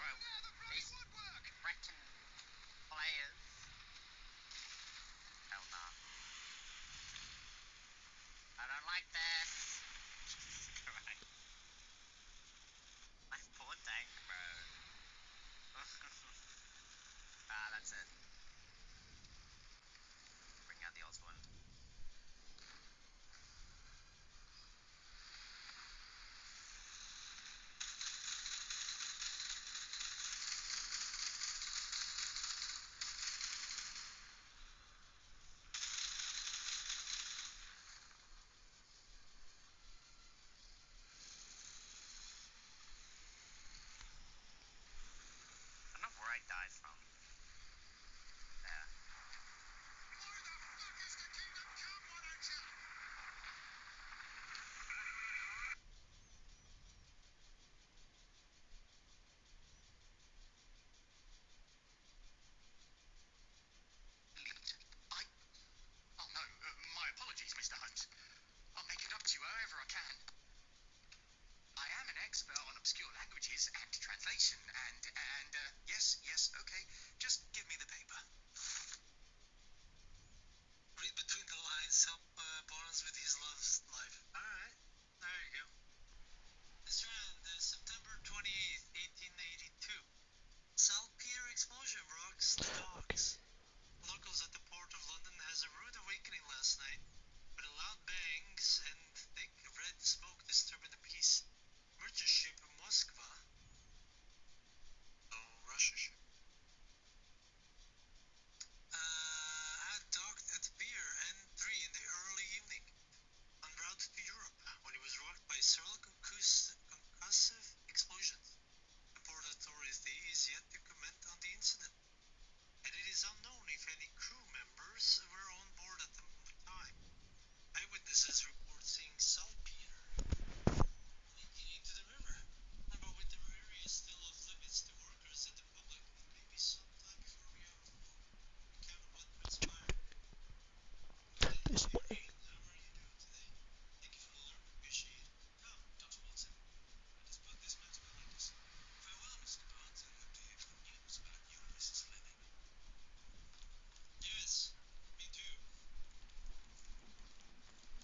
These Breton players. Hell no. I don't like this. Jesus Christ. My poor tank, bro. That's it. Bring out the Osborne. I don't know where I died from. There. Oh no, my apologies, Mr. Hunt. I'll make it up to you however I can. I am an expert on obscure languages and translation, and yes, okay. Just give me the paper. Read between the lines, help bonds with his love's life. Alright, there you go. Mr. Rand, September 28th, 1882. Saltpeter explosion rocks the docks. Locals at the port of London has a rude awakening last night, with loud bangs and thick red smoke disturbing the peace. Merchant ship Moskva, Russia ship, had docked at Pier N3 in the early evening, en route to Europe, when it was rocked by several concussive explosions. The port authority is yet to comment on the incident, and it is unknown if any crew members were on board at the time. Eyewitnesses report seeing saltpeter leaking into the river, but with the area still off limits to workers and the public, it may be some time before we have a full account of what transpired. This way. How are you doing today? Thank you for the alert. Appreciate it. Come, Dr. Watson. Let us put this matter behind us. Farewell, Mr. Barnes. I hope to hear good news about you and Mrs. Fleming. Yes, me too.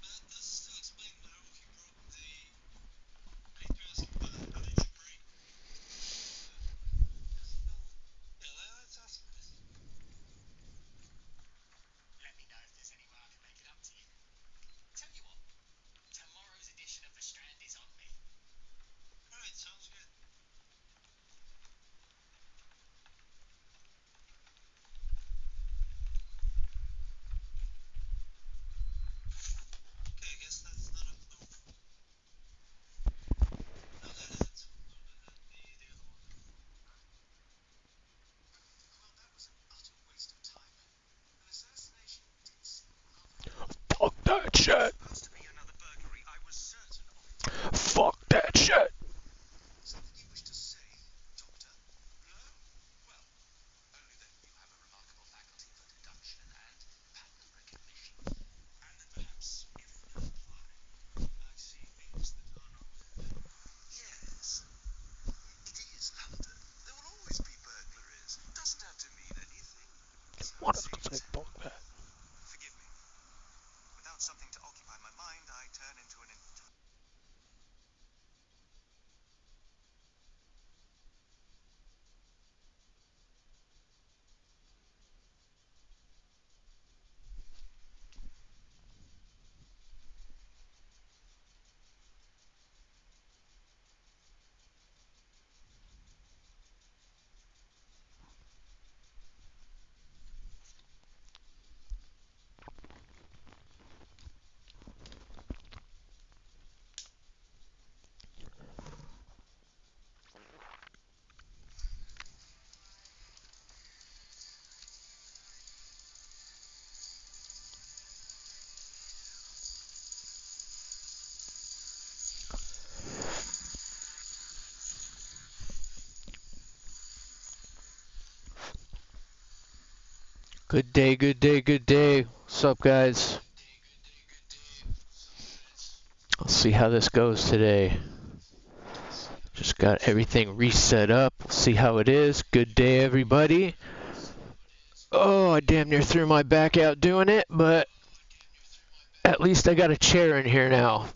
That does still explain how if you broke the... I need to ask you, how did you break? Let's ask this. Let me know if there's any way I can make it up to you. Tell you what, tomorrow's edition of The Strand is on me. Alright, sounds good. Okay, I guess that's not a clue. No, that adds. The other one. Well, that was an utter waste of time. An assassination did seem rather... Fuck that shit. Supposed to be another burglary, I was certain of it. Fuck that shit. Something you wish to say, Doctor? No? Well, only that you have a remarkable faculty for deduction and pattern recognition. And that perhaps, if applied, I see things that are not there. Yes. It is London. There will always be burglaries. Doesn't have to mean anything. What if I say fuck that? Forgive me. Without something to occupy my mind, I turn into an... Good day, good day, good day. What's up, guys? Let's see how this goes today. Just got everything reset up. We'll see how it is. Good day, everybody. Oh, I damn near threw my back out doing it, but at least I got a chair in here now.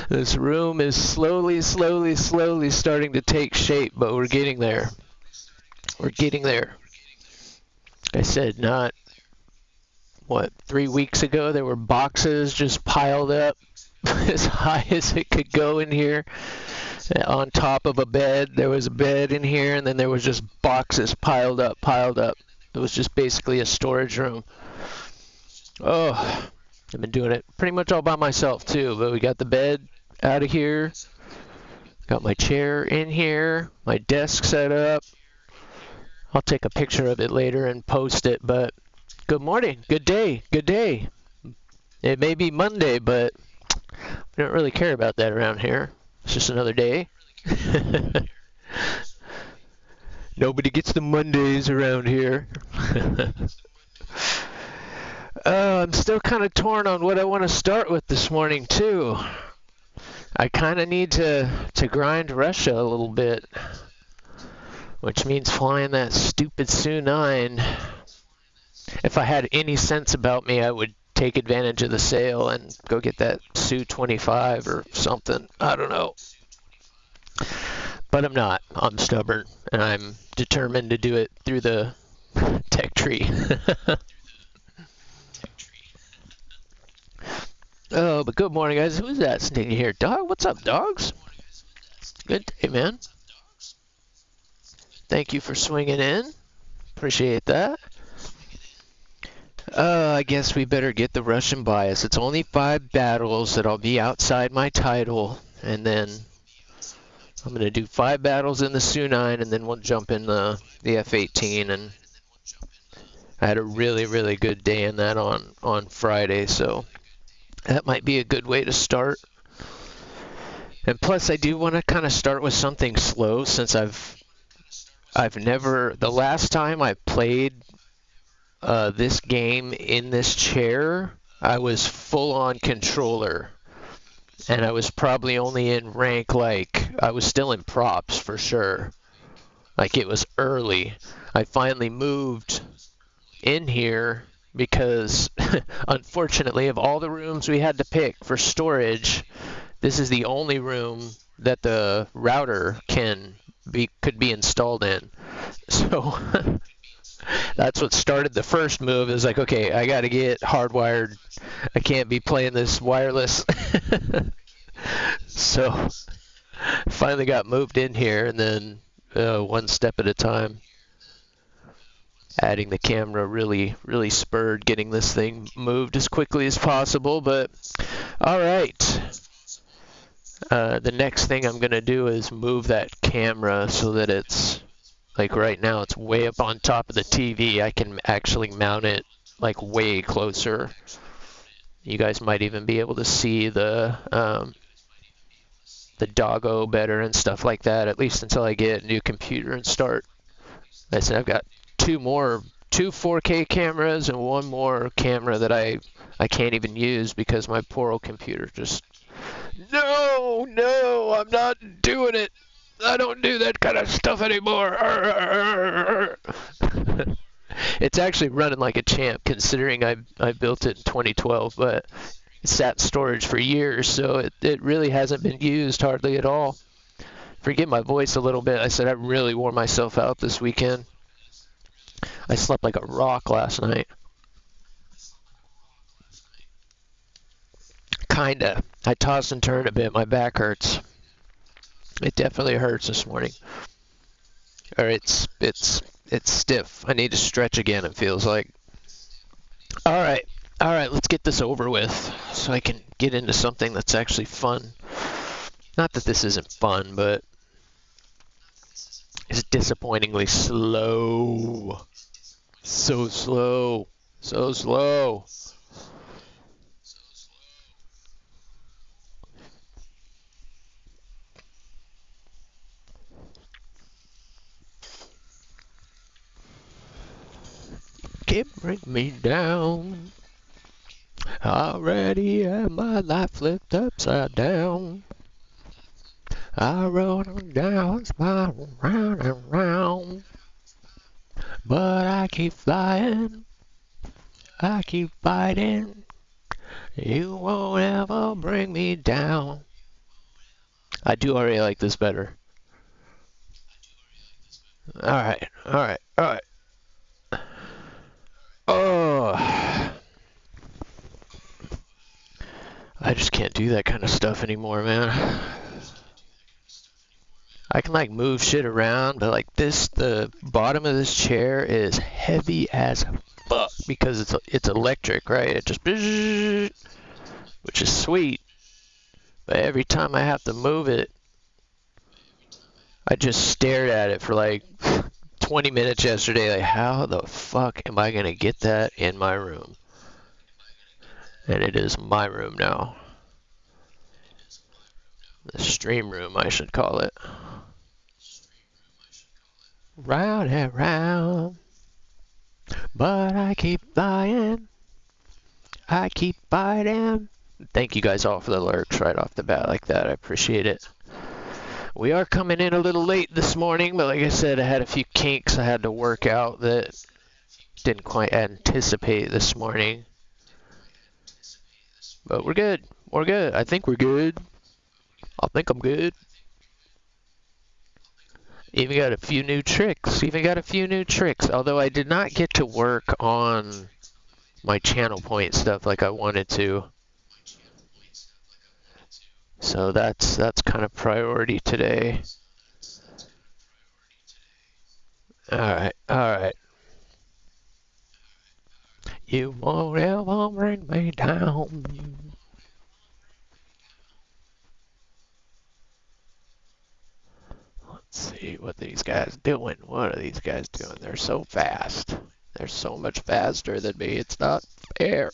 This room is slowly starting to take shape, but we're getting there. We're getting there. Like I said, not, 3 weeks ago, there were boxes just piled up as high as it could go in here. On top of a bed, there was a bed in here, and then there was just boxes piled up. It was just basically a storage room. Oh, I've been doing it pretty much all by myself too, but we got the bed out of here. Got my chair in here, my desk set up. I'll take a picture of it later and post it, but good morning, good day. It may be Monday, but we don't really care about that around here. It's just another day. Nobody gets the Mondays around here. I'm still kind of torn on what I want to start with this morning, too. I kind of need to grind Russia a little bit, which means flying that stupid Su-9. If I had any sense about me, I would take advantage of the sale and go get that Su-25 or something. I don't know. But I'm not. I'm stubborn, and I'm determined to do it through the tech tree. Oh, but good morning, guys. Who's that sneaking here? Dog? What's up, dogs? Good day, man. Thank you for swinging in. Appreciate that. I guess we better get the Russian bias. It's only 5 battles that I'll be outside my title, and then I'm going to do 5 battles in the Su-9, and then we'll jump in the F-18. And I had a really good day in that on Friday, so that might be a good way to start. And plus, I do want to kind of start with something slow, since I've never, the last time I played this game in this chair, I was full on controller, and I was probably only in rank, like, I was still in props for sure. Like, it was early. I finally moved in here because unfortunately, of all the rooms we had to pick for storage, this is the only room that the router could be installed in. So that's what started the first move. Is like, okay, I got to get hardwired. I can't be playing this wireless. So finally got moved in here, and then one step at a time. Adding the camera really spurred getting this thing moved as quickly as possible. But all right, the next thing I'm gonna do is move that camera so that it's, like, right now it's way up on top of the TV. I can actually mount it like way closer. You guys might even be able to see the doggo better and stuff like that, at least until I get a new computer and start. I said I've got two 4K cameras and one more camera that I can't even use because my poor old computer just, no, I'm not doing it. I don't do that kind of stuff anymore. It's actually running like a champ, considering I built it in 2012, but it sat in storage for years, so it really hasn't been used hardly at all. Forgive my voice a little bit. I said I really wore myself out this weekend. I slept like a rock last night. Kinda. I tossed and turned a bit. My back hurts. It definitely hurts this morning. Or it's stiff. I need to stretch again, it feels like. All right, let's get this over with so I can get into something that's actually fun. Not that this isn't fun, but it's disappointingly slow. So slow. Can't bring me down. Already have my life flipped upside down. I rode on down, spiral round and round. But I keep flying, I keep fighting. You won't ever bring me down. I do already like this better. Alright, alright, alright. Oh, I just can't do that kind of stuff anymore, man. I can like move shit around, but like this, the bottom of this chair is heavy as fuck because it's electric, right? It just, which is sweet, but every time I have to move it, I just stared at it for like 20 minutes yesterday. Like, how the fuck am I gonna get that in my room? And it is my room now. The stream room, I should call it. Round and round, but I keep flying. I keep fighting. Thank you guys all for the lurks right off the bat like that. I appreciate it. We are coming in a little late this morning, but like I said, I had a few kinks I had to work out that didn't quite anticipate this morning. But we're good. We're good. I think we're good. I think I'm good. Even got a few new tricks. Although I did not get to work on my channel point stuff like I wanted to. So that's kind of priority today. Alright. You won't ever bring me down. Let's see what these guys doing. What are these guys doing? They're so fast. They're so much faster than me. It's not fair.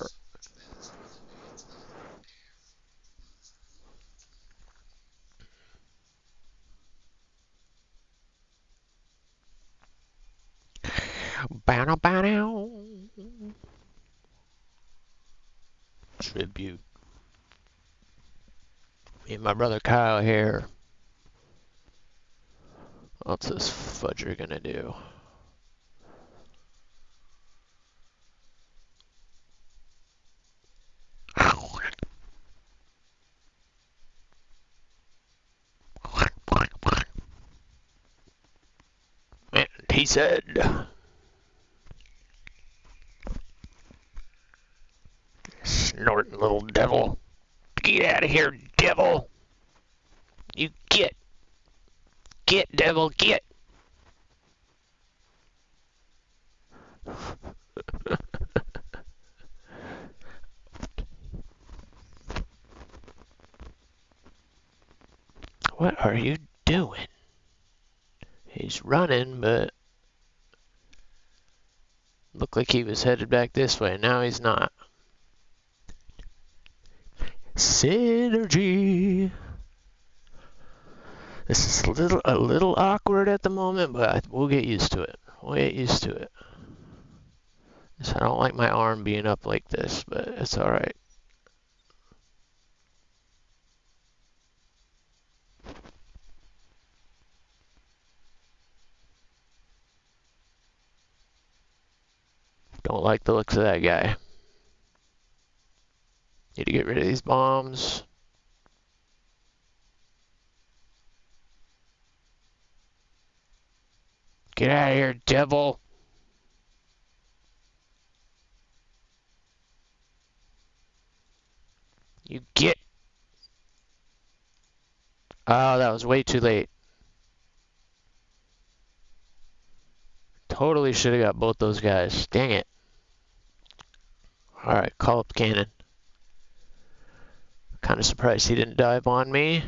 Bow. Tribute. Me and my brother Kyle here. What's this fudger gonna do? And he said, snorting little devil. Get out of here, devil. You get. Get, devil, get. What are you doing? He's running, but looked like he was headed back this way. Now he's not. Synergy. This is a little awkward at the moment, but we'll get used to it. So I don't like my arm being up like this, but it's alright. Don't like the looks of that guy. Need to get rid of these bombs. Get out of here, devil. You get. Oh, that was way too late. Totally should have got both those guys. Dang it. Alright, call up the cannon. Kind of surprised he didn't dive on me.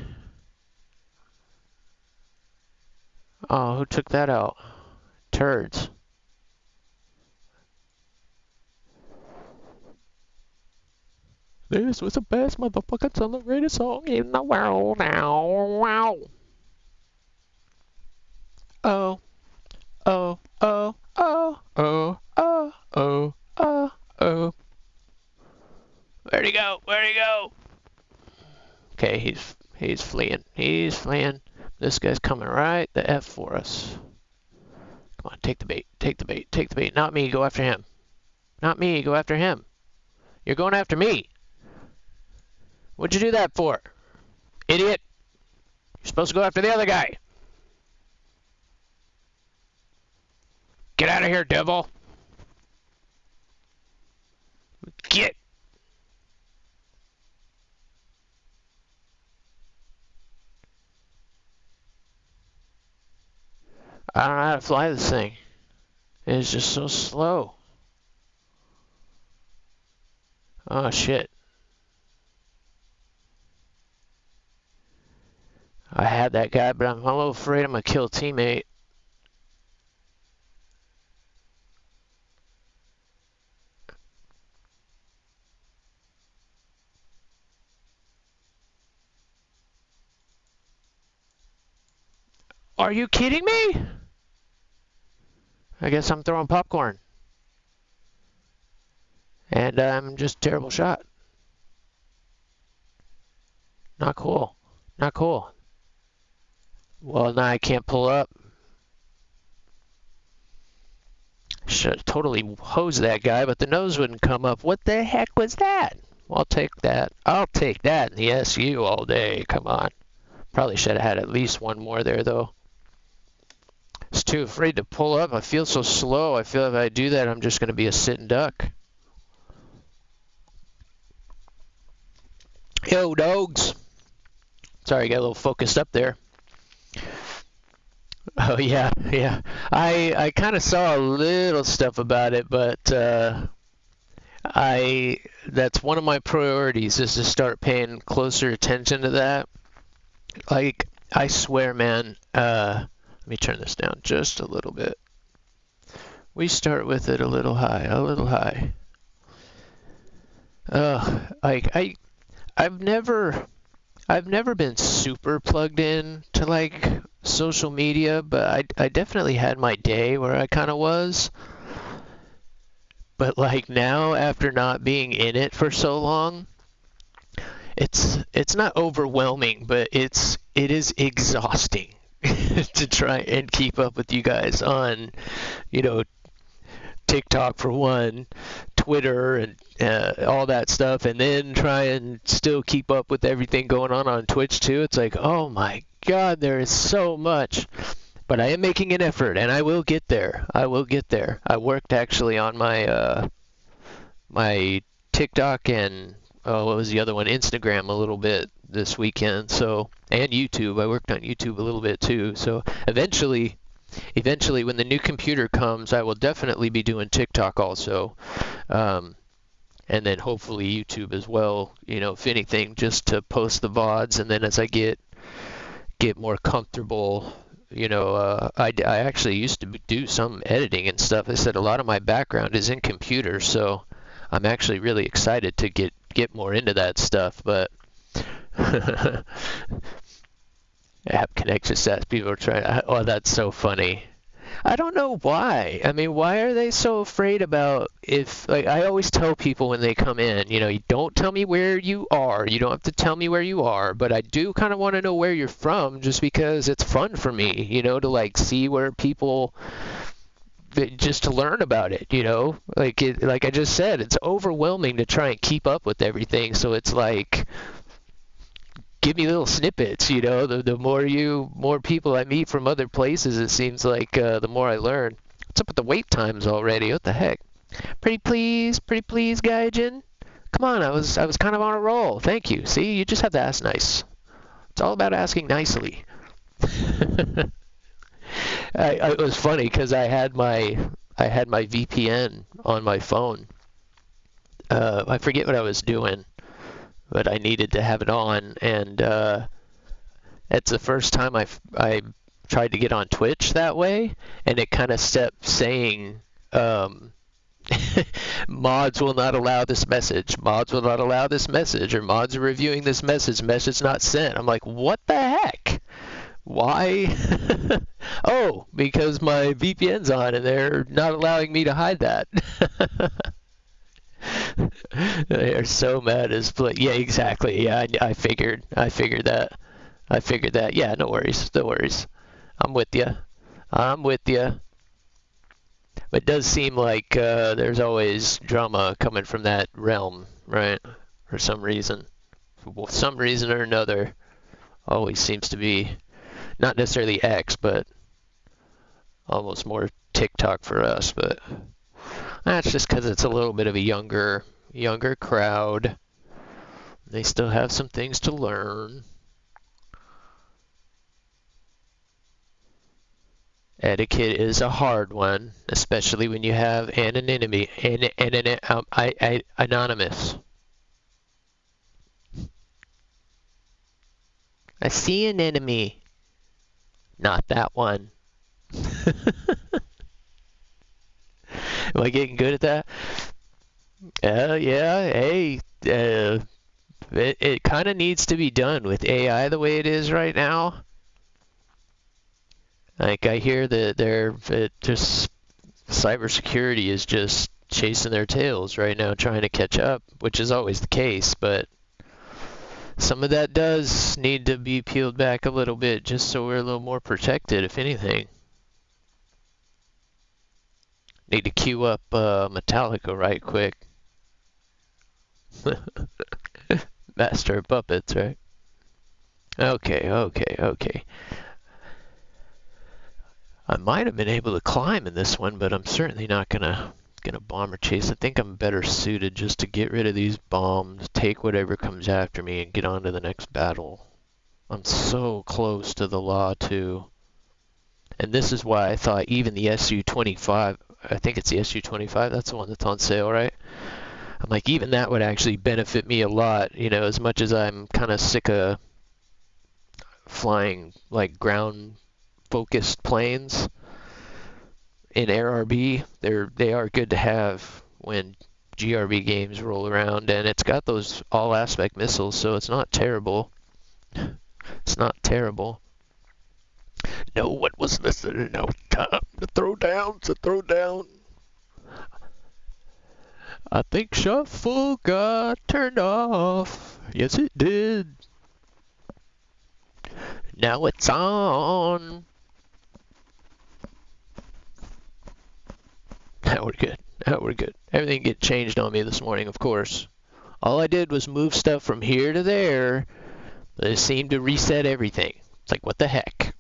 Oh, who took that out? Turds. This was the best motherfucking celebrated song in the world now. Wow. Oh. Oh. Oh. Oh. Oh. Oh. Oh. Oh. Oh. Where'd he go? Okay, He's fleeing. He's fleeing. This guy's coming right the F for us. Come on, take the bait. Take the bait. Take the bait. Not me. Go after him. Not me. Go after him. You're going after me. What'd you do that for? Idiot. You're supposed to go after the other guy. Get out of here, devil. Get. I don't know how to fly this thing. It's just so slow. Oh, shit. I had that guy, but I'm a little afraid I'm going to kill a teammate. Are you kidding me? I guess I'm throwing popcorn. And I'm just a terrible shot. Not cool. Not cool. Well, now I can't pull up. Should have totally hosed that guy, but the nose wouldn't come up. What the heck was that? I'll take that. I'll take that in the SU all day. Come on. Probably should have had at least one more there, though. I was too afraid to pull up. I feel so slow. I feel if I do that, I'm just going to be a sitting duck. Yo, dogs. Sorry, I got a little focused up there. Oh, yeah. I kind of saw a little stuff about it, but that's one of my priorities is to start paying closer attention to that. Like, I swear, man, let me turn this down just a little bit. We start with it a little high, a little high. Like, I've never been super plugged in to, like, social media, but I definitely had my day where I kind of was. But, like, now, after not being in it for so long, it's not overwhelming, but it is exhausting to try and keep up with you guys on, TikTok for one, Twitter and all that stuff, and then try and still keep up with everything going on Twitch too. It's like, oh my God, there is so much. But I am making an effort, and I will get there. I will get there. I worked actually on my my TikTok and what was the other one? Instagram a little bit this weekend. So, and YouTube. I worked on YouTube a little bit too. So eventually, when the new computer comes, I will definitely be doing TikTok also. And then hopefully YouTube as well, if anything, just to post the VODs. And then as I get more comfortable, I actually used to do some editing and stuff. I said a lot of my background is in computers, so I'm actually really excited to get more into that stuff. But app connection stats, people are trying. Oh, that's so funny. I don't know why. I mean, why are they so afraid about I always tell people when they come in, you don't tell me where you are. You don't have to tell me where you are, but I do kind of want to know where you're from just because it's fun for me, to like see where people, just to learn about it, like I just said, it's overwhelming to try and keep up with everything. So it's like, give me little snippets, the more people I meet from other places, it seems like the more I learn. What's up with the wait times already? What the heck? Pretty please, Gaijin. Come on, I was kind of on a roll. Thank you. See, you just have to ask nice. It's all about asking nicely. It was funny because I had my VPN on my phone. I forget what I was doing, but I needed to have it on, and it's the first time I tried to get on Twitch that way, and it kind of kept saying, mods will not allow this message, mods will not allow this message, or mods are reviewing this message not sent. I'm like, what the heck? Why? Oh, because my VPN's on, and they're not allowing me to hide that. They are so mad as yeah, exactly. Yeah, I figured that. I figured that. Yeah, no worries. No worries. I'm with you. I'm with you. But it does seem like there's always drama coming from that realm, right? For some reason. For some reason or another, always seems to be not necessarily X, but almost more TikTok for us. But that's just because it's a little bit of a younger crowd. They still have some things to learn. Etiquette is a hard one, especially when you have anonymity, anonymous. I see an enemy. Not that one. Am I getting good at that? Yeah. Hey, it kind of needs to be done with AI the way it is right now. Like I hear that just cybersecurity is just chasing their tails right now, trying to catch up, which is always the case, but some of that does need to be peeled back a little bit just so we're a little more protected, if anything. Need to queue up Metallica right quick. Master of Puppets, right? Okay. I might have been able to climb in this one, but I'm certainly not gonna bomber chase. I think I'm better suited just to get rid of these bombs, take whatever comes after me, and get on to the next battle. I'm so close to the law too. And this is why I thought even the SU-25, I think it's the SU-25, that's the one that's on sale, right? I'm like, even that would actually benefit me a lot, as much as I'm kind of sick of flying like ground-focused planes. In ARB, they are good to have when GRB games roll around, and it's got those all-aspect missiles, so it's not terrible. It's not terrible. No one was listening. No time to throw down. I think shuffle got turned off. Yes, it did. Now it's on. Now we're good. Everything get changed on me this morning, of course. All I did was move stuff from here to there, but it seemed to reset everything. It's like, what the heck?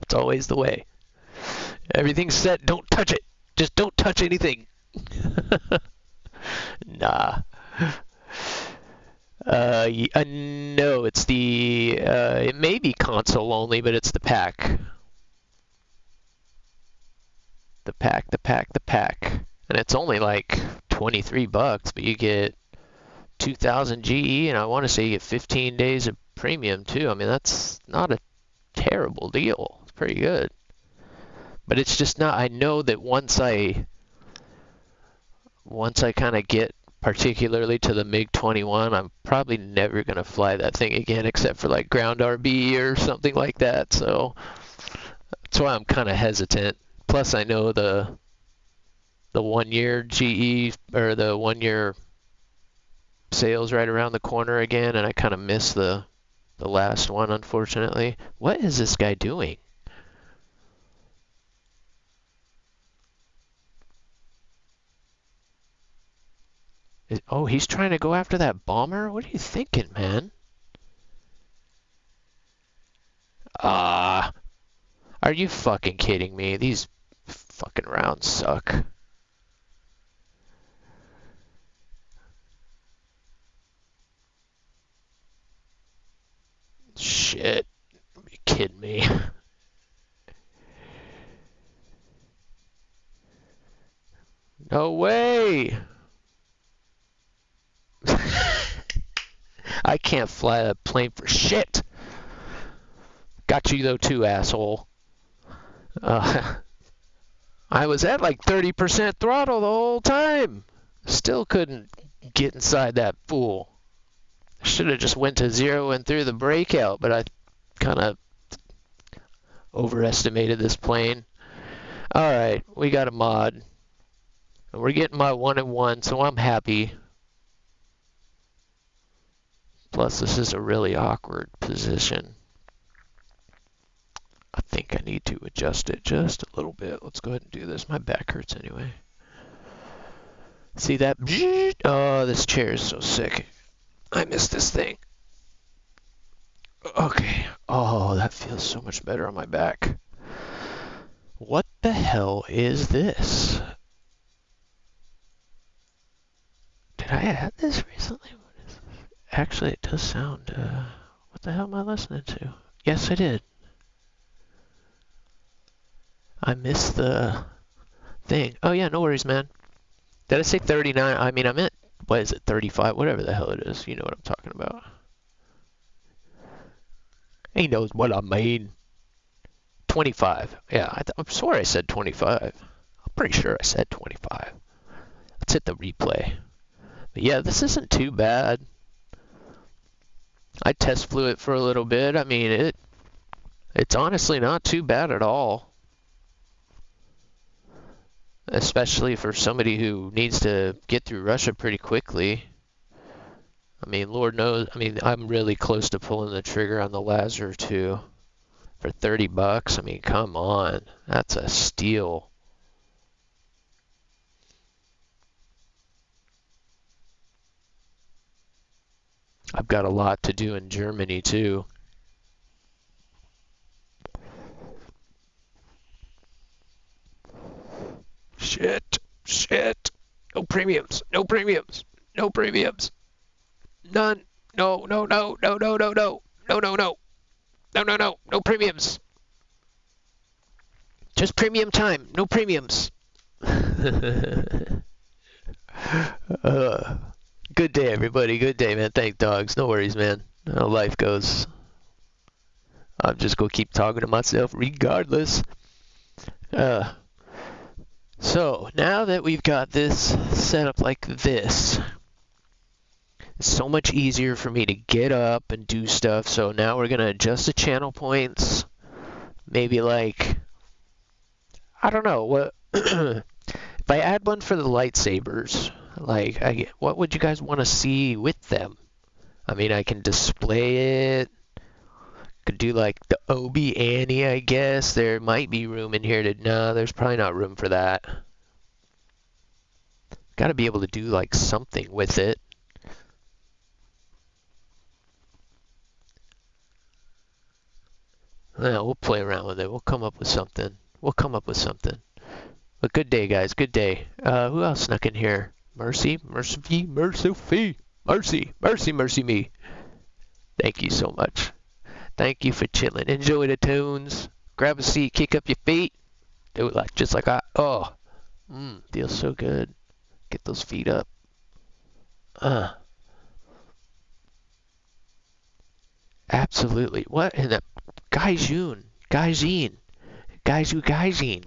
It's always the way. Everything's set. Don't touch it. Just don't touch anything. Nah. No, it's it may be console only, but it's the pack. The pack. And it's only like $23, but you get 2,000 GE, and I want to say you get 15 days of premium too. I mean, that's not a terrible deal. It's pretty good. But it's just not, I know that once I kind of get particularly to the MiG-21, I'm probably never going to fly that thing again except for like ground RB or something like that. So that's why I'm kind of hesitant. Plus, I know the 1 year GE or the 1 year sales right around the corner again, and I kind of missed the last one, unfortunately. What is this guy doing? Oh, he's trying to go after that bomber? What are you thinking, man? Are you fucking kidding me? These fucking rounds suck. Shit. Are you kidding me? No way! I can't fly a plane for shit! Got you though too, asshole. I was at like 30% throttle the whole time. Still couldn't get inside that fool. Should have just went to 0 and threw the brake out, but I kind of overestimated this plane. Alright, we got a mod. We're getting my 1 and 1, so I'm happy. Plus, this is a really awkward position. I think I need to adjust it just a little bit. Let's go ahead and do this. My back hurts anyway. See that? Oh, this chair is so sick. I miss this thing. Okay. Oh, that feels so much better on my back. What the hell is this? Did I add this recently? What is this? Actually, it does sound, what the hell am I listening to? Yes, I did. I missed the thing. Oh yeah, no worries, man. Did I say 39? I mean, I meant, what is it, 35? Whatever the hell it is. You know what I'm talking about. He knows what I mean. 25. Yeah, I'm sure I said 25. I'm pretty sure I said 25. Let's hit the replay. But yeah, this isn't too bad. I test flew it for a little bit. I mean, it's honestly not too bad at all. Especially for somebody who needs to get through Russia pretty quickly. I mean, Lord knows, I mean, I'm really close to pulling the trigger on the Lazar too. For $30. I mean, come on. That's a steal. I've got a lot to do in Germany too. Shit. No premiums. No premiums. No premiums. None. No. No premiums. Just premium time. No premiums. Good day, everybody. Good day, man. Thank dogs. No worries, man. How life goes. I'm just going to keep talking to myself regardless. So, now that we've got this set up like this, it's so much easier for me to get up and do stuff. So now we're going to adjust the channel points. Maybe like, I don't know, what if I add one for the lightsabers, like, what would you guys want to see with them? I mean, I can display it. Could do like the Obi Annie, I guess. There might be room in here to, no, there's probably not room for that. Got to be able to do like something with it. Yeah, we'll play around with it. We'll come up with something. But good day, guys. Good day. Who else snuck in here? Mercy me. Thank you so much. Thank you for chilling. Enjoy the tunes. Grab a seat, kick up your feet. Do it like just like I. Oh, feels so good. Get those feet up. Absolutely. What in the Gaijin,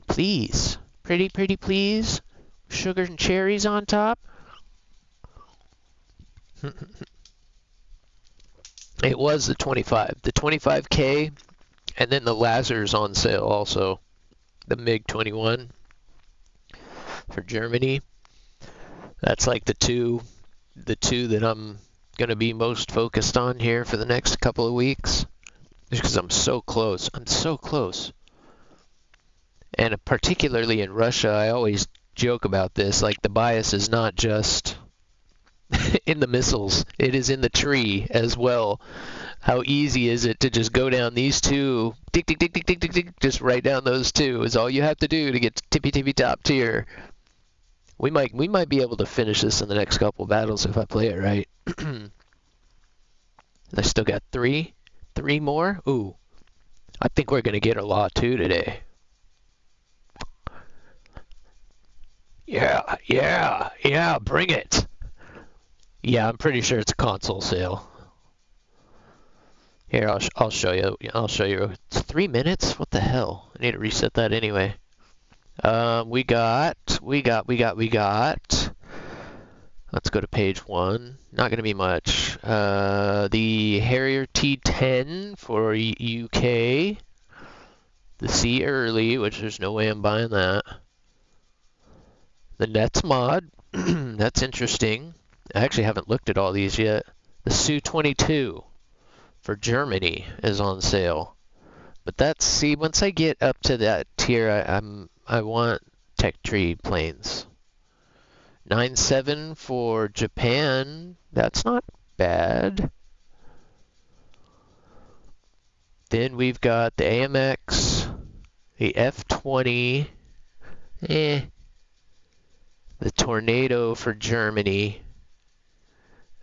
please. Pretty, please. Sugar and cherries on top. It was the 25K, and then the Lazar's on sale also. The MiG-21 for Germany. That's like the two that I'm going to be most focused on here for the next couple of weeks. Just because I'm so close. And particularly in Russia, I always joke about this. Like, the bias is not just in the missiles. It is in the tree as well. How easy is it to just go down these two? Tick, tick, tick, tick, tick, tick, tick. Just write down those two is all you have to do to get tippy top tier. We might be able to finish this in the next couple battles if I play it right. I still got three more. Ooh, I think we're gonna get a lot too today. Yeah, bring it. Yeah, I'm pretty sure it's a console sale. Here, I'll show you. It's 3 minutes. What the hell? I need to reset that anyway. We got. Let's go to page 1. Not going to be much. The Harrier T10 for UK. The C early, which there's no way I'm buying that. The Nets mod. That's interesting. I actually haven't looked at all these yet. The Su-22 for Germany is on sale. But see, once I get up to that tier, I want tech tree planes. 9.7 for Japan. That's not bad. Then we've got the AMX, the F-20, the Tornado for Germany.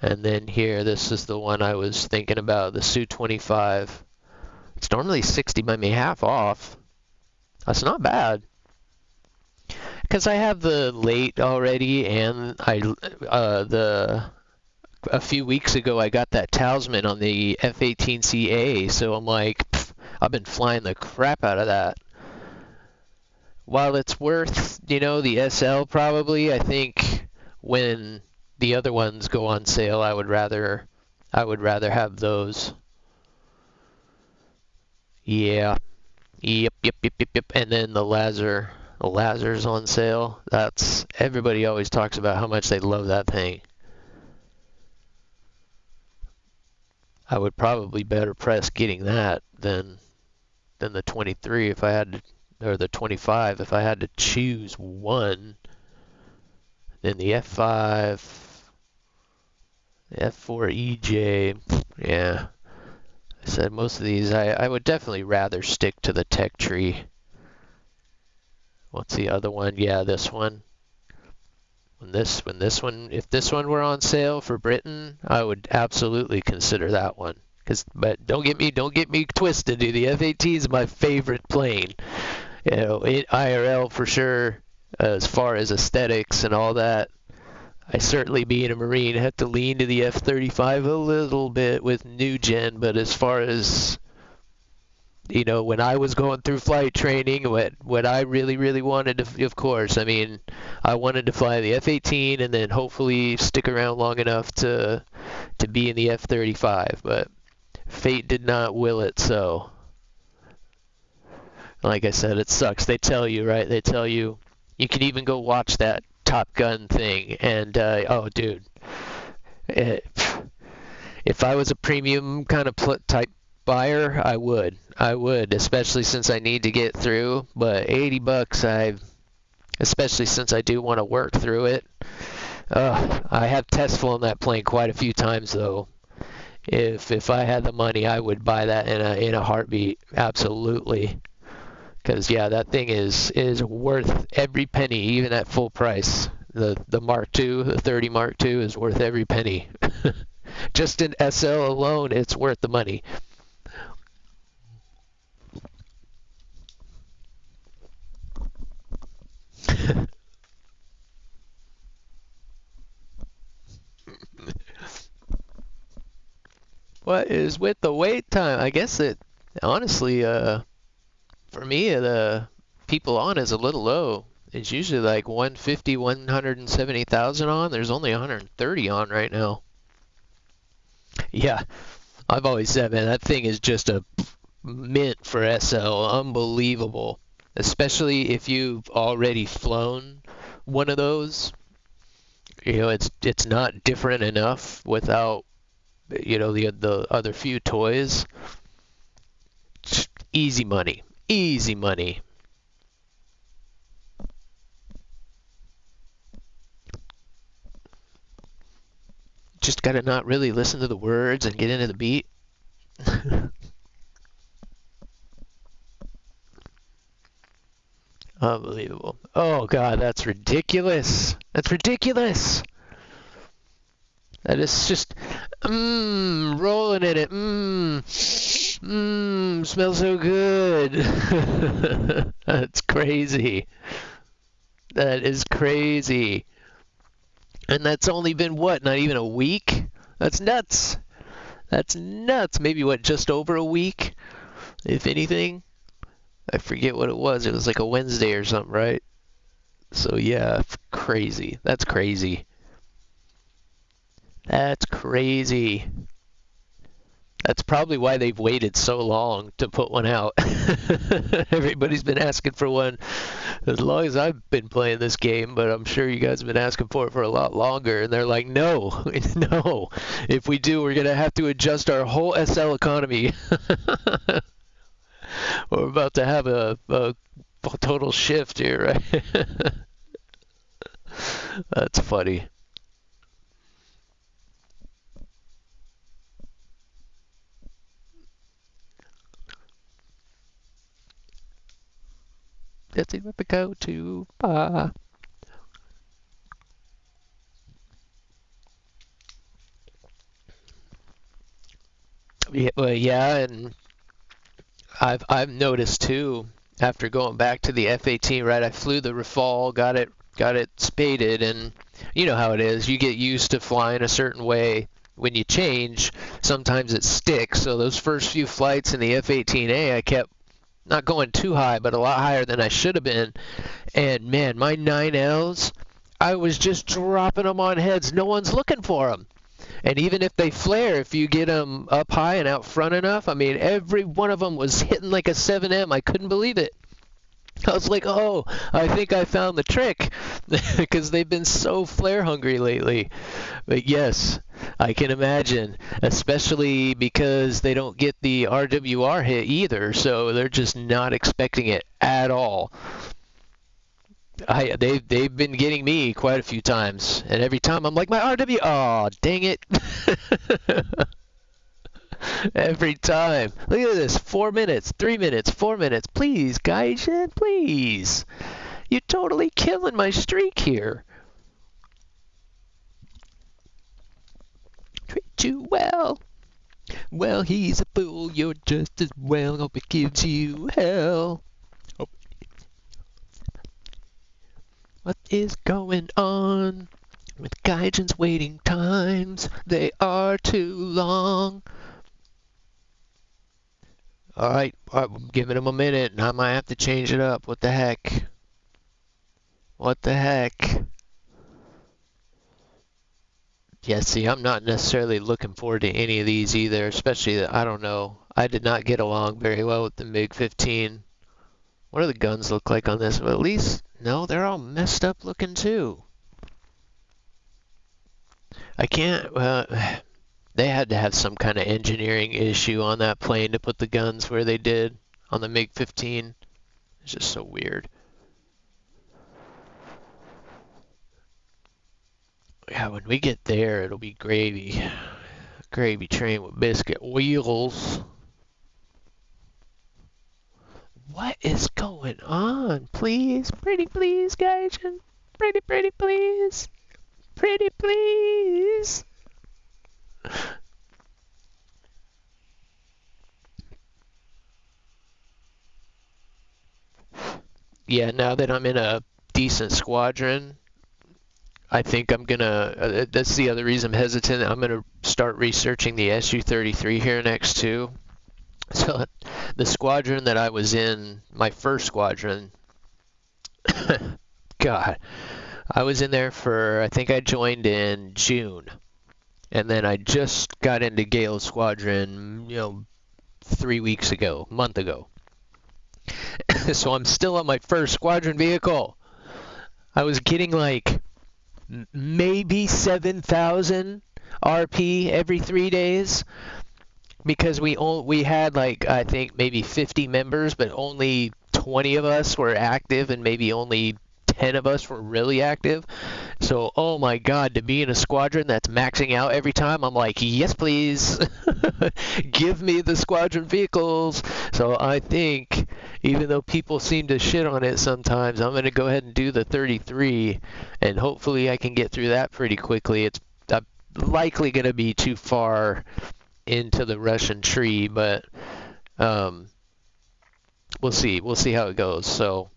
And then here, this is the one I was thinking about, the Su-25. It's normally 60, maybe half off. That's not bad. Because I have the late already, and a few weeks ago I got that Talisman on the F-18CA, so I'm like, I've been flying the crap out of that. While it's worth, the SL probably, I think when the other ones go on sale, I would rather have those. Yeah. Yep. And then the Lazar's on sale. Everybody always talks about how much they love that thing. I would probably better press getting that than the 23 if I had to, or the 25 if I had to choose one. Then the F5, the F4EJ, yeah. I said most of these, I would definitely rather stick to the tech tree. What's the other one? Yeah, this one. If this one were on sale for Britain, I would absolutely consider that one. But don't get me twisted, dude. The F-18 is my favorite plane. IRL for sure. As far as aesthetics and all that, I certainly, being a Marine, have to lean to the F-35 a little bit with new gen. But as far as when I was going through flight training, what I really wanted to, of course, I wanted to fly the F-18 and then hopefully stick around long enough to be in the F-35. But fate did not will it so. Like I said, it sucks. They tell you, right? They tell you can even go watch that Top Gun thing. And, oh, dude, if I was a premium kind of type buyer, I would, especially since I need to get through. But $80, especially since I do want to work through it. I have test flown that plane quite a few times, though. If I had the money, I would buy that in a heartbeat, absolutely. Because yeah, that thing is worth every penny, even at full price. The Mark II, the 30 Mark II, is worth every penny. Just in SL alone, it's worth the money. What is with the wait time? I guess it honestly, for me, the people on is a little low. It's usually like 150, 170,000 on. There's only 130 on right now. Yeah, I've always said, man, that thing is just a mint for SL. Unbelievable. Especially if you've already flown one of those. It's not different enough without, the other few toys. Easy money. Easy money. Just gotta not really listen to the words and get into the beat. Unbelievable. Oh god, that's ridiculous. That's ridiculous. That is just rolling in it. Smells so good. That's crazy. That is crazy. And that's only been what? Not even a week? That's nuts. That's nuts. Maybe what? Just over a week, if anything. I forget what it was. It was like a Wednesday or something, right? So yeah, crazy. That's crazy. That's crazy. That's probably why they've waited so long to put one out. Everybody's been asking for one as long as I've been playing this game, but I'm sure you guys have been asking for it for a lot longer. And they're like, no, no. If we do, we're going to have to adjust our whole SL economy. We're about to have a total shift here, right? That's funny. Let's see what we go to. Yeah, well, yeah, and I've noticed too. After going back to the F-18, right? I flew the Rafale, got it spaded, and you know how it is. You get used to flying a certain way. When you change, sometimes it sticks. So those first few flights in the F-18A, I kept not going too high, but a lot higher than I should have been. And man, my 9Ls, I was just dropping them on heads. No one's looking for them. And even if they flare, if you get them up high and out front enough, I mean, every one of them was hitting like a 7M. I couldn't believe it. I was like, oh, I think I found the trick because they've been so flare hungry lately. But yes, I can imagine, especially because they don't get the RWR hit either, so they're just not expecting it at all. They've been getting me quite a few times, and every time I'm like, my RW, oh, dang it. Every time. Look at this. 4 minutes, 3 minutes, 4 minutes. Please, Gaijin, please. You're totally killing my streak here. Treat you well. Well, he's a fool. You're just as well. Hope it gives you hell. What is going on with Gaijin's waiting times? They are too long. Alright, I'm giving him a minute, and I might have to change it up. What the heck? What the heck? Yeah, see, I'm not necessarily looking forward to any of these either, especially, I don't know. I did not get along very well with the MiG-15. What do the guns look like on this? Well, at least, no, they're all messed up looking too. I can't, they had to have some kind of engineering issue on that plane to put the guns where they did on the MiG-15. It's just so weird. Yeah, when we get there, it'll be gravy. Gravy train with biscuit wheels. What is going on? Please, pretty please, Gaijin. Pretty, pretty please. Pretty please. Yeah, now that I'm in a decent squadron, I think I'm gonna. That's the other reason I'm hesitant. I'm gonna start researching the Su-33 here next too. So the squadron that I was in, my first squadron, God, I was in there for, I think I joined in June. And then I just got into Gale's squadron, 3 weeks ago, a month ago. So I'm still on my first squadron vehicle. I was getting like maybe 7,000 RP every 3 days. Because we had like, I think maybe 50 members, but only 20 of us were active and maybe only 10 of us were really active. So, oh my God, to be in a squadron that's maxing out every time, I'm like, yes, please. Give me the squadron vehicles. So I think, even though people seem to shit on it sometimes, I'm going to go ahead and do the 33, and hopefully I can get through that pretty quickly. It's likely going to be too far into the Russian tree, but we'll see. We'll see how it goes. So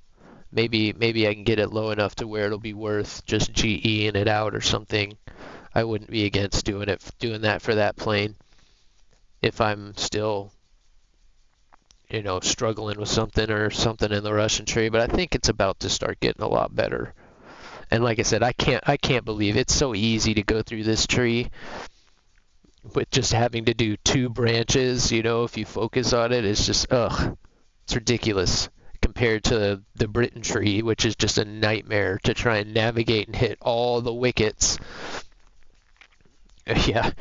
maybe I can get it low enough to where it'll be worth just GEing it out or something. I wouldn't be against doing that for that plane if I'm still struggling with something or something in the Russian tree, but I think it's about to start getting a lot better. And like I said, I can't believe it's so easy to go through this tree. with just having to do 2 branches, if you focus on it, it's just, it's ridiculous compared to the Britain tree, which is just a nightmare to try and navigate and hit all the wickets. Yeah,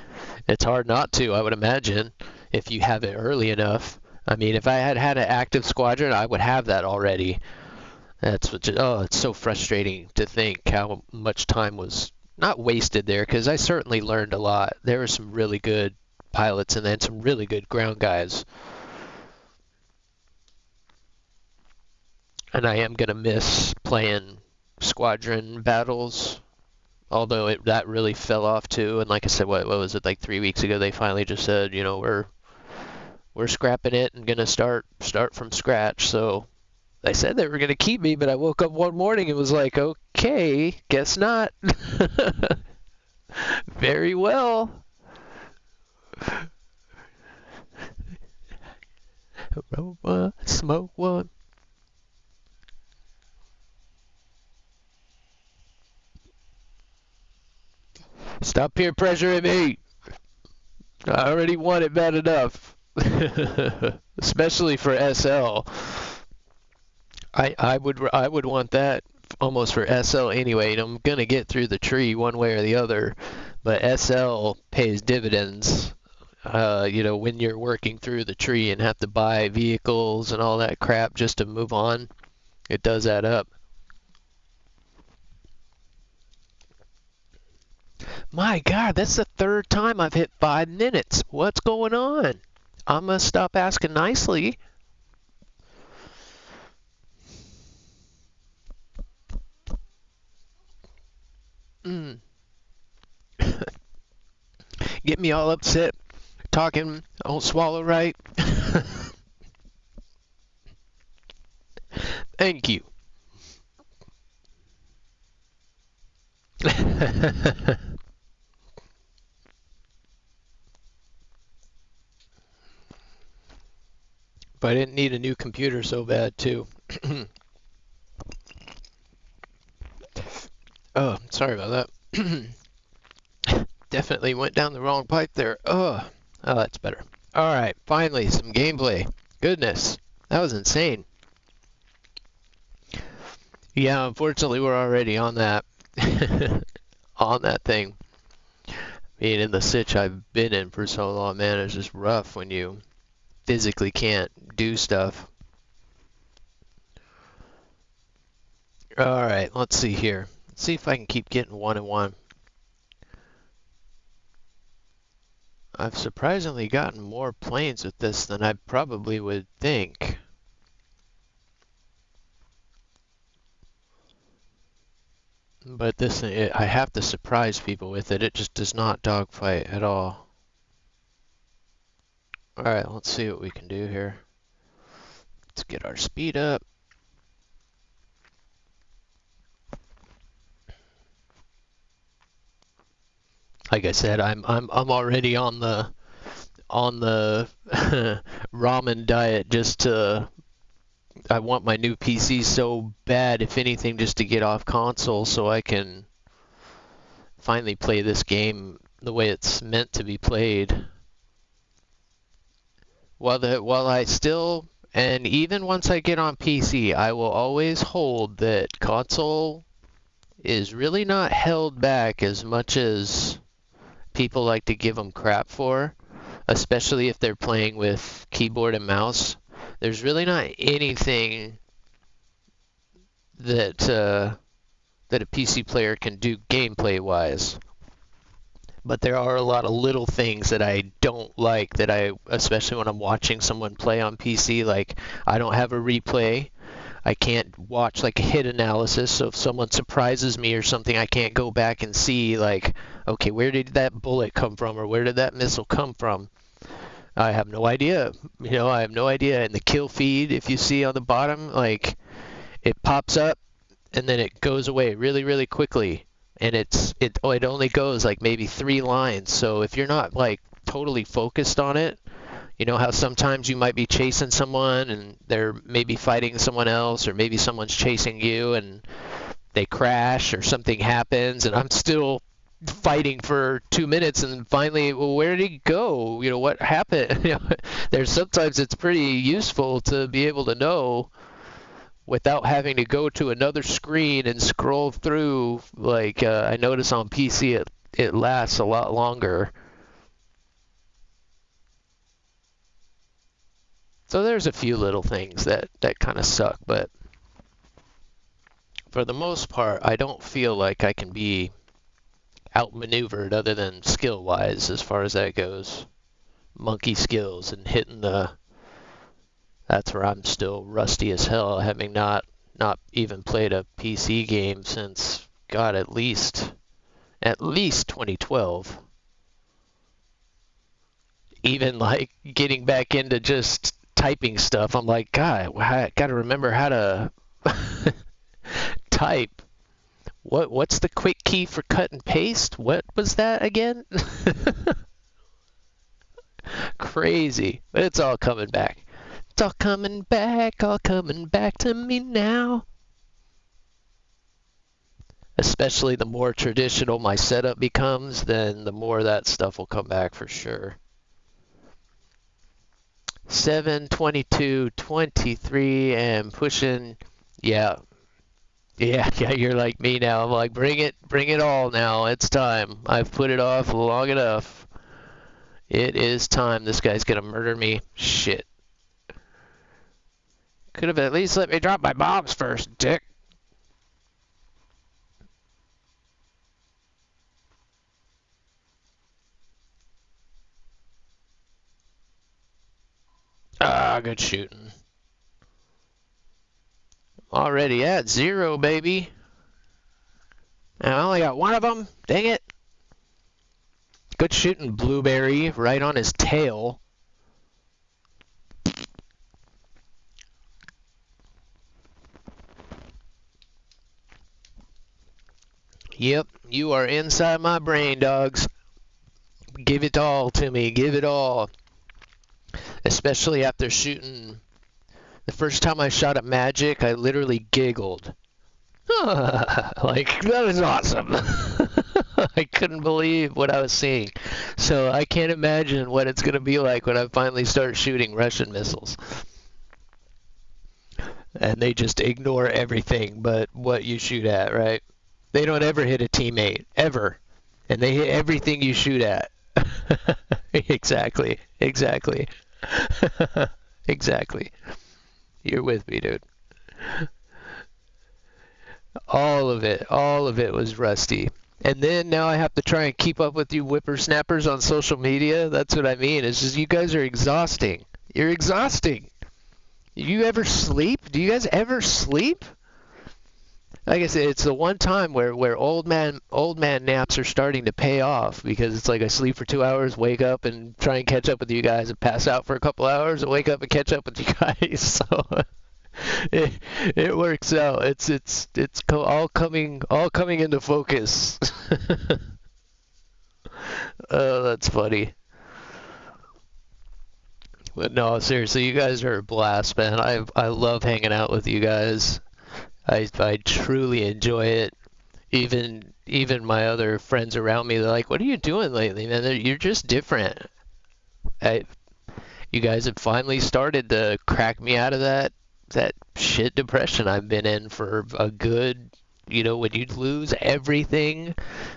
it's hard not to, I would imagine, if you have it early enough. I mean, if I had had an active squadron, I would have that already. It's so frustrating to think how much time was not wasted there, because I certainly learned a lot. There were some really good pilots and then some really good ground guys. And I am going to miss playing squadron battles, although that really fell off too. And like I said, what was it, like 3 weeks ago, they finally just said, we're scrapping it and going to start from scratch. So they said they were going to keep me, but I woke up one morning and was like, okay, guess not. Very well. Roll one, smoke one. Stop peer pressuring me. I already want it bad enough. Especially for SL. I would want that almost for SL anyway. I'm gonna get through the tree one way or the other, but SL pays dividends. When you're working through the tree and have to buy vehicles and all that crap just to move on, it does add up. My God, that's the 3rd time I've hit 5 minutes. What's going on? I'm gonna stop asking nicely. Get me all upset. Talking, I don't swallow right. Thank you. But I didn't need a new computer so bad, too. Oh, sorry about that. Definitely went down the wrong pipe there. Oh, that's better. All right, finally, some gameplay. Goodness, that was insane. Yeah, unfortunately, we're already on that. On that thing. I mean, in the sitch I've been in for so long, man, it's just rough when you physically can't do stuff. Alright, let's see here. Let's see if I can keep getting 1 and 1. I've surprisingly gotten more planes with this than I probably would think. But I have to surprise people with it. It just does not dogfight at all. Alright, let's see what we can do here. Let's get our speed up. Like I said, I'm already on the ramen diet just to. I want my new PC so bad, if anything, just to get off console so I can finally play this game the way it's meant to be played. While I still, and even once I get on PC, I will always hold that console is really not held back as much as people like to give them crap for, especially if they're playing with keyboard and mouse. There's really not anything that a PC player can do gameplay-wise. But there are a lot of little things that I don't like, especially when I'm watching someone play on PC. Like, I don't have a replay. I can't watch like a hit analysis, so if someone surprises me or something, I can't go back and see like, okay, where did that bullet come from, or where did that missile come from? I have no idea. I have no idea. And the kill feed, if you see on the bottom, like, it pops up and then it goes away really, really quickly. And it only goes like maybe 3 lines. So if you're not like totally focused on it, you know how sometimes you might be chasing someone and they're maybe fighting someone else, or maybe someone's chasing you and they crash or something happens, and I'm still fighting for 2 minutes, and finally, well, where did he go? What happened? There's sometimes it's pretty useful to be able to know without having to go to another screen and scroll through. Like I notice on PC it lasts a lot longer. So there's a few little things that kind of suck, but for the most part, I don't feel like I can be outmaneuvered other than skill-wise as far as that goes. Monkey skills and hitting that's where I'm still rusty as hell, having not even played a PC game since, God, at least 2012. Even like getting back into just typing stuff, I'm like, God, I gotta remember how to type. What's the quick key for cut and paste? What was that again? Crazy. But it's all coming back. It's all coming back to me now. Especially the more traditional my setup becomes, then the more that stuff will come back for sure. 7, 22, 23, and pushing. Yeah, you're like me now. I'm like, bring it all now. It's time. I've put it off long enough. It is time. This guy's gonna murder me. Shit. Could have at least let me drop my bombs first, dick. Ah, good shooting. Already at 0, baby. And I only got one of them. Dang it. Good shooting, Blueberry, right on his tail. Yep, you are inside my brain, dogs. Give it all to me. Give it all. Especially after shooting. The first time I shot at Magic, I literally giggled. Like, that was awesome. I couldn't believe what I was seeing. So I can't imagine what it's going to be like when I finally start shooting Russian missiles. And they just ignore everything but what you shoot at, right? They don't ever hit a teammate, ever. And they hit everything you shoot at. Exactly. Exactly. You're with me, dude. All of it was rusty. And then now I have to try and keep up with you whippersnappers on social media. That's what I mean. It's just you guys are exhausting. You're exhausting. You ever sleep? Do you guys ever sleep? Like I said, it's the one time where old man naps are starting to pay off, because it's like I sleep for 2 hours, wake up and try and catch up with you guys, and pass out for a couple hours and wake up and catch up with you guys. So it works out. It's all coming into focus. Oh, that's funny. But no, seriously, you guys are a blast, man. I love hanging out with you guys. I truly enjoy it. Even my other friends around me, they're like, "What are you doing lately, man? You're just different." You guys have finally started to crack me out of that shit depression I've been in for a good, when you lose everything,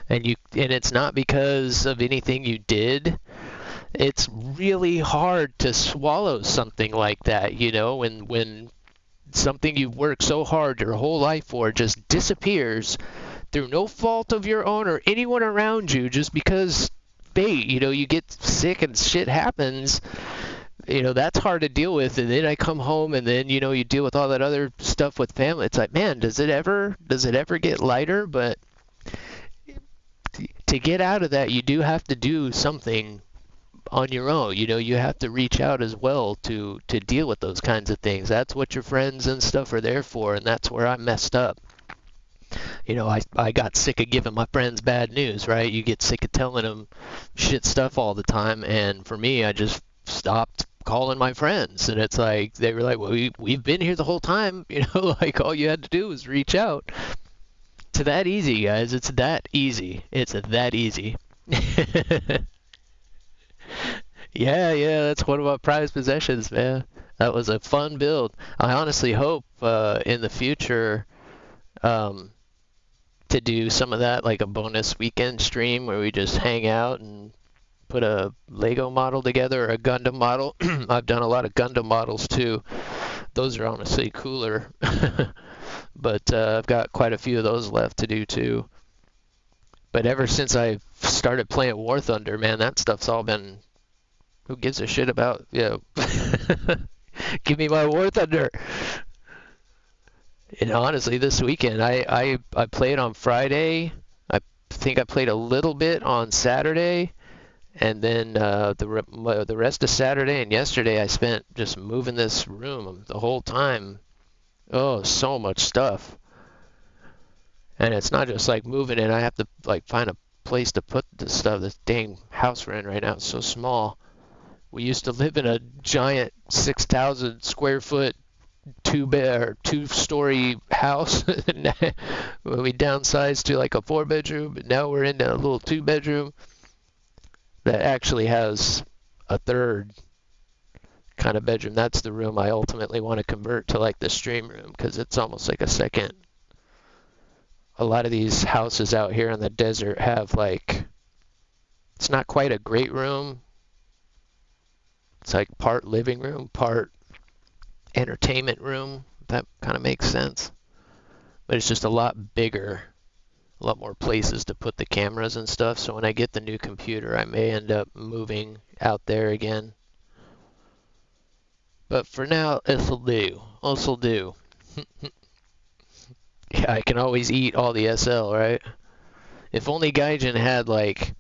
and it's not because of anything you did. It's really hard to swallow something like that, when something you've worked so hard your whole life for just disappears through no fault of your own or anyone around you, just because fate, you get sick and shit happens. That's hard to deal with. And then I come home, and then you deal with all that other stuff with family. It's like, man, does it ever get lighter? But to get out of that, you do have to do something on your own. You have to reach out as well to deal with those kinds of things. That's what your friends and stuff are there for, and that's where I messed up. I got sick of giving my friends bad news, right? You get sick of telling them shit stuff all the time, and for me, I just stopped calling my friends. And it's like, they were like, well, we've been here the whole time, like all you had to do was reach out. It's that easy, guys. It's that easy. It's that easy. Yeah, that's one of my prized possessions, man. That was a fun build. I honestly hope in the future um, to do some of that, like a bonus weekend stream where we just hang out and put a Lego model together or a Gundam model. I've done a lot of Gundam models too. Those are honestly cooler. But I've got quite a few of those left to do too. But ever since I started playing War Thunder, man, that stuff's all been. Who gives a shit about, give me my War Thunder. And honestly, this weekend, I played on Friday. I think I played a little bit on Saturday. And then the rest of Saturday and yesterday, I spent just moving this room the whole time. Oh, so much stuff. And it's not just like moving it. I have to like find a place to put the stuff. This dang house we're in right now is so small. We used to live in a giant 6,000 square foot two-story house. We downsized to like a 4-bedroom, but now we're in a little 2-bedroom that actually has a third kind of bedroom. That's the room I ultimately want to convert to like the stream room because it's almost like a second. A lot of these houses out here in the desert have like, it's not quite a great room. It's like part living room, part entertainment room. That kind of makes sense. But it's just a lot bigger, a lot more places to put the cameras and stuff. So when I get the new computer, I may end up moving out there again. But for now, this'll do. This'll do. Yeah, I can always eat all the SL, right? If only Gaijin had like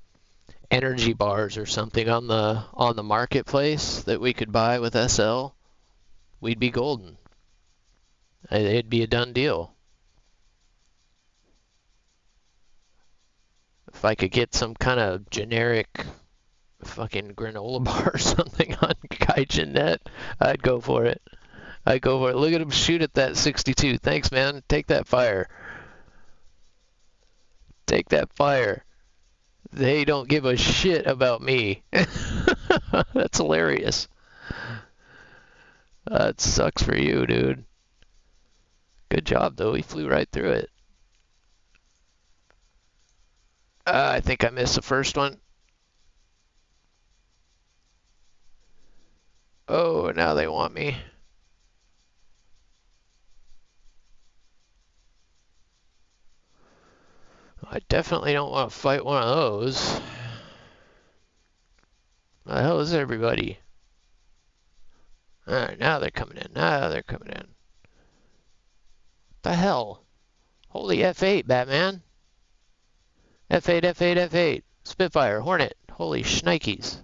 energy bars or something on the marketplace that we could buy with SL, we'd be golden. It'd be a done deal. If I could get some kind of generic fucking granola bar or something on Gaijin.net, I'd go for it. I'd go for it. Look at him shoot at that 62. Thanks, man. Take that fire. Take that fire. They don't give a shit about me. That's hilarious. That sucks for you, dude. Good job, though. He flew right through it. I think I missed the first one. Oh, now they want me. I definitely don't want to fight one of those. The hell is everybody? Alright, now they're coming in. Now they're coming in. What the hell? Holy F8, Batman. F8, F8, F8. Spitfire, Hornet. Holy shnikes.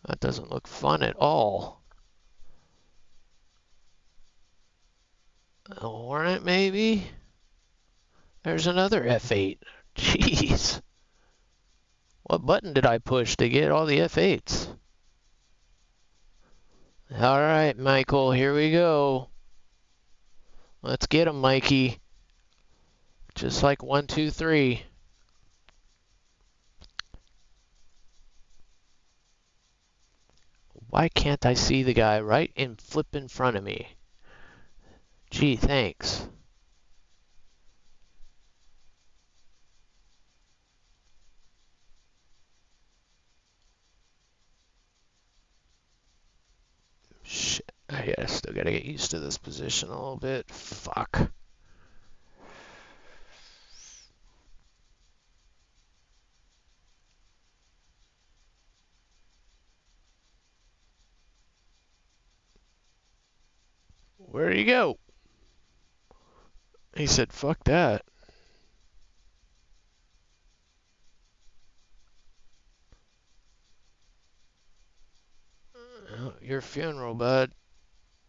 That doesn't look fun at all. A Hornet, maybe? There's another F8. Jeez. What button did I push to get all the F8s? Alright, Michael, here we go. Let's get him, Mikey. Just like 1, 2, 3. Why can't I see the guy right in flip in front of me? Gee, thanks. Shit. I still gotta get used to this position a little bit. Fuck. Where'd he go? He said, fuck that. Oh, your funeral, bud.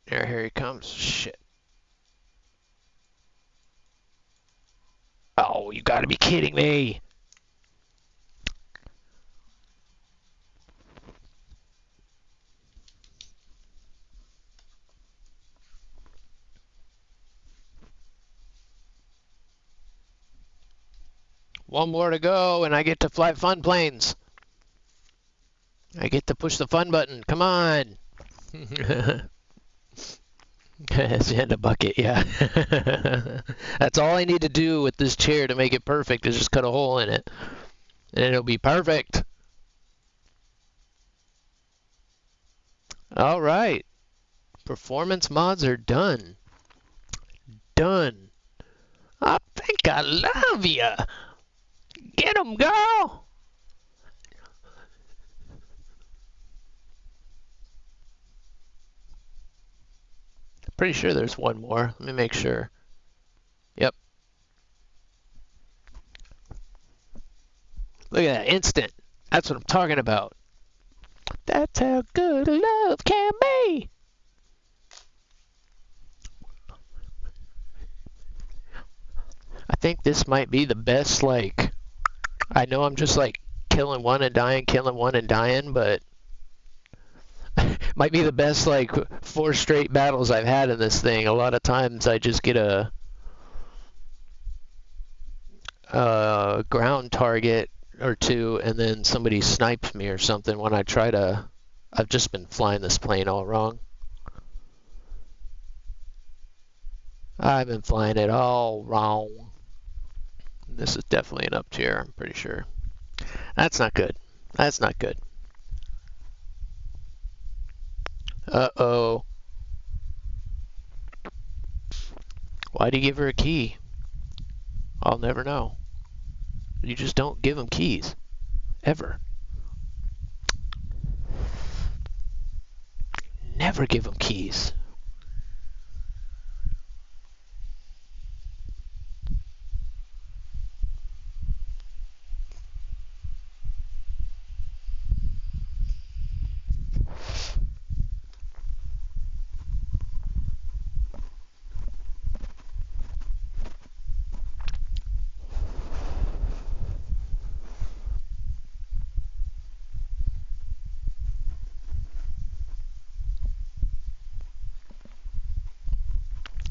Here he comes. Shit. Oh, you gotta be kidding me. One more to go, and I get to fly fun planes. I get to push the fun button. Come on. And a bucket, yeah. That's all I need to do with this chair to make it perfect is just cut a hole in it. And it'll be perfect. All right. Performance mods are done. Done. I think I love ya. Get 'em, girl. Pretty sure there's one more. Let me make sure. Yep. Look at that. Instant. That's what I'm talking about. That's how good love can be. I think this might be the best, like, I know I'm just like killing one and dying, but might be the best, like, 4 straight battles I've had in this thing. A lot of times I just get a ground target or two, and then somebody snipes me or something when I try to. I've just been flying this plane all wrong. I've been flying it all wrong. This is definitely an up tier, I'm pretty sure. That's not good. That's not good. Uh-oh. Why'd he give her a key? I'll never know. You just don't give them keys. Ever. Never give them keys.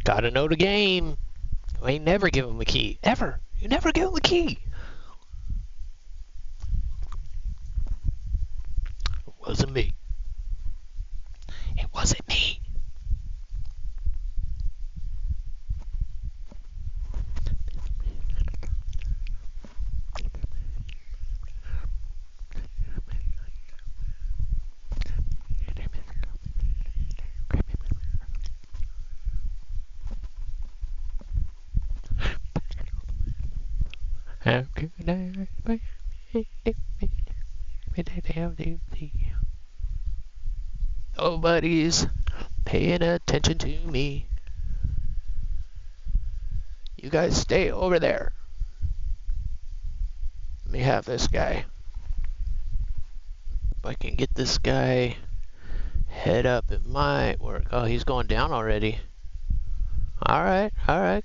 Gotta know the game. You ain't never give him a key. Ever. You never give him a key. It wasn't me. It wasn't me. How could I Nobody's paying attention to me. You guys stay over there. Let me have this guy. If I can get this guy head up, it might work. Oh, he's going down already. Alright,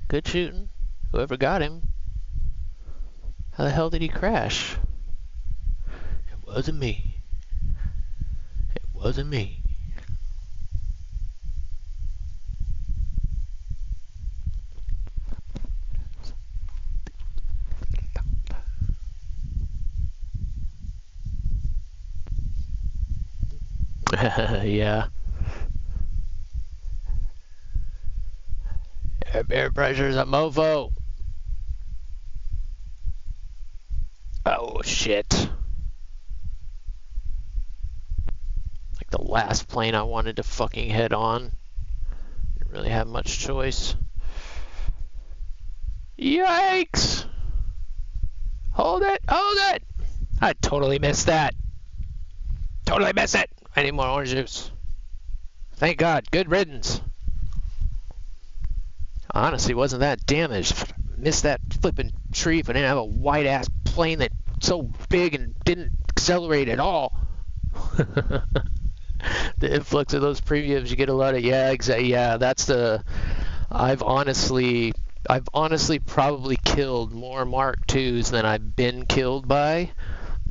good shooting. Whoever got him. How the hell did he crash? It wasn't me. It wasn't me. Yeah. Air pressure's a mofo. Oh, shit. Like the last plane I wanted to fucking head on. Didn't really have much choice. Yikes! Hold it! Hold it! I totally missed that. Totally missed it! I need more orange juice. Thank God. Good riddance. Honestly, wasn't that damaged. Missed that flipping tree if I didn't have a white-ass plane that's so big and didn't accelerate at all. The influx of those previews, you get a lot of, yeah, exactly, yeah, that's the, I've honestly probably killed more Mark IIs than I've been killed by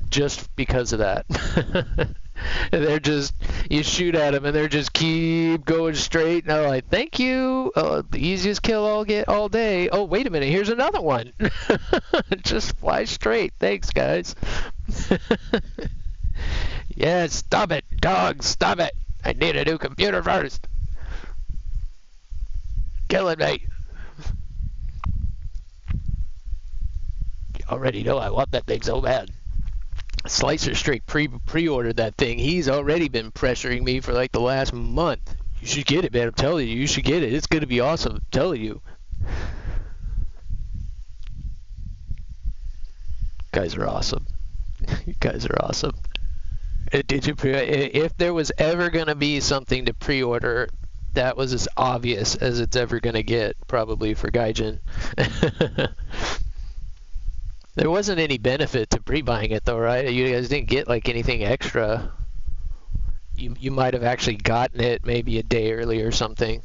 just because of that. They're just, You shoot at them and they're just keep going straight. And I'm like, thank you. The easiest kill I'll get all day. Oh, wait a minute. Here's another one. Just fly straight. Thanks, guys. Yeah, stop it, dog. Stop it. I need a new computer first. Killing me. You already know I want that thing so bad. Slicer straight pre-ordered that thing. He's already been pressuring me for like the last month. You should get it, man. I'm telling you, you should get it. It's gonna be awesome. I'm telling you. Guys are awesome. You guys are awesome. Did you if there was ever gonna be something to pre-order, that was as obvious as it's ever gonna get, probably for Gaijin. There wasn't any benefit to pre-buying it though, right? You guys didn't get like anything extra. You might have actually gotten it maybe a day early or something.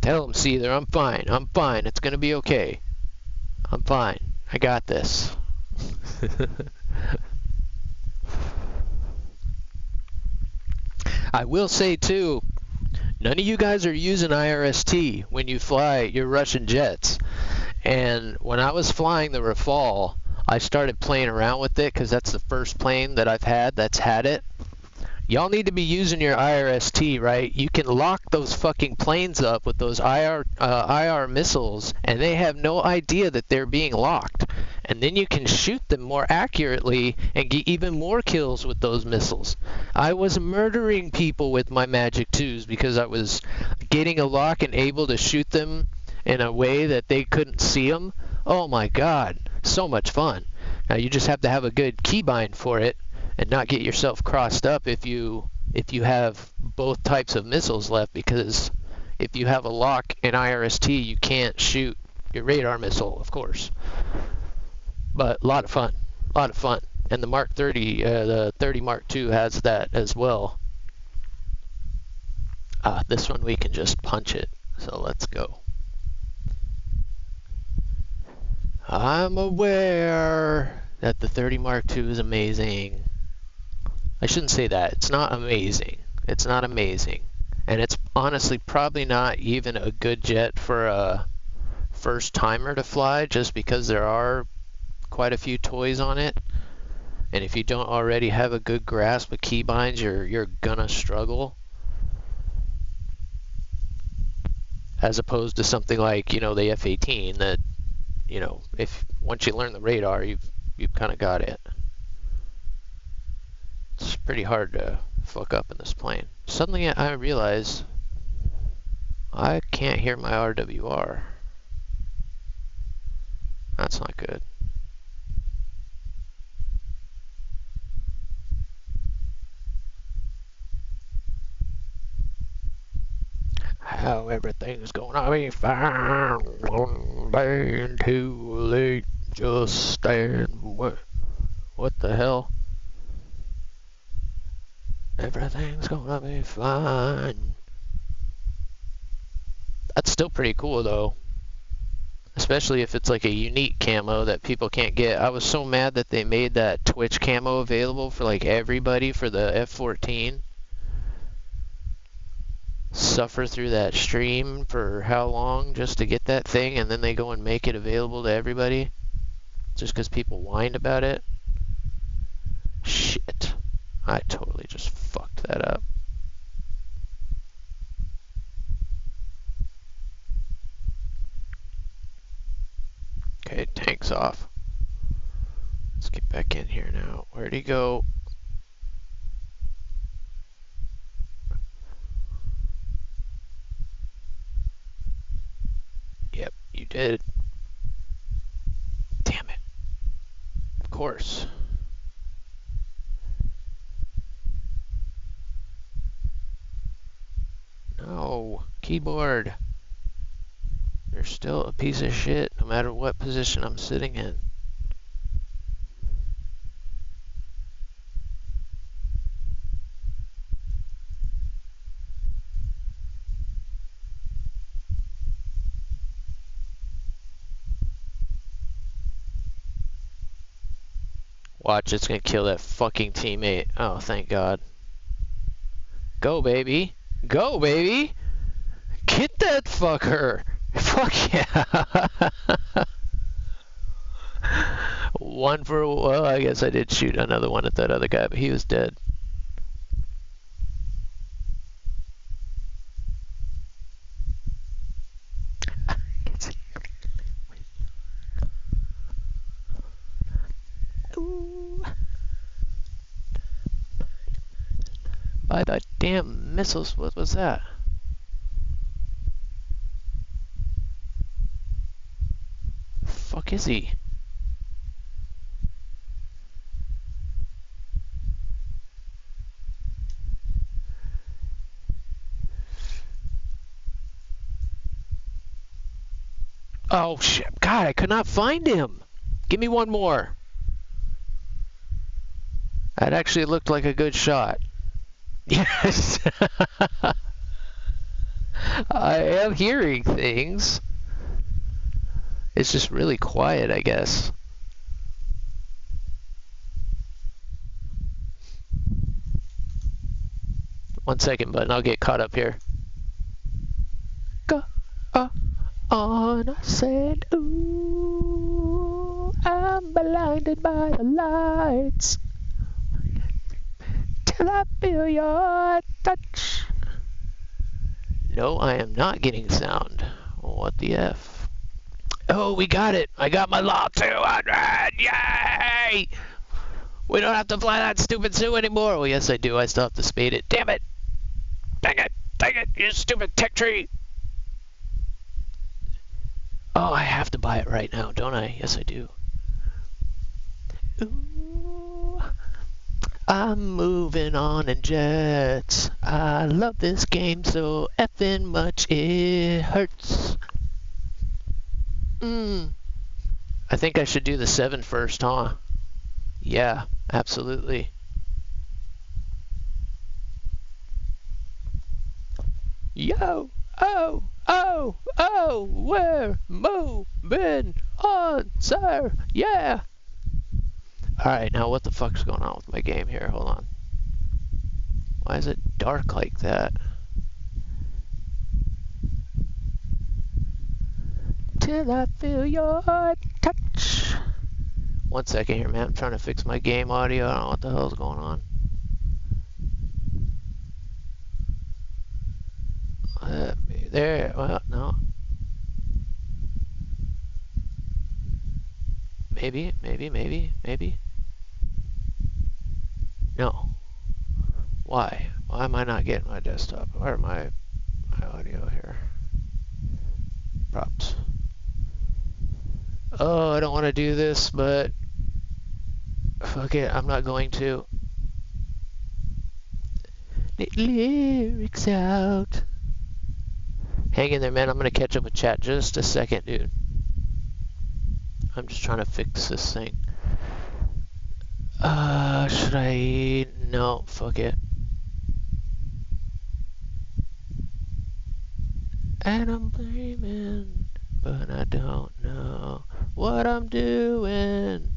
Tell him, Seether, I'm fine. I'm fine. It's gonna be okay. I'm fine. I got this. I will say too, none of you guys are using IRST when you fly your Russian jets. And when I was flying the Rafale, I started playing around with it because that's the first plane that I've had that's had it. Y'all need to be using your IRST, right? You can lock those fucking planes up with those IR missiles, and they have no idea that they're being locked. And then you can shoot them more accurately and get even more kills with those missiles. I was murdering people with my Magic 2s because I was getting a lock and able to shoot them in a way that they couldn't see them. Oh my god, so much fun. Now you just have to have a good keybind for it and not get yourself crossed up if you have both types of missiles left, because if you have a lock in IRST, you can't shoot your radar missile, of course. But a lot of fun, and the Mark 30, the 30 Mark II has that as well. This one we can just punch it, so let's go. I'm aware that the 30 Mark II is amazing. I shouldn't say that. It's not amazing. It's not amazing. And it's honestly probably not even a good jet for a first timer to fly, just because there are quite a few toys on it. And if you don't already have a good grasp of keybinds, you're gonna struggle. As opposed to something like, the F-18 that, if once you learn the radar, you've kind of got it. It's pretty hard to fuck up in this plane. Suddenly I realize I can't hear my RWR. That's not good. How everything's gonna be fine. One day too late. Just stand. What the hell? Everything's gonna be fine. That's still pretty cool though. Especially if it's like a unique camo that people can't get. I was so mad that they made that Twitch camo available for like everybody for the F-14. Suffer through that stream for how long just to get that thing, and then they go and make it available to everybody just because people whined about it. Shit. I totally just fucked that up. Okay, tank's off. Let's get back in here now. Where'd he go? Yep, you did. Damn it. Of course. No, keyboard. You're still a piece of shit no matter what position I'm sitting in. Watch, it's gonna kill that fucking teammate. Oh, thank God. Go, baby. Go, baby. Get that fucker. Fuck yeah. One for, well, I guess I did shoot another one at that other guy, but he was dead. Ooh. By the damn missiles, what was that? Fuck is he? Oh shit, God, I could not find him. Give me one more. That actually looked like a good shot. Yes. I am hearing things. It's just really quiet, I guess. One second, button. I'll get caught up here. Go on, I said, ooh, I'm blinded by the lights till I feel your touch. No, I am not getting sound. What the F? Oh, we got it. I got my Law 200. Yay! We don't have to fly that stupid Zoo anymore. Well, yes, I do. I still have to speed it. Damn it. Dang it. Dang it, you stupid tech tree. Oh, I have to buy it right now, don't I? Yes, I do. Ooh, I'm moving on in jets. I love this game so effing much it hurts. I think I should do the 7 first, huh? Yeah, absolutely. Yo! Oh! Oh! Oh! We're moving on, sir! Yeah! Alright, now what the fuck's going on with my game here? Hold on. Why is it dark like that? Till I feel your touch. 1 second here, man. I'm trying to fix my game audio. I don't know what the hell's going on. There. Well, no. Maybe. No. Why? Why am I not getting my desktop? Where am my audio here? Props. Oh, I don't want to do this, but fuck it, I'm not going to. The lyrics out. Hang in there, man. I'm going to catch up with chat just a second, dude. I'm just trying to fix this thing. Should I? No, fuck it. And I'm dreaming, but I don't know what I'm doing.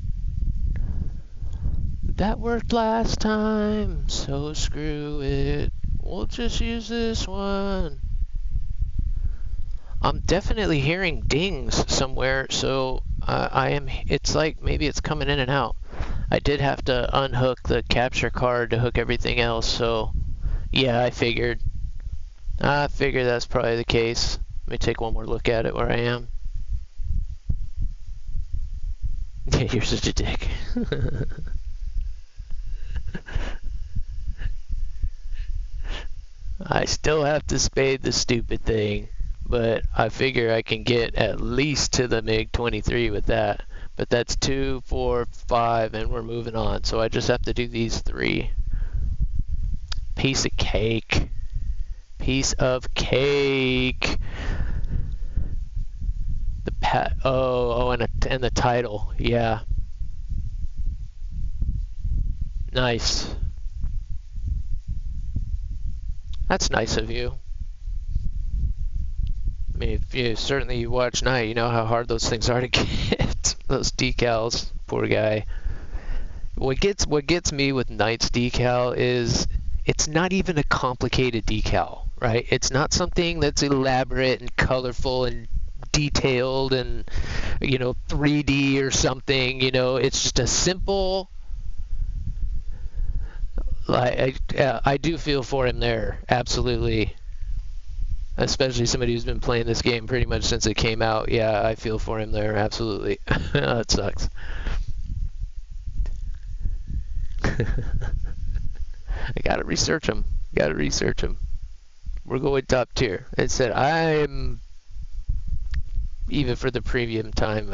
That worked last time, so screw it. We'll just use this one. I'm definitely hearing dings somewhere, so it's like maybe it's coming in and out. I did have to unhook the capture card to hook everything else, so yeah, I figured that's probably the case. Let me take one more look at it where I am. Yeah, you're such a dick. I still have to spade the stupid thing, but I figure I can get at least to the MiG-23 with that. But that's 2, 4, 5, and we're moving on. So I just have to do these 3. Piece of cake. Piece of cake. And the title. Yeah. Nice. That's nice of you. I mean, if you watch Night, you know how hard those things are to get. Those decals, poor guy. What gets me with Knights decal is it's not even a complicated decal, right? It's not something that's elaborate and colorful and detailed and 3D or something. It's just a simple. I do feel for him there, absolutely. Especially somebody who's been playing this game pretty much since it came out. Yeah, I feel for him there, absolutely. That sucks. I gotta research him. We're going top tier. It said I'm even for the premium time.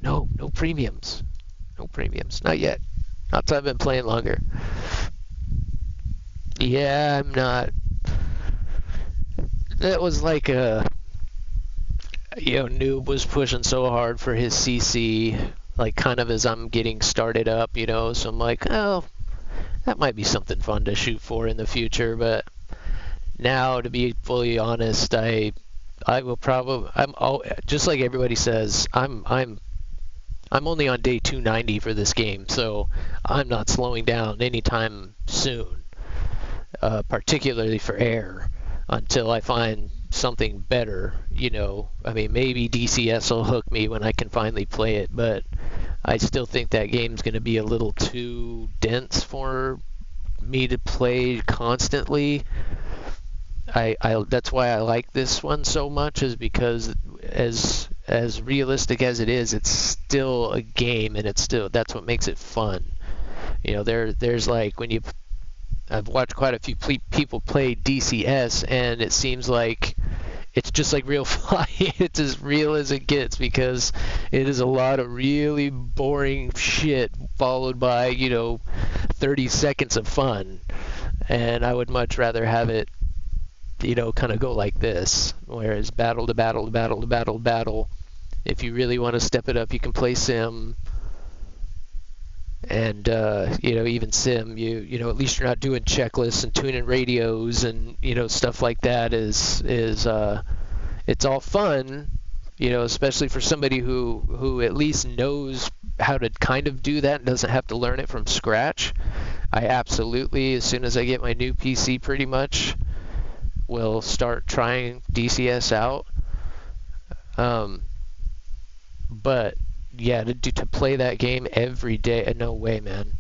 No premiums, not yet. Not till I've been playing longer. Yeah, I'm not. That was like Noob was pushing so hard for his CC, like kind of as I'm getting started up, So I'm like, oh, that might be something fun to shoot for in the future. But now, to be fully honest, I will probably just like everybody says, I'm only on day 290 for this game, so I'm not slowing down anytime soon, particularly for air, until I find something better. I mean, maybe DCS will hook me when I can finally play it, but I still think that game's going to be a little too dense for me to play constantly. That's why I like this one so much, is because as realistic as it is, it's still a game, and that's what makes it fun. There's like I've watched quite a few people play DCS, and it seems like it's just like real flying. It's as real as it gets, because it is a lot of really boring shit followed by 30 seconds of fun, and I would much rather have it kind of go like this, whereas battle to battle to battle to battle to battle. If you really want to step it up, you can play sim, and even sim, at least you're not doing checklists and tuning radios and stuff like that. It's all fun, especially for somebody who at least knows how to kind of do that and doesn't have to learn it from scratch. I absolutely, as soon as I get my new PC, pretty much will start trying DCS out. But yeah, to play that game every day, no way, man.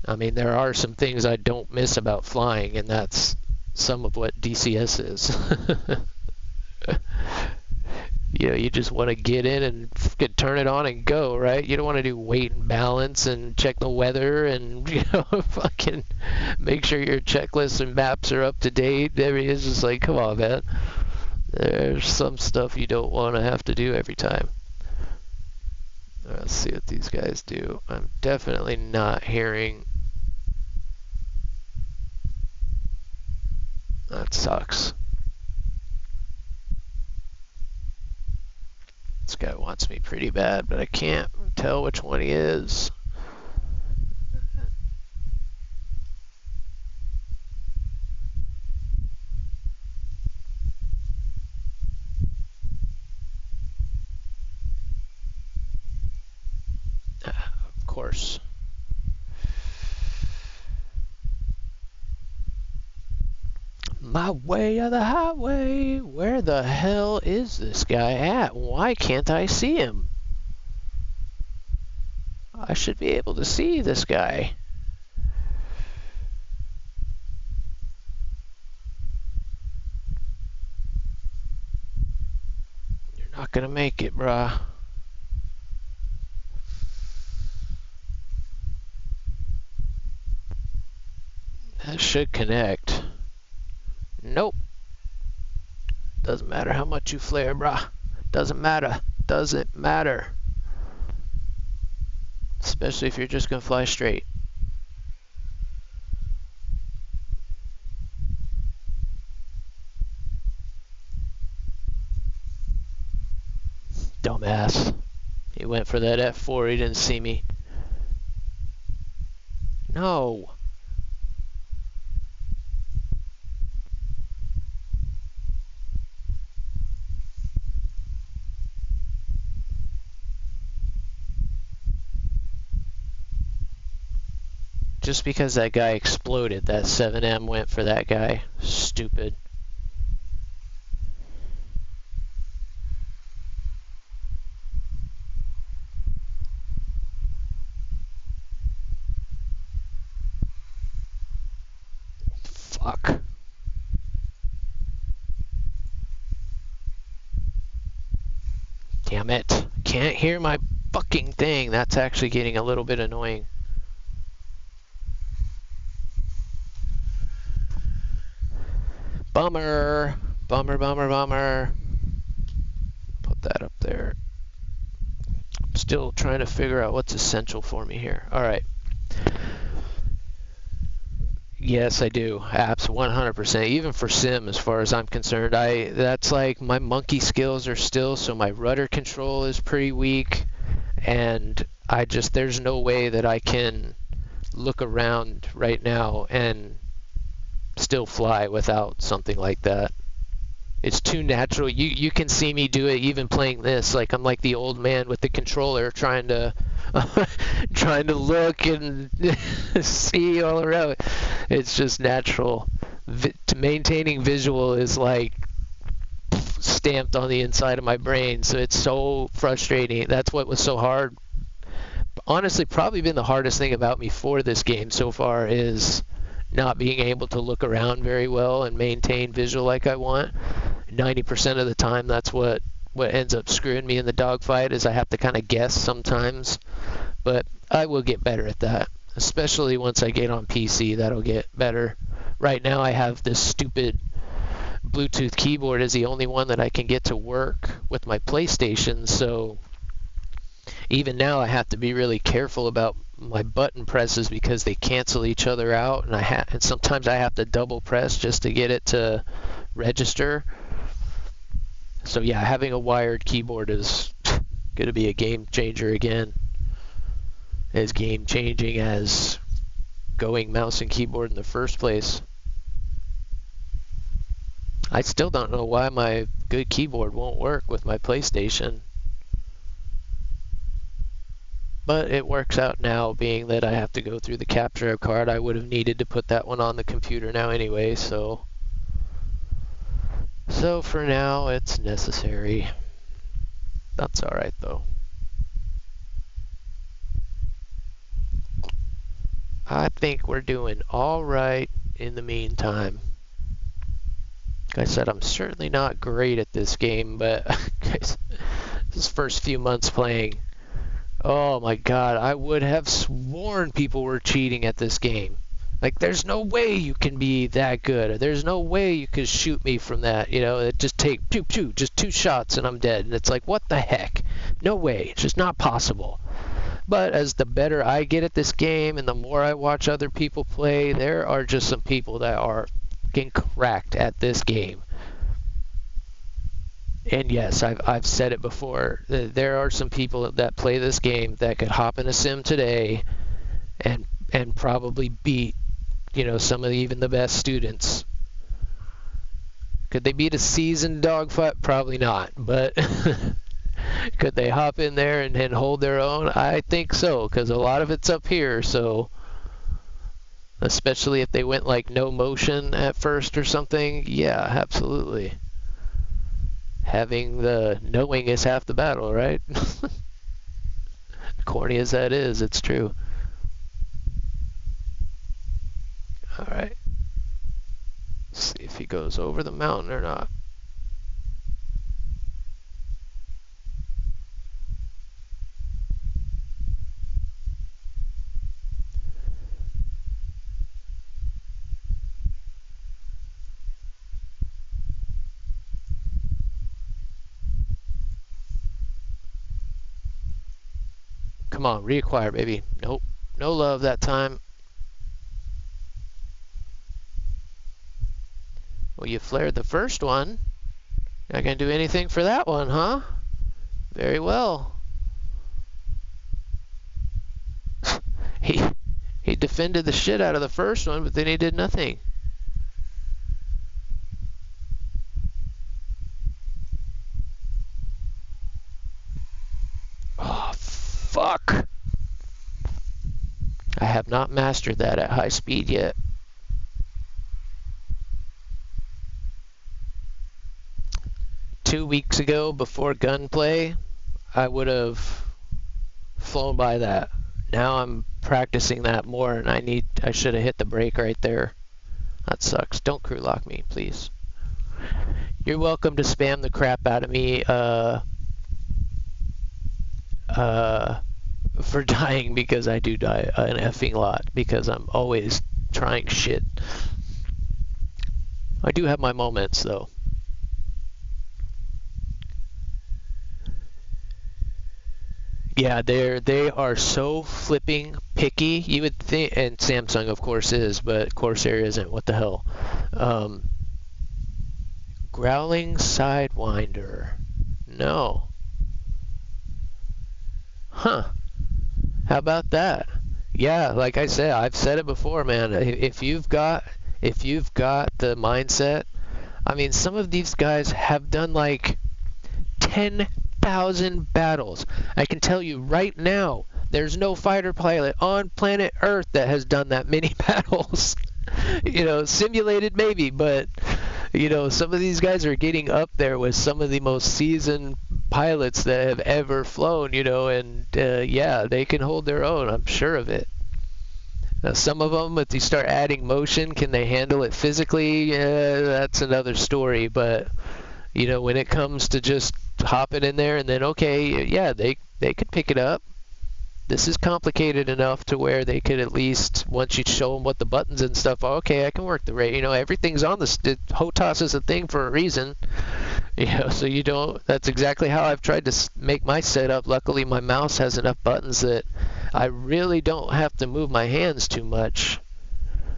I mean, there are some things I don't miss about flying, and that's some of what DCS is. You just want to get in and turn it on and go, right? You don't want to do weight and balance and check the weather and fucking make sure your checklists and maps are up to date. It's just like, come on, man. There's some stuff you don't want to have to do every time. Let's see what these guys do. I'm definitely not hearing. That sucks. This guy wants me pretty bad, but I can't tell which one he is. Of course. My way or the highway. Where the hell is this guy at? Why can't I see him? I should be able to see this guy. You're not gonna make it, bruh. That should connect. Nope. Doesn't matter how much you flare, bruh. Doesn't matter. Doesn't matter. Especially if you're just gonna fly straight. Dumbass. He went for that F4. He didn't see me. No. just because that guy exploded, that 7M went for that guy. Stupid. Fuck. Damn it. Can't hear my fucking thing. That's actually getting a little bit annoying. Bummer. Bummer, bummer, bummer. Put that up there. I'm still trying to figure out what's essential for me here. All right. Yes, I do. Apps 100%. Even for sim, as far as I'm concerned, that's like my monkey skills are still, so my rudder control is pretty weak, and there's no way that I can look around right now and still fly without something like that. It's too natural. You can see me do it even playing this. Like I'm like the old man with the controller trying to trying to look and see all around. It's just natural. Maintaining visual is like stamped on the inside of my brain, so it's so frustrating. That's what was so hard. Honestly, probably been the hardest thing about me for this game so far is not being able to look around very well and maintain visual like I want. 90% of the time, that's what ends up screwing me in the dogfight is I have to kind of guess sometimes. But I will get better at that, especially once I get on PC. That'll get better. Right now, I have this stupid Bluetooth keyboard is the only one that I can get to work with my PlayStation, so even now I have to be really careful about my button presses because they cancel each other out, and sometimes I have to double press just to get it to register. So yeah, having a wired keyboard is going to be a game changer again. As game changing as going mouse and keyboard in the first place. I still don't know why my good keyboard won't work with my PlayStation. But it works out now, being that I have to go through the capture card. I would have needed to put that one on the computer now anyway, so for now it's necessary. That's alright though. I think we're doing alright in the meantime. Like I said, I'm certainly not great at this game, but this first few months playing, oh my god, I would have sworn people were cheating at this game. Like, there's no way you can be that good. There's no way you could shoot me from that. You know, it just take pew pew, just 2 shots and I'm dead. And it's like, what the heck? No way. It's just not possible. But as the better I get at this game and the more I watch other people play, there are just some people that are fucking cracked at this game. And yes, I've said it before. There are some people that play this game that could hop in a sim today and probably beat, some of even the best students. Could they beat a seasoned dogfight? Probably not. But could they hop in there and hold their own? I think so, because a lot of it's up here. So especially if they went like no motion at first or something, yeah, absolutely. Having the knowing is half the battle, right? Corny as that is, it's true. Alright. See if he goes over the mountain or not. Come on, reacquire, baby. Nope. No love that time. Well, you flared the first one. Not gonna do anything for that one, huh? Very well. He defended the shit out of the first one, but then he did nothing. Oh, fuck. I have not mastered that at high speed yet. Two weeks ago, before gunplay, I would have flown by that. Now I'm practicing that more, and I should have hit the brake right there. That sucks. Don't crew lock me, please. You're welcome to spam the crap out of me for dying, because I do die an effing lot, because I'm always trying shit. I do have my moments, though. Yeah, they are so flipping picky. You would think, and Samsung of course is, but Corsair isn't. What the hell? Growling Sidewinder. No. Huh. How about that? Yeah, like I said, I've said it before, man. If you've got the mindset, I mean, some of these guys have done like 10,000 battles. I can tell you right now, there's no fighter pilot on planet Earth that has done that many battles. Simulated maybe, but some of these guys are getting up there with some of the most seasoned pilots that have ever flown, and yeah, they can hold their own. I'm sure of it. Now, some of them, if you start adding motion, can they handle it physically? That's another story. But when it comes to just hopping in there and then, okay, yeah, they could pick it up. This is complicated enough to where they could at least, once you show them what the buttons and stuff, okay, I can work the rate. Everything's on HOTAS is a thing for a reason. So you don't, that's exactly how I've tried to make my setup. Luckily, my mouse has enough buttons that I really don't have to move my hands too much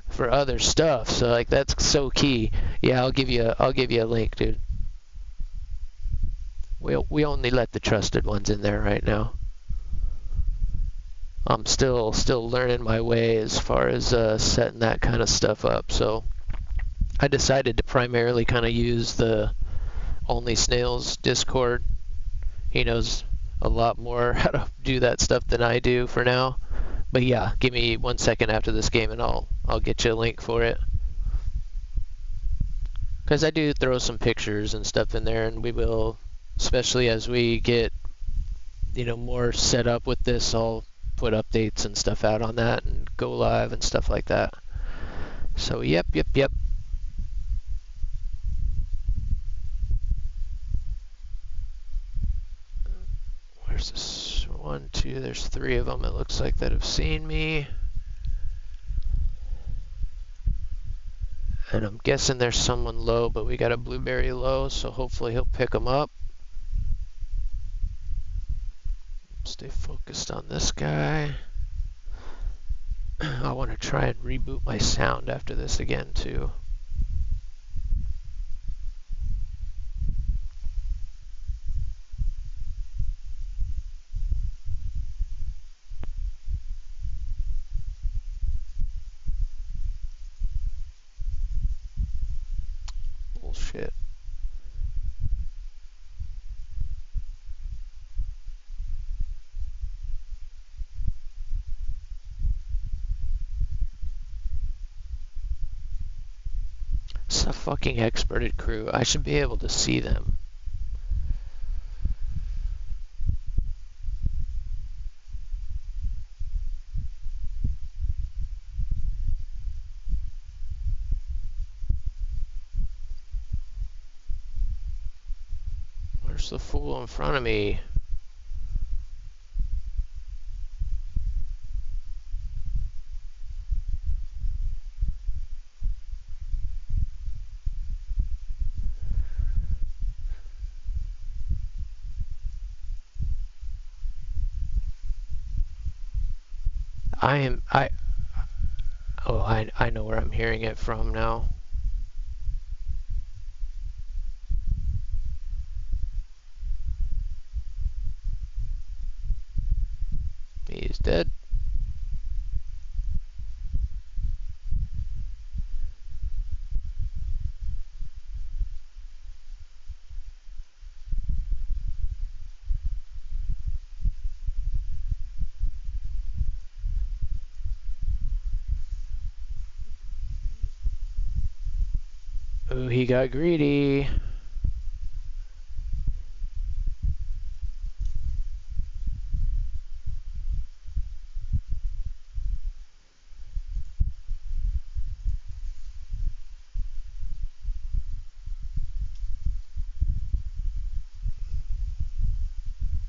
for other stuff. So like that's so key. Yeah, I'll give you a link, dude. We only let the trusted ones in there right now. I'm still learning my way as far as setting that kind of stuff up. So I decided to primarily kind of use the Only Snails Discord. He knows a lot more how to do that stuff than I do for now. But yeah, give me 1 second after this game and I'll get you a link for it. Because I do throw some pictures and stuff in there, and we will, especially as we get more set up with this, I'll put updates and stuff out on that and go live and stuff like that. So yep. Where's this? 1, 2, there's 3 of them, it looks like, that have seen me. And I'm guessing there's someone low, but we got a blueberry low, so hopefully he'll pick them up. Stay focused on this guy. I want to try and reboot my sound after this again, too. Bullshit. It's a fucking experted crew. I should be able to see them. Where's the fool in front of me? I know where I'm hearing it from now. He's dead. got greedy.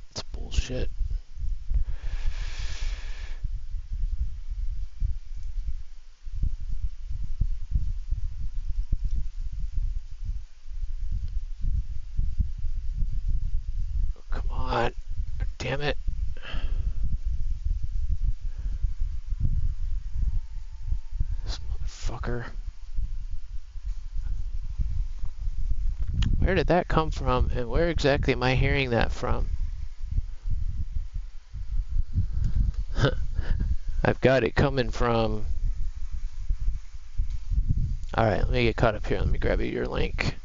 It's bullshit. Come on. Damn it. This motherfucker. Where did that come from, and where exactly am I hearing that from? I've got it coming from... Alright, let me get caught up here. Let me grab your link.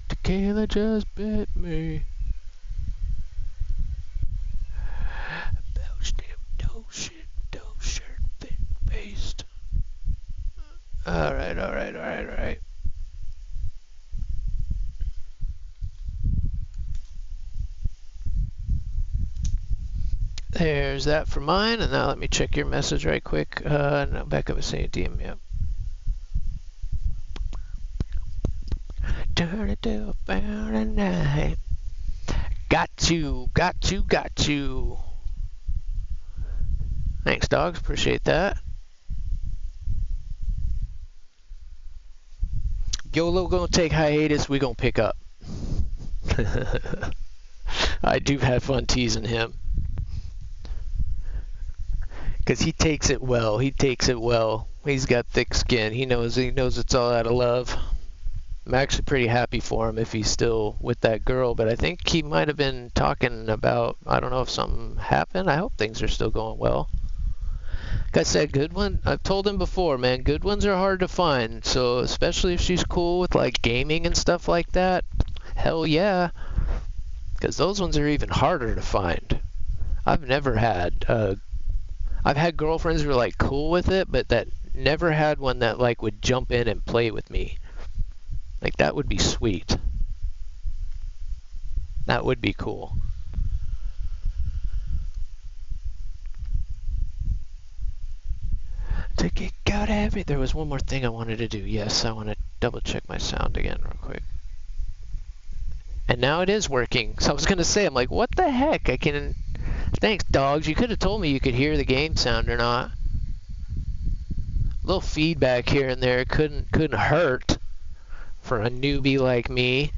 Tequila just bit me. Alright. There's that for mine, and now let me check your message right quick. No, back up and say DM, yep. Turn it to about a night. Got you. Thanks, dogs. Appreciate that. YOLO gonna take hiatus. We gonna pick up. I do have fun teasing him. Because he takes it well. He's got thick skin. He knows it's all out of love. I'm actually pretty happy for him if he's still with that girl, but I think he might have been talking about, I don't know if something happened. I hope things are still going well. Like I said, good one. I've told him before, man, good ones are hard to find. So especially if she's cool with like gaming and stuff like that, hell yeah. Because those ones are even harder to find. I've had girlfriends who were like cool with it, but that never had one that like would jump in and play with me. Like that would be sweet. That would be cool. To get out every. There was one more thing I wanted to do. Yes, I want to double check my sound again real quick. And now it is working. So I was gonna say, I'm like, what the heck? I can. Thanks, dogs. You could have told me you could hear the game sound or not. A little feedback here and there couldn't hurt for a newbie like me.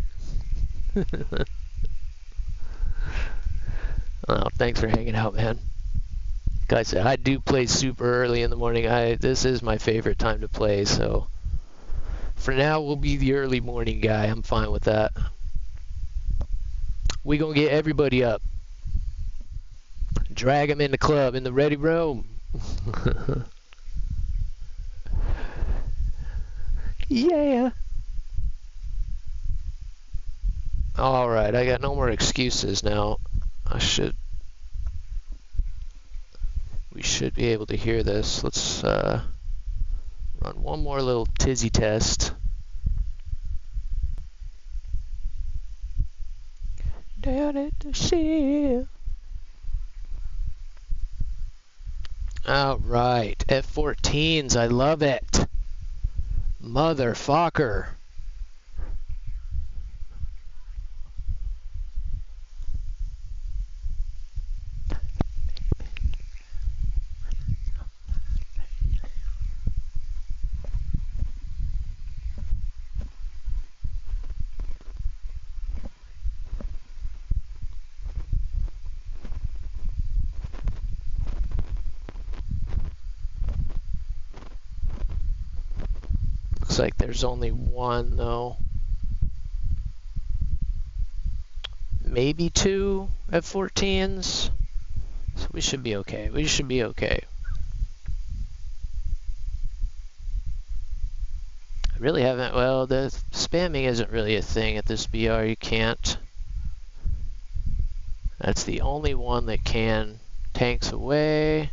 Well, thanks for hanging out, man. Like I said, I do play super early in the morning. This is my favorite time to play, so for now we'll be the early morning guy. I'm fine with that. We gonna get everybody up. Drag them in the club, in the ready room. Yeah. Alright, I got no more excuses now. We should be able to hear this. Let's run one more little tizzy test. Down at the ship. Alright, F-14s, I love it. Motherfucker. Looks like there's only one, though. Maybe two F-14s. So we should be okay. I really haven't, well, the spamming isn't really a thing at this BR. You can't. That's the only one that can. Tanks away.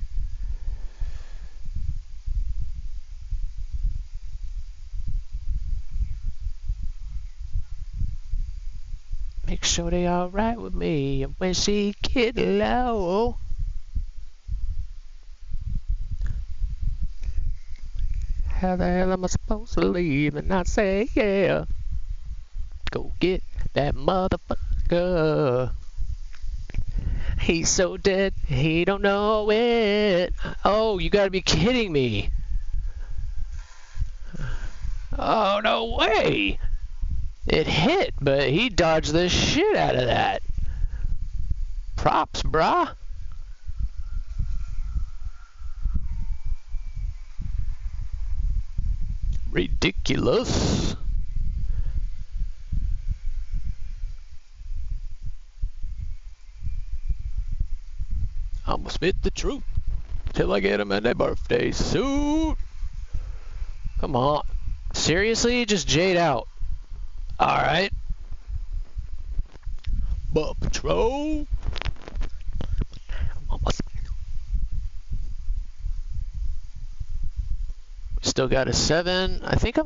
Make sure they alright with me when she get low. How the hell am I supposed to leave and not say yeah? Go get that motherfucker. He's so dead, he don't know it. Oh, you gotta be kidding me. Oh, no way. It hit, but he dodged the shit out of that. Props, brah. Ridiculous. I'ma spit the truth till I get him in a birthday suit. Come on. Seriously? Just jade out. Alright. Butt Patrol. Still got a 7. I think I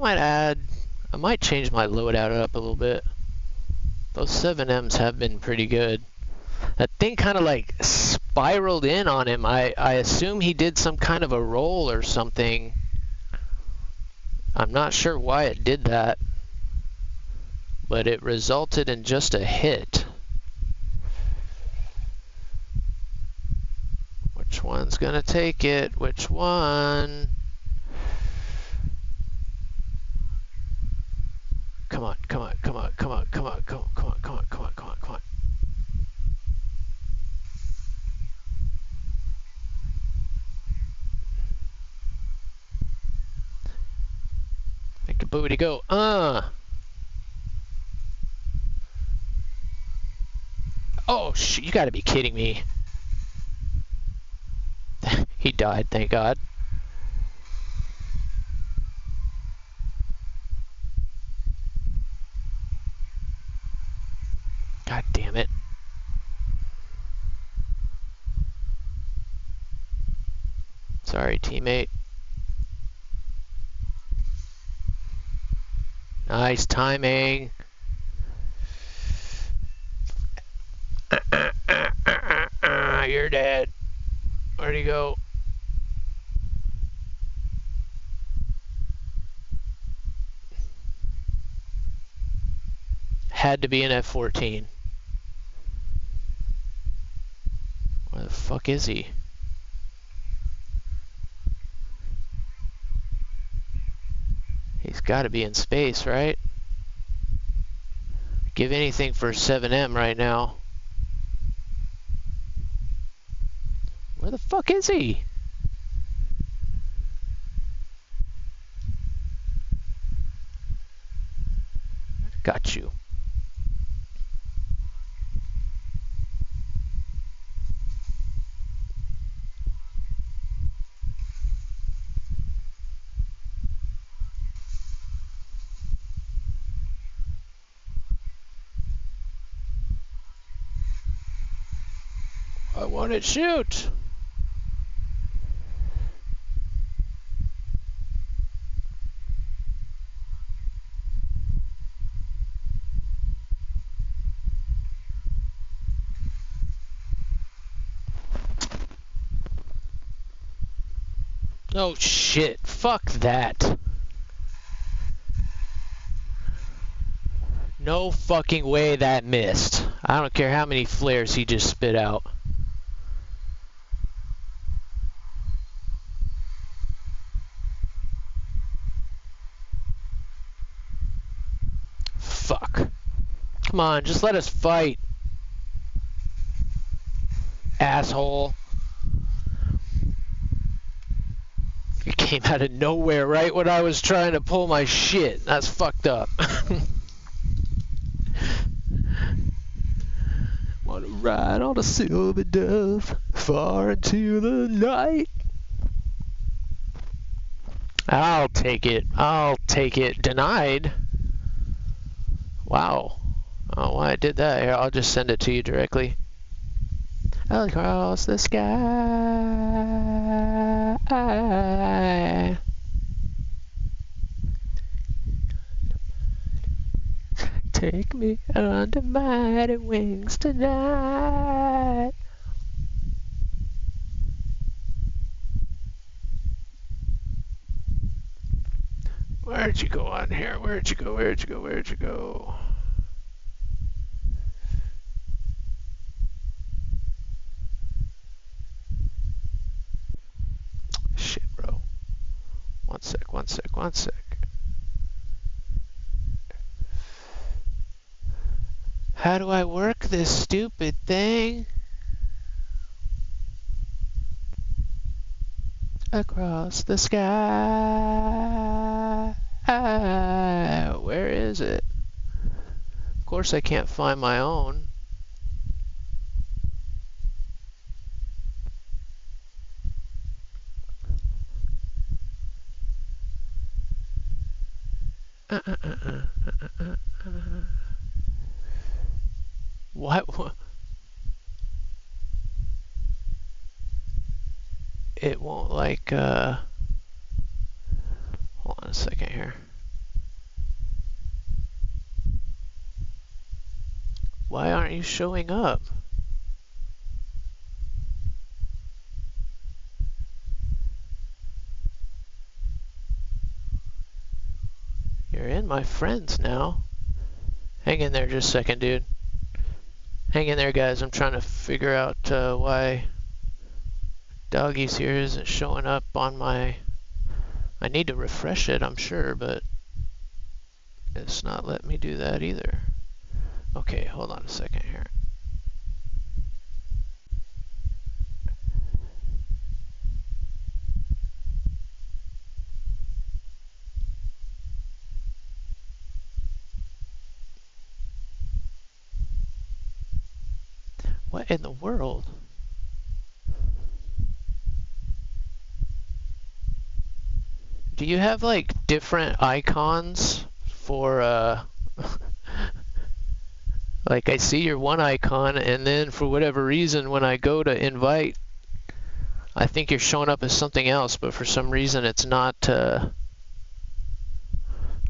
might change my loadout up a little bit. Those 7Ms have been pretty good. That thing kind of like spiraled in on him. I assume he did some kind of a roll or something. I'm not sure why it did that, but it resulted in just a hit. Which one's gonna take it? Which one? Come on, come on, come on, come on, come on, come on, come on, come on, come on, come on, come on. Make a booty go, Oh, shit, you gotta be kidding me. He died, thank God. God damn it. Sorry, teammate. Nice timing. You're dead. Where'd he go? Had to be an F-14. Where the fuck is he? He's got to be in space, right? Give anything for 7M right now. Where the fuck is he? Got you. I want it shoot. Oh shit, fuck that. No fucking way that missed. I don't care how many flares he just spit out. Fuck. Come on, just let us fight. Asshole. It came out of nowhere right when I was trying to pull my shit. That's fucked up. Wanna ride on a silver dove far into the night. I'll take it. I'll take it. Denied. Wow. Oh, why I did that. Here, I'll just send it to you directly. across the sky. Take me under mighty wings tonight. Where'd you go on here? Where'd you go? Where'd you go? Where'd you go? Shit, bro. One sec, one sec, one sec. How do I work this stupid thing? Across the sky. Where is it? Of course I can't find my own. What? It won't like, hold on a second here. Why aren't you showing up? You're in my friends now. Hang in there just a second, dude. Hang in there, guys. I'm trying to figure out why Doggy's here isn't showing up on my... I need to refresh it, I'm sure, but it's not letting me do that either. Okay, hold on a second here. What in the world? Do you have like different icons for like I see your one icon and then for whatever reason when I go to invite I think you're showing up as something else, but for some reason it's not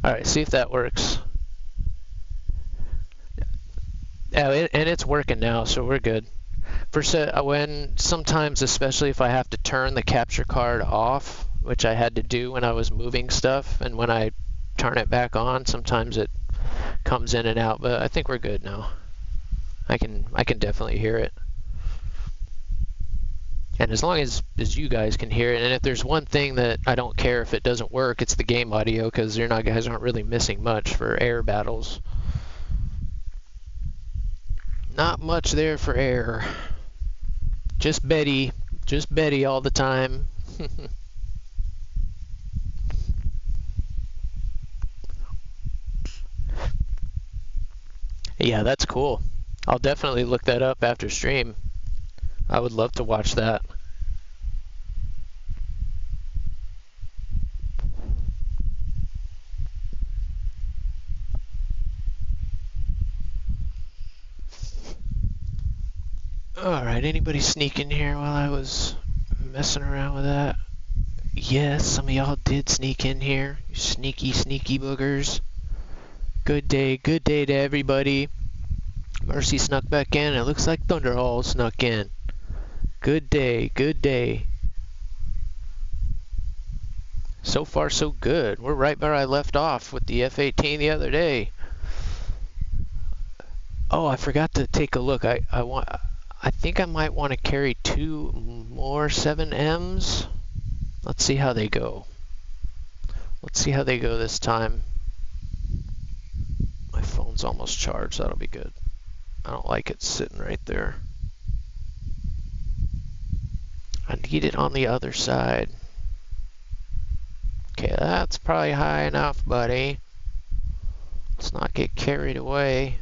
Alright, see if that works. Yeah, and it's working now, so we're good. When sometimes, especially if I have to turn the capture card off, which I had to do when I was moving stuff, and when I turn it back on, sometimes it comes in and out. But I think we're good now. I can definitely hear it. And as long as you guys can hear it, and if there's one thing that I don't care if it doesn't work, it's the game audio, because guys aren't really missing much for air battles. Not much there for air. Just Betty all the time. Yeah, that's cool. I'll definitely look that up after stream. I would love to watch that. Alright, anybody sneak in here while I was messing around with that? Yes, some of y'all did sneak in here. You sneaky, sneaky boogers. Good day to everybody. Mercy snuck back in. It looks like Thunderhall snuck in. Good day, good day. So far, so good. We're right where I left off with the F-18 the other day. Oh, I forgot to take a look. I think I might want to carry 2 more 7Ms. Let's see how they go. Let's see how they go this time. My phone's almost charged. That'll be good. I don't like it sitting right there. I need it on the other side. Okay, that's probably high enough, buddy. Let's not get carried away.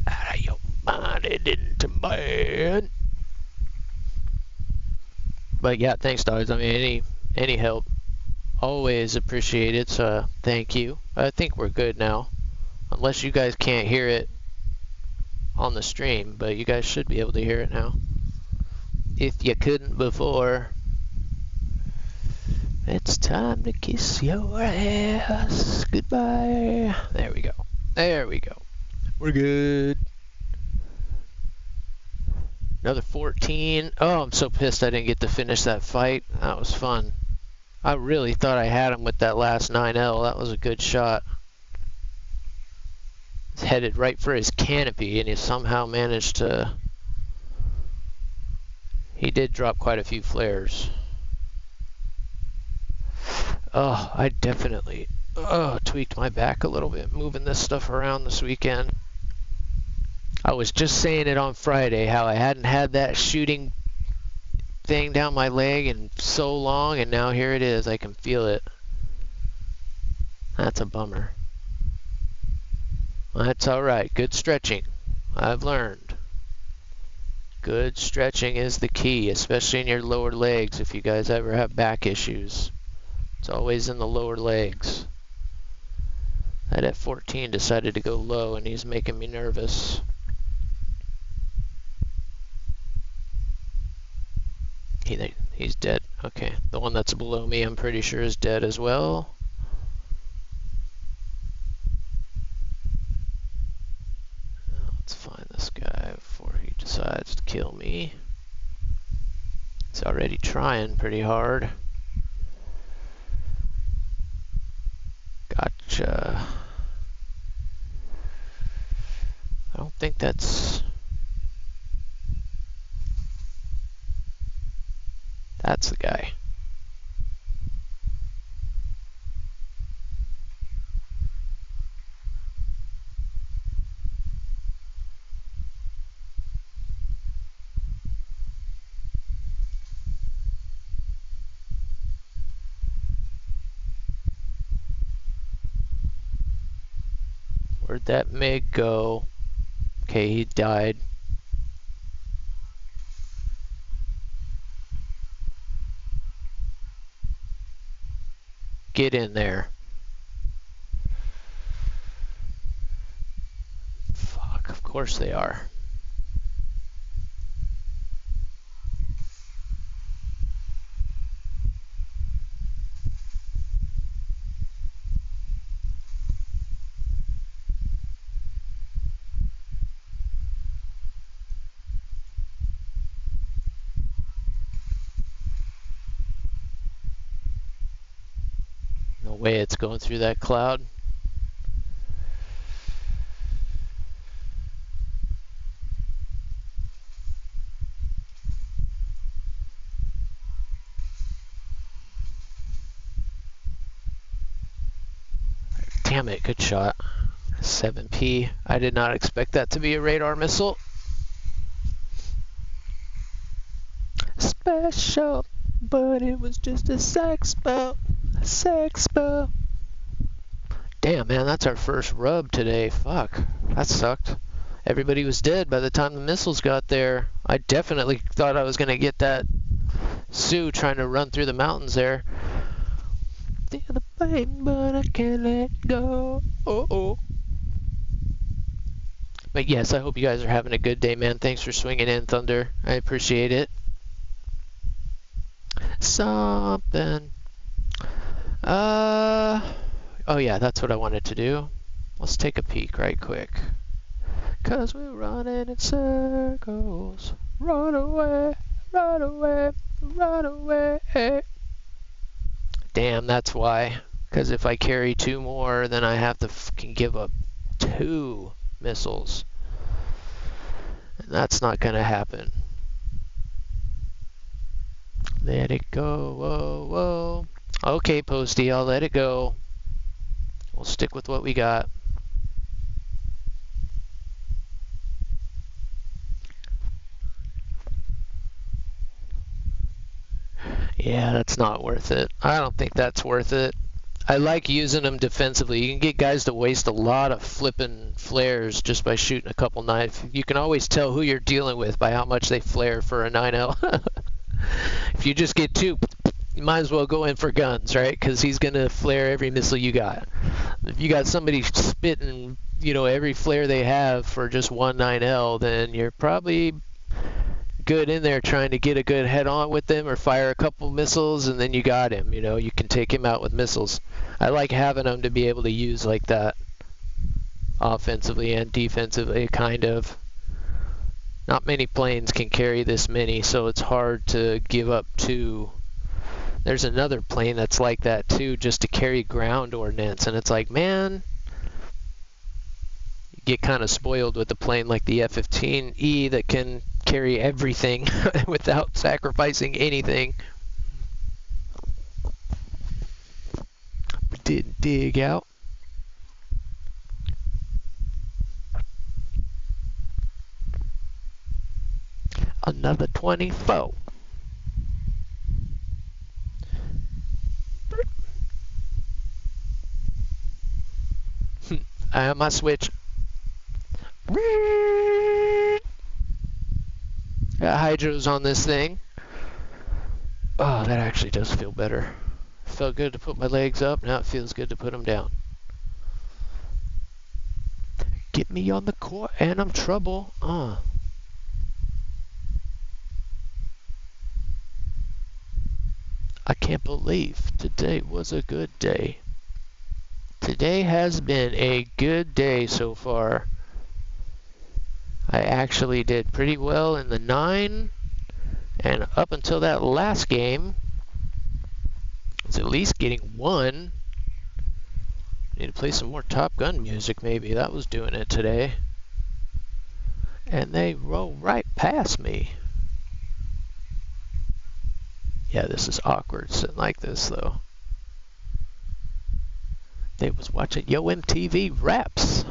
Out of your mind and into man. But yeah, thanks, dogs. I mean, any help Always appreciate it, so thank you. I think we're good now. Unless you guys can't hear it on the stream, but you guys should be able to hear it now. If you couldn't before, it's time to kiss your ass. Goodbye. There we go. There we go. We're good. Another 14. Oh, I'm so pissed I didn't get to finish that fight. That was fun. I really thought I had him with that last 9L. That was a good shot. He's headed right for his canopy, and he somehow managed to... He did drop quite a few flares. Oh, I definitely tweaked my back a little bit moving this stuff around this weekend. I was just saying it on Friday, how I hadn't had that shooting thing down my leg in so long, and now here it is. I can feel it. That's a bummer. That's alright. Good stretching. I've learned. Good stretching is the key, especially in your lower legs if you guys ever have back issues. It's always in the lower legs. That F-14 decided to go low, and he's making me nervous. He's dead. Okay, the one that's below me I'm pretty sure is dead as well. Let's find this guy before he decides to kill me. He's already trying pretty hard. Gotcha. I don't think that's... That's the guy. Where'd that MiG go? Okay, he died. Get in there. Fuck, of course they are. No way it's going through that cloud. Damn it, good shot. 7P. I did not expect that to be a radar missile. Special, but it was just a sex boat. A sex boat. Damn, man, that's our first rub today. Fuck, that sucked. Everybody was dead by the time the missiles got there. I definitely thought I was going to get that Sioux trying to run through the mountains there. Feel the pain, but I can't let go. Oh. But yes, I hope you guys are having a good day, man. Thanks for swinging in, Thunder. I appreciate it. Something. Oh yeah, that's what I wanted to do. Let's take a peek right quick. 'Cause we're running in circles. Run away, run away, run away. Damn, that's why. 'Cause if I carry 2 more, then I have to fucking give up 2 missiles. And that's not gonna happen. Let it go, whoa, whoa. Okay, Posty, I'll let it go. We'll stick with what we got. Yeah, that's not worth it. I don't think that's worth it. I like using them defensively. You can get guys to waste a lot of flipping flares just by shooting a couple knives. You can always tell who you're dealing with by how much they flare for a 9L. If you just get 2, you might as well go in for guns, right? Because he's going to flare every missile you got. If you got somebody spitting, every flare they have for just 1-9L, then you're probably good in there trying to get a good head-on with them or fire a couple missiles, and then you got him. You can take him out with missiles. I like having them to be able to use like that, offensively and defensively, kind of. Not many planes can carry this many, so it's hard to give up two. There's another plane that's like that too, just to carry ground ordnance, and it's like, man, you get kind of spoiled with a plane like the F-15E that can carry everything without sacrificing anything. We did dig out. Another 24. I have my switch. Got hydros on this thing. Oh, that actually does feel better. Felt good to put my legs up. Now it feels good to put them down. Get me on the court and I'm trouble. I can't believe today was a good day. Today has been a good day so far. I actually did pretty well in the 9, and up until that last game, I was at least getting 1. Need to play some more Top Gun music maybe. That was doing it today. And they roll right past me. Yeah, this is awkward sitting like this though. They was watching Yo MTV Raps.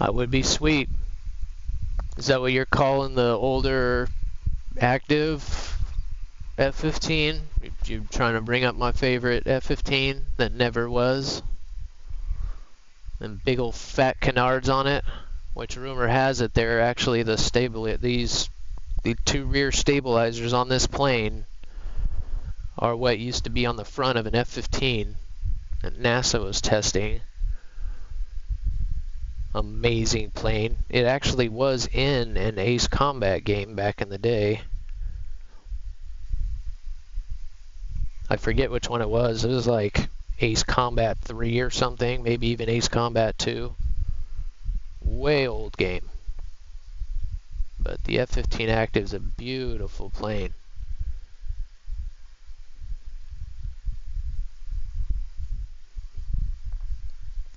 That would be sweet. Is that what you're calling the older active F-15? You're trying to bring up my favorite F-15 that never was? And big old fat canards on it, which rumor has it they're actually the two rear stabilizers on this plane are what used to be on the front of an F-15 that NASA was testing. Amazing plane. It actually was in an Ace Combat game back in the day. I forget which one it was. It was like Ace Combat 3 or something, maybe even Ace Combat 2. Way old game. But the F-15 Active is a beautiful plane.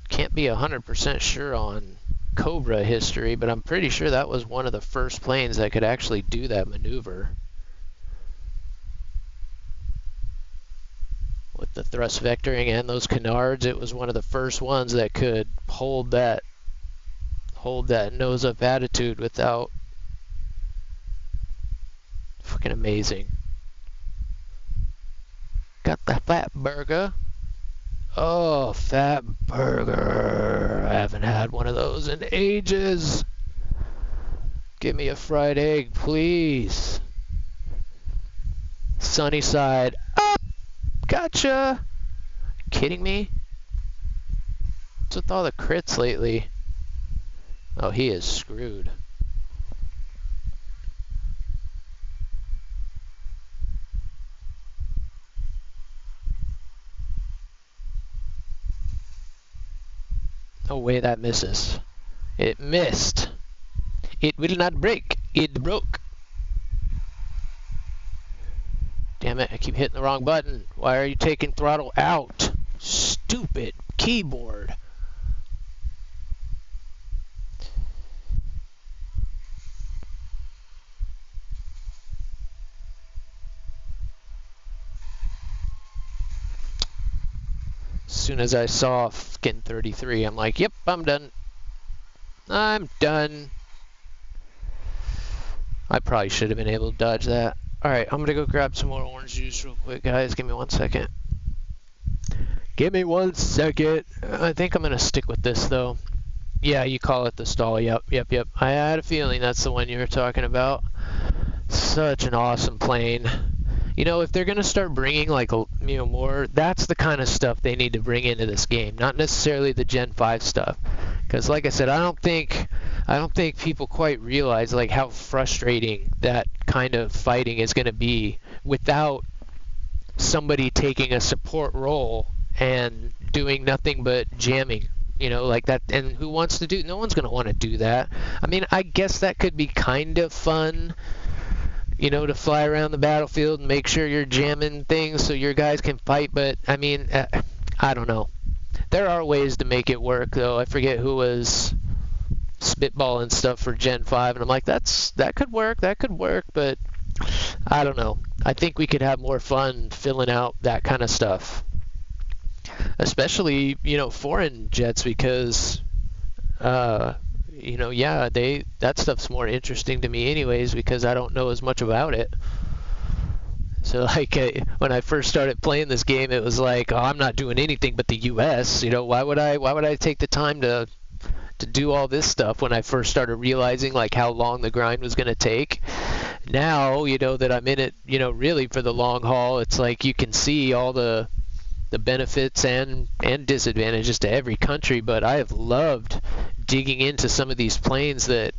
Can't be 100% sure on Cobra history, but I'm pretty sure that was one of the first planes that could actually do that maneuver. With the thrust vectoring and those canards, it was one of the first ones that could hold that nose up attitude without. Fucking amazing. Got the fat burger. Oh, fat burger. I haven't had one of those in ages. Give me a fried egg, please. Sunny side up. Gotcha. Kidding me? What's with all the crits lately? Oh, he is screwed. No way that misses. It missed. It will not break. It broke. Damn it, I keep hitting the wrong button. Why are you taking throttle out? Stupid keyboard. As soon as I saw fucking 33, I'm like, yep, I'm done. I'm done. I probably should have been able to dodge that. Alright, I'm gonna go grab some more orange juice real quick, guys. Give me 1 second. Give me 1 second. I think I'm gonna stick with this, though. Yeah, you call it the stall. Yep. I had a feeling that's the one you were talking about. Such an awesome plane. You know, if they're going to start bringing like more, that's the kind of stuff they need to bring into this game, not necessarily the Gen 5 stuff. Because like I said, I don't think people quite realize like how frustrating that kind of fighting is going to be without somebody taking a support role and doing nothing but jamming. You know, like that. And who wants to do? No one's going to want to do that. I mean, I guess that could be kind of fun, you know, to fly around the battlefield and make sure you're jamming things so your guys can fight. But I mean, I don't know. There are ways to make it work, though. I forget who was spitballing stuff for Gen 5, and I'm like, that could work, but I don't know. I think we could have more fun filling out that kind of stuff, especially, you know, foreign jets, because you know, yeah, that stuff's more interesting to me anyways, because I don't know as much about it. So like when I first started playing this game, it was like, oh, I'm not doing anything but the US. You know, why would I take the time to do all this stuff when I first started realizing like how long the grind was going to take? Now, you know, that I'm in it, you know, really for the long haul, it's like you can see all the benefits and disadvantages to every country, but I have loved digging into some of these planes that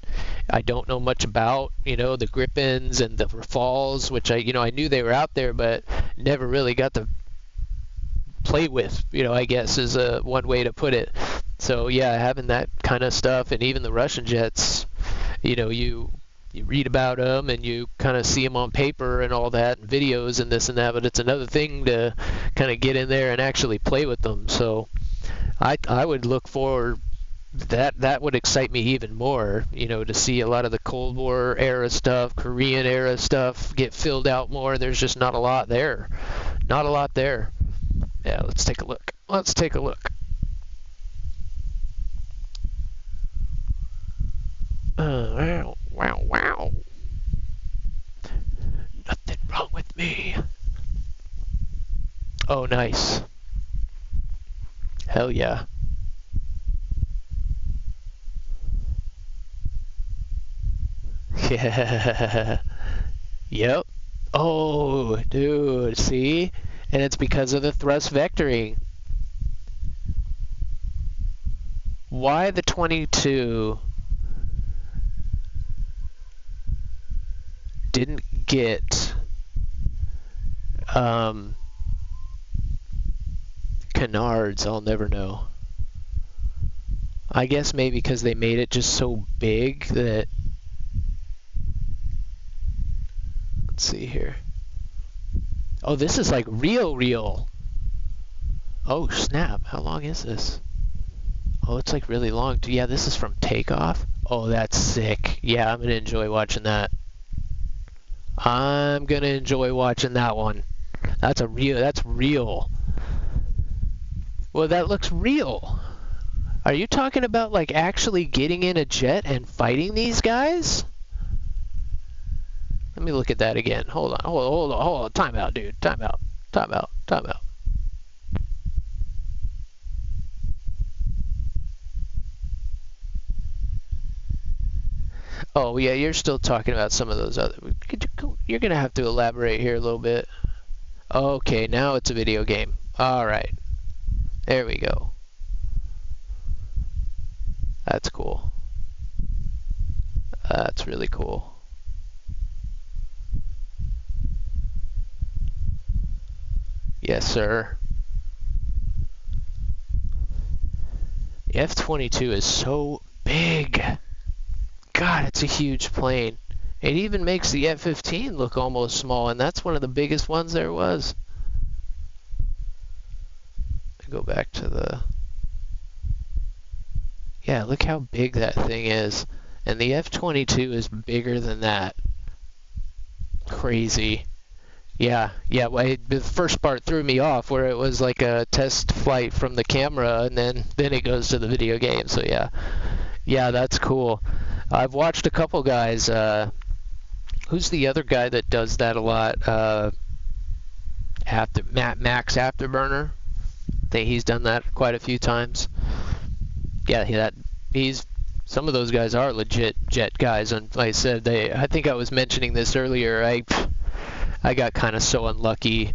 I don't know much about, you know, the Gripens and the Rafales, which I knew they were out there, but never really got to play with, you know, I guess is one way to put it. So yeah, having that kind of stuff, and even the Russian jets, you know, you read about them and you kind of see them on paper and all that, and videos and this and that, but it's another thing to kind of get in there and actually play with them. So I would look forward, that would excite me even more, you know, to see a lot of the Cold War era stuff, Korean era stuff get filled out more. There's just not a lot there. Yeah, let's take a look. Wow. Nothing wrong with me. Oh, nice. Hell yeah. Yeah. Yep. Oh, dude, see? And it's because of the thrust vectoring. Why the 22 didn't get canards, I'll never know. I guess maybe because they made it just so big that... Let's see here. Oh, this is like real. Oh, snap. How long is this? Oh, it's like really long too. Yeah, this is from takeoff. Oh, that's sick. Yeah, I'm going to enjoy watching that. I'm going to enjoy watching that one. That's real. Well, that looks real. Are you talking about like actually getting in a jet and fighting these guys? Let me look at that again. Hold on. Time out, dude. Time out. Oh, yeah, you're still talking about some of those other... You're going to have to elaborate here a little bit. Okay, now it's a video game. All right. There we go. That's cool. That's really cool. Yes, sir. The F-22 is so big. God, it's a huge plane. It even makes the F-15 look almost small, and that's one of the biggest ones there was. Go back to the... Yeah, look how big that thing is. And the F-22 is bigger than that. Crazy. Yeah, well, the first part threw me off, where it was like a test flight from the camera, and then it goes to the video game. So yeah, that's cool. I've watched a couple guys. Who's the other guy that does that a lot? Max Afterburner. I think he's done that quite a few times. Yeah, he's some of those guys are legit jet guys, and like I said, I think I was mentioning this earlier. I got kind of so unlucky.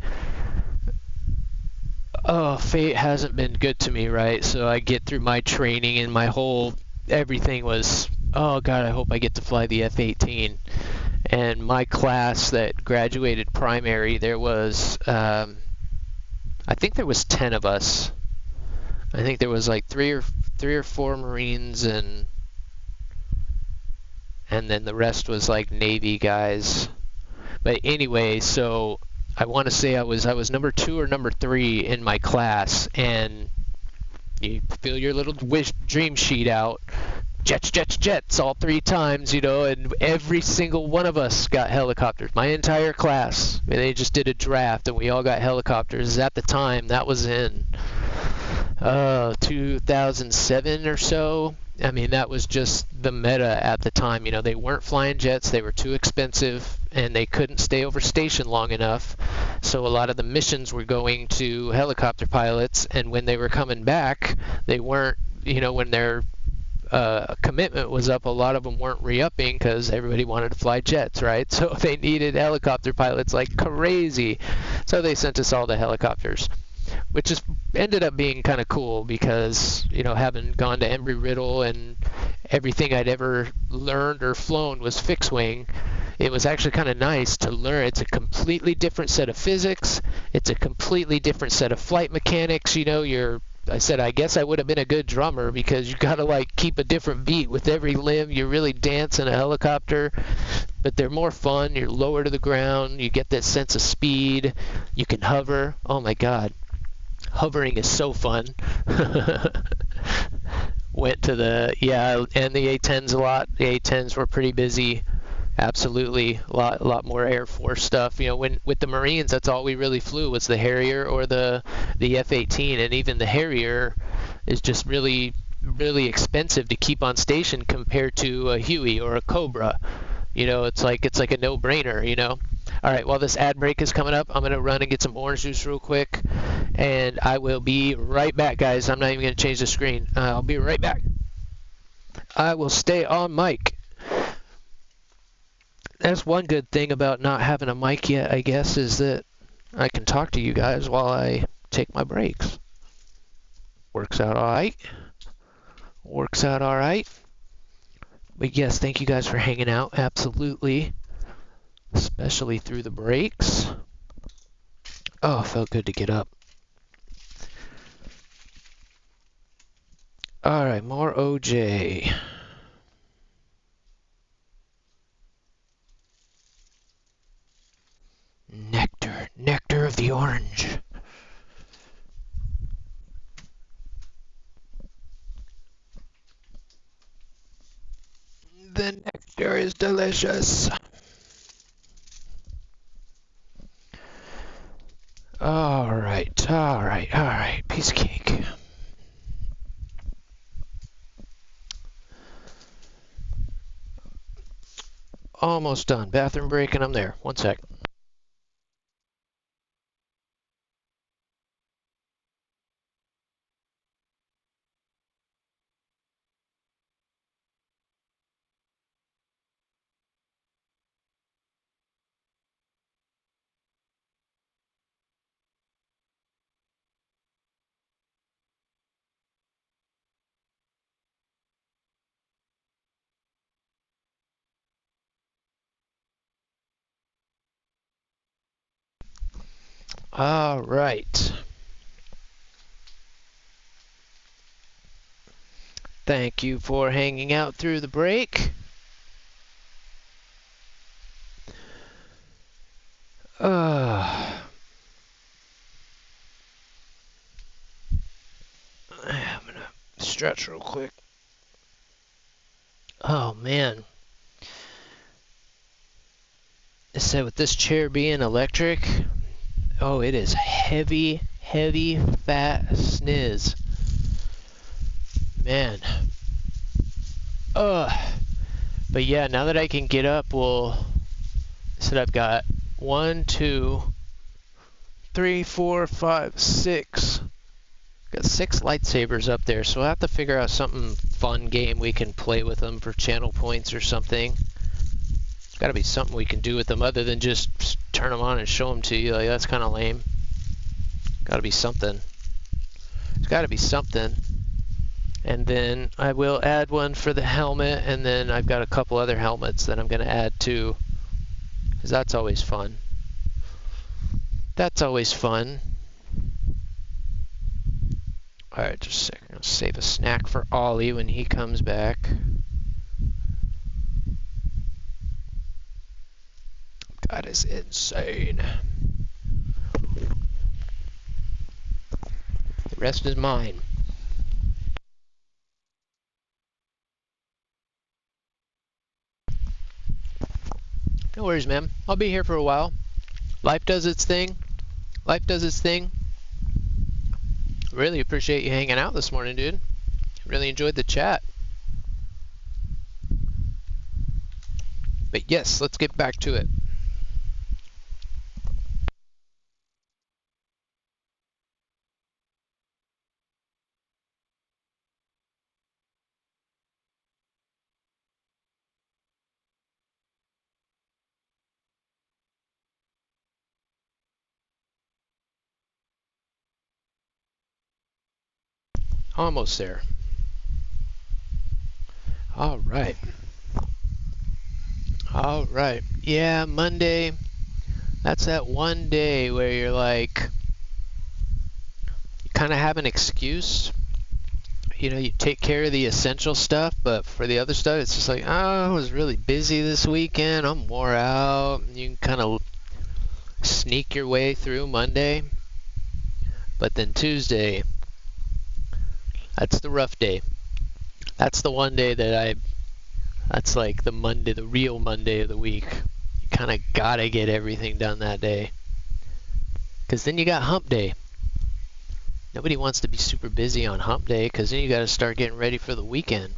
Oh, fate hasn't been good to me, right? So I get through my training and my whole everything was, oh God, I hope I get to fly the F-18. And my class that graduated primary, there was, I think there was 10 of us. I think there was like three or four Marines and then the rest was like Navy guys. But anyway, so I want to say I was number 2 or number 3 in my class, and you fill your little dream sheet out, jets all 3 times, and every single one of us got helicopters. My entire class. I mean, they just did a draft, and we all got helicopters. At the time, that was in 2007 or so. I mean, that was just the meta at the time. They weren't flying jets. They were too expensive, and they couldn't stay over station long enough. So a lot of the missions were going to helicopter pilots, and when they were coming back, they weren't, when their commitment was up, a lot of them weren't re-upping because everybody wanted to fly jets, right? So they needed helicopter pilots like crazy. So they sent us all the helicopters, which just ended up being kind of cool because, having gone to Embry-Riddle and everything I'd ever learned or flown was fixed wing, it was actually kind of nice to learn. It's a completely different set of physics. It's a completely different set of flight mechanics. I said, I guess I would have been a good drummer because you got to keep a different beat with every limb. You really dance in a helicopter, but they're more fun. You're lower to the ground. You get that sense of speed. You can hover. Oh my God. Hovering is so fun. Went to and the A-10s a lot. The A-10s were pretty busy. Absolutely, a lot more Air Force stuff. With the Marines, that's all we really flew was the Harrier or the F-18, and even the Harrier is just really, really expensive to keep on station compared to a Huey or a Cobra. It's like a no-brainer. All right, while this ad break is coming up, I'm gonna run and get some orange juice real quick, and I will be right back, guys. I'm not even gonna change the screen. I'll be right back. I will stay on mic. That's one good thing about not having a mic yet, I guess, is that I can talk to you guys while I take my breaks. Works out all right. Works out all right. But yes, thank you guys for hanging out. Absolutely. Especially through the breaks. Oh, felt good to get up. All right, more OJ. Nectar of the orange. The nectar is delicious. All right. Piece of cake. Almost done. Bathroom break and I'm there. One sec. All right. Thank you for hanging out through the break. I'm gonna stretch real quick. Oh man. I said with this chair being electric, oh, it is heavy, fat sniz. Man. But yeah, now that I can get up, I said I've got 1, 2, 3, 4, 5, 6 Got 6 lightsabers up there, so we'll have to figure out something fun game we can play with them for channel points or something. Got to be something we can do with them other than just turn them on and show them to you. Like, that's kind of lame. Got to be something. There's got to be something. And then I will add one for the helmet, and then I've got a couple other helmets that I'm going to add too, because that's always fun. That's always fun. Alright, just a second. I'll save a snack for Ollie when he comes back. That is insane. The rest is mine. No worries, man. I'll be here for a while. Life does its thing. Life does its thing. Really appreciate you hanging out this morning, dude. Really enjoyed the chat. But yes, let's get back to it. Almost there. All right. All right. Yeah, Monday. That's that one day where you're like, you kind of have an excuse. You know, you take care of the essential stuff, but for the other stuff, it's just like, oh, I was really busy this weekend. I'm wore out. You can kind of sneak your way through Monday. But then Tuesday, that's the rough day. That's the one day that that's like the Monday, the real Monday of the week. You kind of gotta get everything done that day. Because then you got hump day. Nobody wants to be super busy on hump day because then you gotta start getting ready for the weekend.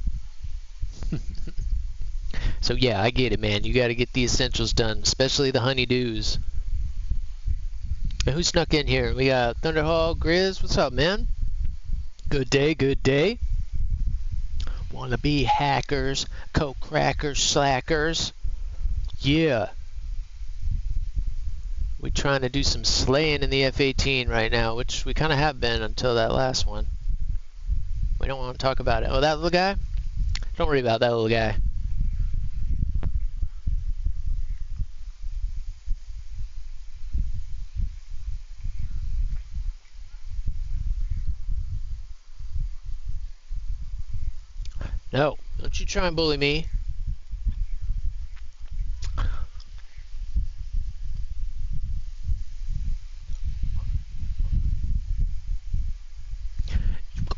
So yeah, I get it, man. You gotta get the essentials done, especially the honeydews. And who snuck in here? We got Thunderhawk, Grizz. What's up, man? Good day, good day. Wanna be hackers, coke crackers, slackers. Yeah. We're trying to do some slaying in the F-18 right now, which we kind of have been until that last one. We don't want to talk about it. Oh, that little guy? Don't worry about that little guy. No, don't you try and bully me.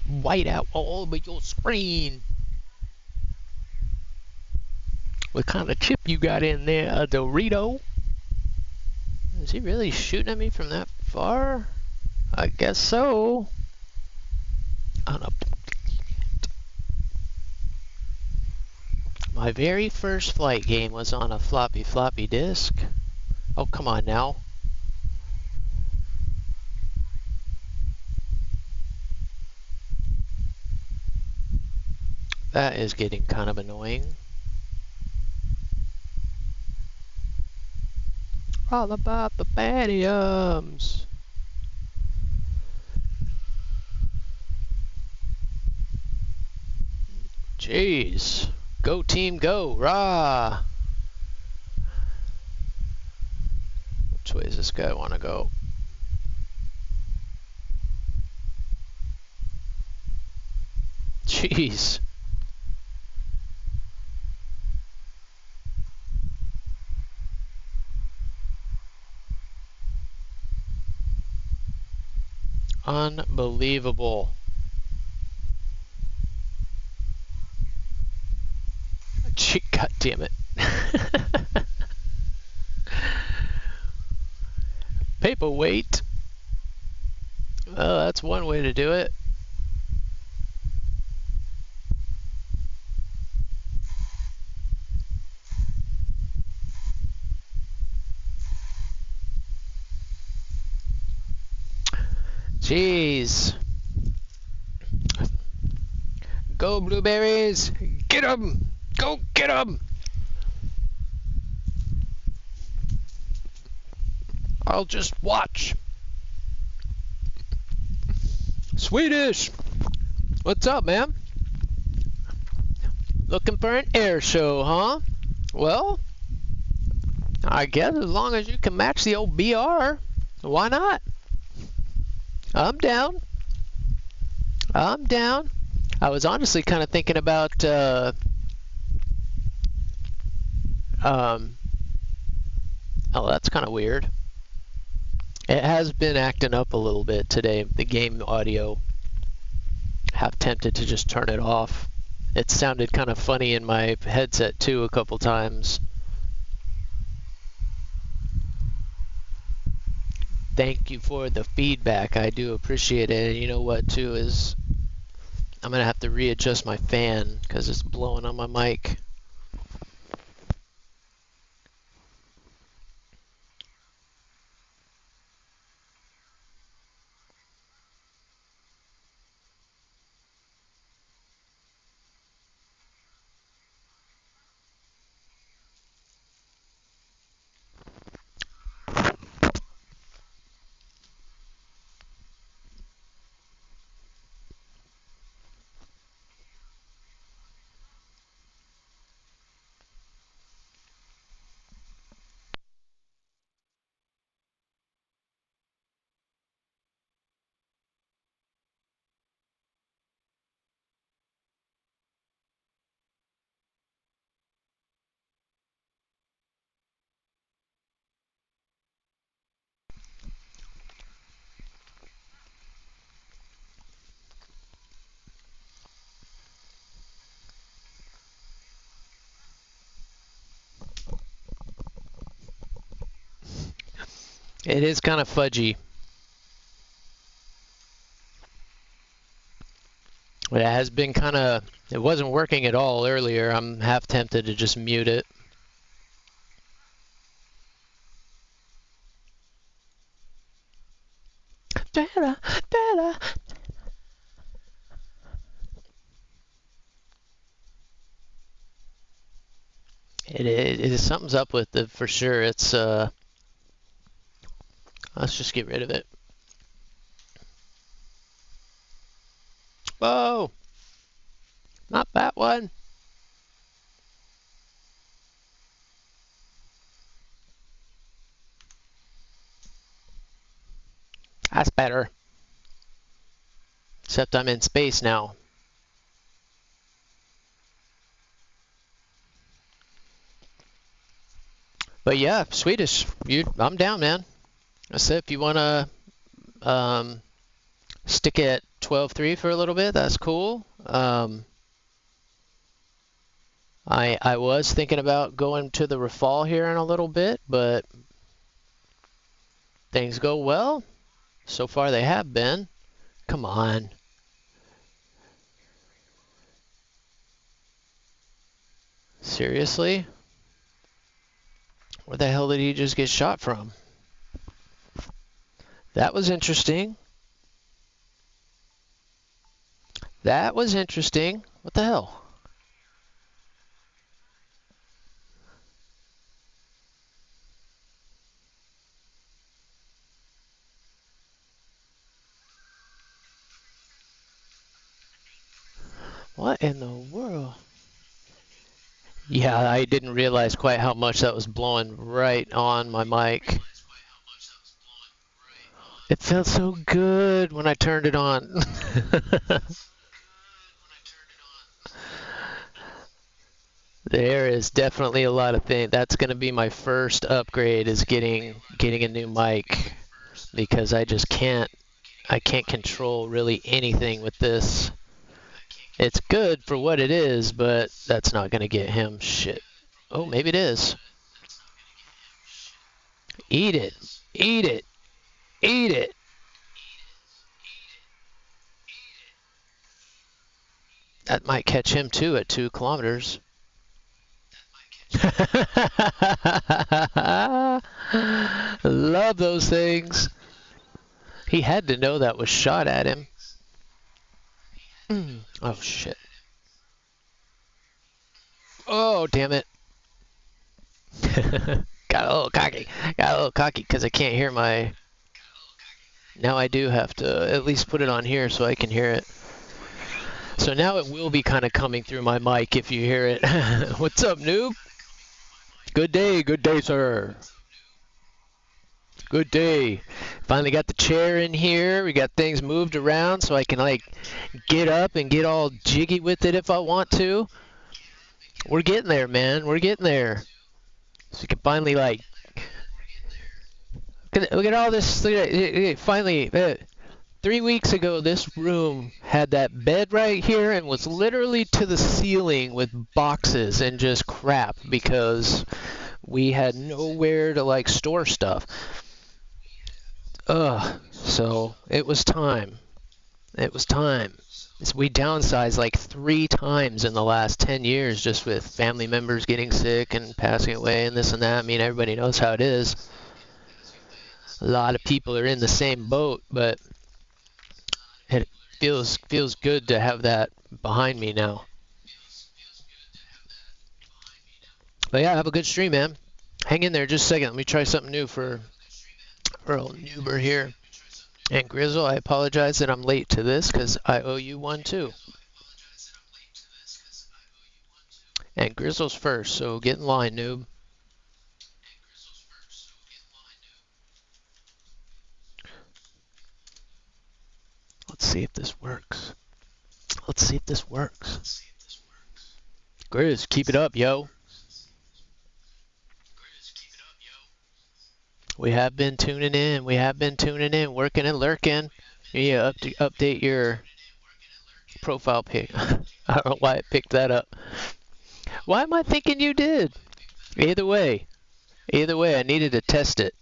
White out all over your screen. What kind of chip you got in there, a Dorito? Is he really shooting at me from that far? I guess so. My very first flight game was on a floppy disk. Oh, come on now. That is getting kind of annoying. All about the badiums. Jeez. Go team go. Rah. Which way does this guy want to go? Jeez. Unbelievable. God damn it. Paperweight. Well, that's one way to do it. Jeez. Go blueberries! Get 'em! Go get 'em! I'll just watch. Swedish! What's up, man? Looking for an air show, huh? Well, I guess as long as you can match the old BR, why not? I'm down. I'm down. I was honestly kind of thinking about oh, that's kind of weird. It has been acting up a little bit today, the game audio. Have tempted to just turn it off. It sounded kind of funny in my headset too a couple times. Thank you for the feedback. I do appreciate it. And you know what too is I'm going to have to readjust my fan because it's blowing on my mic. It is kind of fudgy. It has been kind of, it wasn't working at all earlier. I'm half tempted to just mute it. It is something's up with it for sure. It's let's just get rid of it. Oh, not that one. That's better. Except I'm in space now. But yeah, Swedish. I'm down, man. I said if you want to stick at 12.3 for a little bit, that's cool. I was thinking about going to the Rafal here in a little bit, but things go well. So far they have been. Come on. Seriously? Where the hell did he just get shot from? That was interesting. That was interesting. What the hell? What in the world? Yeah, I didn't realize quite how much that was blowing right on my mic. It felt so good when I turned it on. There is definitely a lot of things. That's going to be my first upgrade is getting a new mic because I can't control really anything with this. It's good for what it is, but that's not going to get him shit. Oh, maybe it is. Eat it. Eat it. Eat it. That might catch him too at 2 kilometers. Love those things. He had to know that was shot at him. Oh, shit. Oh, damn it. Got a little cocky. Got a little cocky because I can't hear my... Now I do have to at least put it on here so I can hear it. So now it will be kind of coming through my mic if you hear it. What's up, noob? Good day, sir. Good day. Finally got the chair in here. We got things moved around so I can like get up and get all jiggy with it if I want to. We're getting there, man. We're getting there. So we can finally like look at all this. Finally, 3 weeks ago, this room had that bed right here and was literally to the ceiling with boxes and just crap because we had nowhere to like store stuff. So it was time. It was time. We downsized like 3 times in the last 10 years just with family members getting sick and passing away and this and that. I mean, everybody knows how it is. A lot of people are in the same boat, but it feels good to have that behind me now. But yeah, have a good stream, man. Hang in there just a second. Let me try something new for old Nuber here. And Grizzle, I apologize that I'm late to this because I owe you one too. And Grizzle's first, so get in line, noob. Let's see if this works. Let's see if this works. Grizz, keep it up, yo. We have been tuning in. We have been tuning in, working and lurking. Yeah, update your profile pic. I don't know why it picked that up. Why am I thinking you did? Either way, I needed to test it.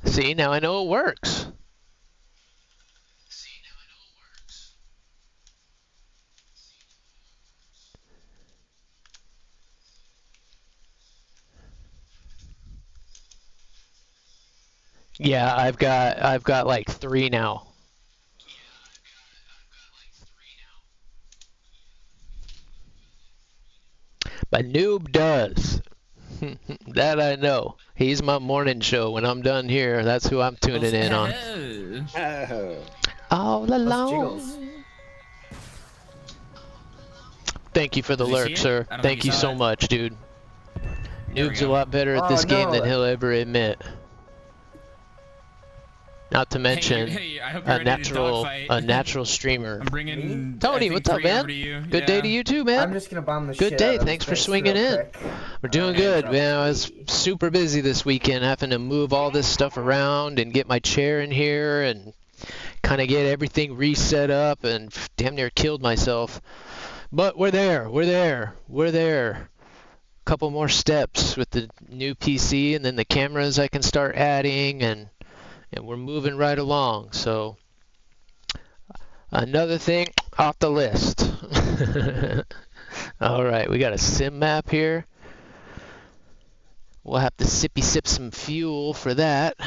See, now I know it works. Yeah, I've got like 3 now. But Noob does. That I know. He's my morning show. When I'm done here, that's who I'm tuning in on. Oh. All alone. Thank you for the lurk, sir. Thank you so much, dude. Noob's a lot better at this game than he'll ever admit. Not to mention a natural streamer. I'm bringing Tony, what's up, man? Good day to you too, man. I'm just gonna bomb the Good shit day. out of Thanks for this swinging real in. quick. We're doing good, man. I was super busy this weekend, having to move all this stuff around and get my chair in here and kind of get everything reset up, and damn near killed myself. But we're there. A couple more steps with the new PC, and then the cameras I can start adding, and we're moving right along. So another thing off the list. All right, we got a sim map here. We'll have to sippy sip some fuel for that.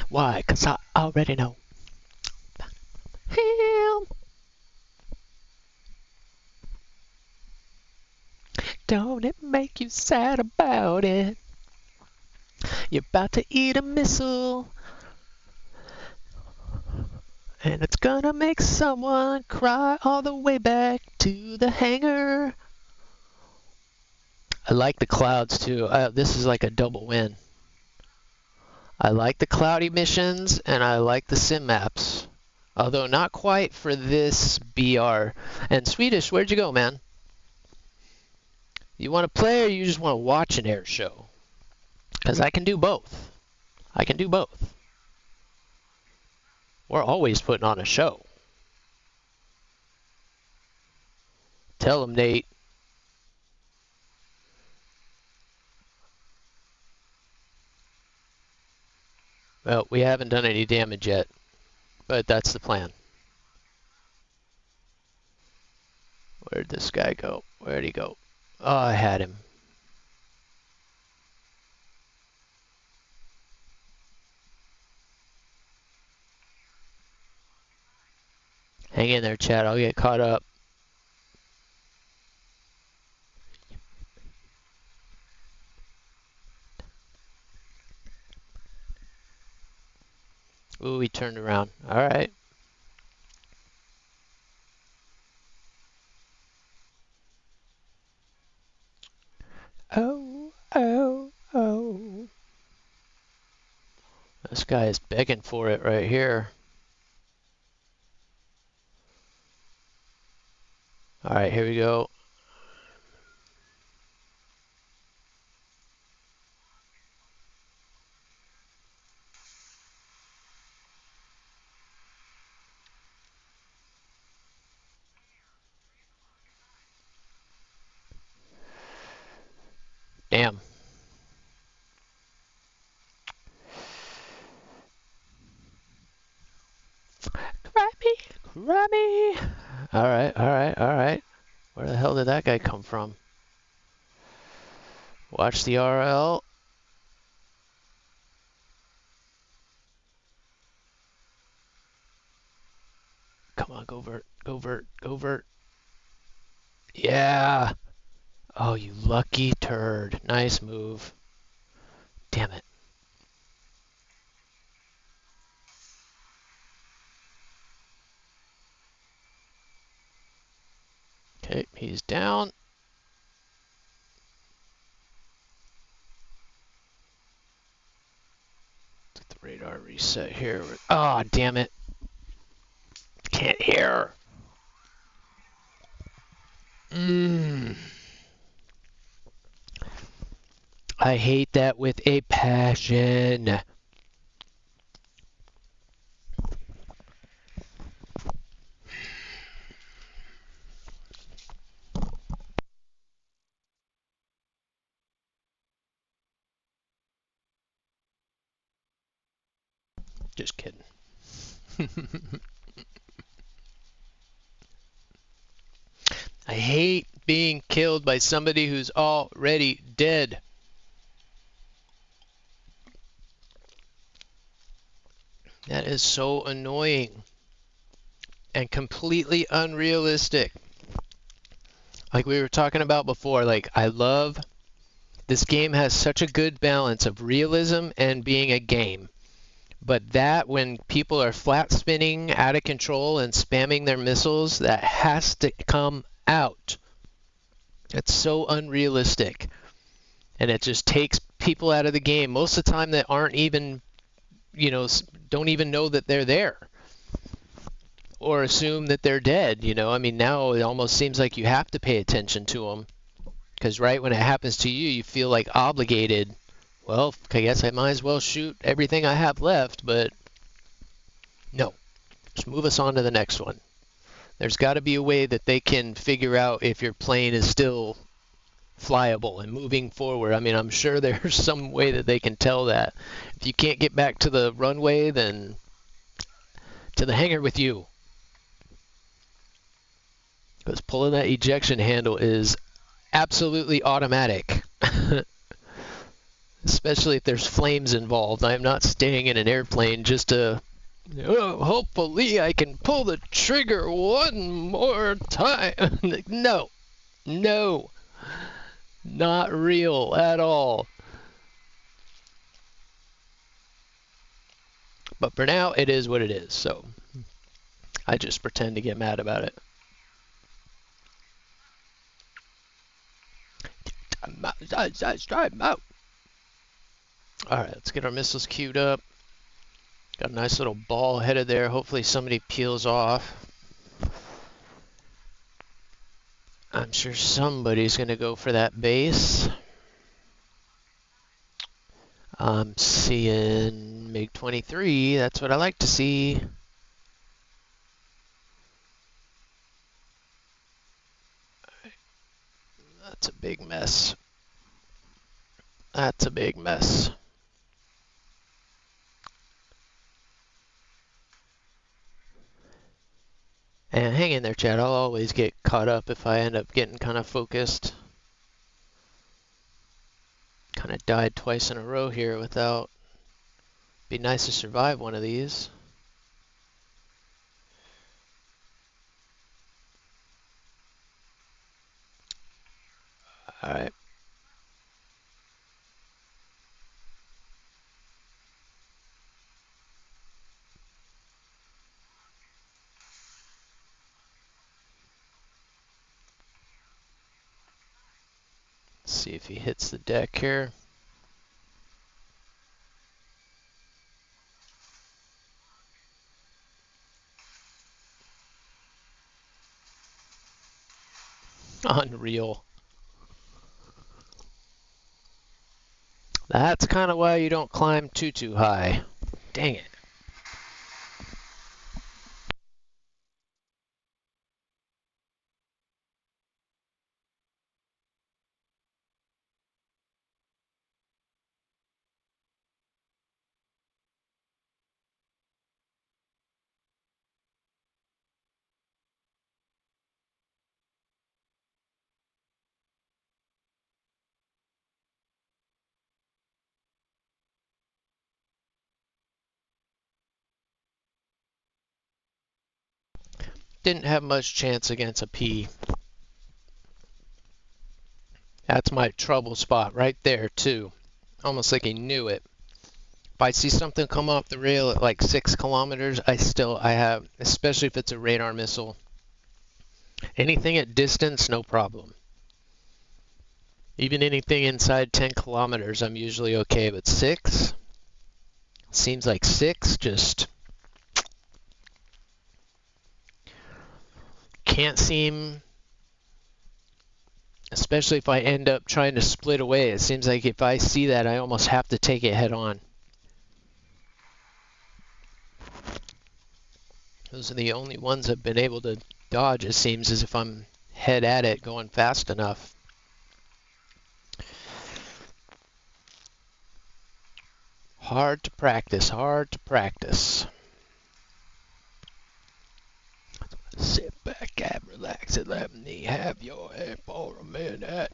Why? 'Cause I already know. Him. Don't it make you sad about it? You're about to eat a missile, and it's gonna make someone cry all the way back to the hangar. I like the clouds too. This is like a double win. I like the cloudy missions, and I like the sim maps. Although not quite for this BR. And Swedish, where'd you go, man? You want to play or you just want to watch an air show? Because I can do both. We're always putting on a show. Tell him, Nate. Well, we haven't done any damage yet, but that's the plan. Where'd this guy go? Where'd he go? Oh, I had him. Hang in there, Chad. I'll get caught up. Ooh, he turned around. All right. Oh, oh, oh. This guy is begging for it right here. All right, here we go. Damn. Grab me. All right, all right, all right. Where the hell did that guy come from? Watch the RL. Come on, go vert, go vert, go vert. Yeah. Oh, you lucky turd. Nice move. Damn it. Okay, he's down. Let the radar reset here. Oh, damn it. Can't hear. I hate that with a passion. Just kidding. I hate being killed by somebody who's already dead. That is so annoying and completely unrealistic. Like we were talking about before, like I love this game has such a good balance of realism and being a game. But that when people are flat spinning out of control and spamming their missiles, that has to come out. It's so unrealistic. And it just takes people out of the game most of the time that aren't even, don't even know that they're there. Or assume that they're dead, I mean, now it almost seems like you have to pay attention to them. Because right when it happens to you, you feel like obligated. Well, I guess I might as well shoot everything I have left, but no. Just move us on to the next one. There's got to be a way that they can figure out if your plane is still flyable and moving forward. I mean, I'm sure there's some way that they can tell that. If you can't get back to the runway, then to the hangar with you. Because pulling that ejection handle is absolutely automatic. Especially if there's flames involved. I'm not staying in an airplane just to, hopefully I can pull the trigger one more time. No, not real at all. But for now, it is what it is. So I just pretend to get mad about it. I'm out. Alright, let's get our missiles queued up. Got a nice little ball headed there. Hopefully somebody peels off. I'm sure somebody's going to go for that base. I'm seeing MiG-23. That's what I like to see. That's a big mess. That's a big mess. And hang in there, Chad. I'll always get caught up if I end up getting kind of focused. Kind of died twice in a row here without... Be nice to survive one of these. All right. See if he hits the deck here. Unreal. That's kind of why you don't climb too high. Dang it. Didn't have much chance against a P. That's my trouble spot right there too. Almost like he knew it. If I see something come off the rail at like 6 kilometers, I have, especially if it's a radar missile. Anything at distance, no problem. Even anything inside 10 kilometers, I'm usually okay. But 6? Seems like 6 just can't seem, especially if I end up trying to split away. It seems like if I see that, I almost have to take it head on. Those are the only ones I've been able to dodge, it seems, as if I'm head at it going fast enough. Hard to practice, hard to practice. Sit back and relax and let me have your head for a minute.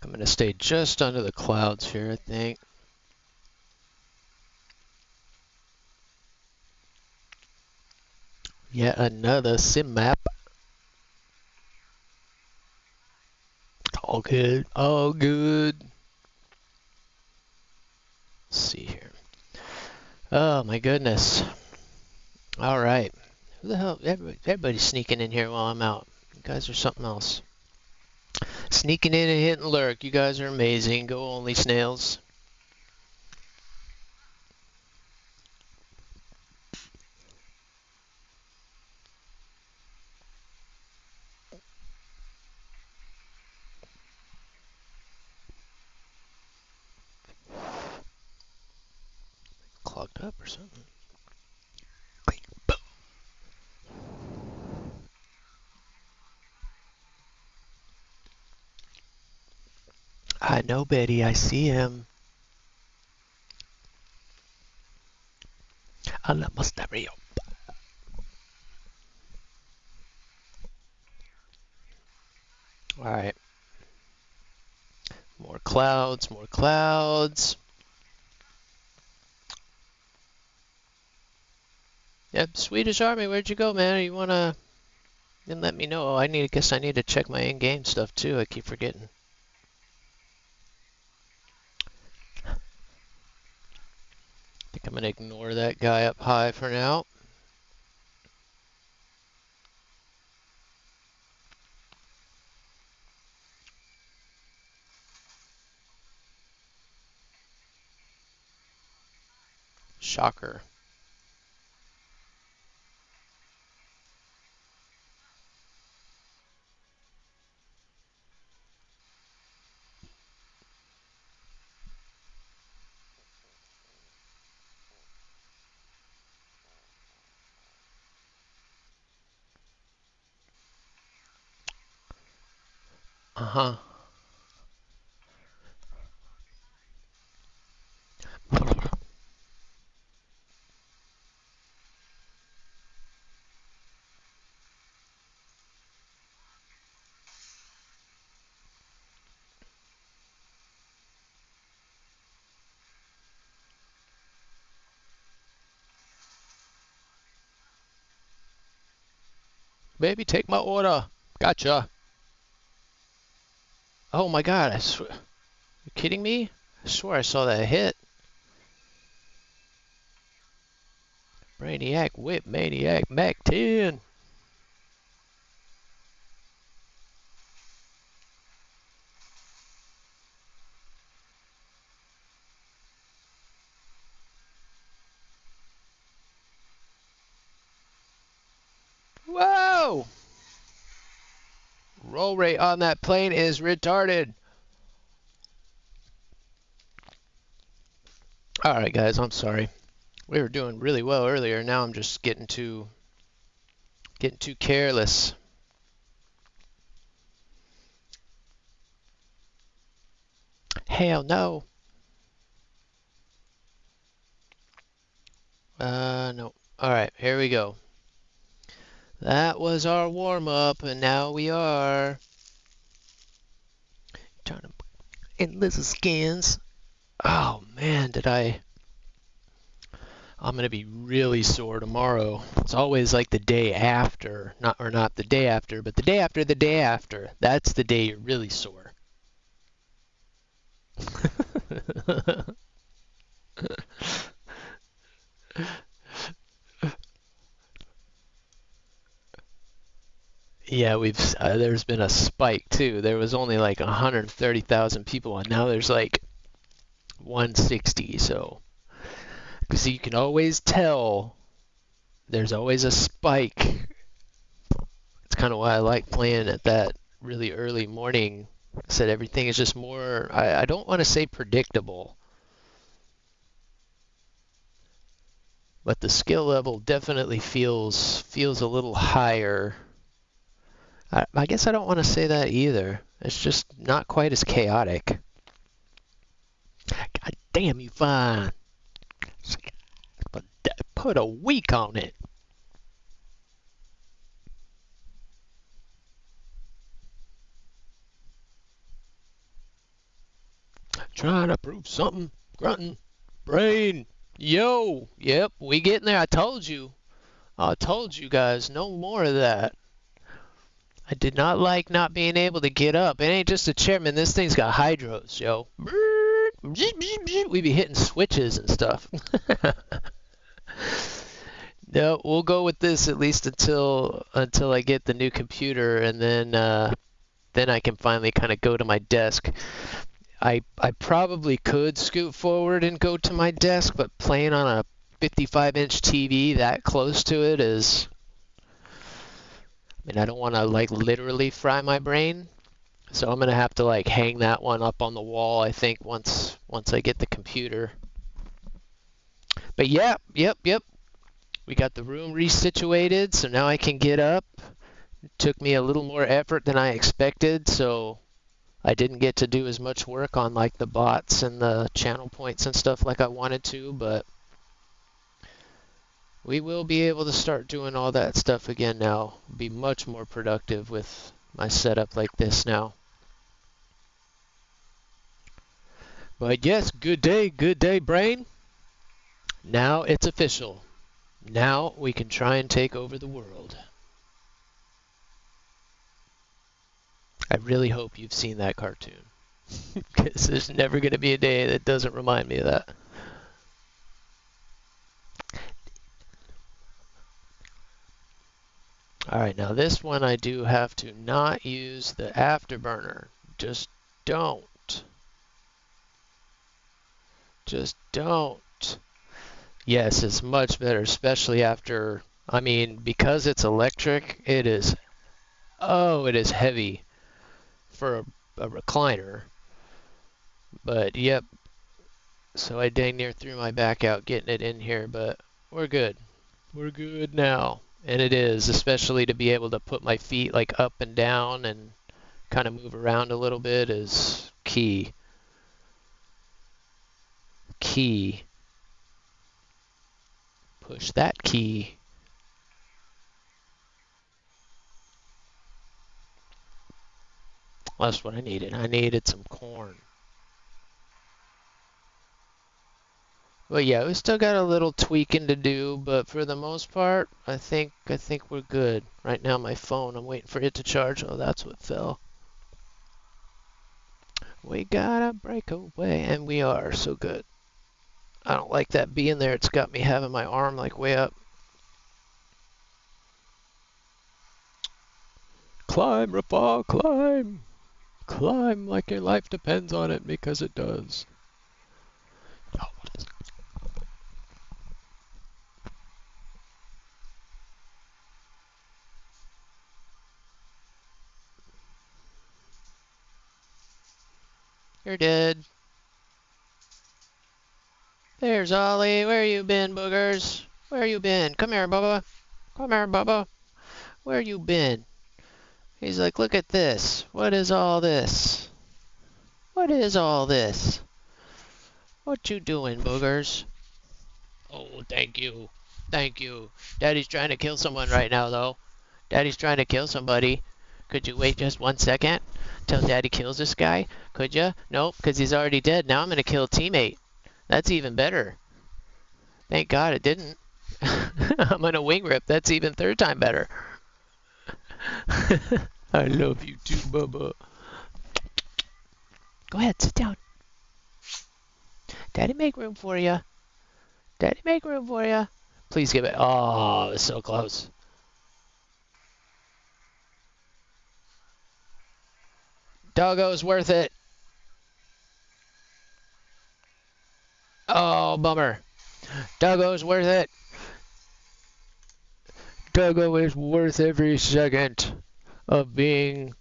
I'm going to stay just under the clouds here, I think. Yet another sim map. All good, all good. Let's see here. Oh my goodness. All right. Who the hell? Everybody's sneaking in here while I'm out. You guys are something else. Sneaking in and hitting lurk. You guys are amazing. Go only snails. Clogged up or something. I know, Betty. I see him. I love my stereo. All right. More clouds, more clouds. Yep, Swedish Army, where'd you go, man? You wanna? Then let me know. Guess I need to check my in-game stuff too. I keep forgetting. I think I'm gonna ignore that guy up high for now. Shocker. Uh-huh. baby, take my order. Gotcha. Oh my God, I swear. You kidding me? I swear I saw that hit. Brainiac whip, maniac, Mac 10. Whoa! Roll rate on that plane is retarded. All right, guys, I'm sorry. We were doing really well earlier. Now I'm just getting too careless. Hell no. No. All right, here we go. That was our warm-up, and now we are trying to in Liz's skins. Oh man, I'm gonna be really sore tomorrow. It's always like the day after, not the day after, but the day after the day after. That's the day you're really sore. Yeah, there's been a spike too. There was only like 130,000 people, and now there's like 160. So, because you can always tell, there's always a spike. It's kind of why I like playing at that really early morning. I said everything is just more. I don't want to say predictable, but the skill level definitely feels a little higher. I guess I don't want to say that either. It's just not quite as chaotic. God damn you, fine. Put a week on it. Trying to prove something. Grunting. Brain. Yo. Yep, we getting there. I told you. I told you guys. No more of that. I did not like not being able to get up. It ain't just a chairman. This thing's got hydros, yo. We be hitting switches and stuff. No, we'll go with this at least until I get the new computer, and then I can finally kind of go to my desk. I probably could scoot forward and go to my desk, but playing on a 55-inch TV that close to it is. I mean, I don't want to like literally fry my brain, so I'm gonna have to like hang that one up on the wall. I think once I get the computer. But yeah, yep. We got the room resituated, so now I can get up. It took me a little more effort than I expected, so I didn't get to do as much work on like the bots and the channel points and stuff like I wanted to, but we will be able to start doing all that stuff again now. Be much more productive with my setup like this now. But yes, good day, brain. Now it's official. Now we can try and take over the world. I really hope you've seen that cartoon, because there's never going to be a day that doesn't remind me of that. Alright, now this one I do have to not use the afterburner. Just don't. Just don't. Yes, it's much better, especially after, I mean, because it's electric, it is heavy for a recliner. But yep, so I dang near threw my back out getting it in here, but we're good. We're good now. And it is, especially to be able to put my feet like up and down and kind of move around a little bit is key. Key. Push that key. That's what I needed. I needed some corn. But yeah, we still got a little tweaking to do, but for the most part, I think we're good. Right now my phone, I'm waiting for it to charge. Oh, that's what fell. We gotta break away, and we are so good. I don't like that being there. It's got me having my arm like way up. Climb, Rafa, climb! Climb like your life depends on it, because it does. Oh, what is it? You're dead. There's Ollie. Where you been, boogers? Where you been? Come here, Bubba. Come here, Bubba. Where you been? He's like, look at this. What is all this? What is all this? What you doing, boogers? Oh, thank you. Thank you. Daddy's trying to kill someone right now, though. Daddy's trying to kill somebody. Could you wait just 1 second till Daddy kills this guy? Could ya? Nope, because he's already dead. Now I'm going to kill a teammate. That's even better. Thank God it didn't. I'm going to wing rip. That's even 3rd time better. I love you too, Bubba. Go ahead, sit down. Daddy, make room for you. Daddy, make room for you. Please give it. Oh, it's so close. Doggo's worth it. Oh, bummer. Doggo's worth it. Doggo is worth every second of being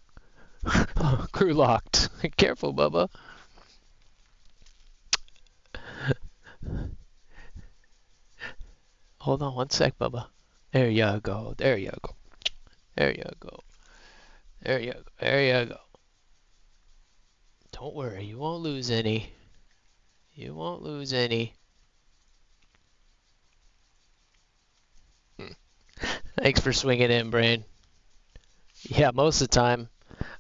crew locked. Careful, Bubba. Hold on 1 sec, Bubba. There you go. There you go. There you go. There you go. There you go. Don't worry, you won't lose any. You won't lose any. Thanks for swinging in, Brain. Yeah, most of the time,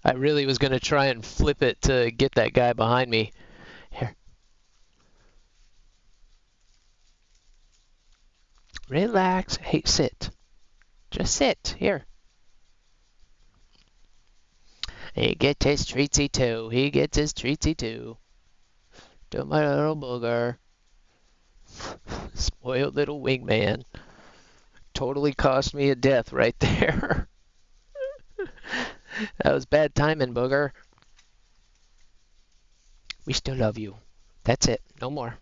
I really was going to try and flip it to get that guy behind me. Here. Relax. Hey, sit. Just sit. Here. He gets his treatsy too. He gets his treatsy too. To my little booger. Spoiled little wingman. Totally cost me a death right there. That was bad timing, booger. We still love you. That's it. No more.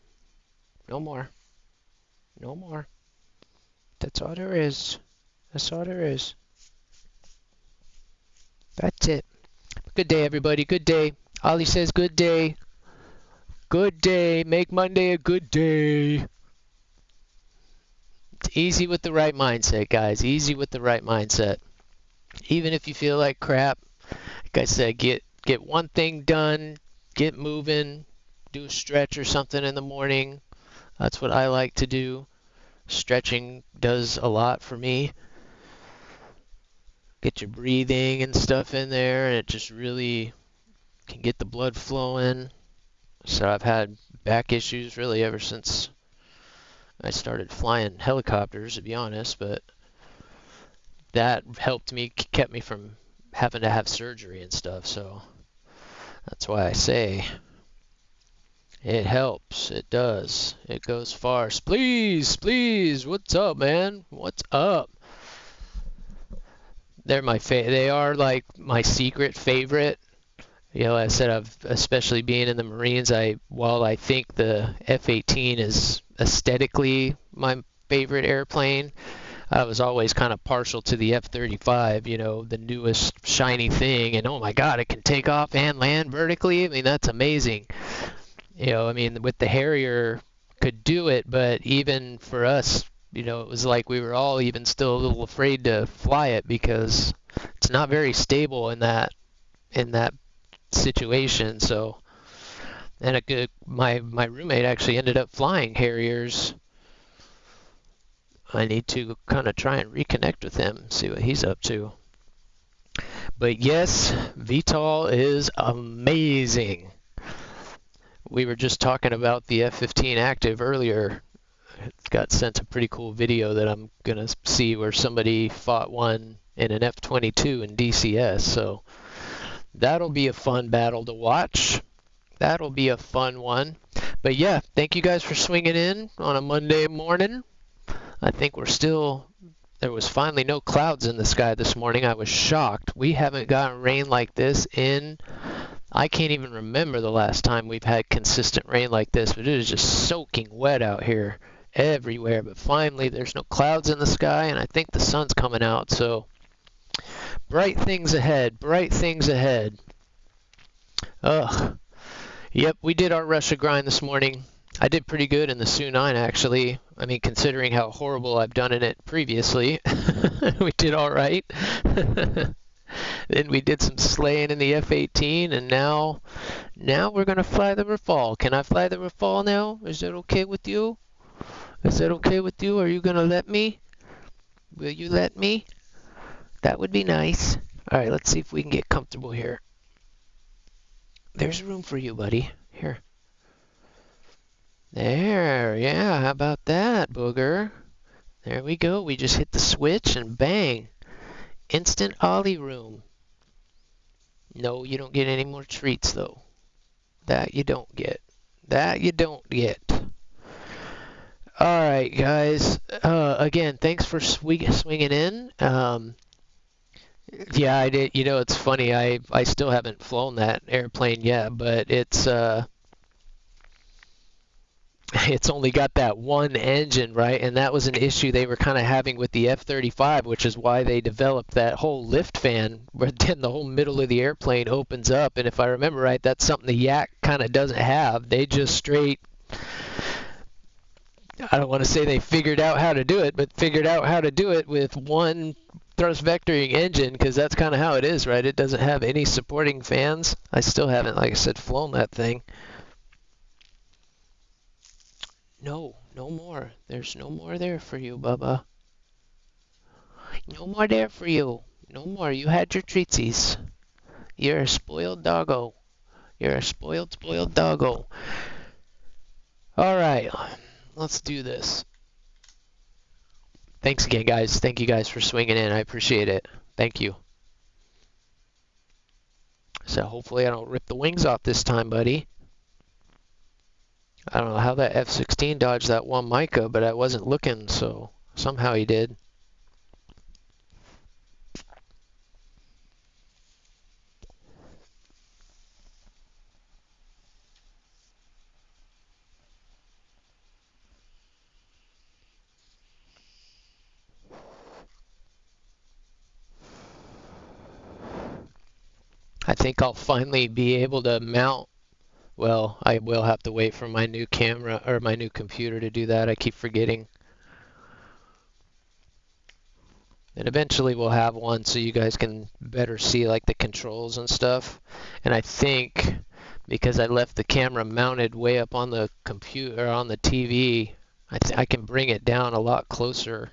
No more. No more. That's all there is. That's all there is. That's it. Good day, everybody. Good day. Ollie says good day. Good day. Make Monday a good day. It's easy with the right mindset, guys. Easy with the right mindset. Even if you feel like crap, like I said, get one thing done, get moving, do a stretch or something in the morning. That's what I like to do. Stretching does a lot for me. Get your breathing and stuff in there, and it just really can get the blood flowing. So I've had back issues really ever since I started flying helicopters, to be honest, but that helped me, kept me from having to have surgery and stuff. So that's why I say it helps. It does. It goes far. Please. What's up, man? What's up? They are like my secret favorite. You know, I said, especially being in the Marines, while I think the F-18 is aesthetically my favorite airplane, I was always kind of partial to the F-35, you know, the newest shiny thing, and oh my God, it can take off and land vertically. I mean, that's amazing. You know, I mean, with the Harrier could do it, but even for us, you know, it was like we were all even still a little afraid to fly it because it's not very stable in that situation. So, and my roommate actually ended up flying Harriers. I need to kind of try and reconnect with him, see what he's up to. But yes, VTOL is amazing. we were just talking about the F-15 active earlier. Got sent a pretty cool video that I'm gonna see where somebody fought one in an F-22 in DCS. So that'll be a fun battle to watch. That'll be a fun one. But yeah, thank you guys for swinging in on a Monday morning. I think there was finally no clouds in the sky this morning. I was shocked. We haven't gotten rain like this I can't even remember the last time we've had consistent rain like this, but it is just soaking wet out here everywhere. But finally, there's no clouds in the sky, and I think the sun's coming out. So bright things ahead, bright things ahead. Ugh. Yep, we did our Russia grind this morning. I did pretty good in the Su-9, actually. I mean, considering how horrible I've done in it previously, we did all right. Then we did some slaying in the F-18, and now we're going to fly the Rafale. Can I fly the Rafale now? Is that okay with you? Is that okay with you? Are you going to let me? Will you let me? That would be nice. All right, let's see if we can get comfortable here. There's room for you, buddy. Here. There, yeah, how about that, booger? There we go. We just hit the switch and bang. Instant ollie room. No, you don't get any more treats, though. That you don't get. That you don't get. All right, guys. Again, thanks for swinging in. Yeah, I did. You know, it's funny. I still haven't flown that airplane yet, but it's only got that one engine, right? And that was an issue they were kind of having with the F-35, which is why they developed that whole lift fan, where then the whole middle of the airplane opens up. And if I remember right, that's something the Yak kind of doesn't have. They just straight, I don't want to say they figured out how to do it, but figured out how to do it with one thrust vectoring engine, because that's kind of how it is, right? It doesn't have any supporting fans. I still haven't, like I said, flown that thing. No, no more. There's no more there for you, Bubba. No more there for you. No more. You had your treatsies. You're a spoiled doggo. You're a spoiled doggo. All right, let's do this. Thanks again, guys. Thank you guys for swinging in. I appreciate it. Thank you. So hopefully I don't rip the wings off this time, buddy. I don't know how that F-16 dodged that one Micah, but I wasn't looking, so somehow he did. I think I'll finally be able to mount. Well, I will have to wait for my new camera or my new computer to do that. I keep forgetting. And eventually we'll have one so you guys can better see like the controls and stuff. And I think because I left the camera mounted way up on the computer or on the TV, I can bring it down a lot closer,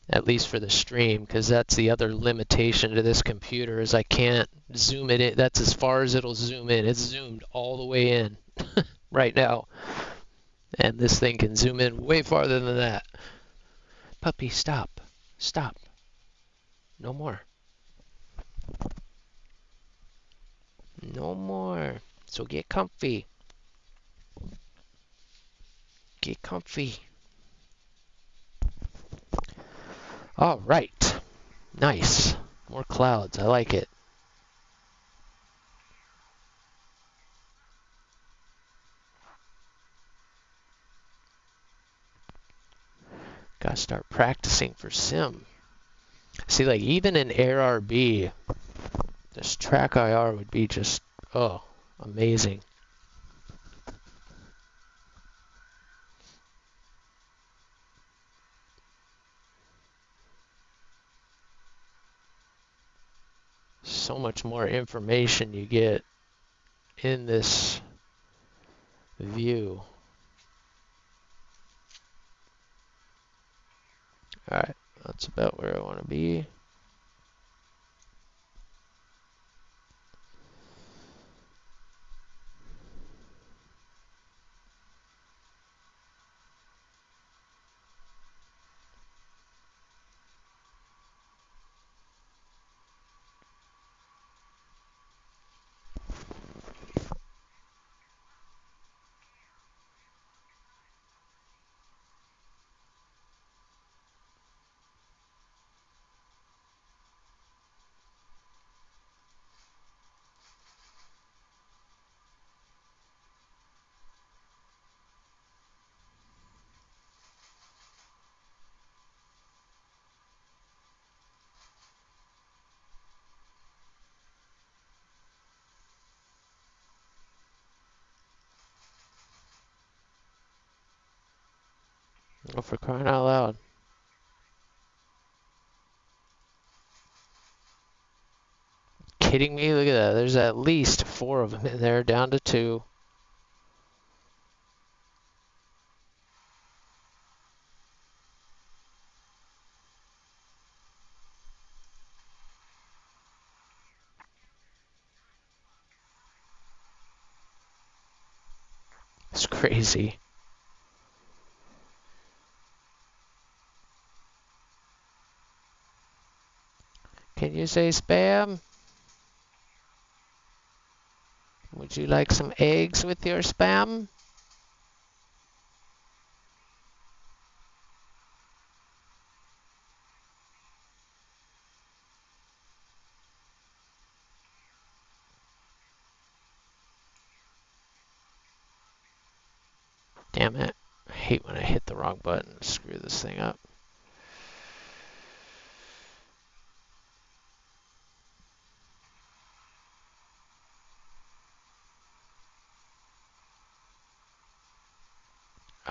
at least for the stream, because that's the other limitation to this computer is I can't zoom it in. That's as far as it'll zoom in. It's zoomed all the way in right now. And this thing can zoom in way farther than that. Puppy, stop. Stop. No more. No more. So get comfy. Get comfy. All right. Nice. More clouds. I like it. Gotta start practicing for sim. See, like even in ARB, this track IR would be just, oh, amazing. So much more information you get in this view. All right, that's about where I want to be. Oh, for crying out loud. Kidding me? Look at that. There's at least 4 of them in there, down to 2. It's crazy. Can you say spam? Would you like some eggs with your spam? Damn it. I hate when I hit the wrong button. Screw this thing up.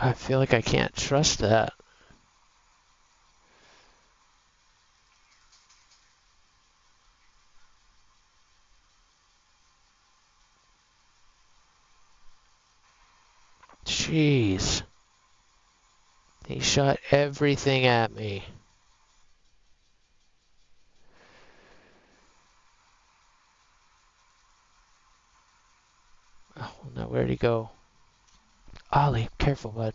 I feel like I can't trust that. Jeez. He shot everything at me. Oh, now where'd he go? Ollie, careful, bud.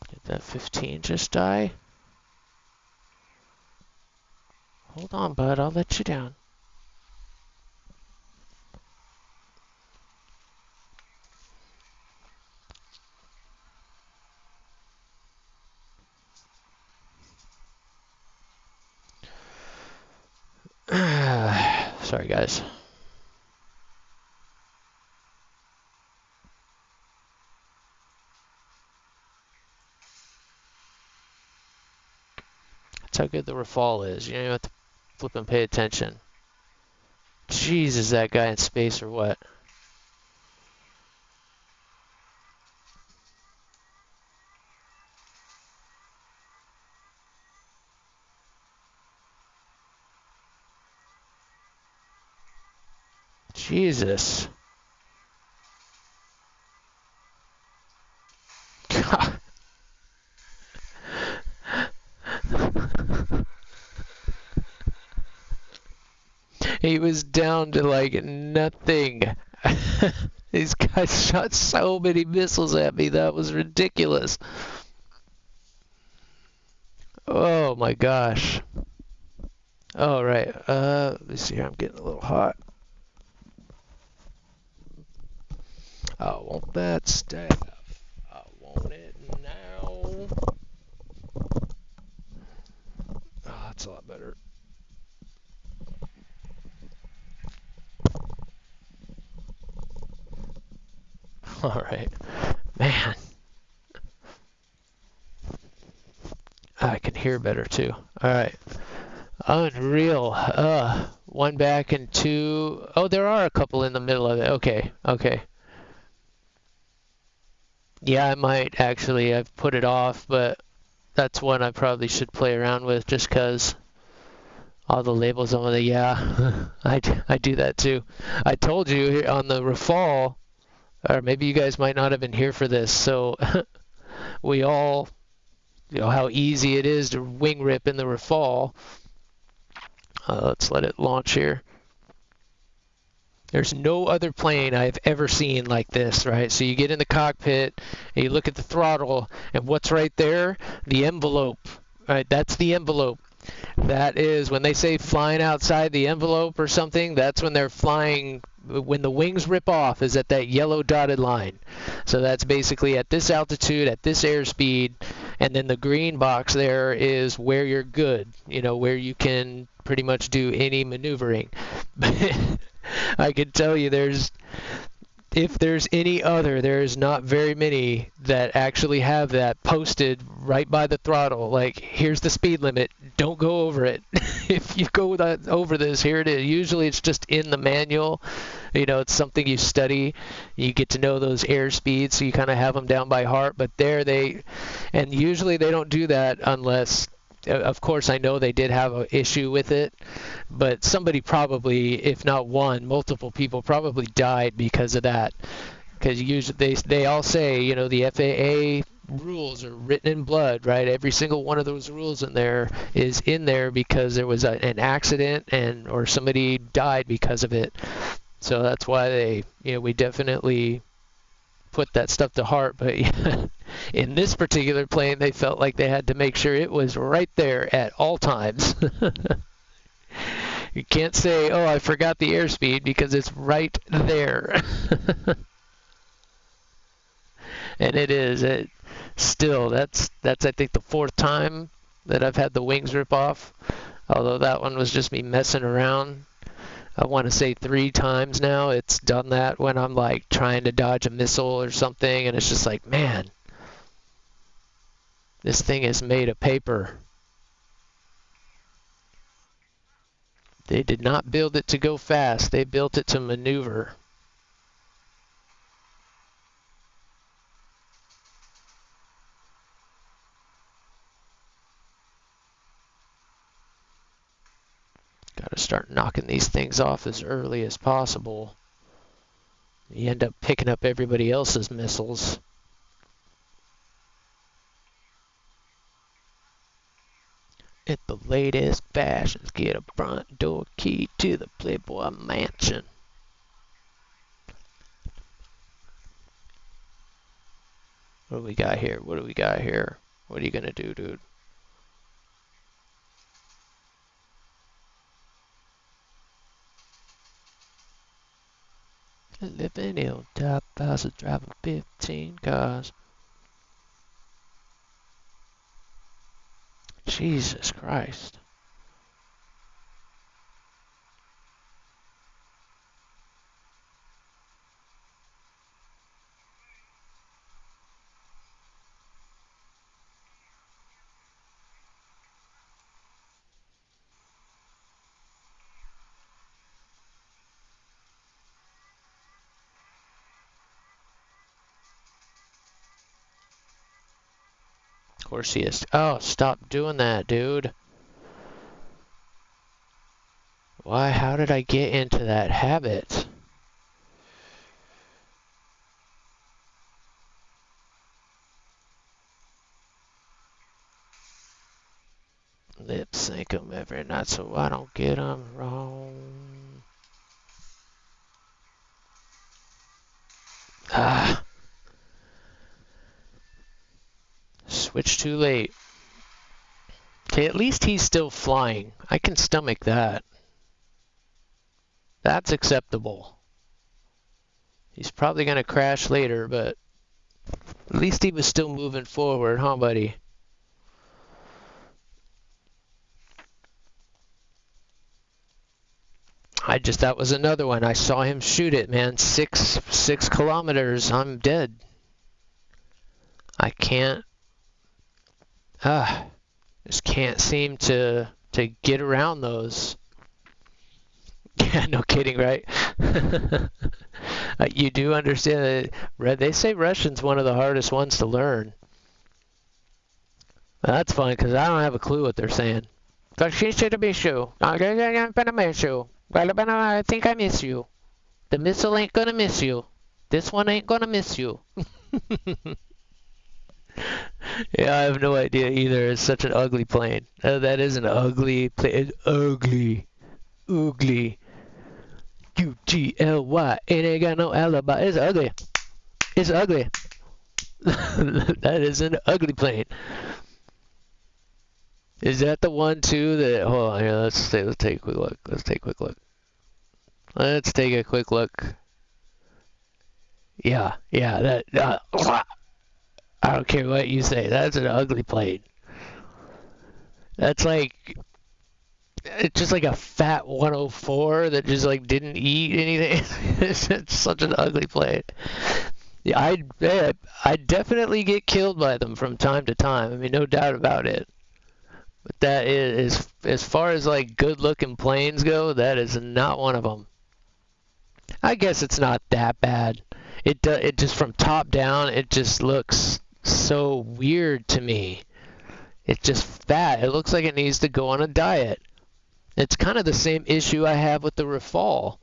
Did that 15 just die? Hold on, bud. I'll let you down. Sorry, guys. That's how good the Rafale is. You don't even have to flip and pay attention. Jeez, is that guy in space or what? Jesus. God. He was down to like nothing. These guys shot so many missiles at me. That was ridiculous. Oh my gosh. All right. Let me see here. I'm getting a little hot. I want that staff. I want it now. Oh, that's a lot better. All right. Man. I can hear better too. All right. Unreal. 1 back and 2. Oh, there are a couple in the middle of it. Okay. Okay. Yeah, I might actually. I've put it off, but that's one I probably should play around with just because all the labels on the, yeah, I do that too. I told you on the Rafale, or maybe you guys might not have been here for this, so we all, you know, how easy it is to wing rip in the Rafale. Let's let it launch here. There's no other plane I've ever seen like this, right? So you get in the cockpit and you look at the throttle, and what's right there? The envelope, right? That's the envelope. That is, when they say flying outside the envelope or something, that's when they're flying, when the wings rip off, is at that yellow dotted line. So that's basically at this altitude, at this airspeed, and then the green box there is where you're good, you know, where you can pretty much do any maneuvering. I can tell you there's if there's any other, there's not very many that actually have that posted right by the throttle. Like, here's the speed limit. Don't go over it. If you go over this, here it is. Usually it's just in the manual. You know, it's something you study. You get to know those airspeeds, so you kind of have them down by heart. But and usually they don't do that unless, of course, I know they did have an issue with it. But somebody probably, if not one, multiple people probably died because of that. Because usually they all say, you know, the FAA rules are written in blood, right? Every single one of those rules in there is in there because there was an accident or somebody died because of it. So that's why we definitely put that stuff to heart. But in this particular plane, they felt like they had to make sure it was right there at all times. You can't say, oh, I forgot the airspeed, because it's right there. And it is. Still, that's I think the 4th time that I've had the wings rip off. Although that one was just me messing around. I want to say 3 times now it's done that when I'm like trying to dodge a missile or something, and it's just like, man, this thing is made of paper. They did not build it to go fast. They built it to maneuver. Got to start knocking these things off as early as possible. You end up picking up everybody else's missiles. At the latest fashions, get a front door key to the Playboy Mansion. What do we got here? What do we got here? What are you gonna do, dude? I live in hilltop houses, driving 15 cars. Jesus Christ. Of course he is. Oh, stop doing that, dude. Why? How did I get into that habit? Lip sync them every night so I don't get them wrong. Ah. Switch too late. Okay, at least he's still flying. I can stomach that. That's acceptable. He's probably going to crash later, but at least he was still moving forward, huh, buddy? That was another one. I saw him shoot it, man. 6 kilometers. I'm dead. I can't. Just can't seem to get around those. Yeah, no kidding, right? You do understand that they say Russian's one of the hardest ones to learn. That's fun because I don't have a clue what they're saying. I think I miss you. The missile ain't gonna miss you. This one ain't gonna miss you. Yeah, I have no idea either. It's such an ugly plane. That is an ugly plane. It's ugly. Ugly. UGLY. It ain't got no alibi. It's ugly. It's ugly. That is an ugly plane. Is that the one too that? Hold on here. Let's take a quick look. Let's take a quick look. Yeah. That. I don't care what you say. That's an ugly plane. That's like. it's just like a fat 104 that just like didn't eat anything. It's such an ugly play. Yeah, I definitely get killed by them from time to time. I mean, no doubt about it. But that is, as far as like good looking planes go, that is not one of them. I guess it's not that bad. It just from top down, it just looks so weird to me. It's just fat. It looks like it needs to go on a diet. It's kind of the same issue I have with the Rafale.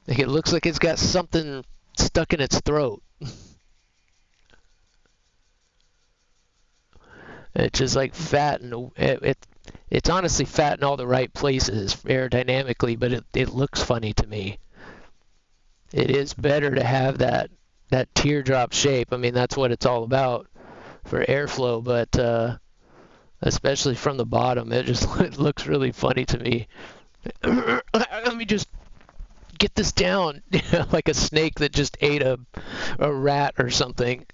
Like it looks like it's got something stuck in its throat. It's just like fat, and it's honestly fat in all the right places aerodynamically, but it looks funny to me. It is better to have that teardrop shape. I mean, that's what it's all about for airflow, but especially from the bottom, it looks really funny to me. Let me just get this down, like a snake that just ate a rat or something.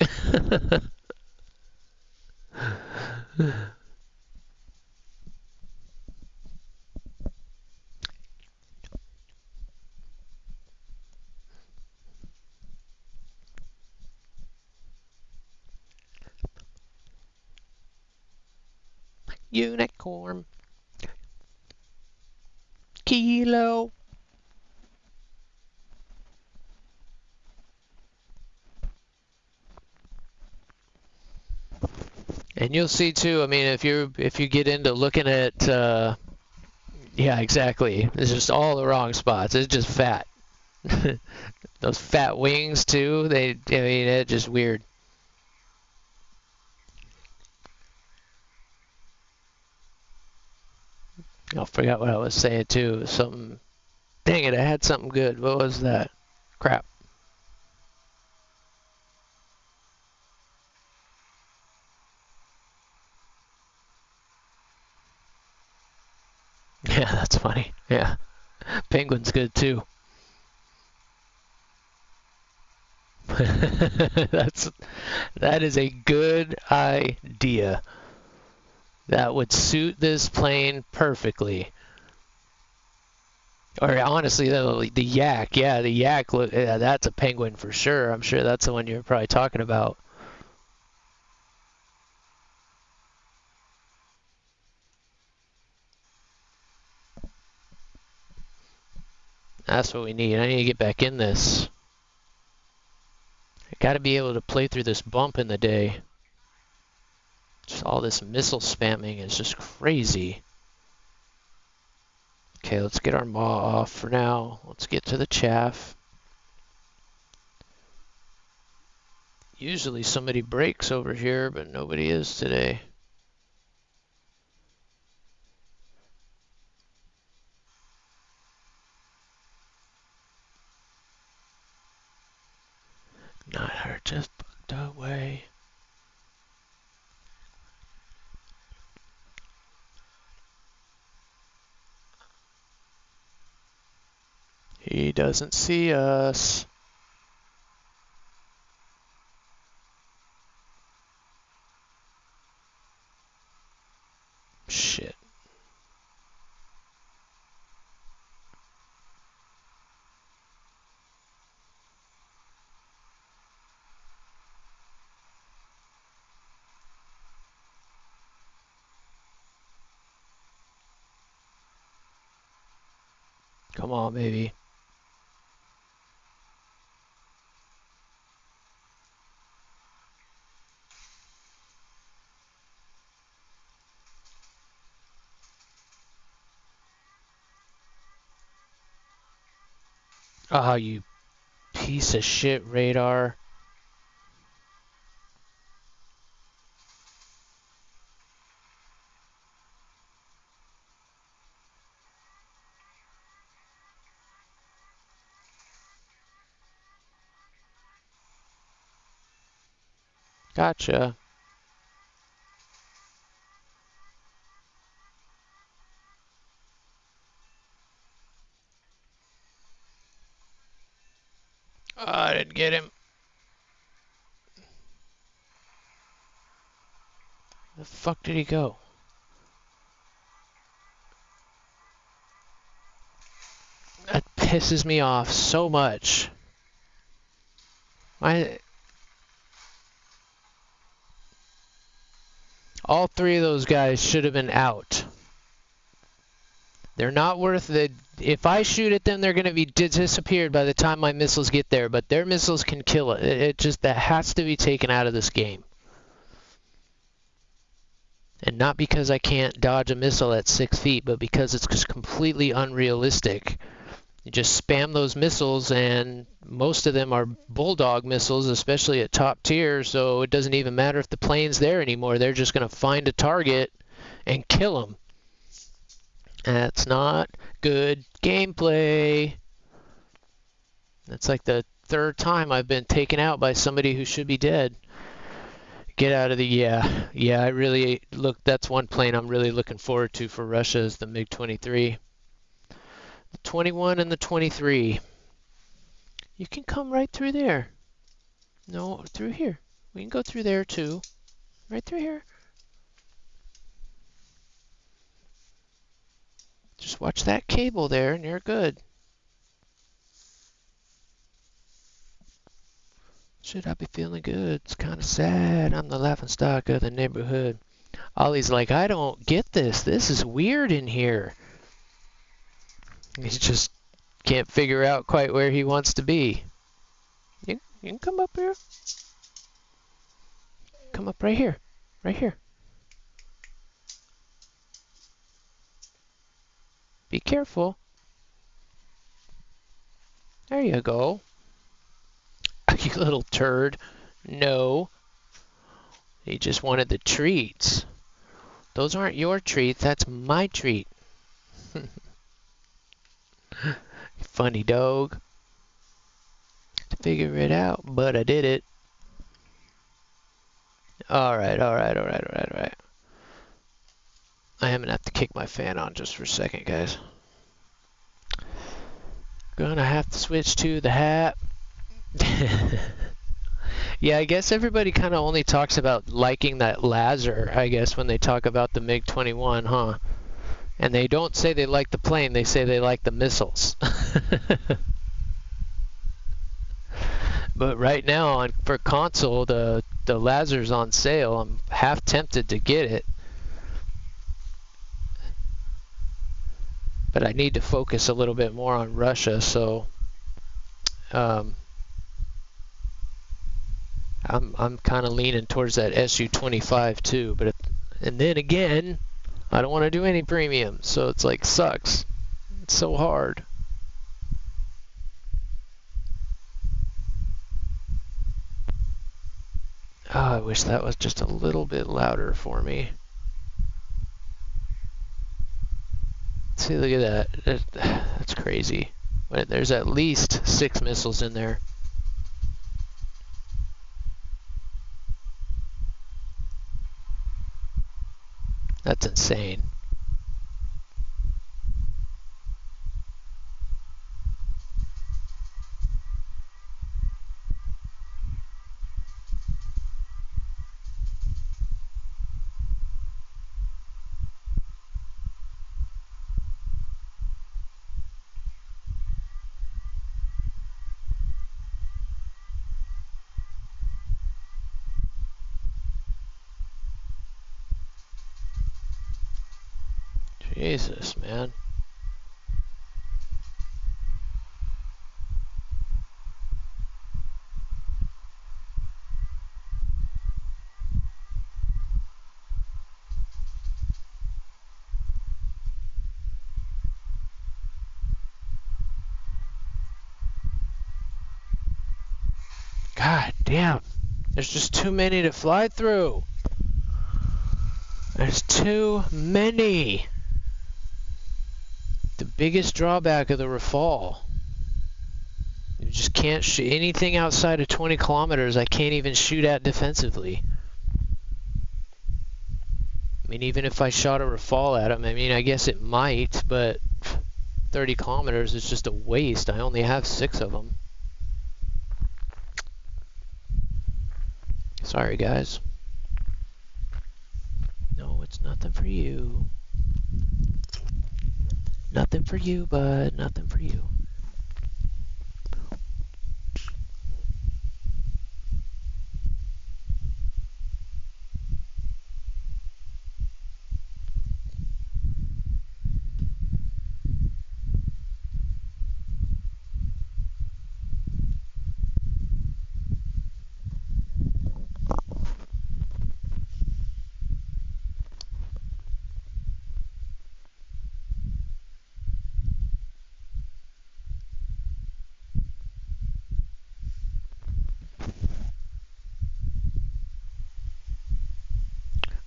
Unicorn. Kilo. And you'll see too, I mean, if you get into looking at yeah, exactly. It's just all the wrong spots. It's just fat. Those fat wings too, I mean, it's just weird. I forgot what I was saying too. Something. Dang it, I had something good. What was that? Crap. Yeah, that's funny. Yeah. Penguin's good too. That is a good idea. That would suit this plane perfectly. Or honestly, the yak, yeah, the yak. Look, yeah, that's a penguin for sure. I'm sure that's the one you're probably talking about. That's what we need. I need to get back in this. I got to be able to play through this bump in the day. Just all this missile spamming is just crazy. Okay, let's get our maw off for now. Let's get to the chaff. Usually somebody breaks over here, but nobody is today. Not her, just bugged away. He doesn't see us. Shit. Come on, baby. Oh, you piece of shit radar. Gotcha. Oh, I didn't get him. Where the fuck did he go? pisses me off so much. All three of those guys should have been out. They're not worth it. If I shoot at them, they're going to be disappeared by the time my missiles get there, but their missiles can kill it. It just, that has to be taken out of this game. And not because I can't dodge a missile at 6 feet, but because it's just completely unrealistic. You just spam those missiles, and most of them are Bulldog missiles, especially at top tier, so it doesn't even matter if the plane's there anymore. They're just going to find a target and kill them. That's not good gameplay. That's like the third time I've been taken out by somebody who should be dead. Get out of the, yeah, I really, look, that's one plane I'm really looking forward to for Russia is the MiG-23. The 21 and the 23. You can come right through there. No, through here. We can go through there too. Right through here. Just watch that cable there and you're good. Should I be feeling good? It's kind of sad. I'm the laughingstock of the neighborhood. Ollie's like, I don't get this. This is weird in here. He just can't figure out quite where he wants to be. You can come up here. Come up right here. Right here. Be careful. There you go. You little turd. No. He just wanted the treats. Those aren't your treats. That's my treat. Funny dog. To figure it out, but I did it. Alright. I am gonna have to kick my fan on just for a second, guys. Gonna have to switch to the hat. Yeah, I guess everybody kind of only talks about liking that laser, I guess, when they talk about the MiG-21, huh? And they don't say they like the plane, they say they like the missiles. But right now, for console, the laser's on sale. I'm half tempted to get it. But I need to focus a little bit more on Russia, so I'm kind of leaning towards that Su-25 too. But and then again, I don't want to do any premium, so it's like sucks. It's so hard. Oh, I wish that was just a little bit louder for me. See, look at that. That's crazy. There's at least 6 missiles in there. That's insane. Jesus, man. God damn. There's just too many to fly through. There's too many. The biggest drawback of the Rafale. You just can't shoot anything outside of 20 kilometers. I can't even shoot at defensively. I mean, even if I shot a Rafale at him, I mean, I guess it might, but 30 kilometers is just a waste. I only have 6 of them. Sorry, guys. No, it's nothing for you. Nothing for you, bud. Nothing for you.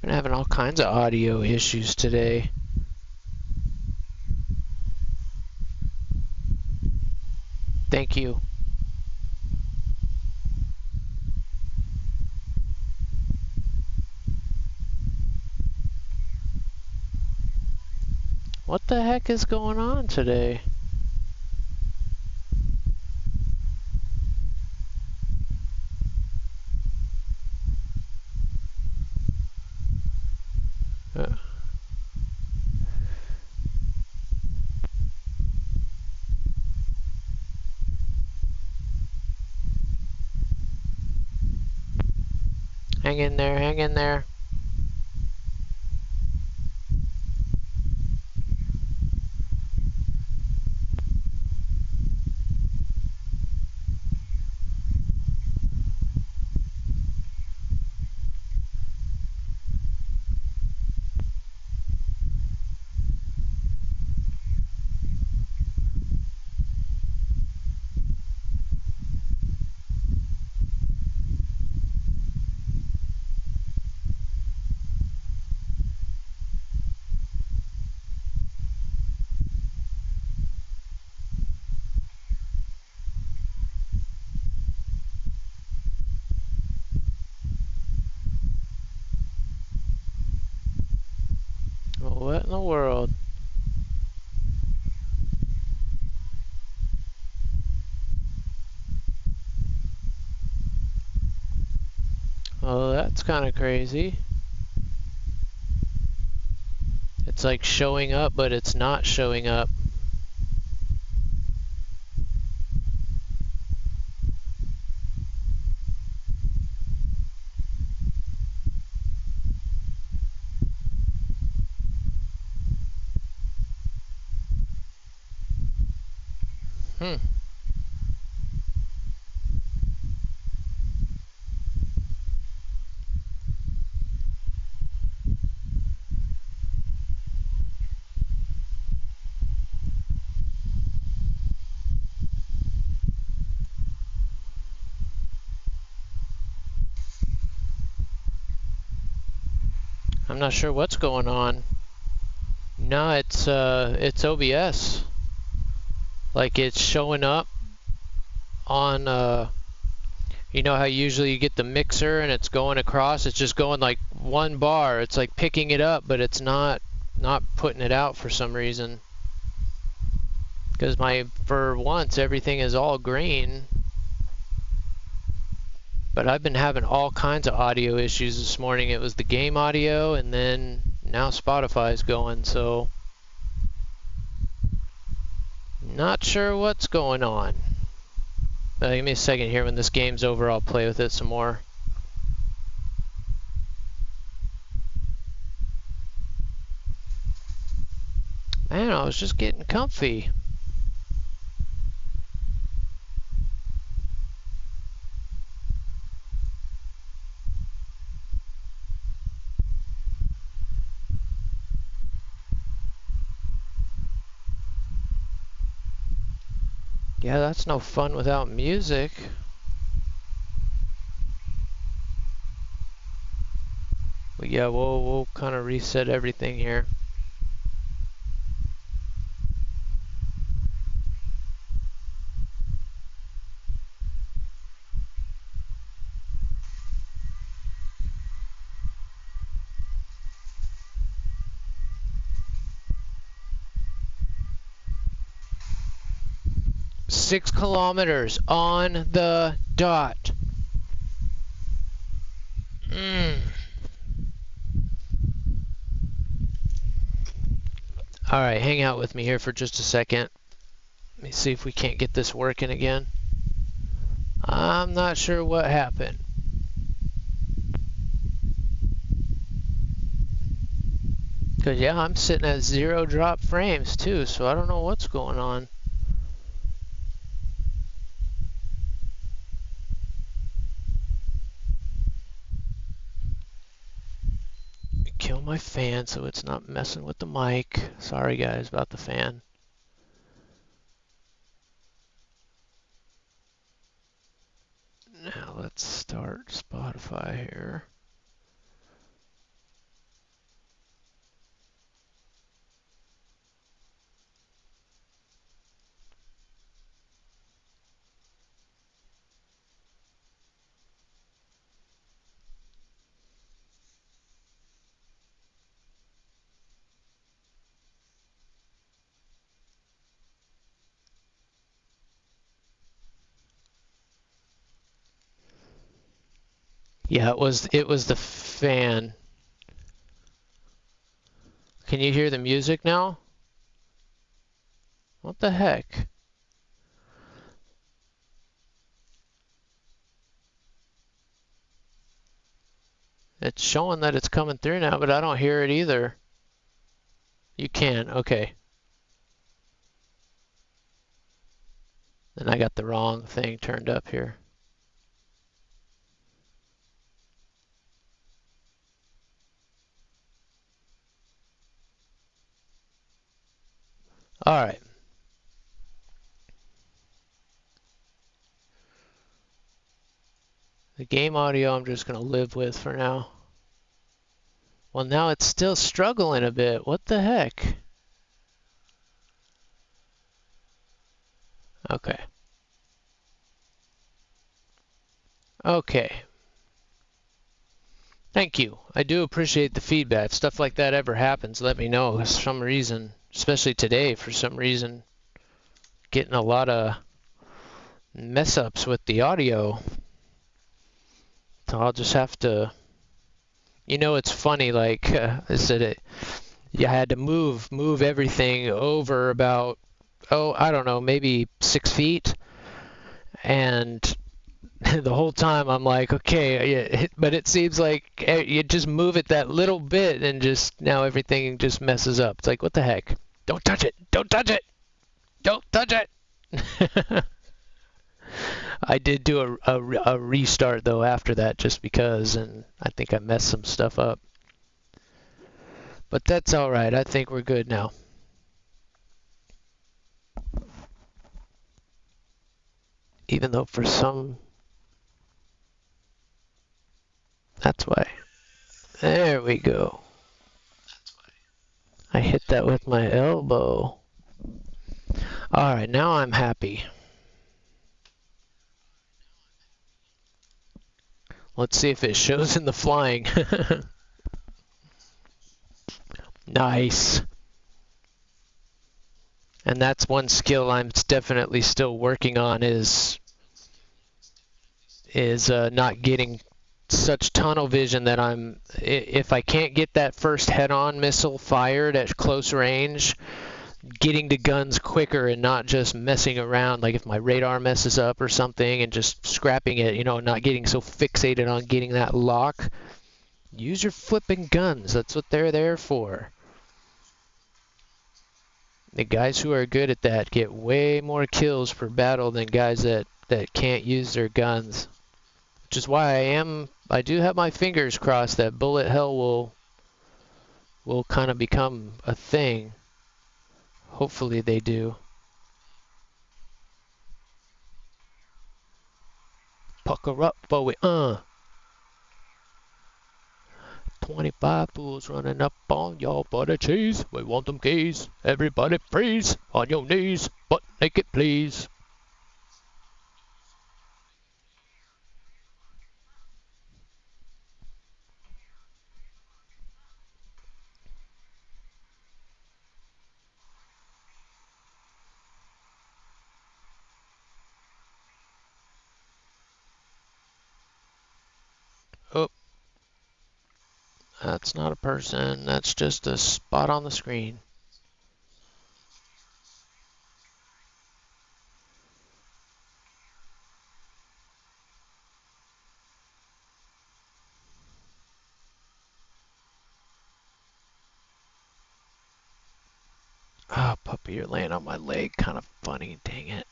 Been having all kinds of audio issues today. Thank you. What the heck is going on today? Uh, Hang in there, hang in there. What in the world? Oh, that's kind of crazy. It's like showing up, but it's not showing up. Hmm. I'm not sure what's going on. No, it's OBS. Like it's showing up on you know how usually you get the mixer and it's going across, it's just going like one bar. It's like picking it up, but it's not putting it out for some reason. Because for once everything is all green. But I've been having all kinds of audio issues this morning. It was the game audio, and then now Spotify's going, so not sure what's going on. Give me a second here. When this game's over, I'll play with it some more. Man, I was just getting comfy. Yeah, that's no fun without music. But yeah, we'll kind of reset everything here. Six kilometers on the dot. Alright, hang out with me here for just a second. Let me see if we can't get this working again. I'm not sure what happened. Because, yeah, I'm sitting at 0 drop frames, too, so I don't know what's going on. Kill my fan so it's not messing with the mic. Sorry, guys, about the fan. Now let's start Spotify here. Yeah, it was the fan. Can you hear the music now? What the heck? It's showing that it's coming through now, but I don't hear it either. You can, okay. Then I got the wrong thing turned up here. All right. The game audio I'm just going to live with for now. Well, now it's still struggling a bit. What the heck? Okay. Okay. Thank you. I do appreciate the feedback. Stuff like that ever happens, let me know. For some reason, especially today, for some reason, getting a lot of mess ups with the audio. So I'll just have to. It's funny. Like I said, you had to move everything over about, I don't know, maybe 6 feet, and the whole time I'm like, okay, yeah, but it seems like you just move it that little bit and just now everything just messes up. It's like, what the heck? Don't touch it! Don't touch it! Don't touch it! I did do a restart though after that just because, and I think I messed some stuff up. But that's all right. I think we're good now. Even though for some, that's why. There we go. I hit that with my elbow. All right, now I'm happy. Let's see if it shows in the flying. Nice. And that's one skill I'm definitely still working on is not getting such tunnel vision that if I can't get that first head-on missile fired at close range, getting to guns quicker and not just messing around, like if my radar messes up or something and just scrapping it, not getting so fixated on getting that lock. Use your flipping guns. That's what they're there for. The guys who are good at that get way more kills per battle than guys that can't use their guns. Which is why I do have my fingers crossed that bullet hell will kind of become a thing. Hopefully they do. Pucker up, boy. 25 fools running up on y'all for the cheese. We want them keys. Everybody freeze on your knees, but naked please. Oh, that's not a person. That's just a spot on the screen. Ah, puppy, you're laying on my leg. Kind of funny. Dang it.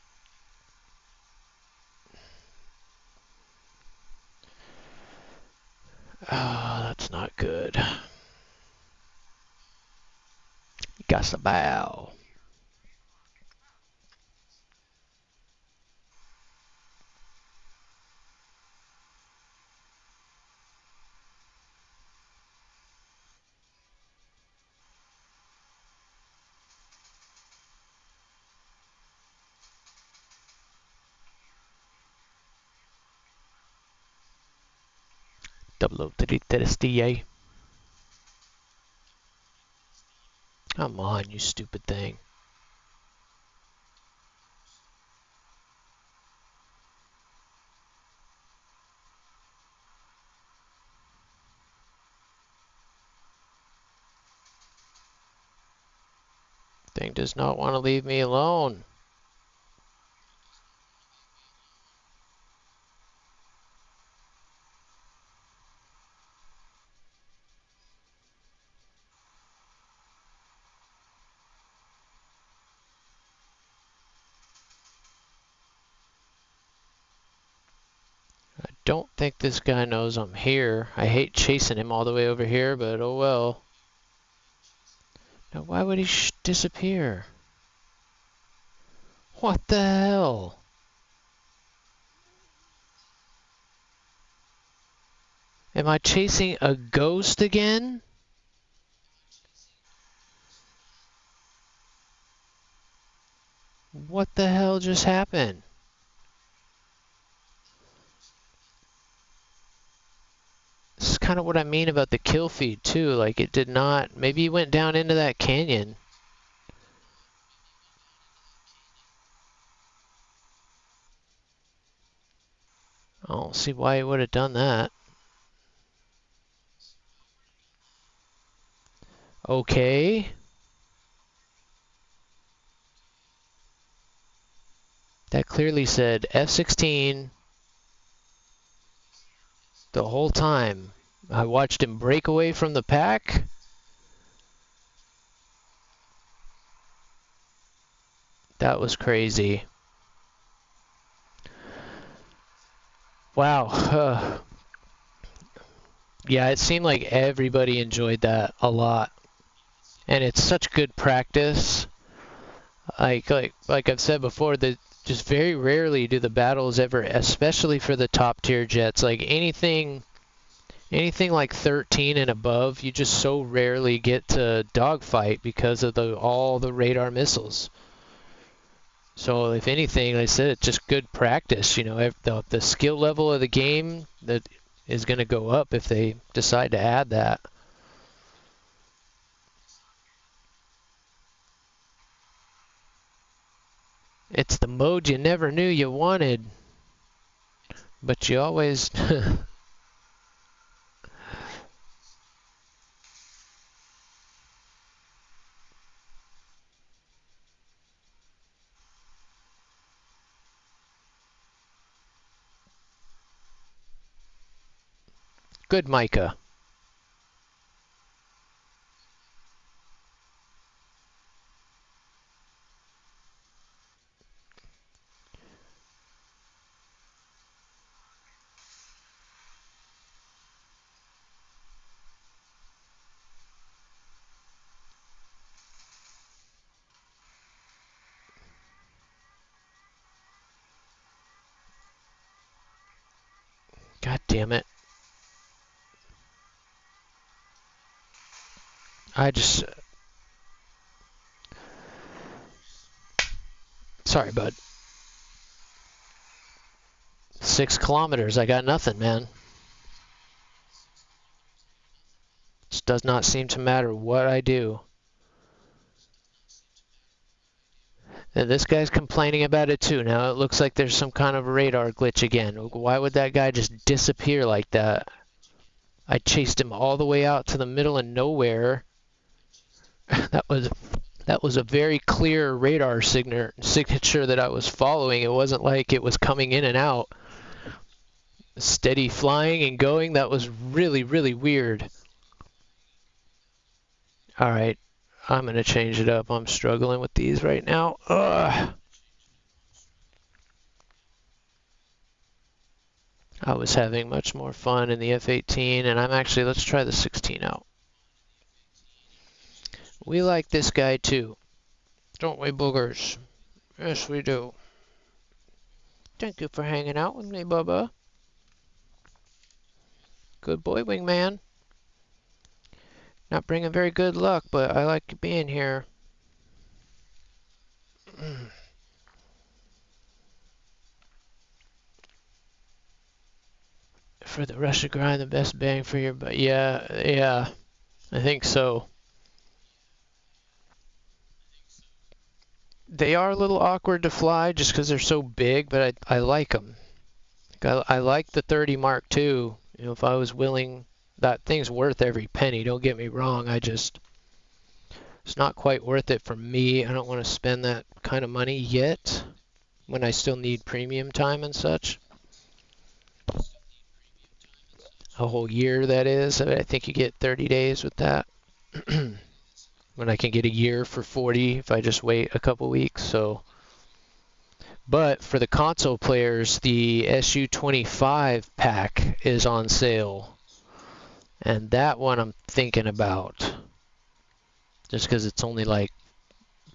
Ah, that's not good. Got to bow. Double O to the SDA. Come on, you stupid thing. Thing does not want to leave me alone. I don't think this guy knows I'm here. I hate chasing him all the way over here, but oh well. Now why would he disappear? What the hell? Am I chasing a ghost again? What the hell just happened? This is kind of what I mean about the kill feed too. Like it did not, maybe he went down into that canyon. I don't see why he would have done that. Okay. That clearly said F-16 the whole time. I watched him break away from the pack. That was crazy. Wow. Yeah, it seemed like everybody enjoyed that a lot. And it's such good practice. Like I've said before, that just very rarely do the battles ever, especially for the top tier jets, like anything like 13 and above, you just so rarely get to dogfight because of all the radar missiles. So if anything, like I said, it's just good practice. You know, the skill level of the game that is going to go up if they decide to add that. It's the mode you never knew you wanted, but you always... Good, Micah. God damn it. Sorry, bud. 6 kilometers, I got nothing, man. It does not seem to matter what I do. And this guy's complaining about it too. Now it looks like there's some kind of radar glitch again. Why would that guy just disappear like that? I chased him all the way out to the middle of nowhere. That was a very clear radar signature that I was following. It wasn't like it was coming in and out. Steady flying and going. That was really, really weird. All right. I'm going to change it up. I'm struggling with these right now. Ugh. I was having much more fun in the F-18, and let's try the 16 out. We like this guy too. Don't we, boogers? Yes, we do. Thank you for hanging out with me, Bubba. Good boy, wingman. Not bringing very good luck, but I like being here. For the Russia grind, the best bang for your buck. Yeah, I think so. They are a little awkward to fly just because they're so big, but I like them. I like the 30 Mark II. You know, if I was willing, that thing's worth every penny. Don't get me wrong. I just It's not quite worth it for me. I don't want to spend that kind of money yet when I still need premium time and such. A whole year, that is. I think you get 30 days with that. When I can get a year for 40 if I just wait a couple weeks. So, but for the console players, the SU25 pack is on sale. And that one I'm thinking about. Just because it's only like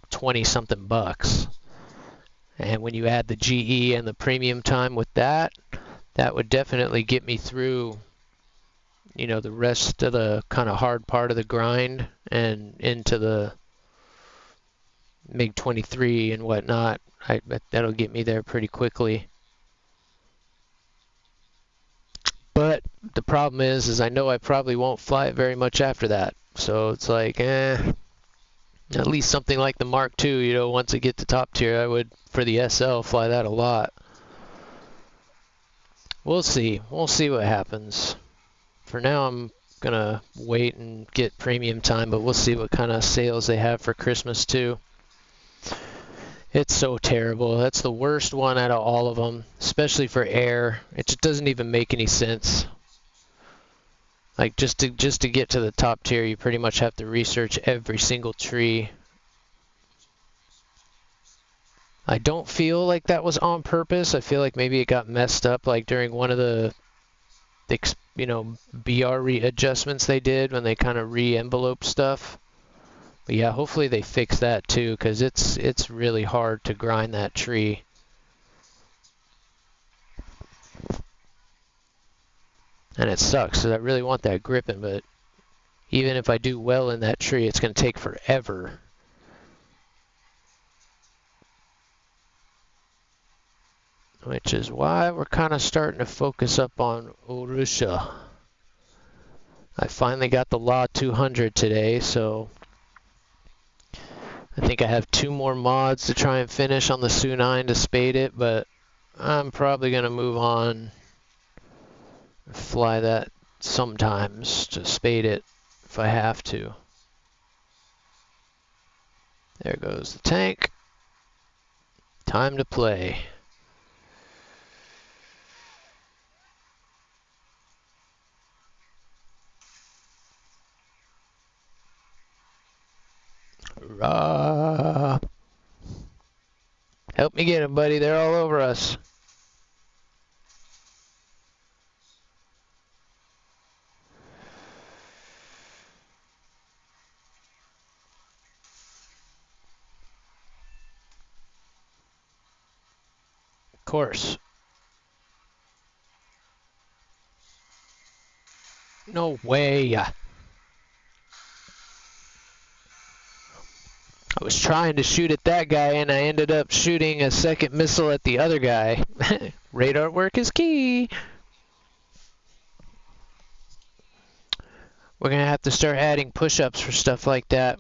20 something bucks. And when you add the GE and the premium time with that, that would definitely get me through, you know, the rest of the kind of hard part of the grind and into the MiG-23 and whatnot. I bet that'll get me there pretty quickly. But the problem is I know I probably won't fly it very much after that. So it's like, at least something like the Mark II, you know, once I get to top tier, I would, for the SL, fly that a lot. We'll see. We'll see what happens. For now, I'm going to wait and get premium time, but we'll see what kind of sales they have for Christmas, too. It's so terrible. That's the worst one out of all of them, especially for air. It just doesn't even make any sense. Like, just to get to the top tier, you pretty much have to research every single tree. I don't feel like that was on purpose. I feel like maybe it got messed up, like during one of the you know, BR readjustments they did when they kind of re-enveloped stuff. But yeah, hopefully they fix that too, because it's really hard to grind that tree. And it sucks, because I really want that gripping, but even if I do well in that tree, it's going to take forever. Which is why we're kind of starting to focus up on Urusha. I finally got the Law 200 today, so I think I have 2 more mods to try and finish on the Su-9 to spade it, but I'm probably going to move on, fly that sometimes to spade it if I have to. There goes the tank. Time to play. Hurrah! Help me get them, buddy. They're all over us. Of course. No way. I was trying to shoot at that guy, and I ended up shooting a second missile at the other guy. Radar work is key. We're going to have to start adding push-ups for stuff like that,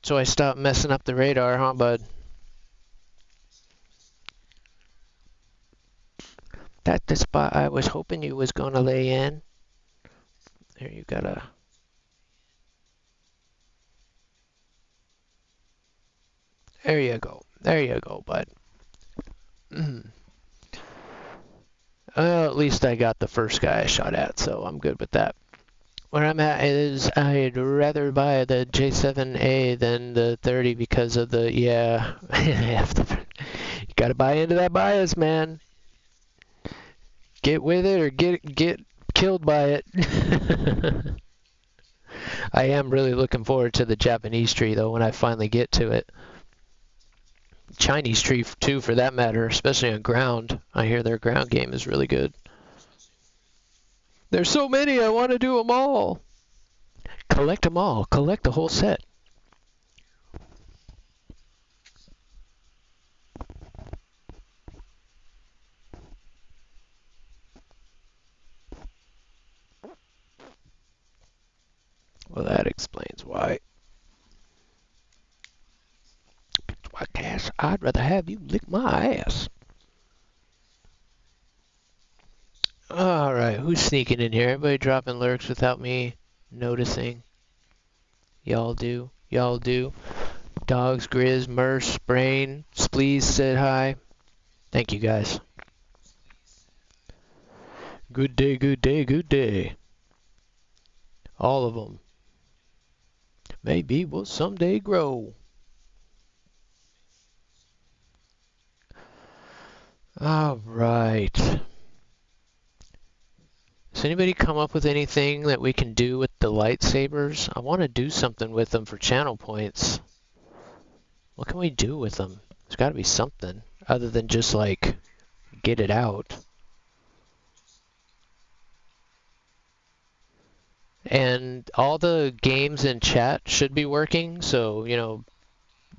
so I stop messing up the radar, huh, bud? That's the spot I was hoping you was going to lay in. There, you gotta... There you go. There you go, bud. Well, at least I got the first guy I shot at, so I'm good with that. Where I'm at is I'd rather buy the J7A than the 30 because of the, yeah, you gotta buy into that bias, man. Get with it or get killed by it. I am really looking forward to the Japanese tree, though, when I finally get to it. Chinese tree, too, for that matter, especially on ground. I hear their ground game is really good. There's so many, I want to do them all. Collect them all. Collect the whole set. Well, that explains why. Why, Cass, I'd rather have you lick my ass. Alright, who's sneaking in here? Everybody dropping lurks without me noticing. Y'all do. Y'all do. Dogs, Grizz, Merce, Brain, Spleeze said hi. Thank you guys. Good day, good day, good day. All of them. Maybe we'll someday grow. All right. Does anybody come up with anything that we can do with the lightsabers? I want to do something with them for channel points. What can we do with them? There's got to be something other than just like get it out. And all the games in chat should be working. So, you know,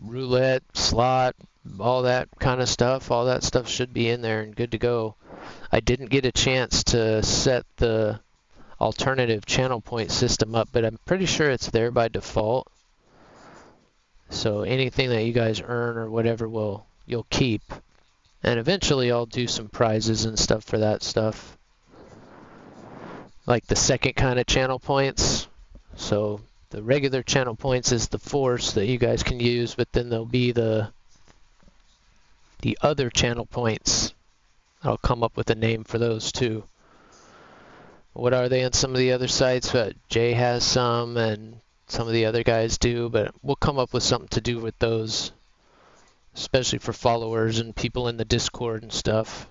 roulette, slot, all that kind of stuff, all that stuff should be in there and good to go. I didn't get a chance to set the alternative channel point system up, but I'm pretty sure it's there by default. So anything that you guys earn or whatever you'll keep. And eventually I'll do some prizes and stuff for that stuff. Like the second kind of channel points. So the regular channel points is the force that you guys can use, but then there'll be the other channel points. I'll come up with a name for those too. What are they on some of the other sites? Jay has some and some of the other guys do, but we'll come up with something to do with those, especially for followers and people in the Discord and stuff.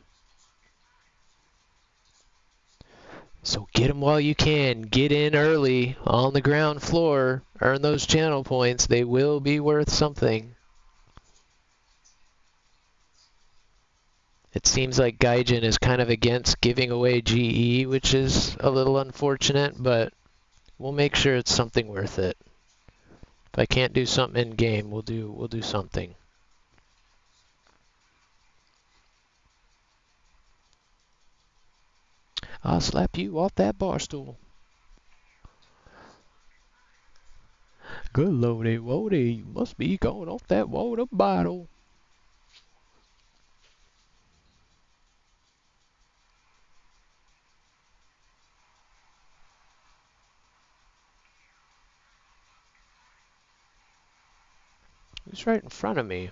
So get them while you can. Get in early on the ground floor. Earn those channel points. They will be worth something. It seems like Gaijin is kind of against giving away GE, which is a little unfortunate, but we'll make sure it's something worth it. If I can't do something in game, we'll do something. I'll slap you off that bar stool. Good lordy woody, you must be going off that water bottle. Who's right in front of me?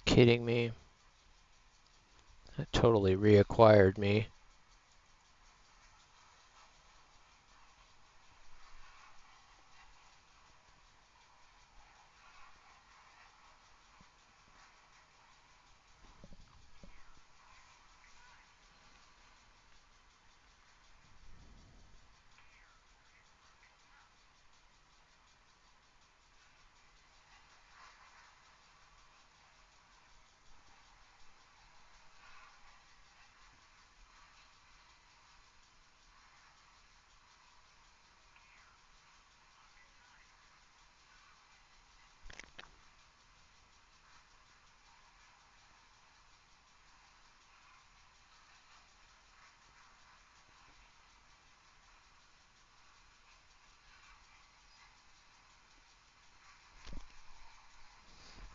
Kidding me? That totally reacquired me.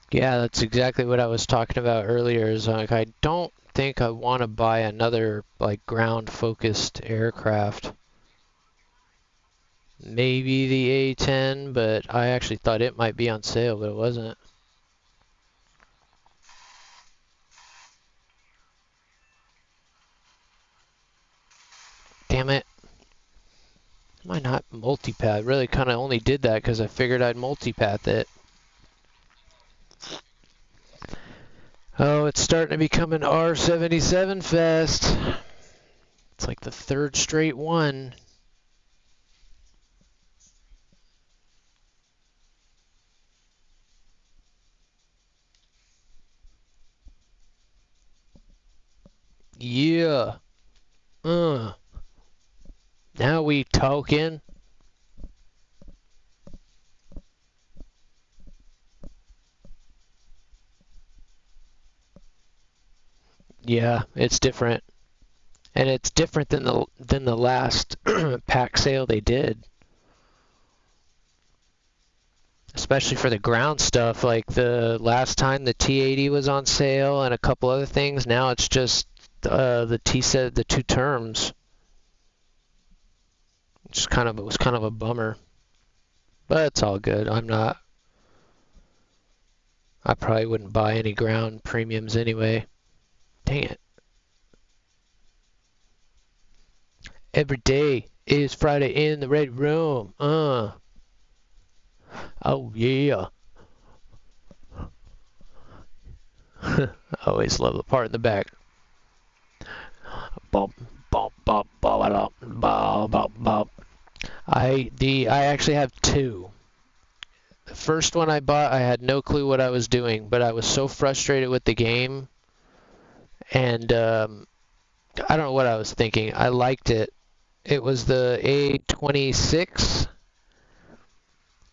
Yeah, that's exactly what I was talking about earlier. Is like I don't think I want to buy another like ground-focused aircraft. Maybe the A-10, but I actually thought it might be on sale, but it wasn't. Damn it. Why not multipath? Really kind of only did that because I figured I'd multipath it. Oh, it's starting to become an R77 fest. It's like the third straight one. Yeah. Now we talking. Yeah, it's different. And it's different than the last pack sale they did. Especially for the ground stuff, like the last time the T80 was on sale and a couple other things, now it's just the T set the 2 terms. It was kind of a bummer. But it's all good. I probably wouldn't buy any ground premiums anyway. Dang it. Every day is Friday in the red room. Oh yeah. I always love the part in the back. Bop, bop, bop, bop, bop, bop, bop. I actually have 2. The first one I bought, I had no clue what I was doing, but I was so frustrated with the game, and I don't know what I was thinking. I liked it. It was the A26,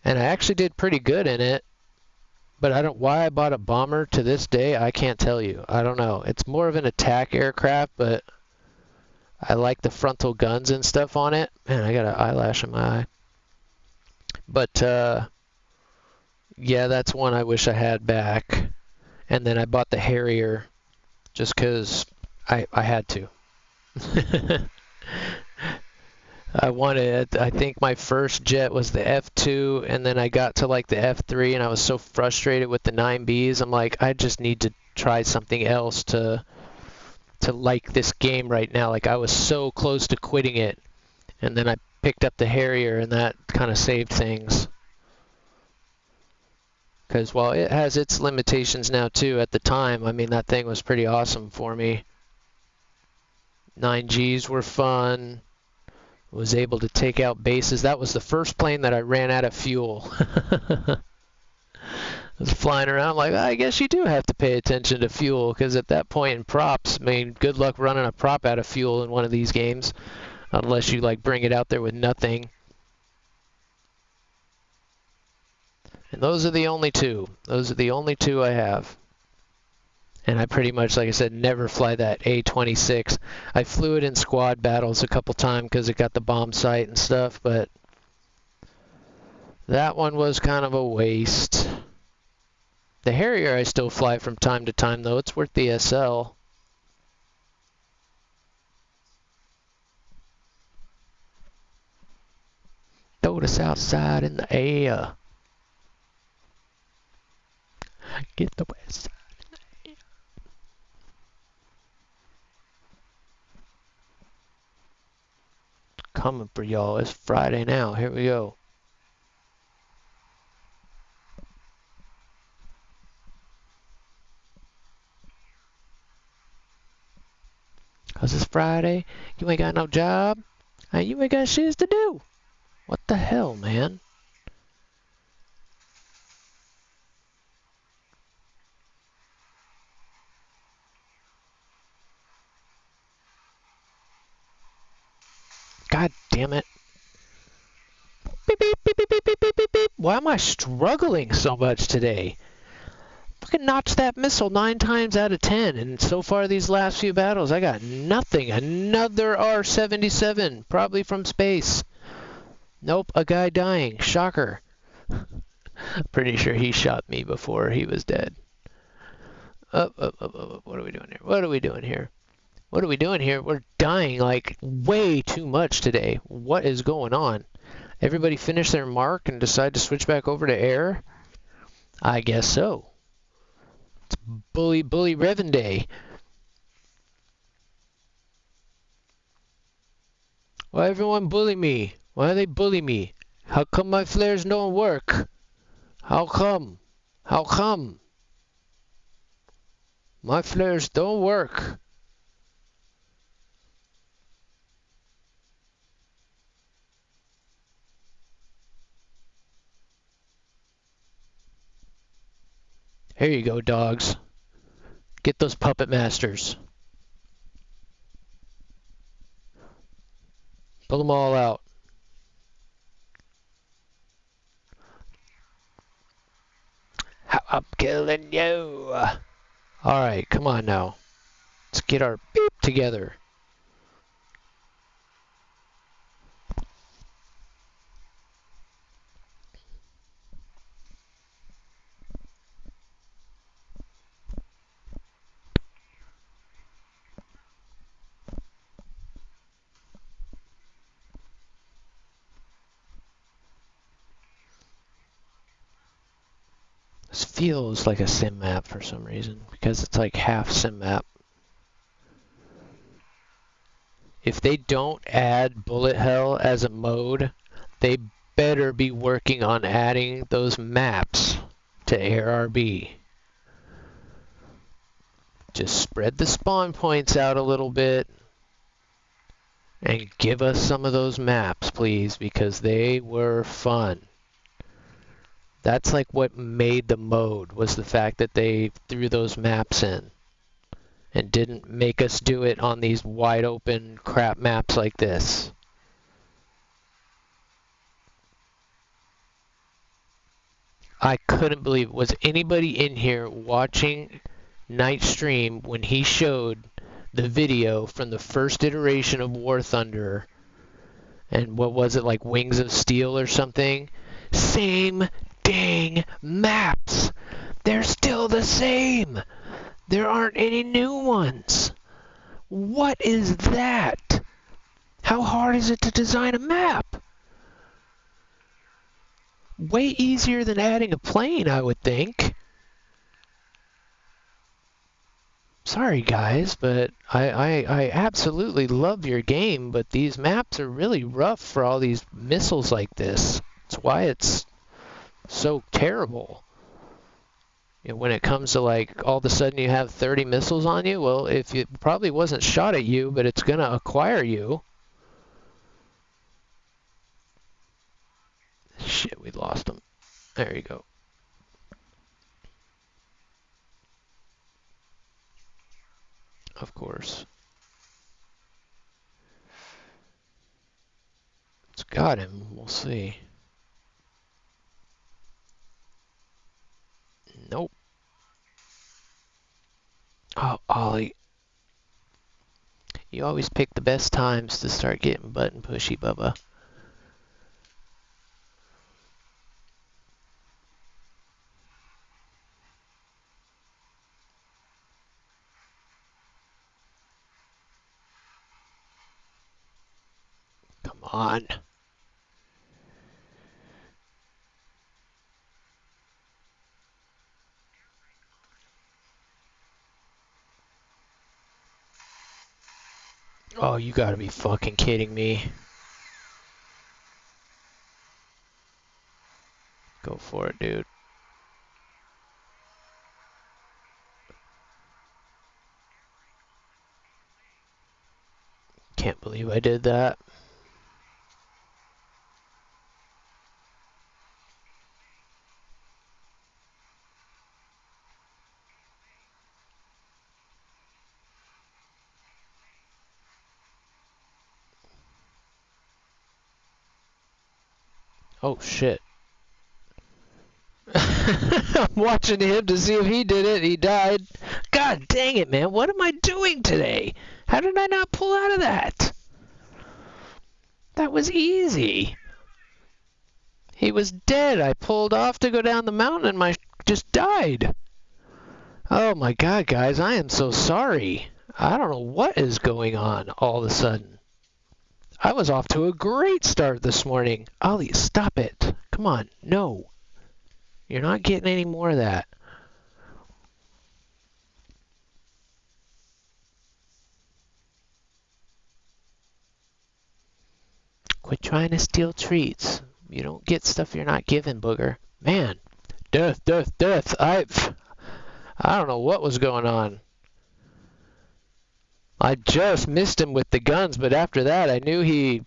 and I actually did pretty good in it. But I don't why I bought a bomber to this day. I can't tell you. I don't know. It's more of an attack aircraft, but I like the frontal guns and stuff on it. Man, I got an eyelash in my eye. But yeah, that's one I wish I had back. And then I bought the Harrier just because I had to. I think my first jet was the F2, and then I got to like the F3, and I was so frustrated with the 9Bs. I'm like, I just need to try something else to like this game right now. Like, I was so close to quitting it, and then I picked up the Harrier, and that kind of saved things. Because while it has its limitations now too, at the time, I mean, that thing was pretty awesome for me. 9Gs were fun. Was able to take out bases. That was the first plane that I ran out of fuel. I was flying around like, I guess you do have to pay attention to fuel, because at that point in props, I mean, good luck running a prop out of fuel in one of these games, unless you like bring it out there with nothing. And those are the only 2. Those are the only 2 I have. And I pretty much, like I said, never fly that A26. I flew it in squad battles a couple times because it got the bomb sight and stuff, but that one was kind of a waste. The Harrier I still fly from time to time, though. It's worth the SL. Throw the south side in the air. Get the west side in the air. Coming for y'all. It's Friday now. Here we go. Cause it's Friday. You ain't got no job. And you ain't got shit to do. What the hell, man? God damn it. Beep, beep, beep, beep, beep, beep, beep, beep, beep. Why am I struggling so much today? Fucking notched that missile 9 times out of 10, and so far these last few battles, I got nothing. Another R-77, probably from space. Nope, a guy dying. Shocker. Pretty sure he shot me before he was dead. What are we doing here? What are we doing here? What are we doing here? We're dying like way too much today. What is going on? Everybody finish their mark and decide to switch back over to air? I guess so. It's bully Reven Day. Why everyone bully me? Why they bully me? How come my flares don't work? How come? How come? My flares don't work. Here you go, dogs. Get those puppet masters. Pull them all out. How I'm killing you. Alright, come on now. Let's get our beep together. feels like a sim map for some reason, because it's like half sim map. If they don't add bullet hell as a mode, they better be working on adding those maps to ARB. Just spread the spawn points out a little bit and give us some of those maps, please, because they were fun. That's like what made the mode, was the fact that they threw those maps in and didn't make us do it on these wide open crap maps like this. I couldn't believe it. Was anybody in here watching Night's stream when he showed the video from the first iteration of War Thunder, and what was it, like Wings of Steel or something? Same dang maps. They're still the same. There aren't any new ones. What is that? How hard is it to design a map? Way easier than adding a plane, I would think. Sorry guys, but I absolutely love your game, but these maps are really rough for all these missiles like this. That's why it's so terrible. You know, when it comes to like all of a sudden you have 30 missiles on you, well, if it probably wasn't shot at you, but it's gonna acquire you. Shit, we lost him. There you go. Of course. It's got him. We'll see. Nope. Oh, Ollie. You always pick the best times to start getting button pushy, Bubba. Come on. Oh, you gotta be fucking kidding me. Go for it, dude. Can't believe I did that. Oh, shit. I'm watching him to see if he did it. He died. God dang it, man. What am I doing today? How did I not pull out of that? That was easy. He was dead. I pulled off to go down the mountain and my just died. Oh my god, guys. I am so sorry. I don't know what is going on all of a sudden. I was off to a great start this morning. Ollie, stop it. Come on. No. You're not getting any more of that. Quit trying to steal treats. You don't get stuff you're not given, booger. Man. Death, death, death. I don't know what was going on. I just missed him with the guns, but after that I knew he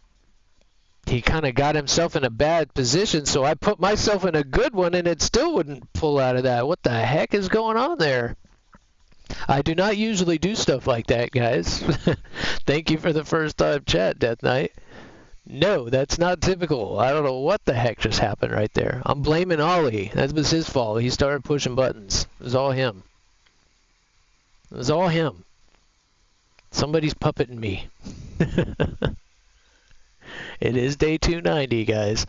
kind of got himself in a bad position, so I put myself in a good one and it still wouldn't pull out of that. What the heck is going on there? I do not usually do stuff like that, guys. Thank you for the first time chat, Death Knight. No, that's not typical. I don't know what the heck just happened right there. I'm blaming Ollie. That was his fault. He started pushing buttons. It was all him. It was all him. Somebody's puppeting me. It is day 290, guys.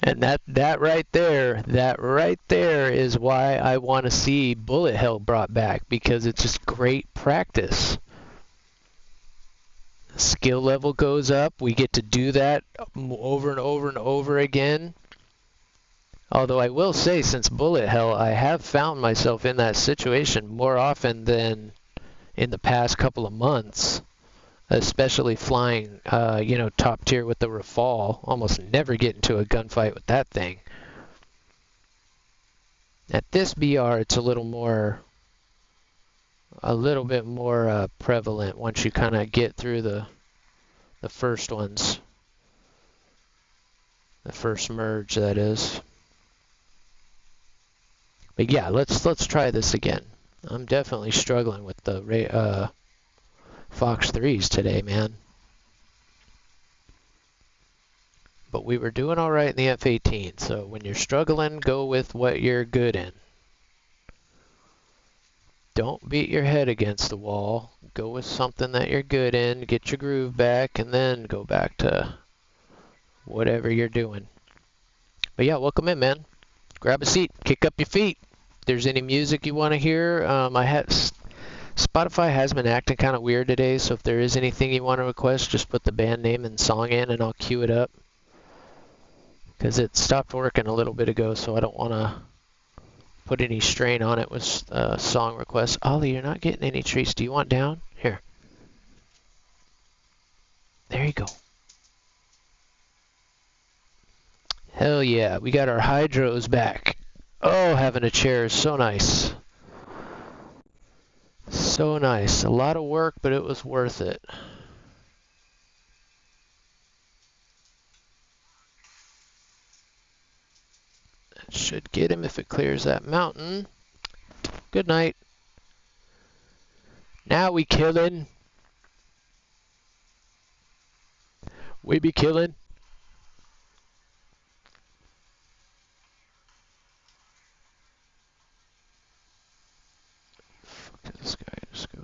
And that right there is why I want to see bullet hell brought back, because it's just great practice. Skill level goes up. We get to do that over and over and over again. Although I will say, since bullet hell, I have found myself in that situation more often than in the past couple of months, especially flying, top tier with the Rafale. Almost never get into a gunfight with that thing. At this BR, it's a little bit more prevalent once you kind of get through the first ones, the first merge, that is. But yeah, let's try this again. I'm definitely struggling with the Fox 3s today, man. But we were doing all right in the F-18, so when you're struggling, go with what you're good in. Don't beat your head against the wall. Go with something that you're good in, get your groove back, and then go back to whatever you're doing. But yeah, welcome in, man. Grab a seat, kick up your feet. If there's any music you want to hear, Spotify has been acting kind of weird today, so if there is anything you want to request, just put the band name and song in, and I'll cue it up. Because it stopped working a little bit ago, so I don't want to put any strain on it with song requests. Ollie, you're not getting any treats. Do you want down? Here. There you go. Hell yeah, we got our hydros back. Oh, having a chair is so nice. So nice. A lot of work, but it was worth it. That should get him if it clears that mountain. Good night. Now we killin'. We be killin'. Fuck did this guy just go?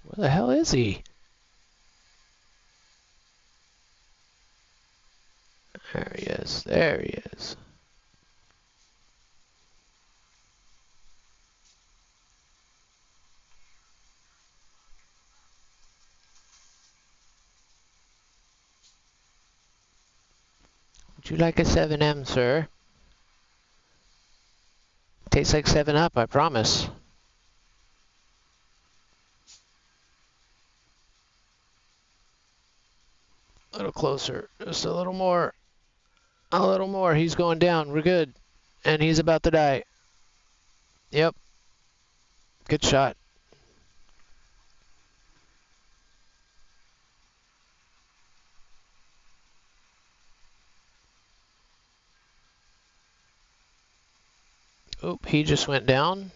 Where the hell is he? There he is. There he is. Would you like a 7M, sir? Tastes like 7-Up, I promise. A little closer. Just a little more. A little more. He's going down. We're good. And he's about to die. Yep. Good shot. Oop, he just went down.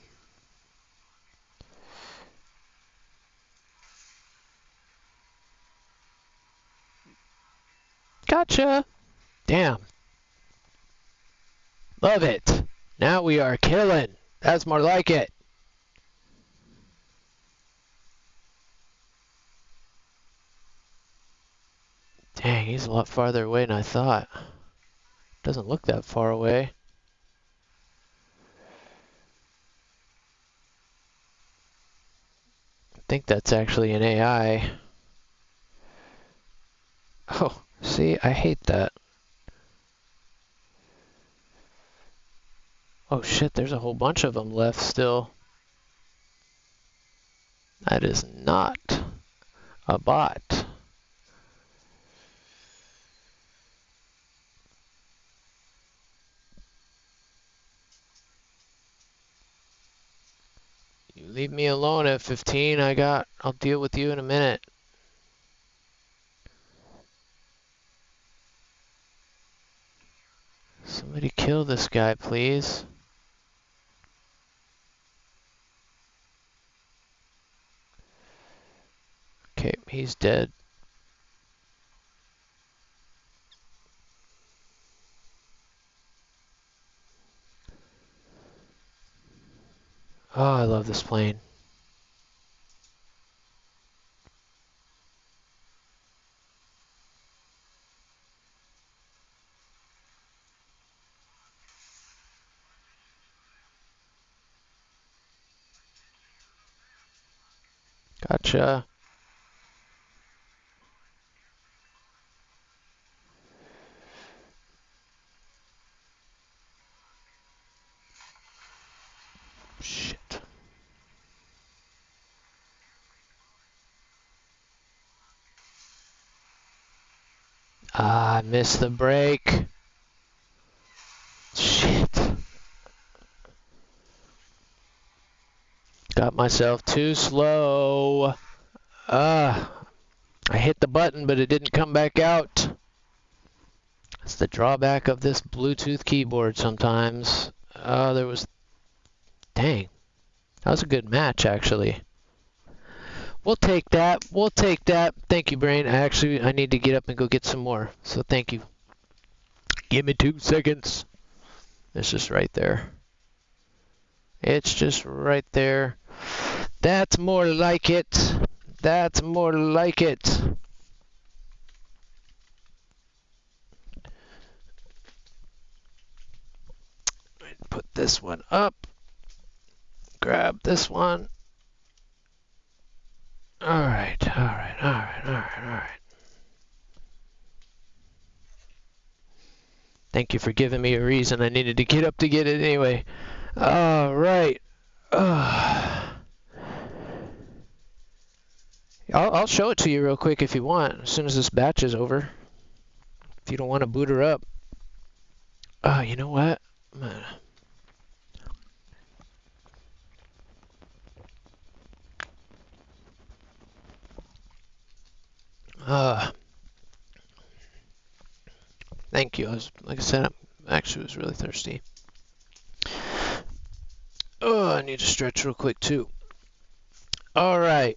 Gotcha. Damn. Love it. Now we are killing. That's more like it. Dang, he's a lot farther away than I thought. Doesn't look that far away. I think that's actually an AI. Oh, see, I hate that. Oh shit, there's a whole bunch of them left still. That is not a bot. You leave me alone at 15. I'll deal with you in a minute. Somebody kill this guy, please. Okay, he's dead. Oh, I love this plane. Gotcha. Shit. Ah, I missed the break. Shit. Got myself too slow. I hit the button, but it didn't come back out. That's the drawback of this Bluetooth keyboard sometimes. There was... Dang. That was a good match, actually. We'll take that. We'll take that. Thank you, Brain. I need to get up and go get some more. So thank you. Give me 2 seconds. It's just right there. It's just right there. That's more like it. That's more like it. Put this one up. Grab this one. Alright. Thank you for giving me a reason. I needed to get up to get it anyway. Alright. I'll show it to you real quick if you want, as soon as this batch is over. If you don't want to boot her up. You know what? Thank you. Like I said, I actually was really thirsty. I need to stretch real quick too. All right.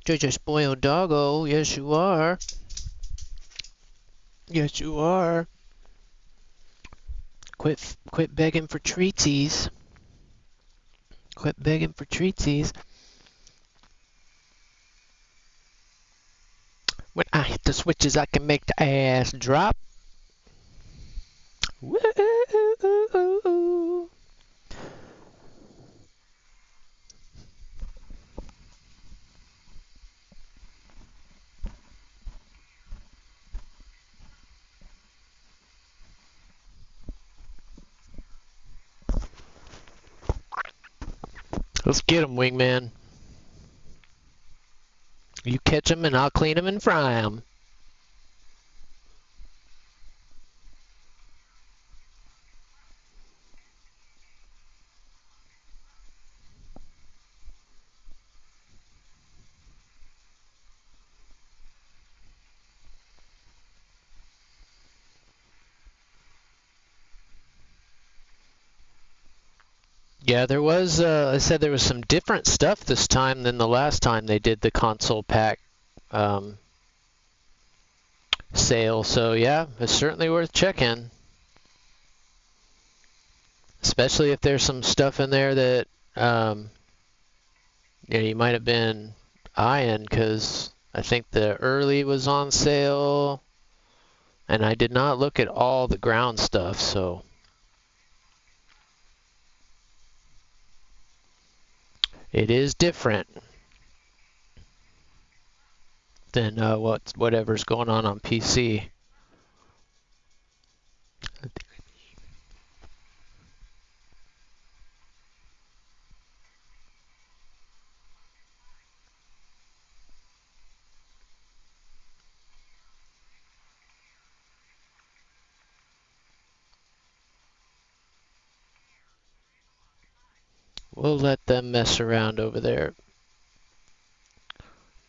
You're a spoiled doggo. Yes, you are. Yes, you are. Quit begging for treaties. Quit begging for treaties. When I hit the switches, I can make the ass drop. Woo! Let's get him, wingman. You catch him and I'll clean him and fry him. Yeah, there was, I said there was some different stuff this time than the last time they did the console pack sale. So yeah, it's certainly worth checking. Especially if there's some stuff in there that you might have been eyeing, because I think the early was on sale, and I did not look at all the ground stuff, so... It is different than whatever's going on PC. We'll let them mess around over there.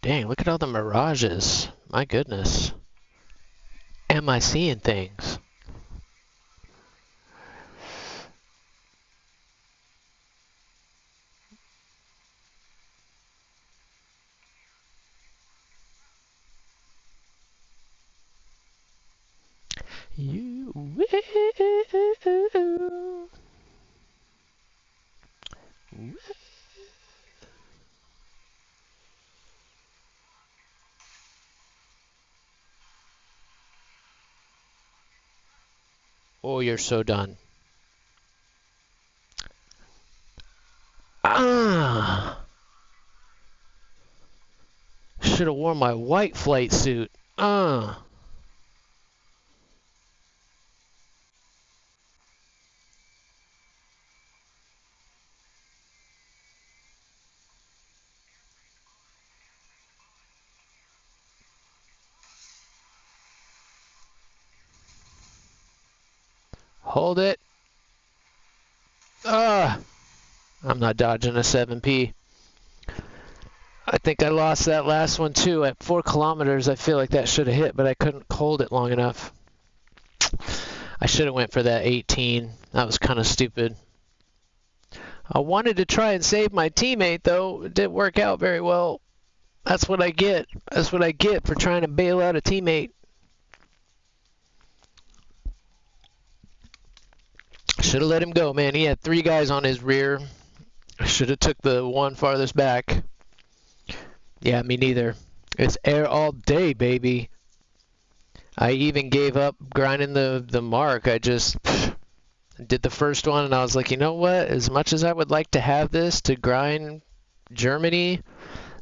Dang, look at all the mirages. My goodness. Am I seeing things? You will. Oh, you're so done. Should have worn my white flight suit. Hold it. I'm not dodging a 7P. I think I lost that last one too. At 4 kilometers, I feel like that should have hit, but I couldn't hold it long enough. I should have went for that 18. That was kind of stupid. I wanted to try and save my teammate, though. It didn't work out very well. That's what I get. That's what I get for trying to bail out a teammate. Should have let him go, man. He had 3 guys on his rear. I should have took the one farthest back. Yeah, me neither. It's air all day, baby. I even gave up grinding the mark. I just did the first one, and I was like, you know what? As much as I would like to have this to grind Germany,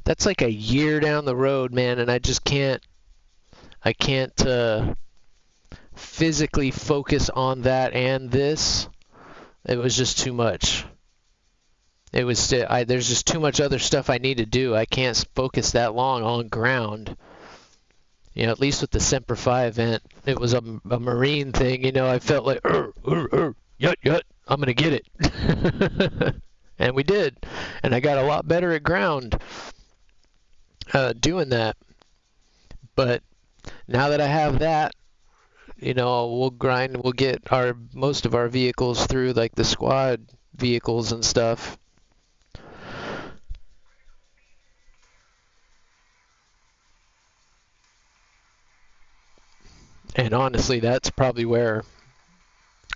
that's like a year down the road, man, and I just can't. I can't physically focus on that and this. It was just too much. It was there's just too much other stuff I need to do. I can't focus that long on ground. You know, at least with the Semper Fi event, it was a marine thing. You know, I felt like, yut, I'm gonna get it, and we did, and I got a lot better at ground doing that. But now that I have that, you know, we'll grind. We'll get most of our vehicles through, like the squad vehicles and stuff. And honestly, that's probably where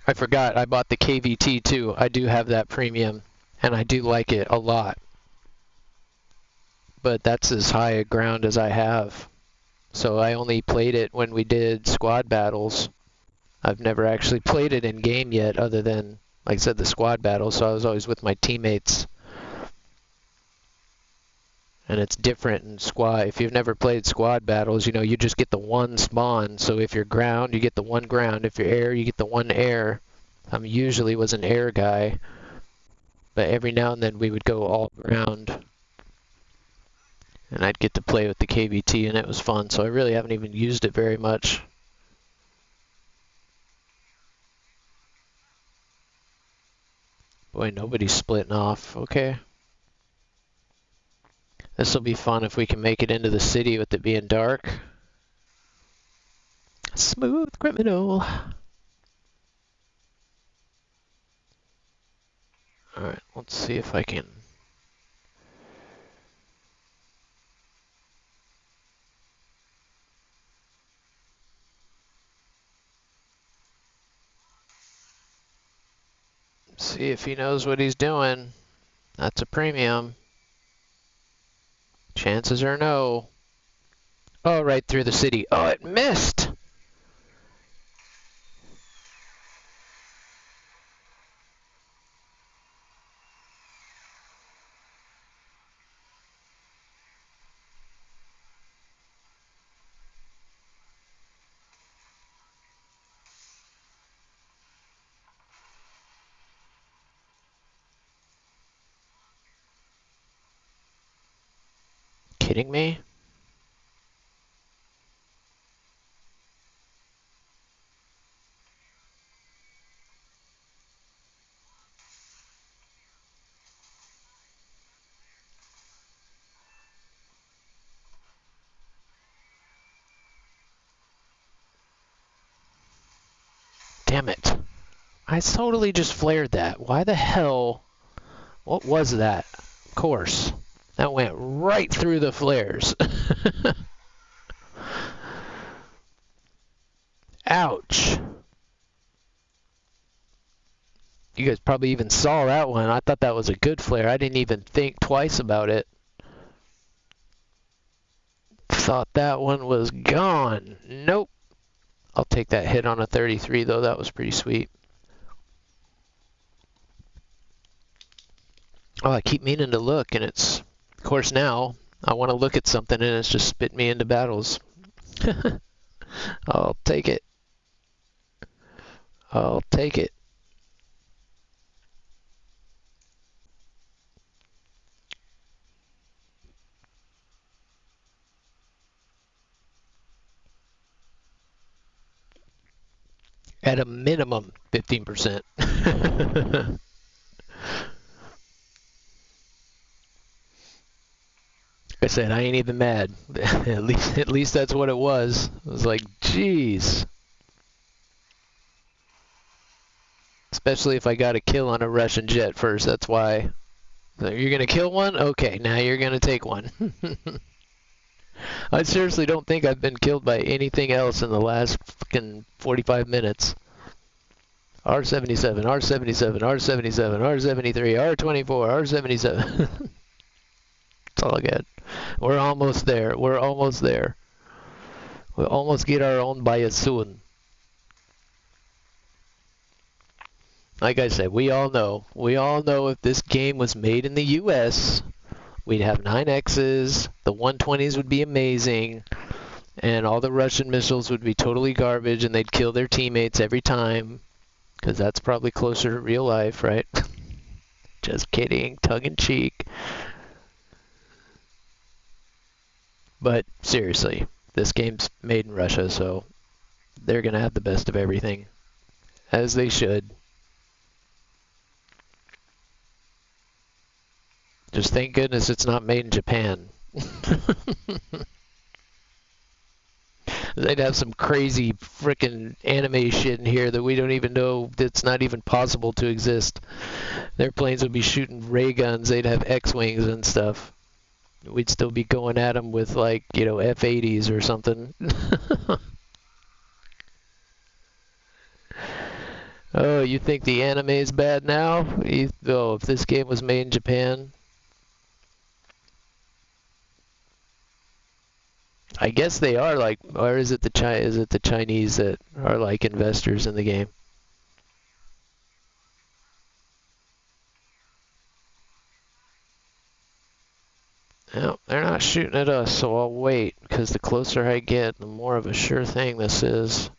I forgot I bought the KVT too. I do have that premium, and I do like it a lot. But that's as high a ground as I have. So I only played it when we did squad battles. I've never actually played it in game yet, other than, like I said, the squad battles. So I was always with my teammates. And it's different in squad. If you've never played squad battles, you know, you just get the one spawn. So if you're ground, you get the one ground. If you're air, you get the one air. I usually was an air guy. But every now and then we would go all ground. And I'd get to play with the KVT, and it was fun. So I really haven't even used it very much. Boy, nobody's splitting off. Okay. This will be fun if we can make it into the city with it being dark. Smooth criminal. Alright, let's see if I can. See if he knows what he's doing. That's a premium. Chances are no. Oh, right through the city. Oh, it missed! Kidding me? Damn it. I totally just flared that. Why the hell? What was that? Of course. That went right through the flares. Ouch. You guys probably even saw that one. I thought that was a good flare. I didn't even think twice about it. Thought that one was gone. Nope. I'll take that hit on a 33 though. That was pretty sweet. Oh, I keep meaning to look, and it's, of course now, I want to look at something and it's just spit me into battles. I'll take it. I'll take it. At a minimum, 15%. I said, I ain't even mad. At least that's what it was. It was like, jeez. Especially if I got a kill on a Russian jet first. That's why. So you're gonna kill one? Okay, now you're gonna take one. I seriously don't think I've been killed by anything else in the last fucking 45 minutes. R77, R77, R77, R73, R24, R77. That's all I got. We're almost there. We're almost there. We'll almost get our own bias soon. Like I said, we all know if this game was made in the US, we'd have 9Xs, the 120s would be amazing, and all the Russian missiles would be totally garbage and they'd kill their teammates every time, because that's probably closer to real life, right? Just kidding, tongue in cheek. But seriously, this game's made in Russia, so they're going to have the best of everything, as they should. Just thank goodness it's not made in Japan. They'd have some crazy frickin' anime shit in here that we don't even know that's not even possible to exist. Their planes would be shooting ray guns. They'd have X-wings and stuff. We'd still be going at them with, like, F-80s or something. Oh, you think the anime is bad now? If this game was made in Japan? I guess they are like, or is it the Chinese that are like investors in the game? No, they're not shooting at us, so I'll wait, because the closer I get, the more of a sure thing this is.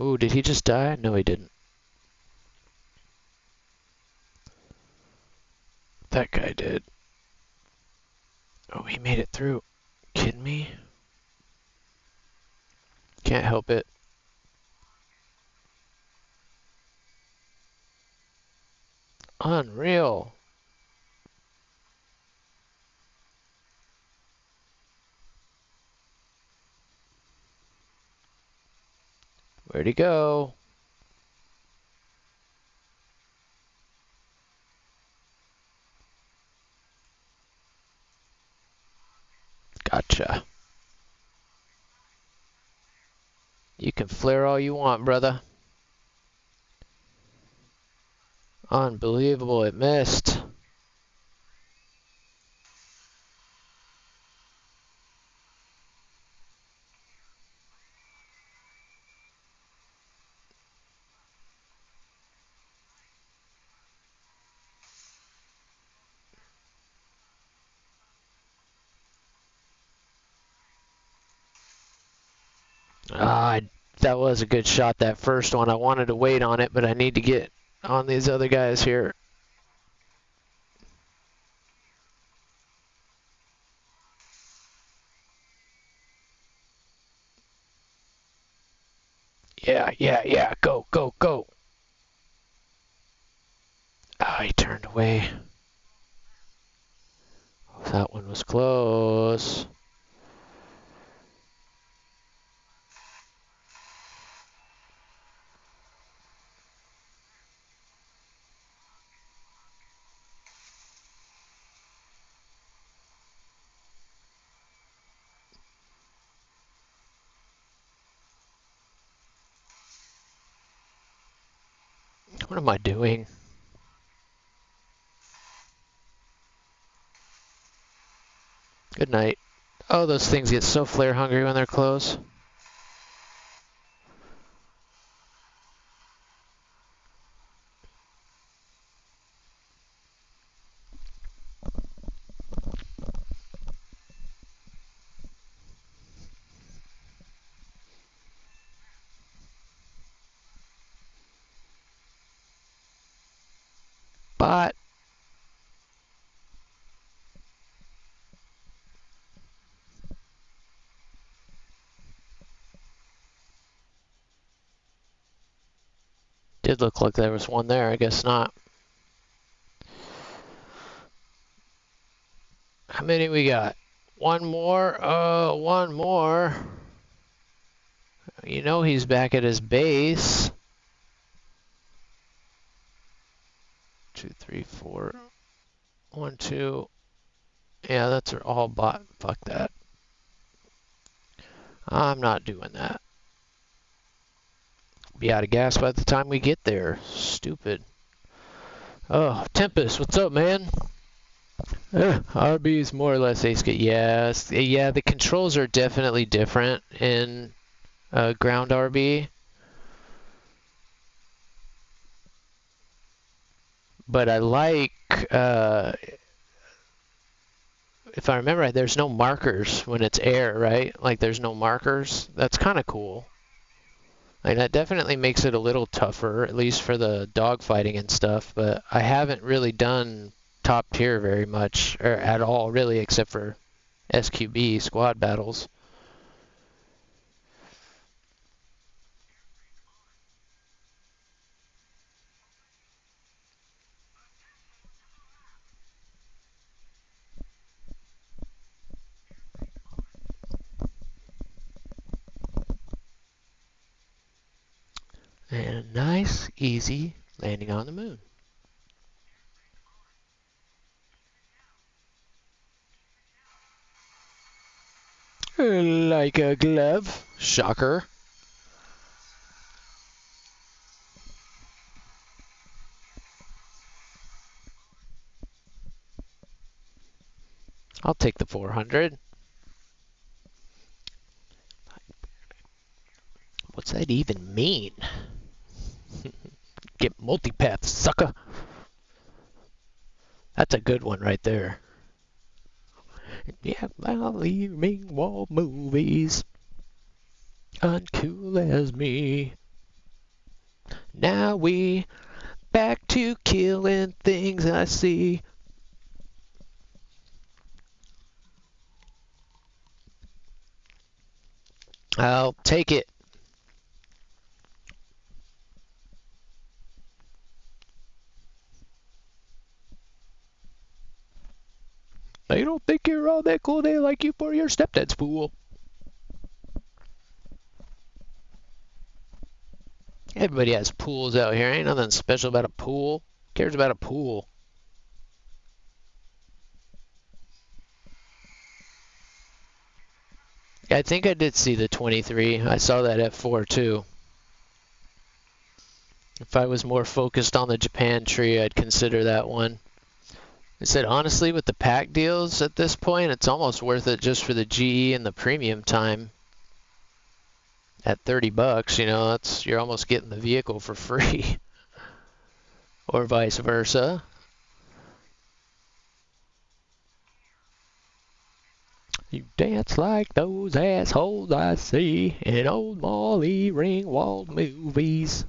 Ooh, did he just die? No, he didn't. That guy did. Oh, he made it through. Kidding me? Can't help it. Unreal. Where'd he go? Gotcha. You can flare all you want, brother. Unbelievable, it missed. Ah, that was a good shot, that first one. I wanted to wait on it, but I need to get on these other guys here. Yeah. Go, go, go. Ah, he turned away. That one was close. What am I doing? Good night. Oh, those things get so flare hungry when they're close. But Did look like there was one there. I guess not. How many we got? One more. One more. You know he's back at his base. 2, 3, 4. 1, 2. Yeah, that's all bot. Fuck that. I'm not doing that. Be out of gas by the time we get there. Stupid. Oh, Tempest, what's up, man? RB is more or less ace get. Yes, yeah, the controls are definitely different in ground RB. But I like, if I remember right, there's no markers when it's air, right? Like there's no markers. That's kind of cool. Like that definitely makes it a little tougher, at least for the dogfighting and stuff. But I haven't really done top tier very much, or at all really, except for SQB squad battles. And a nice, easy landing on the moon. Like a glove. Shocker. I'll take the 400. What's that even mean? Get multipath, sucker. That's a good one right there. Yeah, leaving wall movies. Uncool as me. Now we back to killing things I see. I'll take it. They don't think you're all that cool. They like you for your stepdad's fool. Everybody has pools out here. Ain't nothing special about a pool. Who cares about a pool? I think I did see the 23. I saw that at 4 too. If I was more focused on the Japan tree, I'd consider that one. I said, honestly, with the pack deals at this point, it's almost worth it just for the GE and the premium time. At 30 bucks, you know, you're almost getting the vehicle for free. Or vice versa. You dance like those assholes I see in old Molly Ringwald movies.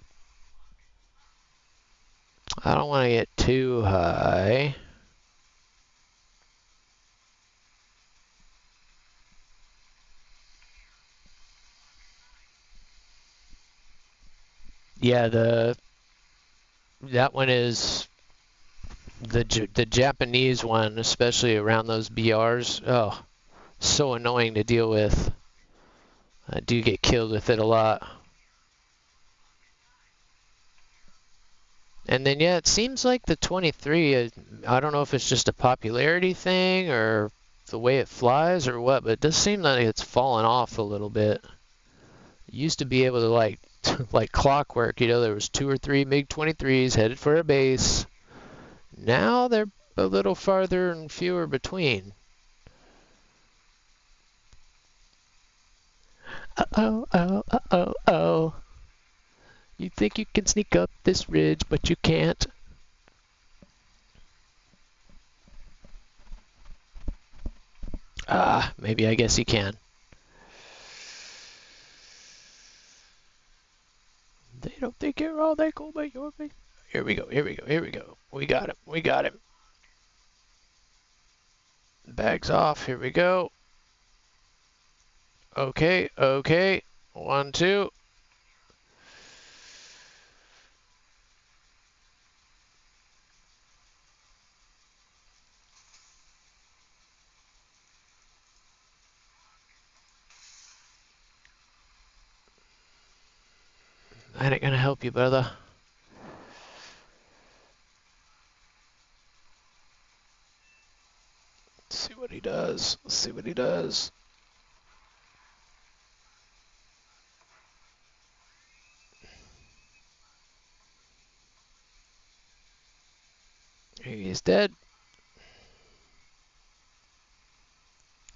I don't want to get too high. Yeah, that one is the Japanese one, especially around those BRs. Oh, so annoying to deal with. I do get killed with it a lot. And then, yeah, it seems like the 23, I don't know if it's just a popularity thing or the way it flies or what, but it does seem like it's fallen off a little bit. It used to be able to, like clockwork, you know, there was 2 or 3 MiG-23s headed for a base. Now they're a little farther and fewer between. Uh-oh, oh, uh-oh, oh. You think you can sneak up this ridge, but you can't. Ah, maybe I guess you can. They don't think you're all that cool, but you're big. Here we go, here we go, here we go. We got him, we got him. Bags off, here we go. Okay, okay. 1, 2. That ain't gonna help you, brother. Let's see what he does. Let's see what he does. He's dead.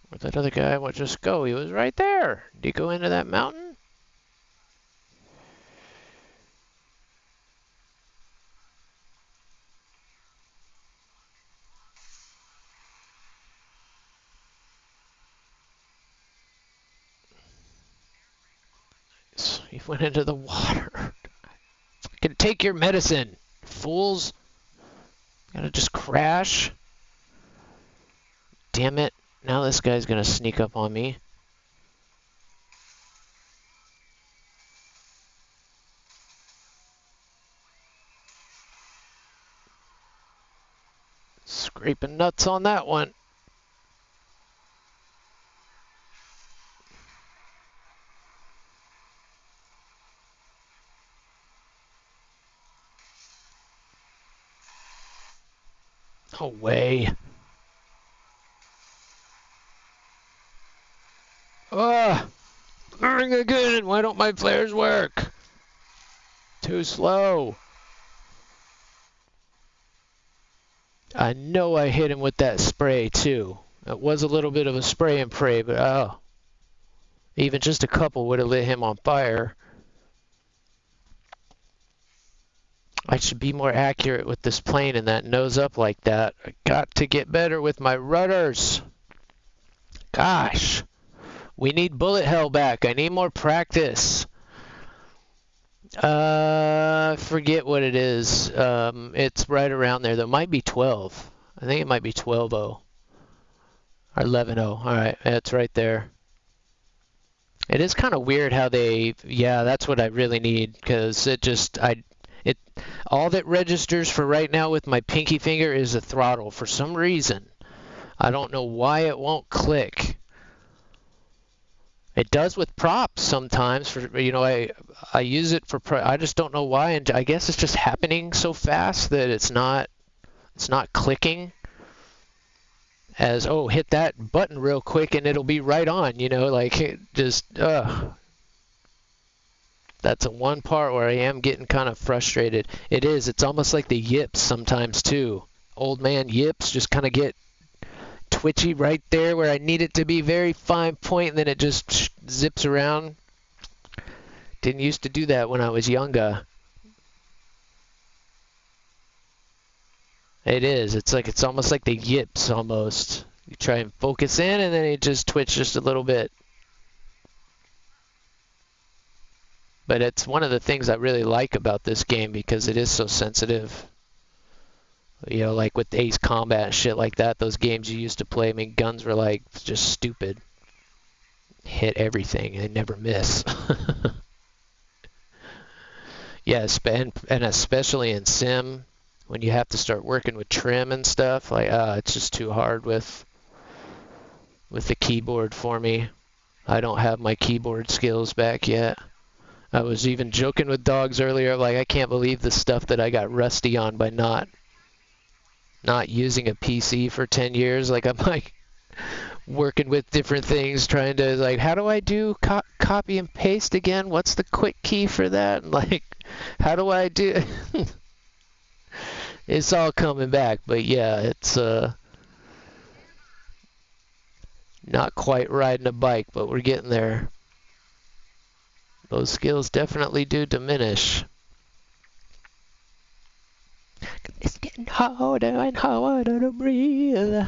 Where'd that other guy just go? He was right there. Did he go into that mountain? He went into the water. Fucking take your medicine, fools. Gotta just crash. Damn it. Now this guy's gonna sneak up on me. Scraping nuts on that one. No way. Ah! Firing again! Why don't my flares work? Too slow. I know I hit him with that spray too. It was a little bit of a spray and pray, but oh. Even just a couple would have lit him on fire. I should be more accurate with this plane and that nose up like that. I got to get better with my rudders. Gosh. We need bullet hell back. I need more practice. Forget what it is. It's right around there. That might be 12. I think it might be 12-0. Or 11-0. Alright, it's right there. It is kind of weird how they... Yeah, that's what I really need. Because it just... all that registers for right now with my pinky finger is the throttle. For some reason. I don't know why it won't click. It does with props sometimes. For I use it for I just don't know why, and I guess it's just happening so fast that it's not clicking. As hit that button real quick and it'll be right on. Like it just That's the one part where I am getting kind of frustrated. It is. It's almost like the yips sometimes too. Old man yips just kind of get twitchy right there where I need it to be very fine point, and then it just zips around. Didn't used to do that when I was younger. It is. It's almost like the yips almost. You try and focus in, and then it just twitch just a little bit. But it's one of the things I really like about this game because it is so sensitive. Like with Ace Combat and shit like that, those games you used to play, I mean, guns were like just stupid. Hit everything and never miss. Yes, and especially in Sim, when you have to start working with trim and stuff, like, it's just too hard with the keyboard for me. I don't have my keyboard skills back yet. I was even joking with dogs earlier, like, I can't believe the stuff that I got rusty on by not using a PC for 10 years. Like, I'm like working with different things, trying to like, how do I do copy and paste again? What's the quick key for that? And like, how do I do? It's all coming back, but yeah, it's not quite riding a bike, but we're getting there. Those skills definitely do diminish. It's getting harder and harder to breathe.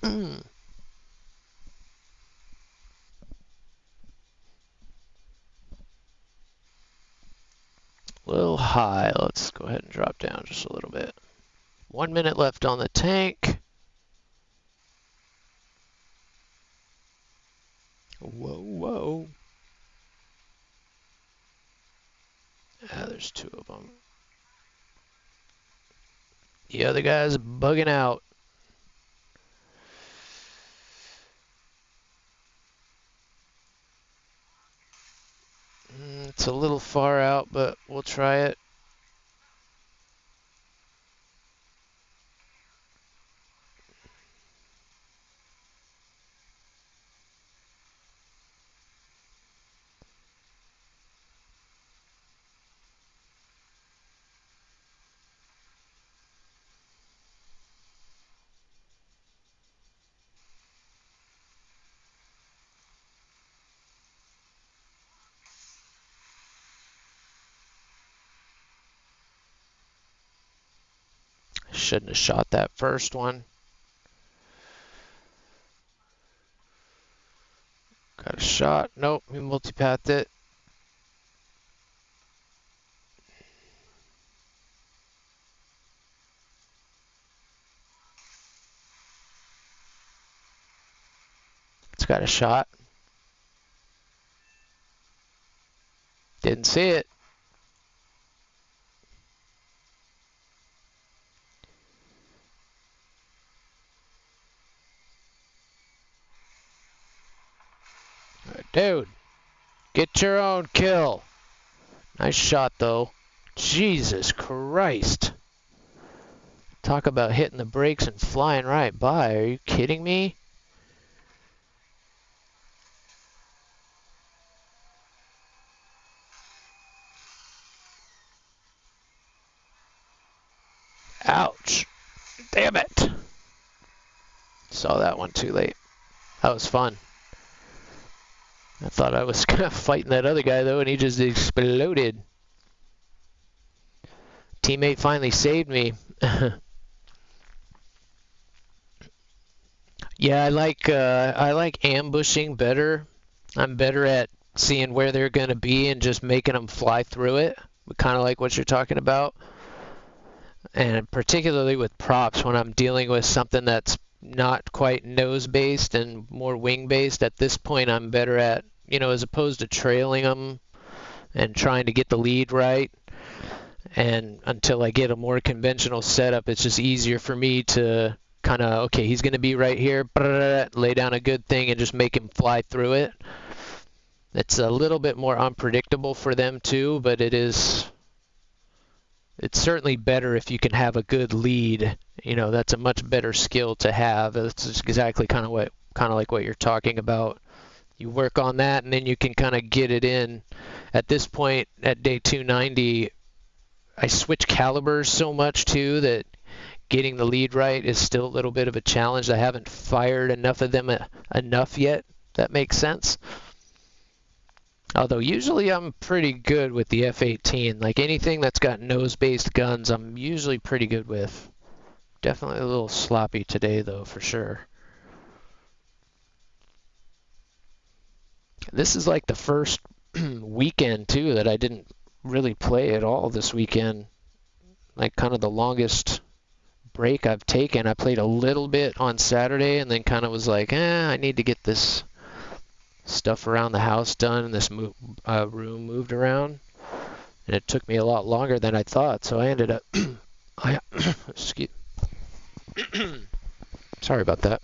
A little high. Let's go ahead and drop down just a little bit. 1 minute left on the tank. Whoa, whoa. There's two of them. The other guy's bugging out. a little far out, but we'll try it. Shouldn't have shot that first one. Got a shot. Nope, we multipathed it. It's got a shot. Didn't see it. Dude, get your own kill. Nice shot, though. Jesus Christ. Talk about hitting the brakes and flying right by. Are you kidding me? Ouch. Damn it. Saw that one too late. That was fun. I thought I was fighting that other guy, though, and he just exploded. Teammate finally saved me. Yeah, I like ambushing better. I'm better at seeing where they're going to be and just making them fly through it. Kind of like what you're talking about. And particularly with props, when I'm dealing with something that's not quite nose-based and more wing-based, at this point I'm better at, as opposed to trailing them and trying to get the lead right. And until I get a more conventional setup, it's just easier for me to kind of, okay, he's going to be right here, lay down a good thing and just make him fly through it. It's a little bit more unpredictable for them too, but it's certainly better if you can have a good lead. That's a much better skill to have. It's exactly kind of like what you're talking about. You work on that and then you can kind of get it in. At this point, at day 290, I switch calibers so much too that getting the lead right is still a little bit of a challenge. I haven't fired enough of them enough yet. That makes sense. Although usually I'm pretty good with the F-18. Like anything that's got nose-based guns, I'm usually pretty good with. Definitely a little sloppy today, though, for sure. This is like the first weekend, too, that I didn't really play at all this weekend. Like kind of the longest break I've taken. I played a little bit on Saturday and then kind of was like, I need to get this stuff around the house done and this room moved around. And it took me a lot longer than I thought, so I ended up... Sorry about that.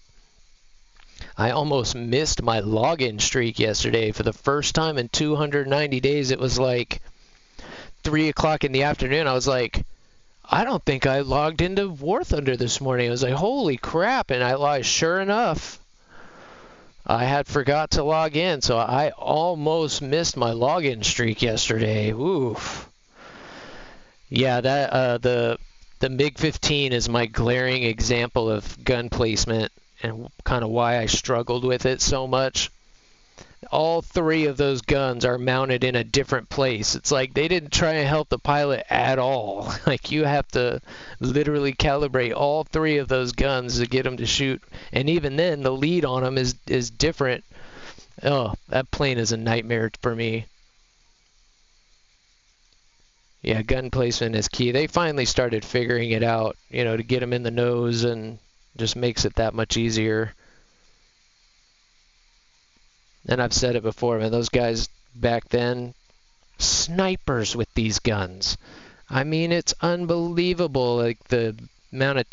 I almost missed my login streak yesterday. For the first time in 290 days, it was like 3 o'clock in the afternoon. I was like, I don't think I logged into War Thunder this morning. I was like, holy crap. And sure enough, I had forgot to log in. So I almost missed my login streak yesterday. Oof. Yeah, the MiG-15 is my glaring example of gun placement and kind of why I struggled with it so much. All three of those guns are mounted in a different place. It's like they didn't try and help the pilot at all. Like you have to literally calibrate all three of those guns to get them to shoot. And even then, the lead on them is different. Oh, that plane is a nightmare for me. Yeah, gun placement is key. They finally started figuring it out, to get them in the nose and just makes it that much easier. And I've said it before, man, those guys back then, snipers with these guns. I mean, it's unbelievable, like the amount of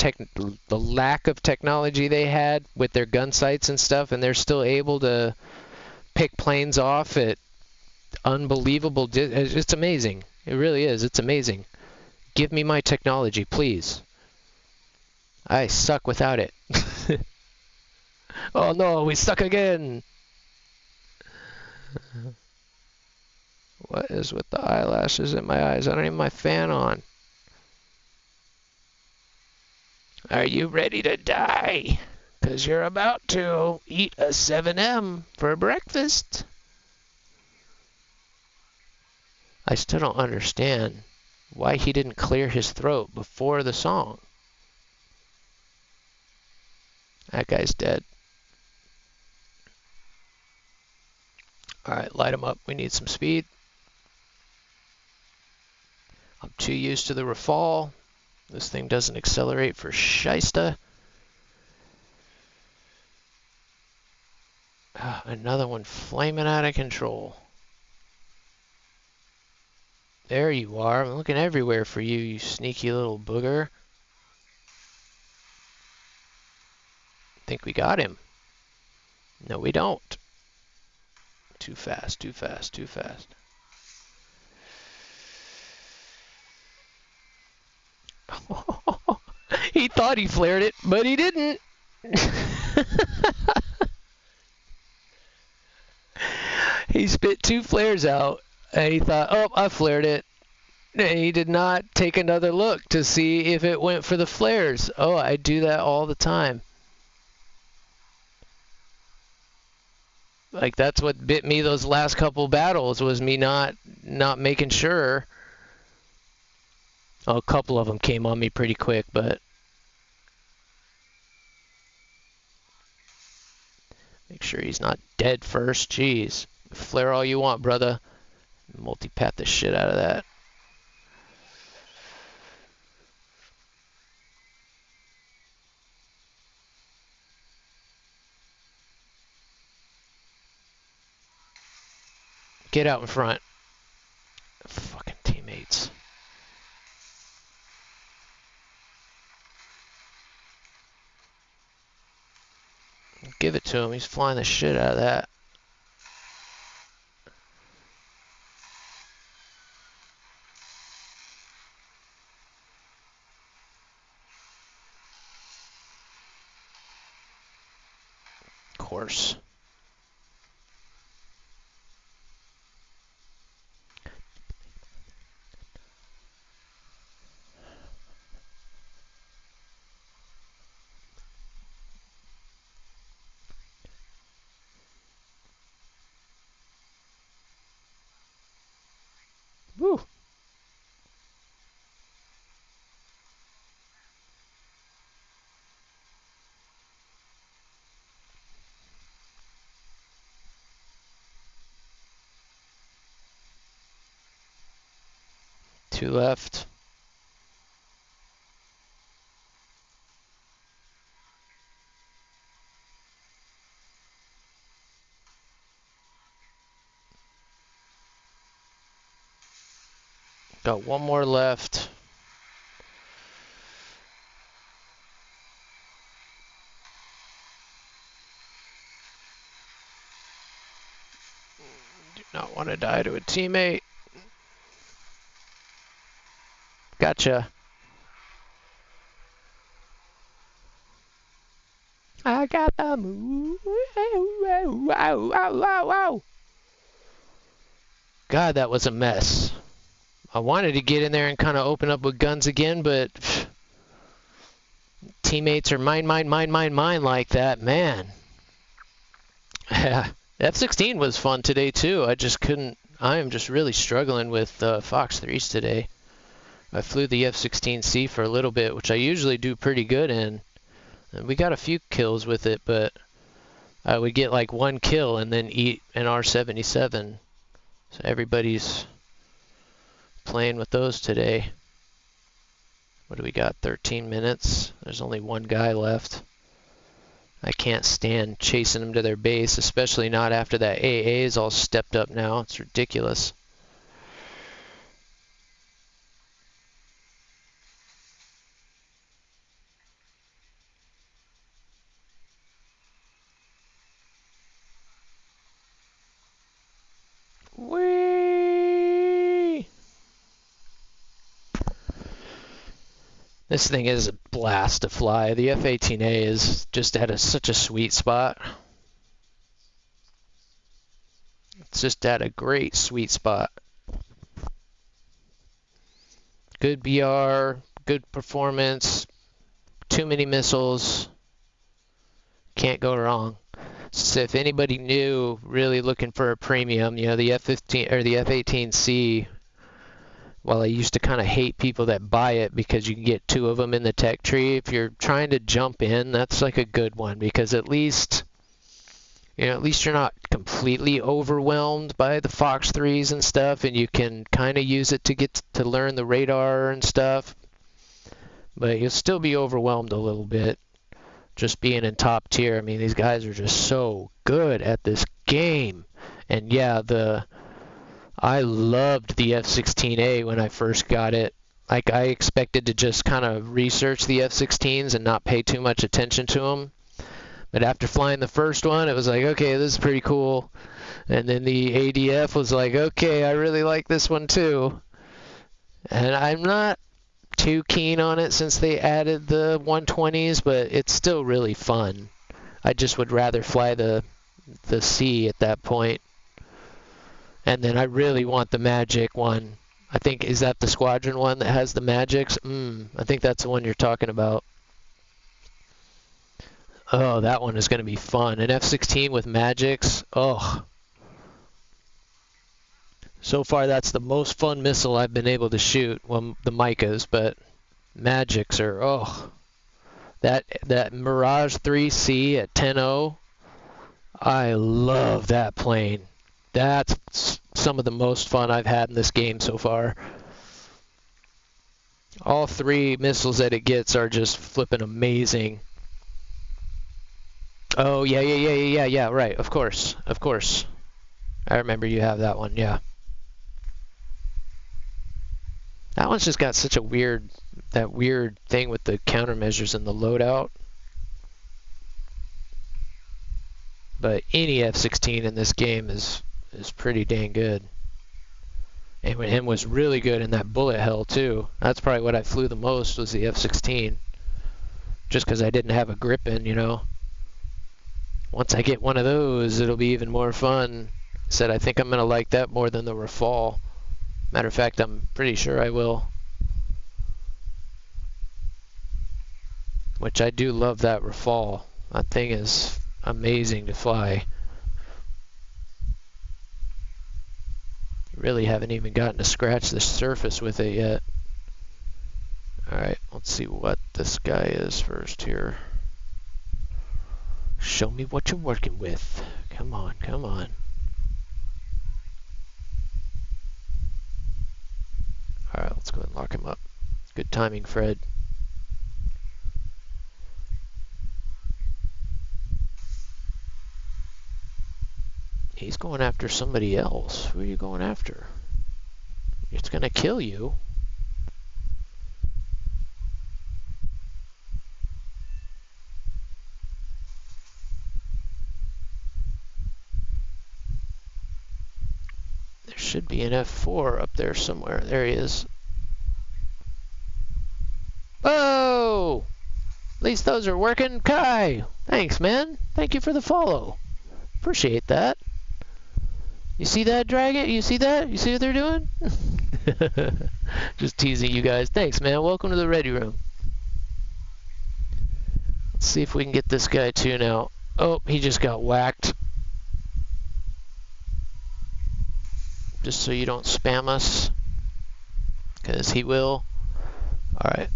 the lack of technology they had with their gun sights and stuff, and they're still able to pick planes off at unbelievable. It's amazing. It really is. It's amazing. Give me my technology, please. I suck without it. Oh no, we suck again. What is with the eyelashes in my eyes? I don't even have my fan on. Are you ready to die? Because you're about to eat a 7M for breakfast. I still don't understand why he didn't clear his throat before the song. That guy's dead. Alright, light him up. We need some speed. I'm too used to the rafal. This thing doesn't accelerate for shysta. Another one flaming out of control. There you are. I'm looking everywhere for you, you sneaky little booger. Think we got him. No, we don't. Too fast, too fast, too fast. He thought he flared it, but he didn't. He spit 2 flares out, and he thought, oh, I flared it. And he did not take another look to see if it went for the flares. Oh, I do that all the time. Like, that's what bit me those last couple battles, was me not making sure. Oh, a couple of them came on me pretty quick, but make sure he's not dead first. Jeez. Flare all you want, brother. Multi-pat the shit out of that. Get out in front. Fucking teammates. Give it to him. He's flying the shit out of that. Of course. Woo. Two left. Got one more left. Do not want to die to a teammate. Gotcha. I got the move. God, that was a mess. I wanted to get in there and kind of open up with guns again, but teammates are mine like that, man. Yeah, F-16 was fun today too. I am just really struggling with Fox 3s today. I flew the F-16C for a little bit, which I usually do pretty good in. And we got a few kills with it, but I would get like 1 kill and then eat an R-77. So everybody's playing with those today. What do we got? 13 minutes. There's only 1 guy left. I can't stand chasing them to their base, especially not after that AA is all stepped up now. It's ridiculous. Whee! This thing is a blast to fly. The F-18A is just at such a sweet spot. It's just at a great sweet spot. Good BR, good performance, too many missiles. Can't go wrong. So if anybody new, really looking for a premium, you know, the F-15 or the F-18C, while I used to kind of hate people that buy it because you can get 2 of them in the tech tree, if you're trying to jump in, that's like a good one, because at least, you know, at least you're not completely overwhelmed by the Fox 3s and stuff, and you can kind of use it to get to learn the radar and stuff. But you'll still be overwhelmed a little bit just being in top tier. I mean, these guys are just so good at this game. And yeah, I loved the F-16A when I first got it. Like, I expected to just kind of research the F-16s and not pay too much attention to them. But after flying the first one, it was like, okay, this is pretty cool. And then the ADF was like, okay, I really like this one too. And I'm not too keen on it since they added the 120s, but it's still really fun. I just would rather fly the C at that point. And then I really want the Magic one. I think, is that the Squadron one that has the Magics? I think that's the one you're talking about. Oh, that one is going to be fun. An F-16 with Magics. Oh. So far, that's the most fun missile I've been able to shoot. Well, the Micas, but Magics are, oh. That Mirage 3C at 10.0. I love that plane. That's some of the most fun I've had in this game so far. All 3 missiles that it gets are just flipping amazing. Oh, yeah, right, of course. I remember you have that one, yeah. That one's just got such a weird thing with the countermeasures and the loadout. But any F-16 in this game is pretty dang good. And was really good in that bullet hell too. That's probably what I flew the most, was the F-16. Just because I didn't have a grip in, you know. Once I get one of those, it'll be even more fun. I think I'm going to like that more than the Rafale. Matter of fact, I'm pretty sure I will. Which I do love that Rafale. That thing is amazing to fly. Really haven't even gotten to scratch the surface with it yet. Alright, let's see what this guy is first here. Show me what you're working with. Come on, come on. Alright, let's go ahead and lock him up. Good timing, Fred. He's going after somebody else. Who are you going after? It's gonna kill you. There should be an F4 up there somewhere. There he is. Oh! At least those are working. Kai! Thanks, man. Thank you for the follow. Appreciate that. You see that, Dragon? You see that? You see what they're doing? Just teasing you guys. Thanks, man. Welcome to the Ready Room. Let's see if we can get this guy too now. Oh, he just got whacked. Just so you don't spam us. Because he will. Alright.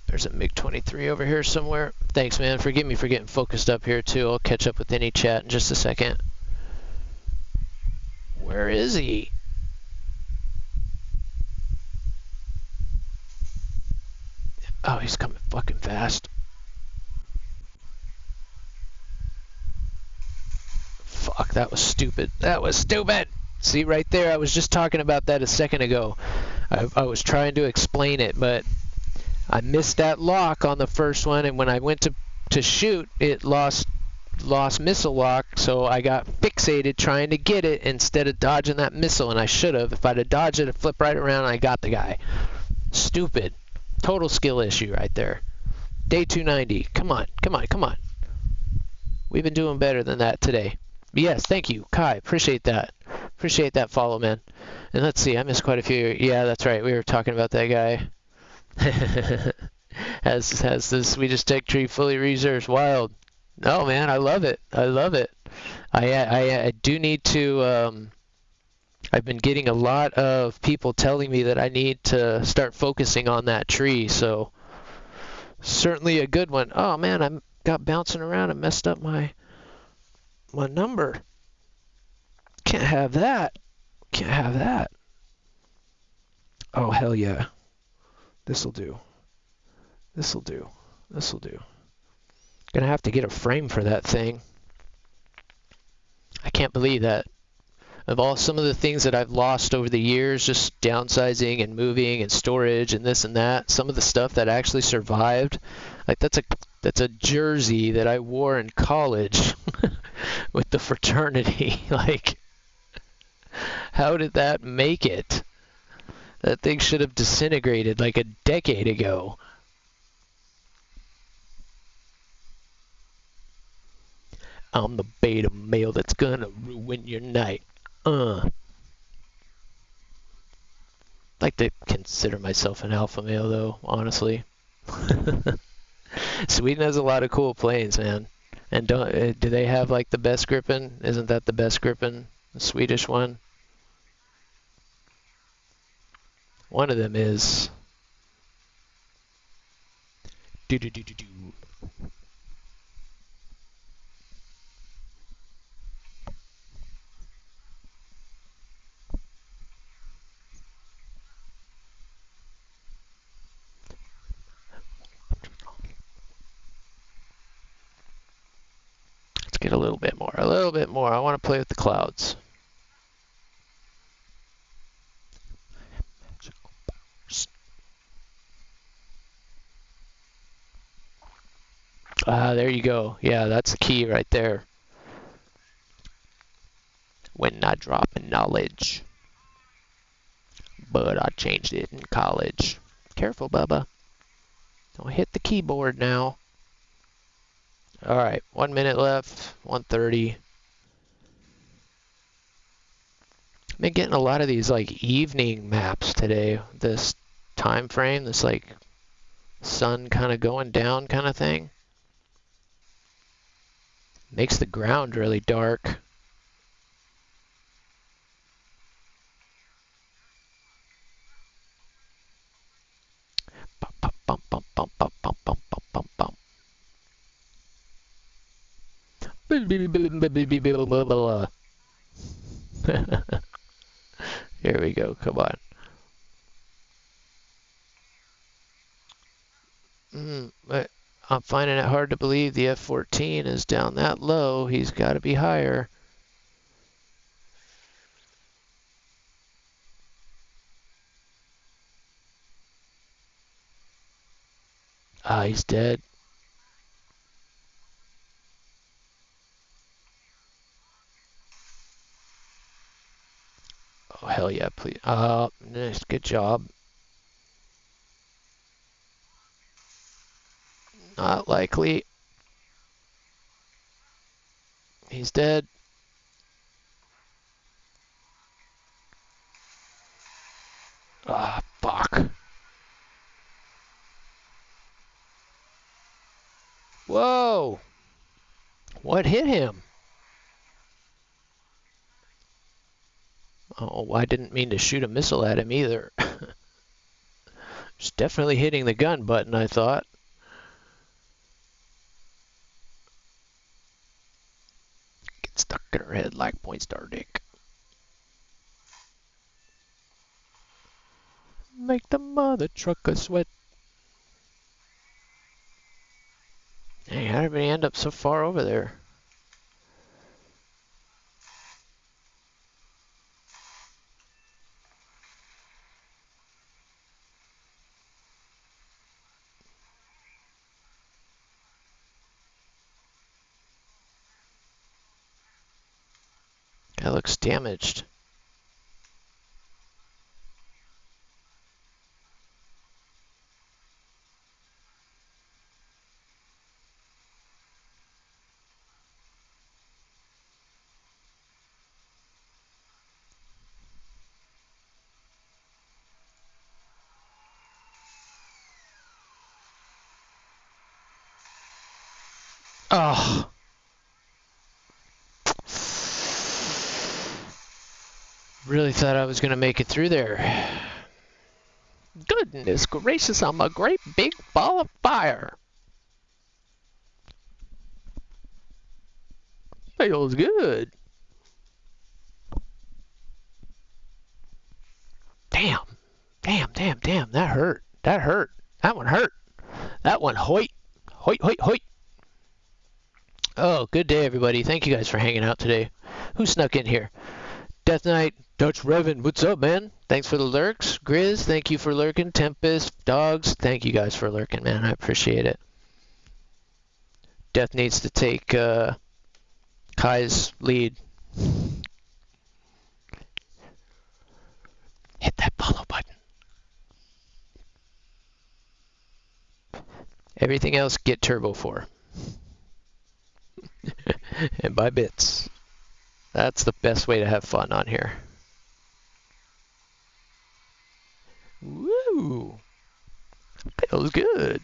There's a MiG-23 over here somewhere. Thanks, man. Forgive me for getting focused up here, too. I'll catch up with any chat in just a second. Where is he? Oh, he's coming fucking fast. Fuck, that was stupid. That was stupid! See, right there, I was just talking about that a second ago. I was trying to explain it, but I missed that lock on the first one, and when I went to shoot, it lost missile lock, so I got fixated trying to get it instead of dodging that missile, and I should have. If I'd have dodged it, I'd flip right around and I got the guy. Stupid. Total skill issue right there. Day 290. Come on, come on, come on. We've been doing better than that today. Yes, thank you, Kai. Appreciate that. Appreciate that follow, man. And let's see, I missed quite a few. Yeah, that's right. We were talking about that guy. has the Swedish tech tree fully researched. Wild. No, man, I love it. I love it. I do need to. I've been getting a lot of people telling me that I need to start focusing on that tree. So certainly a good one. Oh man, I got bouncing around and messed up my number. Can't have that. Can't have that. Oh hell yeah. This'll do. This'll do. This'll do. Gonna have to get a frame for that thing. I can't believe that. Of all some of the things that I've lost over the years, just downsizing and moving and storage and this and that, some of the stuff that actually survived, like that's a jersey that I wore in college with the fraternity. Like, how did that make it? That thing should have disintegrated like a decade ago. I'm the beta male that's gonna ruin your night. Like to consider myself an alpha male though, honestly. Sweden has a lot of cool planes, man. And do they have like the best Gripen? Isn't that the best Gripen? The Swedish one? One of them is. Do do do do do. Let's get a little bit more. A little bit more. I want to play with the clouds. There you go. Yeah, that's the key right there. When I drop in knowledge. But I changed it in college. Careful, Bubba. Don't hit the keyboard now. Alright, 1 minute left. 1:30. I've been getting a lot of these like evening maps today. This time frame, this like sun kind of going down kind of thing. Makes the ground really dark. Bum, bum, bum, bum, bum, bum, bum, bum, bum, bum. Here we go, come on. I'm finding it hard to believe the F-14 is down that low. He's got to be higher. He's dead. Oh, hell yeah, please. Nice, good job. Not likely. He's dead. Ah, fuck. Whoa! What hit him? Oh, I didn't mean to shoot a missile at him either. It's definitely hitting the gun button, I thought. Get stuck in her head like point star dick. Make the mother trucker sweat. Hey, how did we end up so far over there? That looks damaged. Oh. Really thought I was going to make it through there. Goodness gracious, I'm a great big ball of fire. Feels good. Damn. Damn, damn, damn. That hurt. That hurt. That one hurt. That one hoit. Hoit, hoit, hoit. Oh, good day, everybody. Thank you guys for hanging out today. Who snuck in here? Death Knight, Dutch Revan, what's up, man? Thanks for the lurks. Grizz, thank you for lurking. Tempest, Dogs, thank you guys for lurking, man. I appreciate it. Death needs to take Kai's lead. Hit that follow button. Everything else, get turbo for. And buy bits. That's the best way to have fun on here. Woo! Feels good.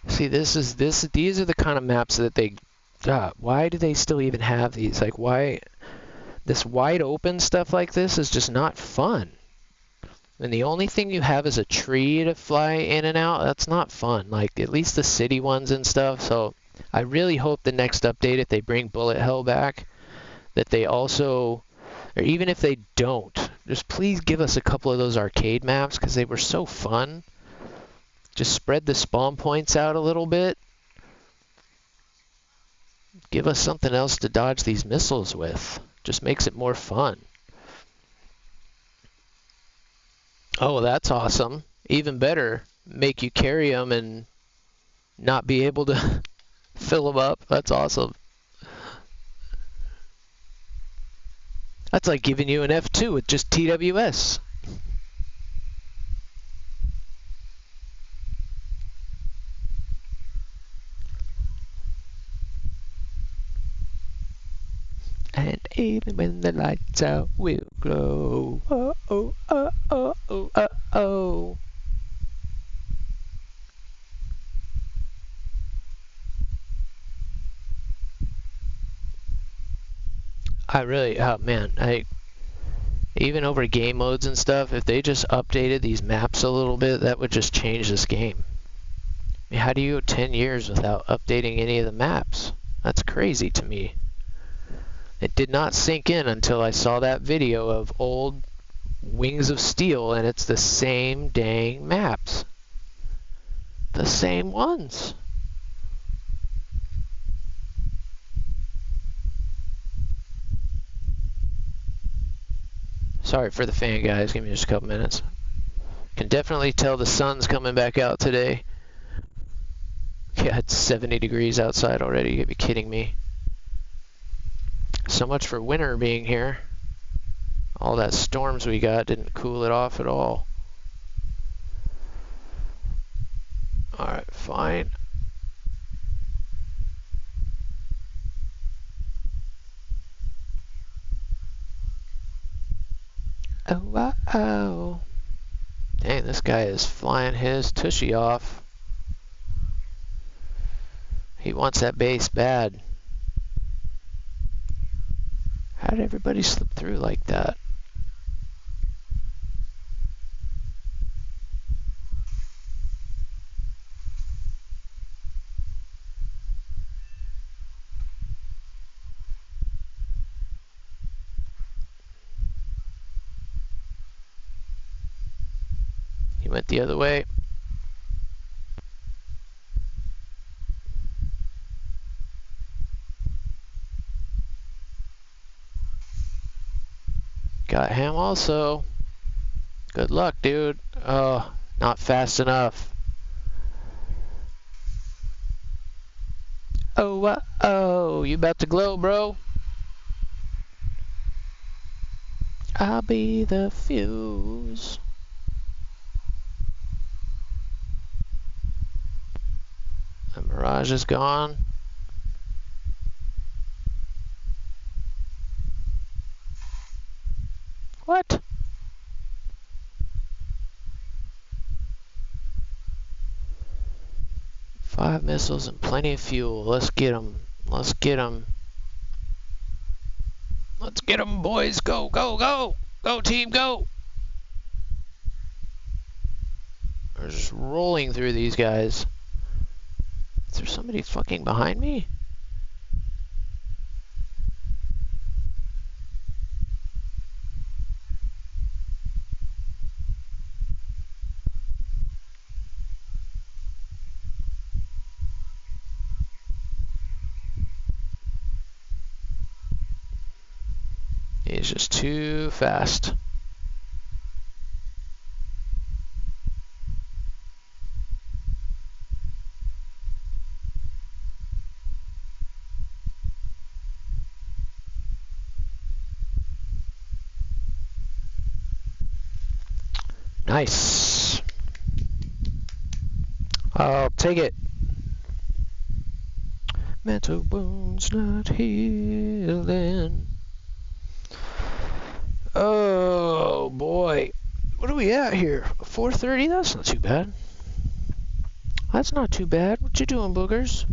See, these are the kind of maps that they, why do they still even have these? Like, why, this wide open stuff like this is just not fun. And the only thing you have is a tree to fly in and out. That's not fun. Like, at least the city ones and stuff. So I really hope the next update, if they bring Bullet Hell back, that they also, or even if they don't, just please give us a couple of those arcade maps because they were so fun. Just spread the spawn points out a little bit. Give us something else to dodge these missiles with. Just makes it more fun. Oh, that's awesome. Even better, make you carry them and not be able to fill them up. That's awesome. That's like giving you an F2 with just TWS. And even when the lights out, we'll glow. Oh, oh, oh, oh, oh, oh, oh. Oh man, even over game modes and stuff, if they just updated these maps a little bit, that would just change this game. I mean, how do you go 10 years without updating any of the maps? That's crazy to me. It did not sink in until I saw that video of old Wings of Steel, and it's the same dang maps. The same ones. Sorry for the fan, guys. Give me just a couple minutes. Can definitely tell the sun's coming back out today. Yeah, it's 70 degrees outside already. You gotta be kidding me. So much for winter being here. All that storms we got didn't cool it off at all. Alright, fine. Oh, oh. Dang, this guy is flying his tushy off. He wants that base bad. How did everybody slip through like that? He went the other way. Got him also. Good luck, dude. Oh, not fast enough. Oh, oh, you about to glow, bro? I'll be the fuse. The Mirage is gone. What? 5 missiles and plenty of fuel. Let's get them. Let's get them. Let's get them, boys. Go, go, go. Go, team, go. We're just rolling through these guys. Is there somebody fucking behind me? He's just too fast. Nice. I'll take it. Mental wounds not healing. Oh boy. What are we at here? 4:30? That's not too bad. That's not too bad. What you doing, boogers?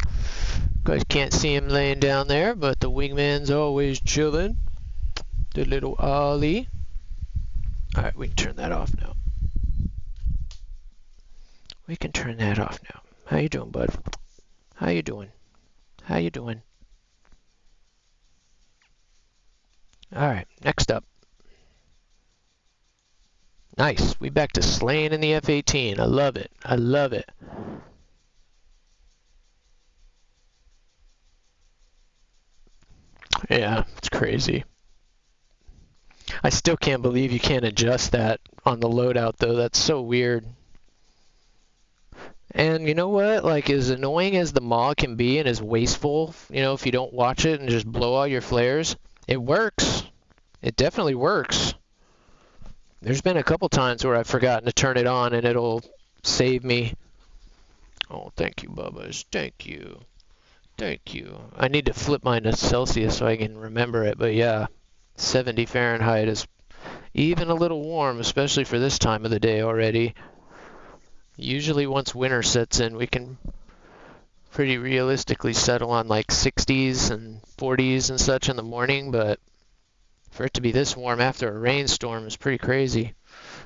You guys can't see him laying down there, but the wingman's always chilling. The little Ollie. Alright, we can turn that off now. We can turn that off now. How you doing, bud? How you doing? How you doing? Alright, next up. Nice. We back to slaying in the F-18. I love it. I love it. Yeah, it's crazy. I still can't believe you can't adjust that on the loadout, though. That's so weird. And you know what? Like, as annoying as the mod can be and as wasteful, you know, if you don't watch it and just blow all your flares, it works. It definitely works. There's been a couple times where I've forgotten to turn it on and it'll save me. Oh, thank you, Bubbas. Thank you. Thank you. I need to flip mine to Celsius so I can remember it, but yeah, 70 Fahrenheit is even a little warm, especially for this time of the day already. Usually once winter sets in, we can pretty realistically settle on like 60s and 40s and such in the morning, but for it to be this warm after a rainstorm is pretty crazy.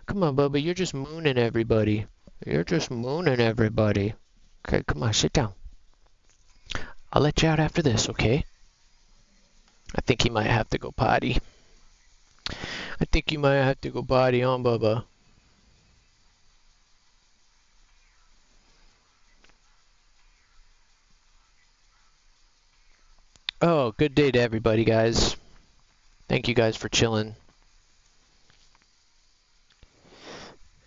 Come on, Bubba, you're just mooning everybody. You're just mooning everybody. Okay, come on, sit down. I'll let you out after this, okay? I think he might have to go potty. I think you might have to go potty on, Bubba. Oh, good day to everybody, guys. Thank you guys for chilling.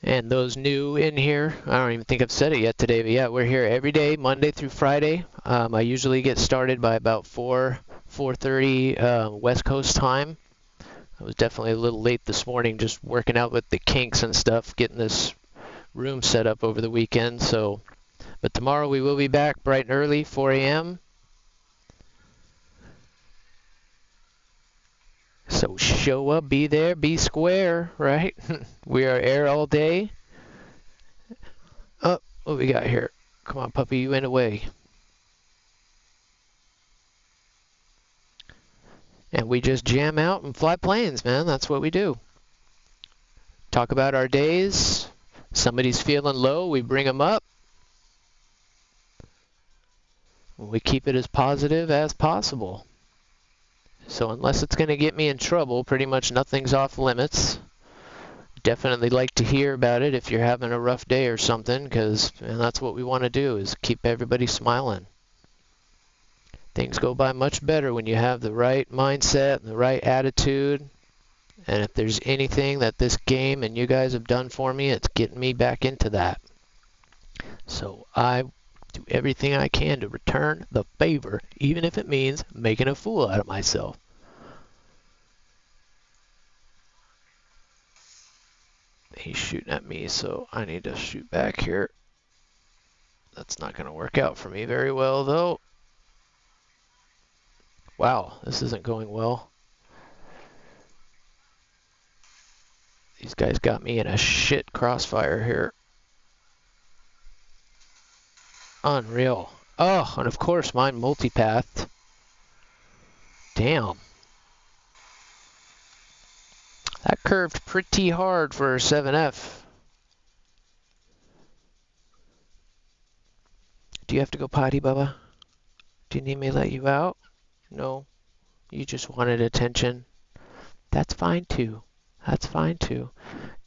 And those new in here, I don't even think I've said it yet today, but yeah, we're here every day, Monday through Friday. I usually get started by about 4:30 West Coast time. I was definitely a little late this morning just working out with the kinks and stuff, getting this room set up over the weekend. So, but tomorrow we will be back bright and early, 4 a.m. So show up, be there, be square, right? We are air all day. Oh, what we got here? Come on, puppy, you went away. And we just jam out and fly planes, man. That's what we do. Talk about our days. Somebody's feeling low, we bring them up. We keep it as positive as possible. So unless it's going to get me in trouble, pretty much nothing's off limits. Definitely like to hear about it if you're having a rough day or something, because that's what we want to do, is keep everybody smiling. Things go by much better when you have the right mindset and the right attitude. And if there's anything that this game and you guys have done for me, it's getting me back into that. So I do everything I can to return the favor, even if it means making a fool out of myself. He's shooting at me, so I need to shoot back here. That's not going to work out for me very well, though. Wow, this isn't going well. These guys got me in a shit crossfire here. Unreal. Oh, and of course mine multipathed. Damn. That curved pretty hard for a 7F. Do you have to go potty, Bubba? Do you need me to let you out? No. You just wanted attention. That's fine too. That's fine too.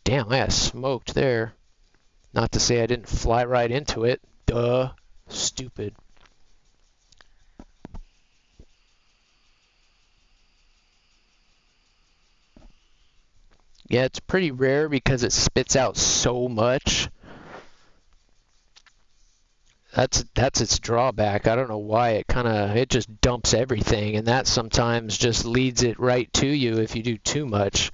Damn, I got smoked there. Not to say I didn't fly right into it. Duh. Stupid. Yeah, it's pretty rare because it spits out so much. That's its drawback. I don't know why it just dumps everything, and that sometimes just leads it right to you if you do too much.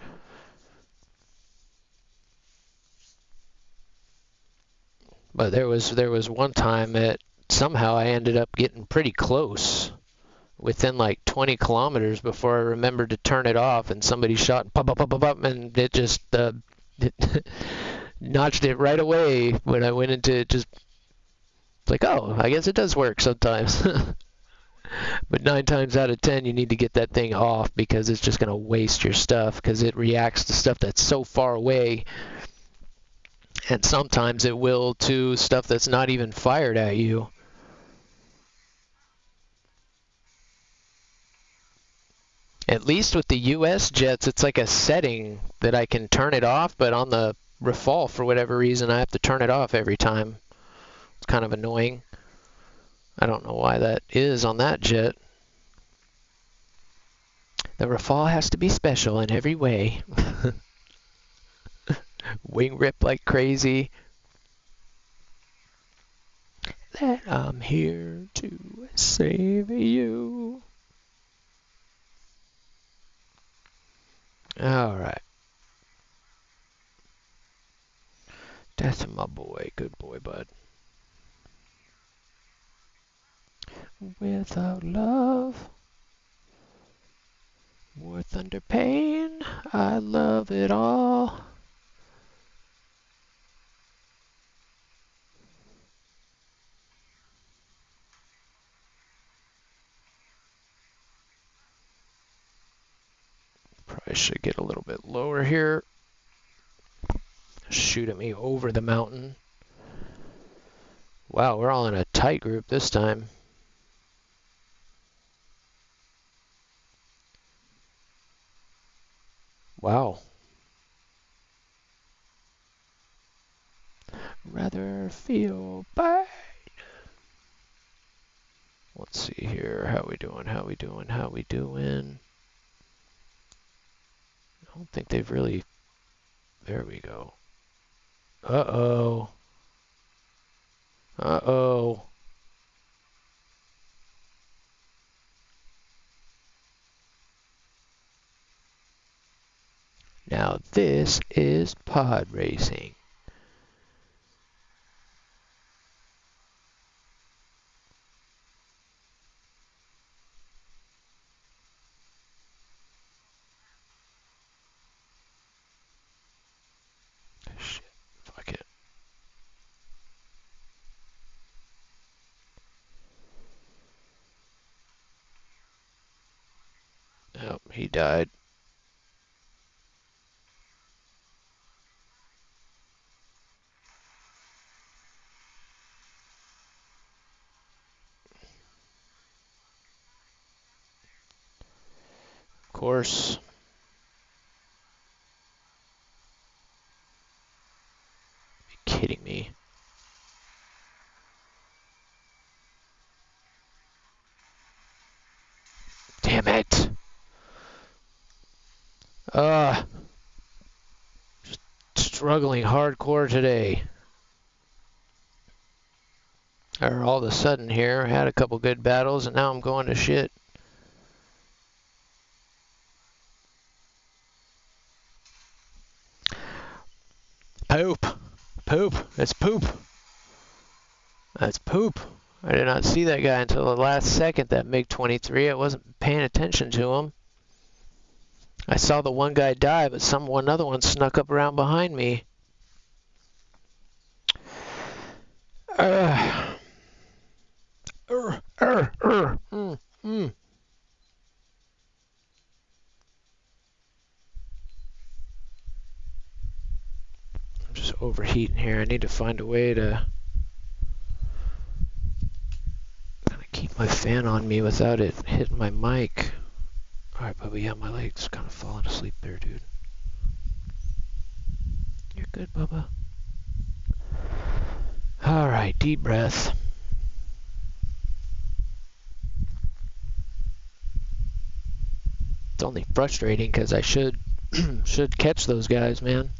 But there was one time that somehow I ended up getting pretty close, within like 20 kilometers before I remembered to turn it off, and somebody shot pop, pop, pop, pop, pop, and it just it notched it right away when I went into it. Just like, oh, I guess it does work sometimes. But 9 times out of 10, you need to get that thing off because it's just going to waste your stuff because it reacts to stuff that's so far away. And sometimes it will to stuff that's not even fired at you. At least with the US jets, it's like a setting that I can turn it off, but on the Rafale, for whatever reason, I have to turn it off every time. It's kind of annoying. I don't know why that is on that jet. The Rafale has to be special in every way. Wing rip like crazy. That I'm here to save you. Alright. That's my boy. Good boy, bud. Without love, more thunder pain, I love it all. Probably should get a little bit lower here. Shoot at me over the mountain. Wow, we're all in a tight group this time. Wow. Rather feel bad. Let's see here. How we doing? How we doing? How we doing? I don't think they've really... There we go. Uh-oh. Uh-oh. Now this is pod racing. Shit, fuck it. Oh, he died. Of course. Are you kidding me? Damn it! Just struggling hardcore today. Or all of a sudden here, I had a couple good battles and now I'm going to shit. Poop! Poop! That's poop! That's poop! I did not see that guy until the last second, that MiG-23. I wasn't paying attention to him. I saw the one guy die, but another one snuck up around behind me. Mm. I'm just overheating here. I need to find a way to kind of keep my fan on me without it hitting my mic. Alright, Bubba, yeah, my leg's kind of falling asleep there, dude. You're good, Bubba. Alright, deep breath. It's only frustrating because I should catch those guys, man.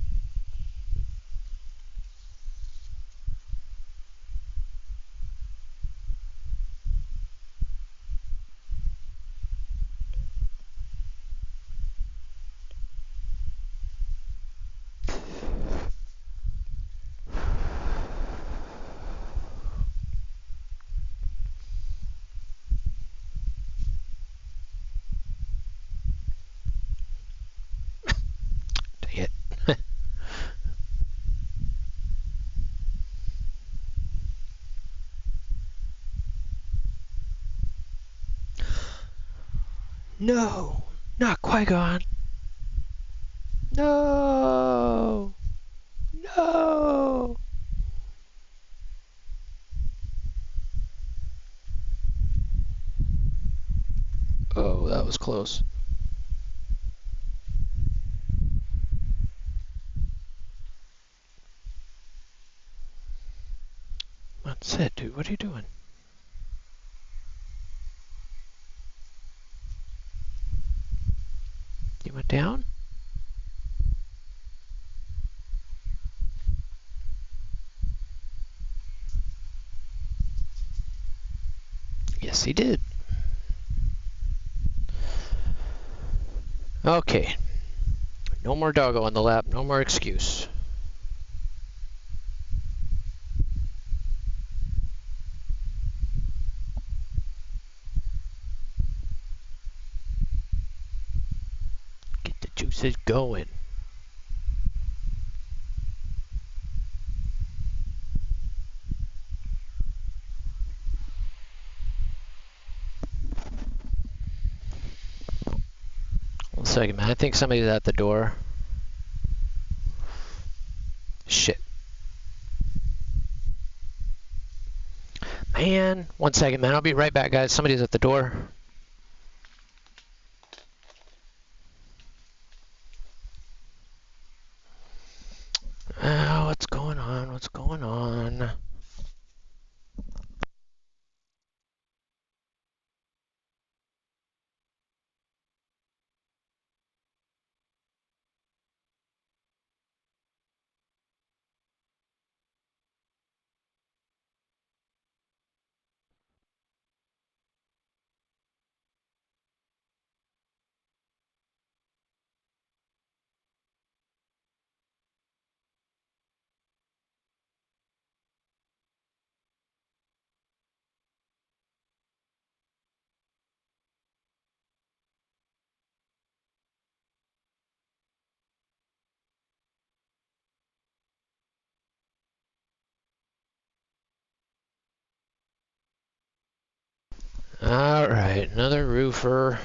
Dang it. No, not Qui-Gon. No, no. Oh, that was close. That's it, dude. What are you doing? You went down? Yes, he did. Okay. No more doggo on the lap. No more excuse. Get the juices going. One second, man. I think somebody's at the door. Shit. Man, one second, man. I'll be right back, guys. Somebody's at the door. What's going on? What's going on? Alright, another roofer.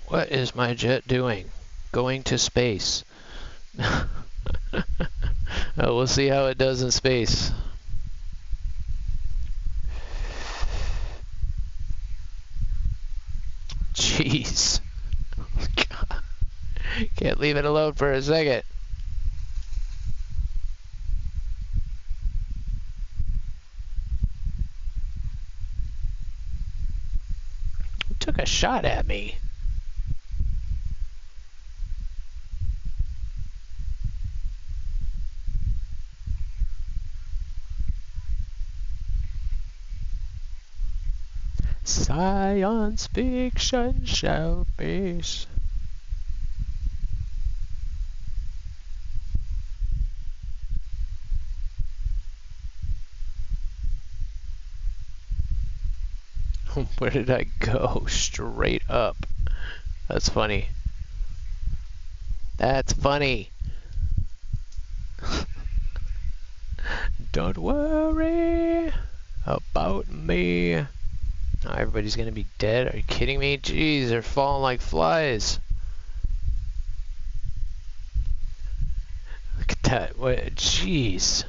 What is my jet doing? Going to space. We'll see how it does in space. Jeez. God. Can't leave it alone for a second. Who took a shot at me? Science fiction showpiece. Where did I go? Straight up. That's funny. That's funny. Don't worry about me. Oh, everybody's gonna be dead. Are you kidding me? Jeez, they're falling like flies. Look at that. What? Jeez.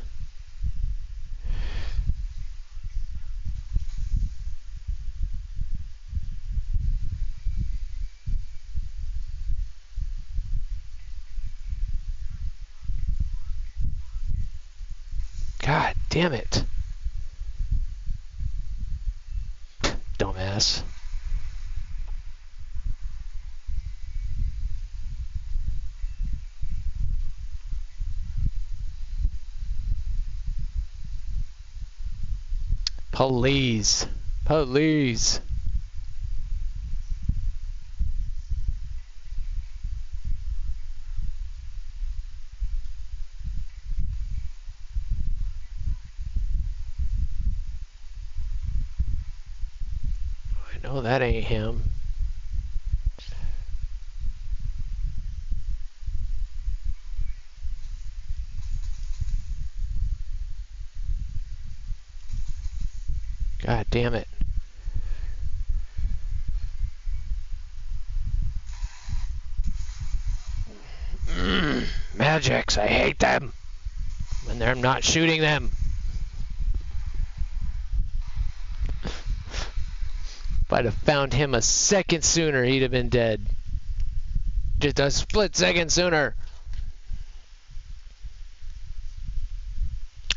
God damn it. Dumbass. Please. Please. I know that ain't him. God damn it. Magics, I hate them. When they're not shooting them. If I'd have found him a second sooner, he'd have been dead. Just a split second sooner.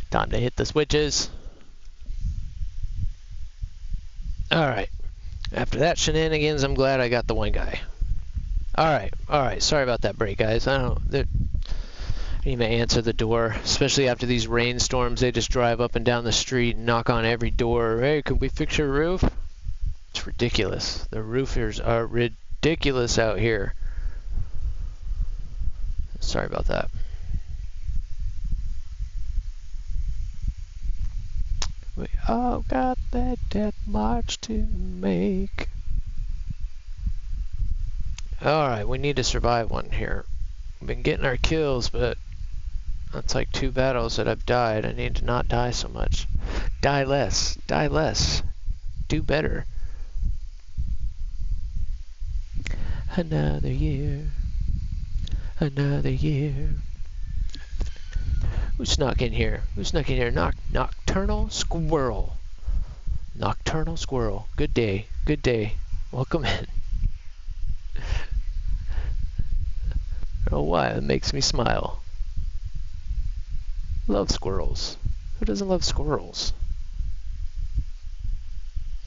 Time to hit the switches. Alright. After that shenanigans, I'm glad I got the one guy. Alright. Sorry about that break, guys. I didn't even answer the door. Especially after these rainstorms, they just drive up and down the street and knock on every door. Hey, can we fix your roof? It's ridiculous. The roofers are ridiculous out here. Sorry about that. We all got that death march to make. Alright, we need to survive one here. We've been getting our kills, but that's like 2 battles that I've died. I need to not die so much. Die less. Die less. Do better. Another year. Another year. Who snuck in here? Who snuck in here? Nocturnal Squirrel. Nocturnal Squirrel. Good day. Good day. Welcome in. I don't know why. It makes me smile. Love squirrels. Who doesn't love squirrels?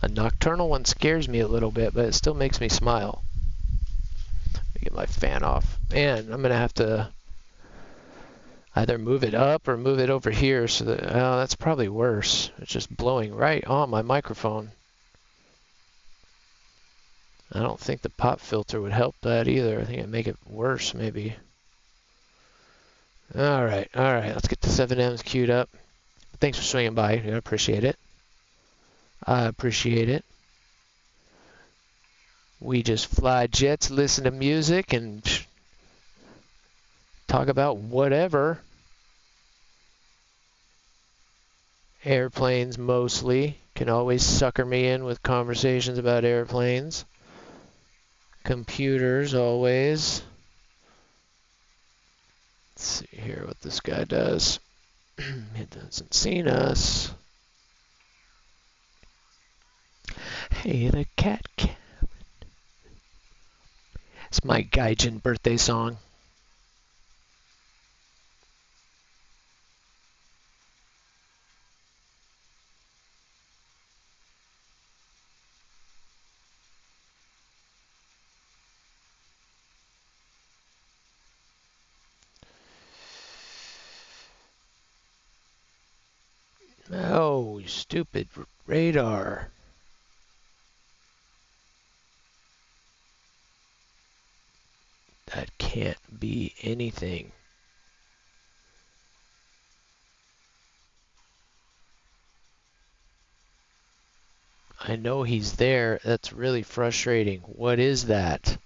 A nocturnal one scares me a little bit, but it still makes me smile. Let me get my fan off. Man, I'm going to have to either move it up or move it over here so that, oh, that's probably worse. It's just blowing right on my microphone. I don't think the pop filter would help that either. I think it'd make it worse, maybe. Alright, let's get the 7Ms queued up. Thanks for swinging by. I appreciate it. I appreciate it. We just fly jets, listen to music, and talk about whatever. Airplanes mostly. Can always sucker me in with conversations about airplanes. Computers always. Let's see here what this guy does. He hasn't seen us. Hey, the cat cabin. It's my Gaijin birthday song. Oh, you stupid radar. That can't be anything. I know he's there. That's really frustrating. What is that?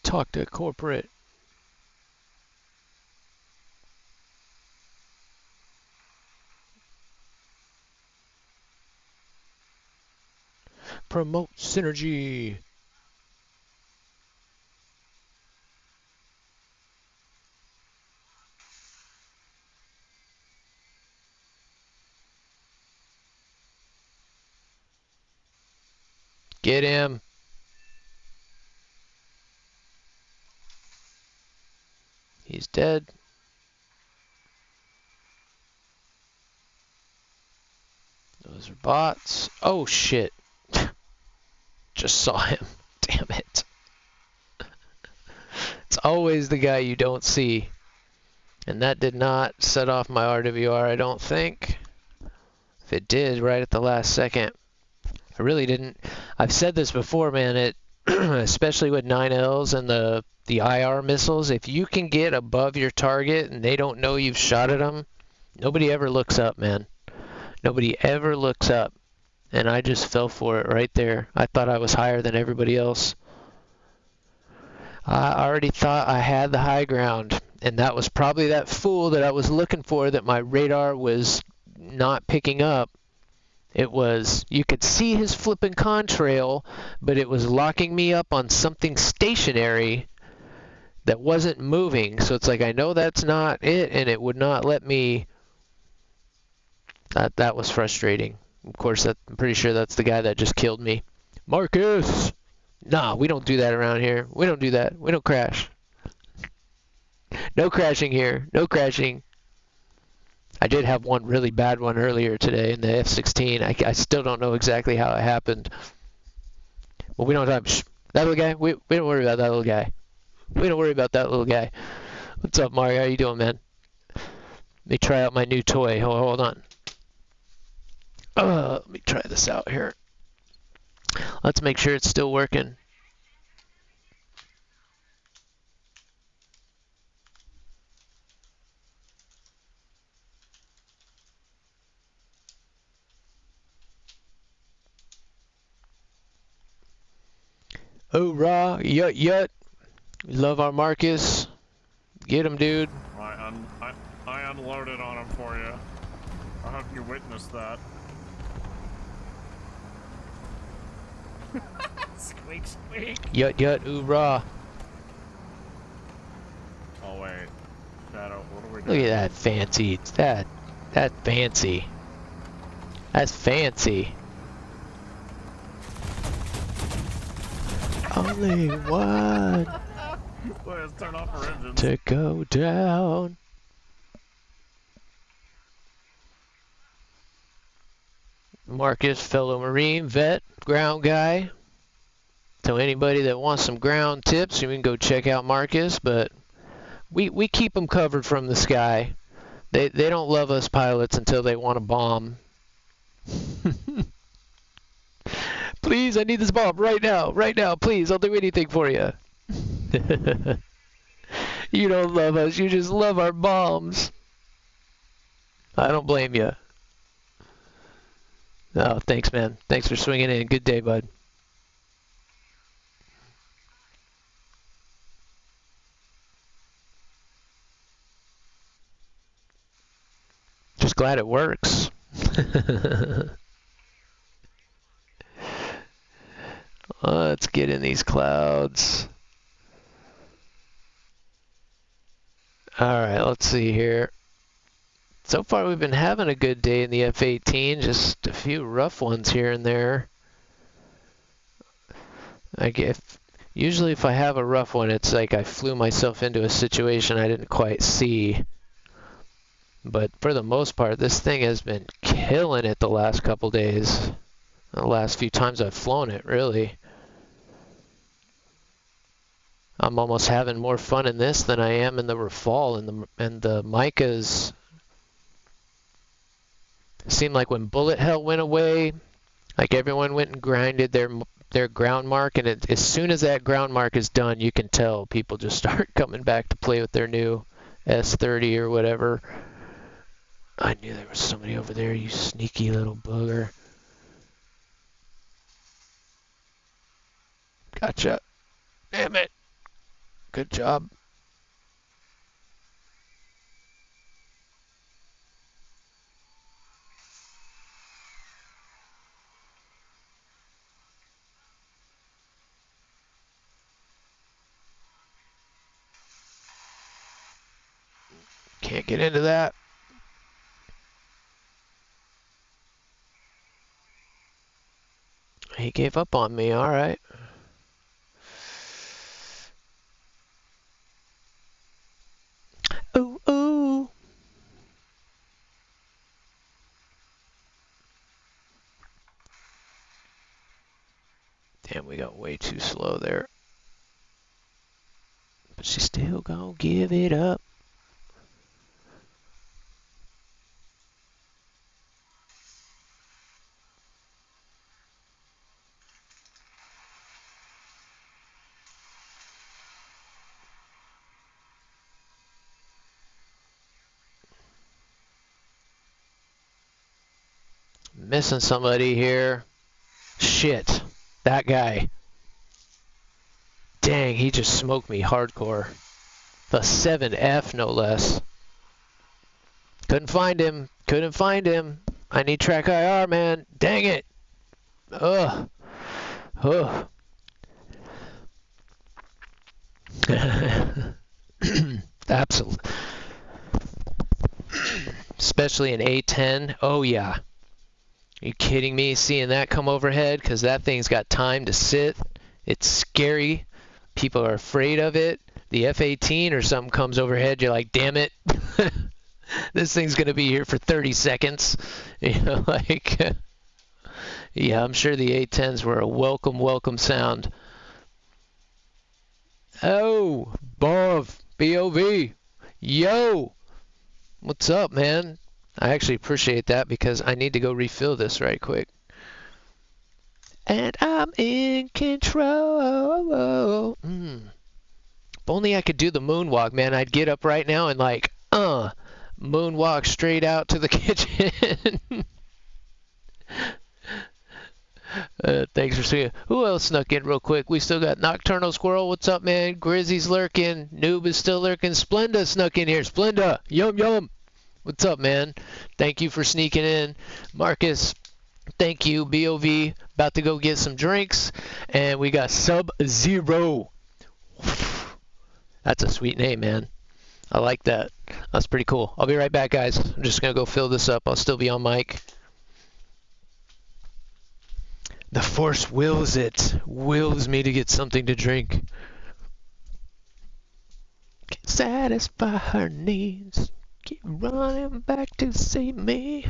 Talk to corporate. Promote synergy. Get him. He's dead. Those are bots. Oh shit. Just saw him. Damn it. It's always the guy you don't see. And that did not set off my RWR, I don't think. If it did, right at the last second. I really didn't. I've said this before, man. It, especially with 9Ls and the IR missiles, if you can get above your target and they don't know you've shot at them, nobody ever looks up, man. Nobody ever looks up. And I just fell for it right there. I thought I was higher than everybody else. I already thought I had the high ground. And that was probably that fool that I was looking for that my radar was not picking up. It was, you could see his flipping contrail, but it was locking me up on something stationary that wasn't moving. So it's like, I know that's not it, and it would not let me. That was frustrating. Of course, I'm pretty sure that's the guy that just killed me. Marcus! Nah, we don't do that around here. We don't do that. We don't crash. No crashing here. No crashing. I did have one really bad one earlier today in the F-16. I still don't know exactly how it happened. Well, we don't have that little guy. We don't worry about that little guy. We don't worry about that little guy. What's up, Mario? How you doing, man? Let me try out my new toy. Hold on. Let me try this out here. Let's make sure it's still working. Hoorah! Yut yut! Love our Marcus. Get him, dude. I unloaded on him for you. I hope you witnessed that. Squeak, squeak. Yut yut, hoorah! Oh wait, Shadow, what are we Look doing? at that fancy. That fancy. That's fancy. Only one Let's turn off our engines. to go down. Marcus, fellow Marine, vet, ground guy. So anybody that wants some ground tips, you can go check out Marcus, but we keep them covered from the sky. They don't love us pilots until they want a bomb. Please, I need this bomb right now, please, I'll do anything for you. You don't love us, you just love our bombs. I don't blame you. Oh, thanks, man. Thanks for swinging in. Good day, bud. Just glad it works. Let's get in these clouds. Alright, let's see here. So far we've been having a good day in the F-18, just a few rough ones here and there. Usually if I have a rough one, it's like I flew myself into a situation I didn't quite see. But for the most part, this thing has been killing it the last couple days. The last few times I've flown it, really. I'm almost having more fun in this than I am in the Rafale and the Micahs. It seemed like when bullet hell went away, like everyone went and grinded their ground mark, and as soon as that ground mark is done, you can tell people just start coming back to play with their new S30 or whatever. I knew there was somebody over there, you sneaky little booger. Gotcha. Damn it. Good job. Can't get into that. He gave up on me, alright. Ooh, ooh. Damn, we got way too slow there. But she's still gonna give it up. Missing somebody here. Shit. That guy. Dang, he just smoked me hardcore. The 7F, no less. Couldn't find him. Couldn't find him. I need track IR, man. Dang it. Ugh. Ugh. Absolutely. Especially an A10. Oh, yeah. Are you kidding me? Seeing that come overhead? Because that thing's got time to sit. It's scary. People are afraid of it. The F-18 or something comes overhead. You're like, damn it. This thing's going to be here for 30 seconds. You know, like, yeah, I'm sure the A-10s were a welcome sound. Oh, BOV. Yo. What's up, man? I actually appreciate that because I need to go refill this right quick. And I'm in control. If only I could do the moonwalk, man. I'd get up right now and like, moonwalk straight out to the kitchen. Thanks for seeing. Who else snuck in real quick? We still got Nocturnal Squirrel. What's up, man? Grizzy's lurking. Noob is still lurking. Splenda snuck in here. Splenda. Yum. What's up, man? Thank you for sneaking in. Marcus, thank you. BOV, about to go get some drinks. And we got Sub-Zero. That's a sweet name, man. I like that. That's pretty cool. I'll be right back, guys. I'm just going to go fill this up. I'll still be on mic. The Force wills it. Wills me to get something to drink. Can satisfy her needs. Keep running back to see me.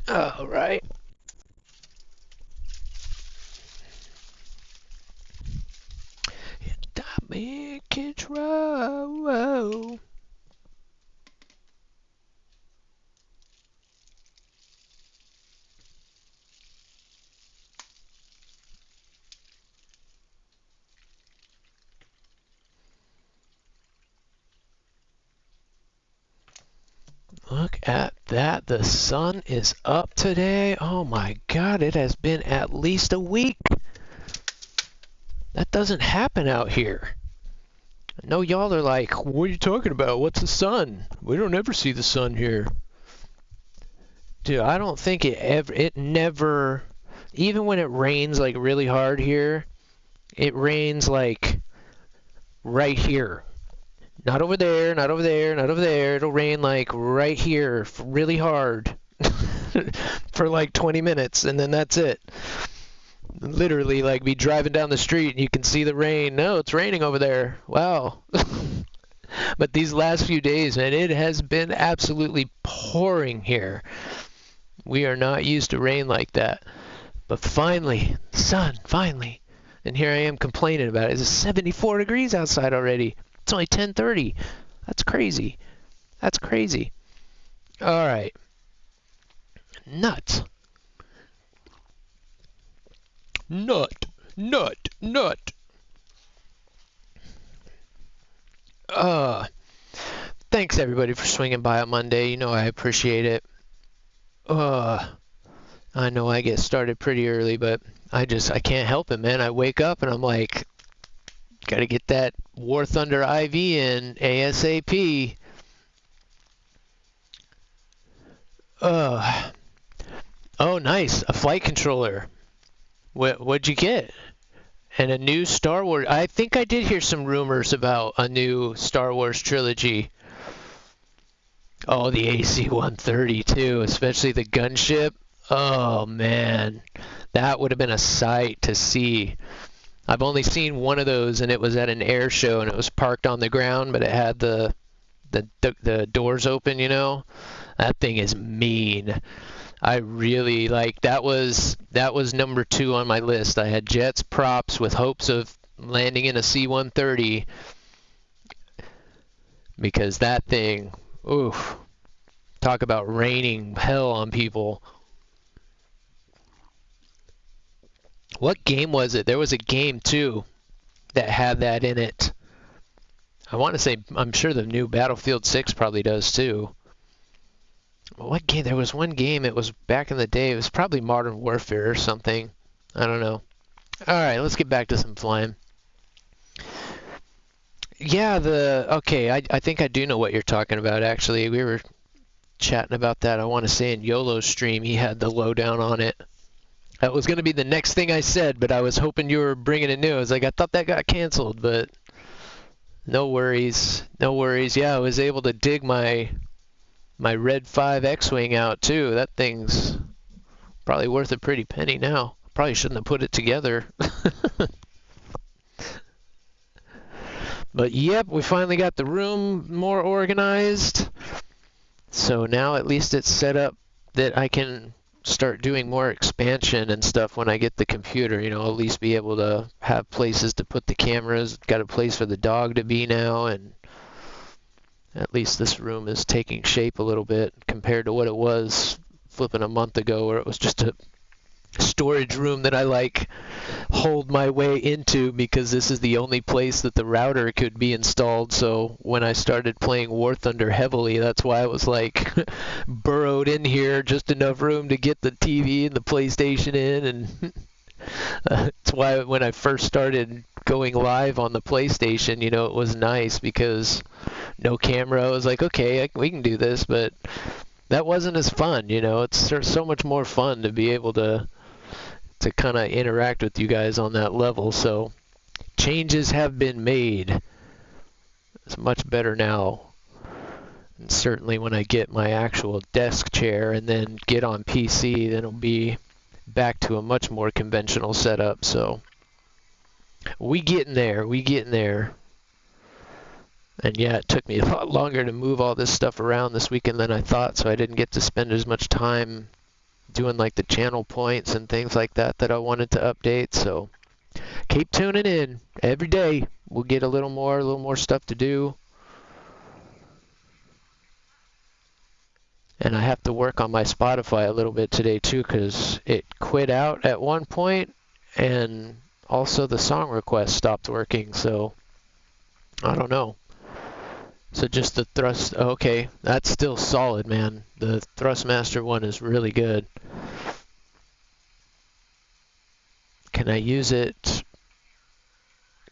All right. I'm in control. Look at that. The sun is up today. Oh my God, it has been at least a week. That doesn't happen out here. I know y'all are like, what are you talking about? What's the sun? We don't ever see the sun here. Dude, I don't think it never, even when it rains like really hard here, it rains like right here. Not over there, not over there, not over there. It'll rain like right here really hard for like 20 minutes, and then that's it. Literally, like, be driving down the street and you can see the rain. No, it's raining over there. Wow. But these last few days, man, it has been absolutely pouring here. We are not used to rain like that. But finally, sun, finally. And here I am complaining about it. It's 74 degrees outside already. It's only 10:30. That's crazy. That's crazy. All right. Nut. thanks everybody for swinging by on Monday. You know I appreciate it. I know I get started pretty early, but I can't help it, man. I wake up and I'm like, gotta get that War Thunder IV in ASAP. Oh, nice. A flight controller. What'd you get? And a new Star Wars. I think I did hear some rumors about a new Star Wars trilogy. Oh, the AC-130 too, especially the gunship. Oh man, that would have been a sight to see. I've only seen one of those, and it was at an air show, and it was parked on the ground, but it had the doors open. You know, that thing is mean. I really like that was number 2 on my list. I had jets, props with hopes of landing in a C-130 because that thing, oof, talk about raining hell on people. What game was it? There was a game too that had that in it. I want to say, I'm sure the new Battlefield 6 probably does too. What game? There was one game, it was back in the day. It was probably Modern Warfare or something. I don't know. Alright, let's get back to some flying. Yeah, okay, I think I do know what you're talking about, actually. We were chatting about that. I want to say in YOLO's stream, he had the lowdown on it. That was going to be the next thing I said, but I was hoping you were bringing it new. I was like, I thought that got canceled, but no worries. No worries. Yeah, I was able to dig my Red 5 X-Wing out too. That thing's probably worth a pretty penny now. Probably shouldn't have put it together. But yep, we finally got the room more organized. So now at least it's set up that I can start doing more expansion and stuff when I get the computer. You know, at least be able to have places to put the cameras. Got a place for the dog to be now, and at least this room is taking shape a little bit compared to what it was flipping a month ago, where it was just a storage room that I like hold my way into because this is the only place that the router could be installed. So when I started playing War Thunder heavily, that's why I was like burrowed in here, just enough room to get the TV and the PlayStation in. And that's why when I first started going live on the PlayStation, you know, it was nice because no camera. I was like, okay, we can do this, but that wasn't as fun, you know. It's so much more fun to be able to kind of interact with you guys on that level. So changes have been made. It's much better now. And certainly when I get my actual desk chair and then get on PC, then it'll be back to a much more conventional setup. So we getting there. And yeah, it took me a lot longer to move all this stuff around this weekend than I thought, so I didn't get to spend as much time doing like the channel points and things like that I wanted to update. So keep tuning in. Every day we'll get a little more stuff to do. And I have to work on my Spotify a little bit today too, because it quit out at one point, and also the song request stopped working, so I don't know. So just the thrust, okay, that's still solid, man. The Thrustmaster one is really good. Can I use it?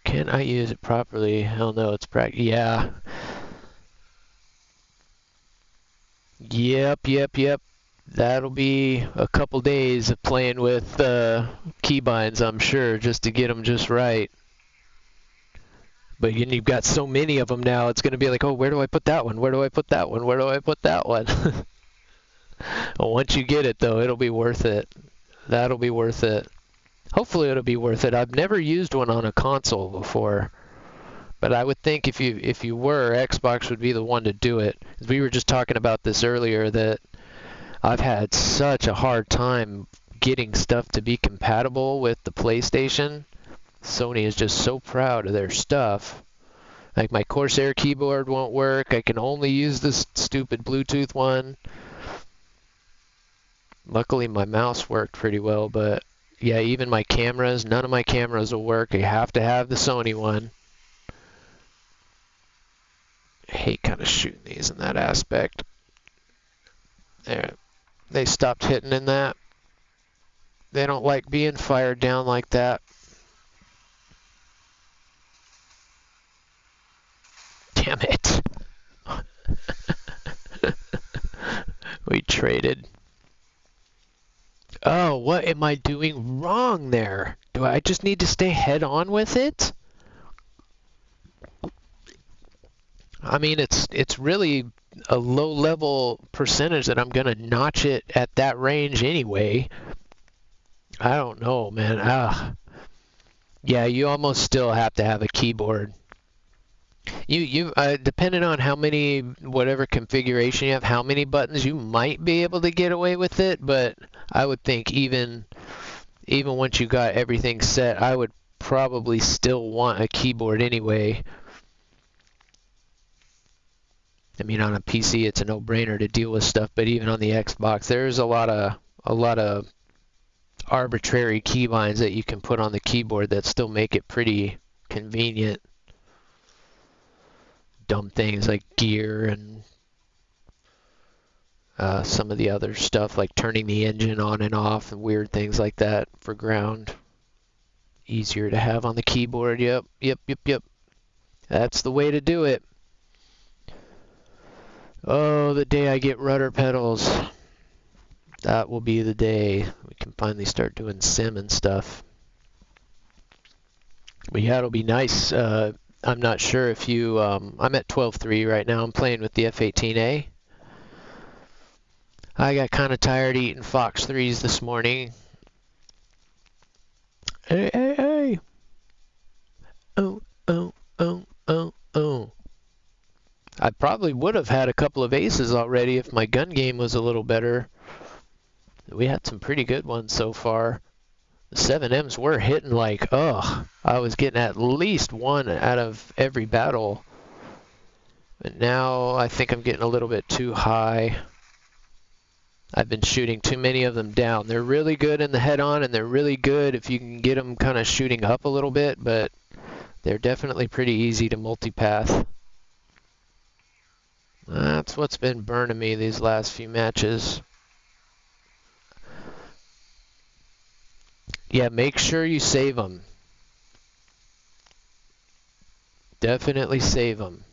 Can I use it properly? Hell no, it's yeah. Yep. That'll be a couple days of playing with keybinds, I'm sure, just to get them just right. But you've got so many of them now, it's going to be like, oh, where do I put that one? Where do I put that one? Where do I put that one? Well, once you get it, though, it'll be worth it. That'll be worth it. Hopefully it'll be worth it. I've never used one on a console before. But I would think if you were, Xbox would be the one to do it. We were just talking about this earlier, that I've had such a hard time getting stuff to be compatible with the PlayStation. Sony is just so proud of their stuff. Like my Corsair keyboard won't work. I can only use this stupid Bluetooth one. Luckily my mouse worked pretty well, but yeah, even my cameras, none of my cameras will work. You have to have the Sony one. I hate kind of shooting these in that aspect. There, they stopped hitting in that. They don't like being fired down like that. Damn it. We traded. Oh, what am I doing wrong there? Do I just need to stay head on with it? I mean, it's really a low level percentage that I'm gonna notch it at that range anyway. I don't know, man. Yeah, you almost still have to have a keyboard. You depending on how many, whatever configuration you have, how many buttons, you might be able to get away with it, but I would think even once you got everything set, I would probably still want a keyboard anyway. I mean, on a PC, it's a no-brainer to deal with stuff, but even on the Xbox, there's a lot of arbitrary keybinds that you can put on the keyboard that still make it pretty convenient. Dumb things like gear and some of the other stuff like turning the engine on and off and weird things like that for ground. Easier to have on the keyboard. Yep. That's the way to do it. Oh, the day I get rudder pedals. That will be the day we can finally start doing sim and stuff. But yeah, it'll be nice. I'm not sure if you... I'm at 12.3 right now. I'm playing with the F-18A. I got kind of tired eating Fox 3s this morning. Hey. Oh. I probably would have had a couple of aces already if my gun game was a little better. We had some pretty good ones so far. The 7Ms were hitting like, I was getting at least one out of every battle. But now I think I'm getting a little bit too high. I've been shooting too many of them down. They're really good in the head-on, and they're really good if you can get them kind of shooting up a little bit, but they're definitely pretty easy to multipath. That's what's been burning me these last few matches. Yeah, make sure you save them. Definitely save them.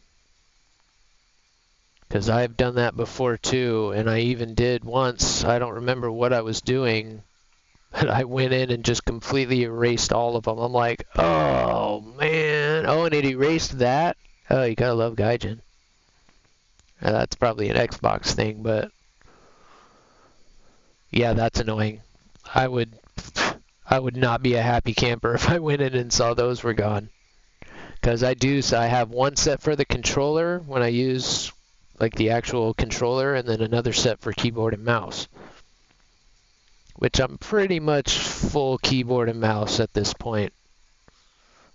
Because I've done that before too, and I even did once. I don't remember what I was doing, but I went in and just completely erased all of them. I'm like, oh man. Oh, and it erased that? Oh, you gotta love Gaijin. That's probably an Xbox thing, but yeah, that's annoying. I would not be a happy camper if I went in and saw those were gone. Because I have one set for the controller when I use like the actual controller, and then another set for keyboard and mouse. Which I'm pretty much full keyboard and mouse at this point.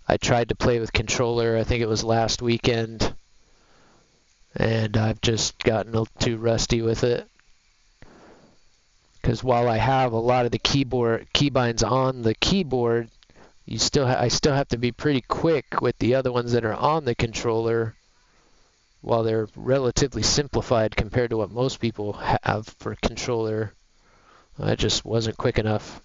I tried to play with controller, I think it was last weekend, and I've just gotten a little too rusty with it. Because while I have a lot of the keybinds on the keyboard, I still have to be pretty quick with the other ones that are on the controller, while they're relatively simplified compared to what most people have for controller. I just wasn't quick enough.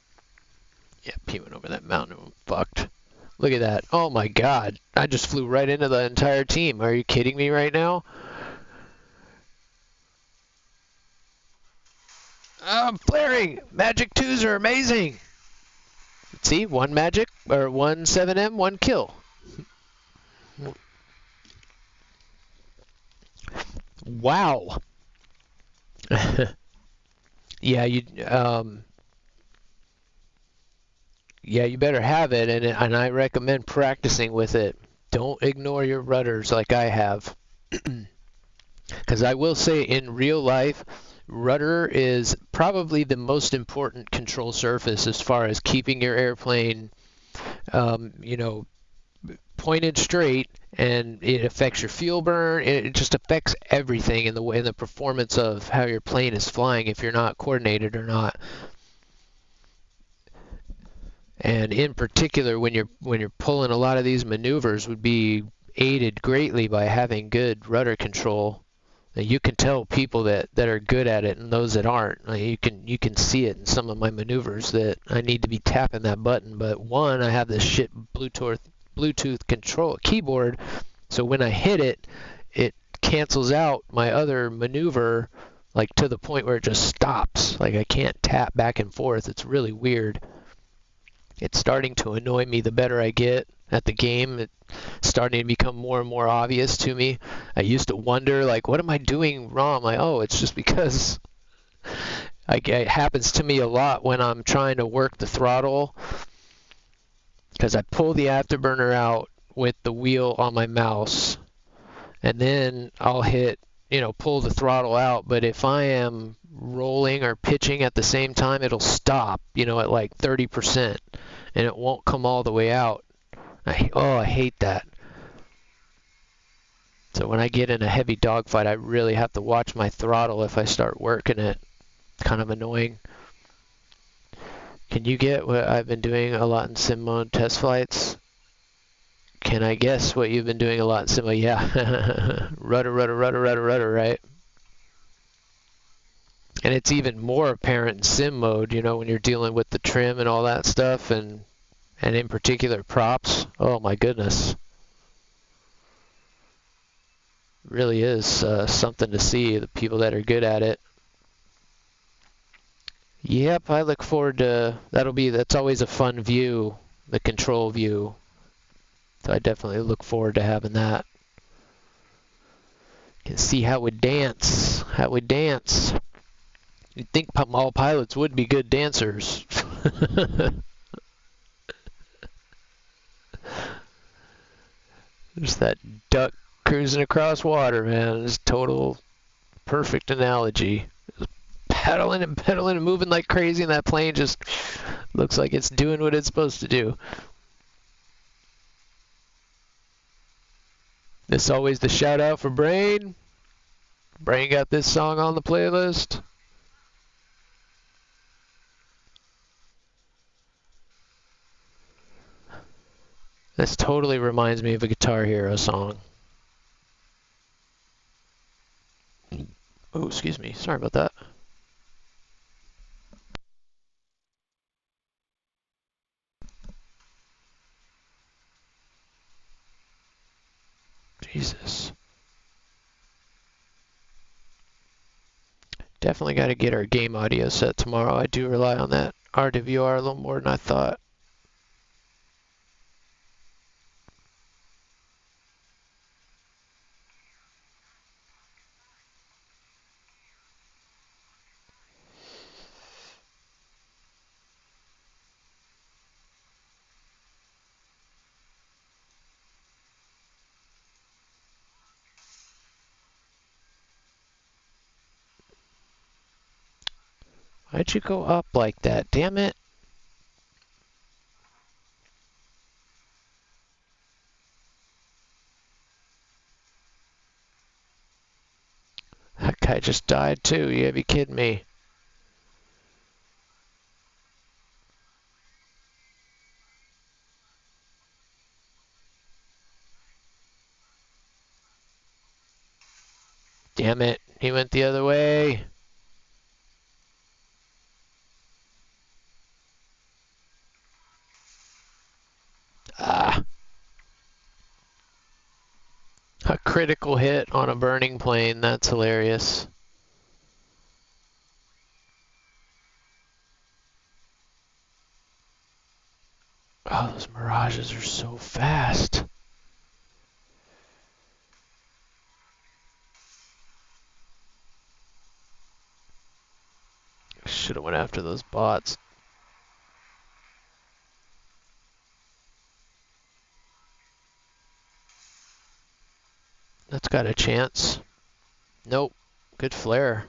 Yeah, P went over that mountain. I'm fucked. Look at that. Oh my god. I just flew right into the entire team. Are you kidding me right now? I'm flaring! Magic 2s are amazing! See? One magic, or one 7M, one kill. Wow. Yeah, you better have it, and I recommend practicing with it. Don't ignore your rudders like I have. Because I will say, in real life, rudder is probably the most important control surface as far as keeping your airplane, pointed straight, and it affects your fuel burn. It just affects everything in the performance of how your plane is flying if you're not coordinated or not. And in particular, when you're pulling a lot of these maneuvers, would be aided greatly by having good rudder control. You can tell people that are good at it and those that aren't. Like you can see it in some of my maneuvers that I need to be tapping that button. But one, I have this shit Bluetooth control keyboard, so when I hit it, it cancels out my other maneuver, like to the point where it just stops. Like I can't tap back and forth. It's really weird. It's starting to annoy me the better I get at the game. It's starting to become more and more obvious to me. I used to wonder, like, what am I doing wrong? I'm like, oh, it's just because it happens to me a lot when I'm trying to work the throttle, because I pull the afterburner out with the wheel on my mouse, and then I'll hit, pull the throttle out. But if I am rolling or pitching at the same time, it'll stop, at like 30%, and it won't come all the way out. I hate that. So when I get in a heavy dogfight, I really have to watch my throttle if I start working it. It's kind of annoying. Can you get what I've been doing a lot in sim mode test flights? Can I guess what you've been doing a lot in sim mode? Yeah. Rudder, right? And it's even more apparent in sim mode, when you're dealing with the trim and all that stuff, and in particular props. Oh my goodness. Really is something to see, the people that are good at it. Yep, I look forward to that's always a fun view, the control view. So I definitely look forward to having that. You can see how we dance, You'd think all pilots would be good dancers. There's that duck cruising across water, man. It's total perfect analogy. Pedaling and moving like crazy, and that plane just looks like it's doing what it's supposed to do. This is always the shout out for Brain. Brain got this song on the playlist. This totally reminds me of a Guitar Hero song. Oh, excuse me. Sorry about that. Jesus. Definitely got to get our game audio set tomorrow. I do rely on that RWR a little more than I thought. Why'd you go up like that? Damn it. That guy just died too. You gotta be kidding me. Damn it. He went the other way. Ah. A critical hit on a burning plane. That's hilarious. Oh, those Mirages are so fast. Should have went after those bots. That's got a chance. Nope. Good flare.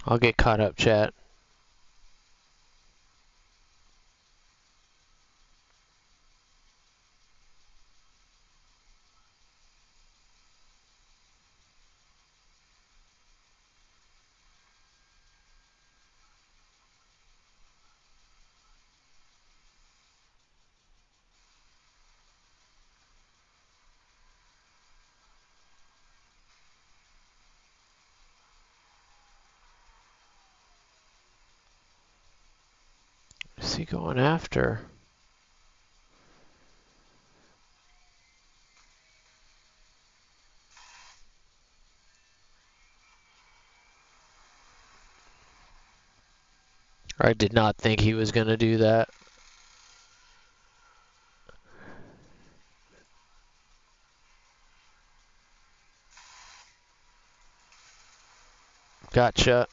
I'll get caught up, chat. What's he going after? I did not think he was going to do that. Gotcha.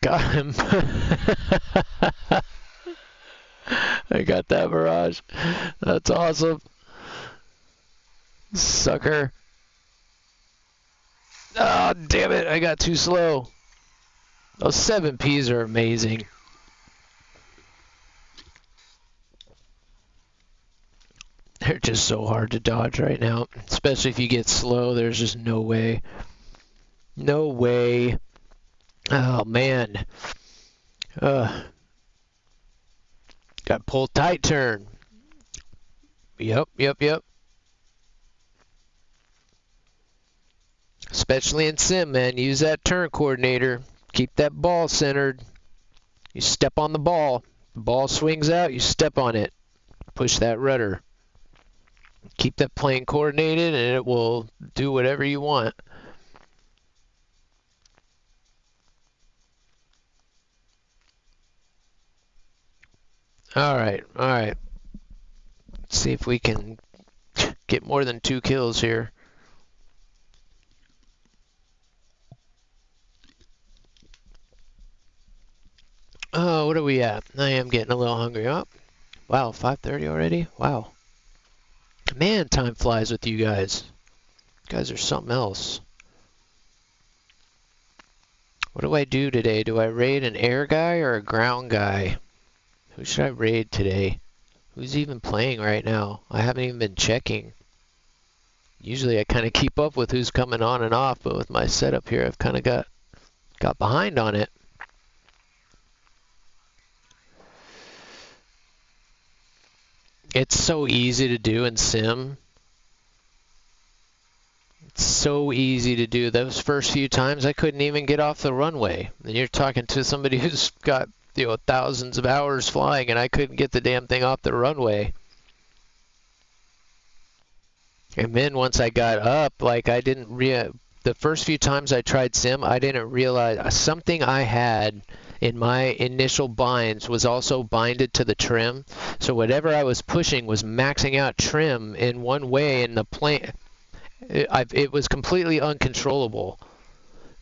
Got him. I got that barrage. That's awesome. Sucker. Oh, damn it. I got too slow. Those 7Ps are amazing. They're just so hard to dodge right now. Especially if you get slow, there's just no way. No way. Oh, man. Got pull tight turn. Yep. Especially in sim, man. Use that turn coordinator. Keep that ball centered. You step on the ball. The ball swings out, you step on it. Push that rudder. Keep that plane coordinated and it will do whatever you want. Alright. Let's see if we can get more than 2 kills here. Oh, what are we at? I am getting a little hungry. Oh, wow, 5:30 already? Wow. Man, time flies with you guys. You guys are something else. What do I do today? Do I raid an air guy or a ground guy? Who should I raid today? Who's even playing right now? I haven't even been checking. Usually I kind of keep up with who's coming on and off, but with my setup here, I've kind of got behind on it. It's so easy to do in sim. It's so easy to do. Those first few times I couldn't even get off the runway. And you're talking to somebody who's got, thousands of hours flying and I couldn't get the damn thing off the runway. And then once I got up, like the first few times I tried sim, I didn't realize something I had in my initial binds was also binded to the trim. So whatever I was pushing was maxing out trim in one way, and the plane, it was completely uncontrollable.